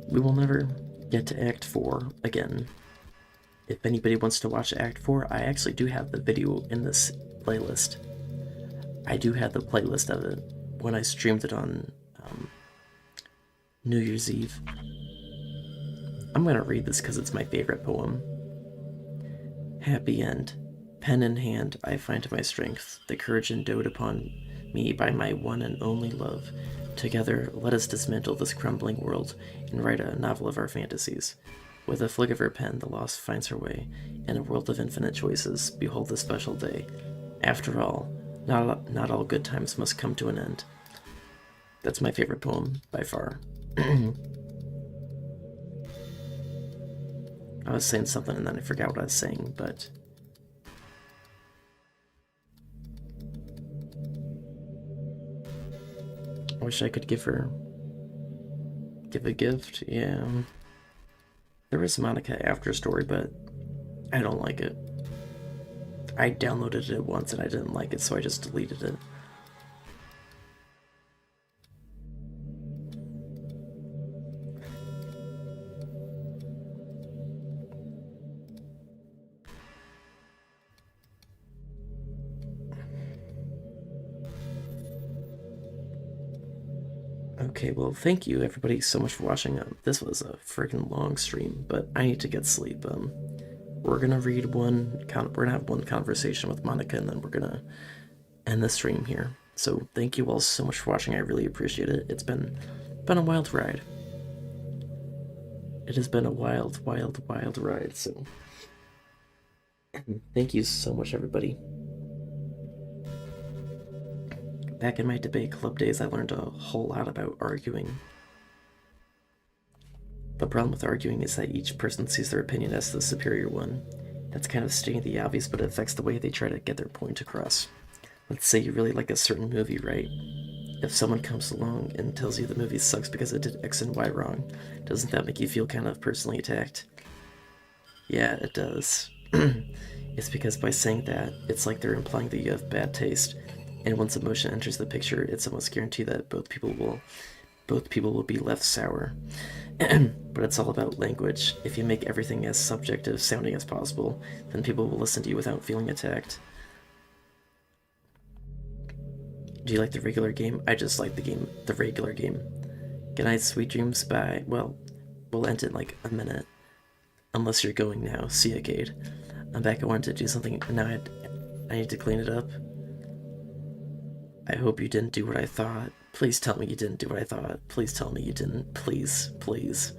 We will never get to Act 4 again. If anybody wants to watch Act 4, I actually do have the video in this playlist. I do have the playlist of it when I streamed it on New Year's Eve. I'm gonna read this because it's my favorite poem. Happy end. Pen in hand, I find my strength, the courage endowed upon me by my one and only love. Together, let us dismantle this crumbling world and write a novel of our fantasies. With a flick of her pen, the lost finds her way. In a world of infinite choices, behold this special day. After all, not all good times must come to an end. That's my favorite poem, by far. I was saying something and then I forgot what I was saying, but... I wish I could give a gift, yeah. There was Monika After Story, but I don't like it. I downloaded it once and I didn't like it, so I just deleted it. Okay, well, thank you everybody so much for watching. This was a freaking long stream, but I need to get sleep. We're gonna read we're gonna have one conversation with Monika, and then we're gonna end the stream here. So thank you all so much for watching. I really appreciate it. It's been a wild ride. It has been a wild ride. So thank you so much, everybody. Back in my debate club days, I learned a whole lot about arguing. The problem with arguing is that each person sees their opinion as the superior one. That's kind of stating the obvious, but it affects the way they try to get their point across. Let's say you really like a certain movie, right? If someone comes along and tells you the movie sucks because it did X and Y wrong, doesn't that make you feel kind of personally attacked? Yeah, it does. It's because by saying that, it's like they're implying that you have bad taste. And once emotion enters the picture, it's almost guaranteed that both people will be left sour. But it's all about language. If you make everything as subjective sounding as possible, then people will listen to you without feeling attacked. Do you like the regular game? I just like the regular game. Good night, sweet dreams. Bye. Well, we'll end in like a minute. Unless you're going now. See ya, Cade. I'm back. I wanted to do something. Now I need to clean it up. I hope you didn't do what I thought. Please tell me you didn't do what I thought. Please tell me you didn't. Please, please.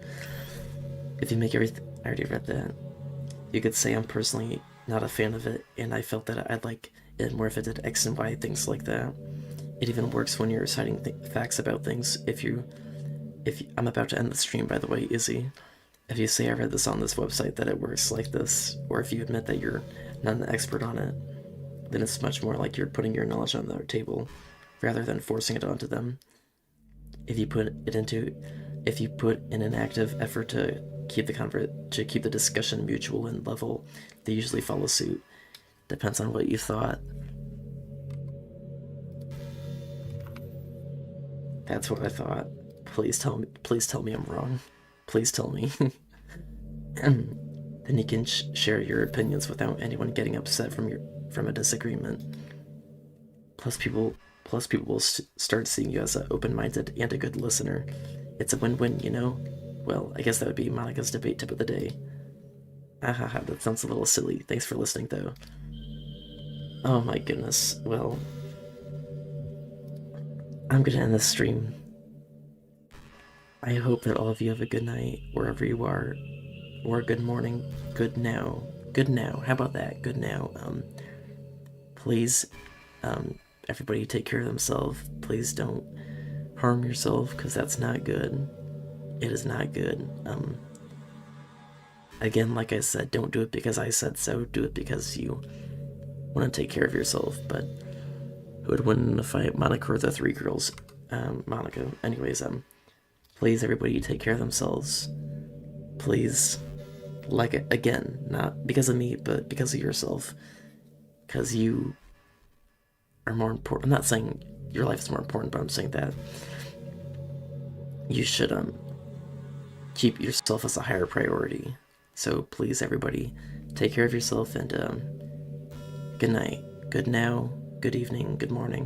If you make everything... I already read that. You could say I'm personally not a fan of it, and I felt that I'd like it more if it did X and Y, things like that. It even works when you're citing facts about things. I'm about to end the stream, by the way, Izzy. If you say I read this on this website that it works like this, or if you admit that you're not an expert on it, then it's much more like you're putting your knowledge on their table, rather than forcing it onto them. If you put in an active effort to keep the discussion mutual and level, they usually follow suit. Depends on what you thought. That's what I thought. Please tell me I'm wrong. Please tell me. Then you can share your opinions without anyone getting upset from a disagreement. Plus, people will start seeing you as an open-minded and a good listener. It's a win-win, you know? Well, I guess that would be Monica's debate tip of the day. Ahaha, that sounds a little silly. Thanks for listening, though. Oh my goodness. Well, I'm gonna end this stream. I hope that all of you have a good night wherever you are, or a good morning, good now. Good now. How about that? Good now. Please, everybody take care of themselves. Please don't harm yourself, because that's not good. It is not good. Again, like I said, don't do it because I said so. Do it because you want to take care of yourself. But who would win in a fight, Monika or the three girls? Monika. Anyways, please, everybody, take care of themselves. Please, like, again, not because of me, but because of yourself. Because you are more important. I'm not saying your life is more important, but I'm saying that you should keep yourself as a higher priority. So please, everybody, take care of yourself, and good night, good now, good evening, good morning.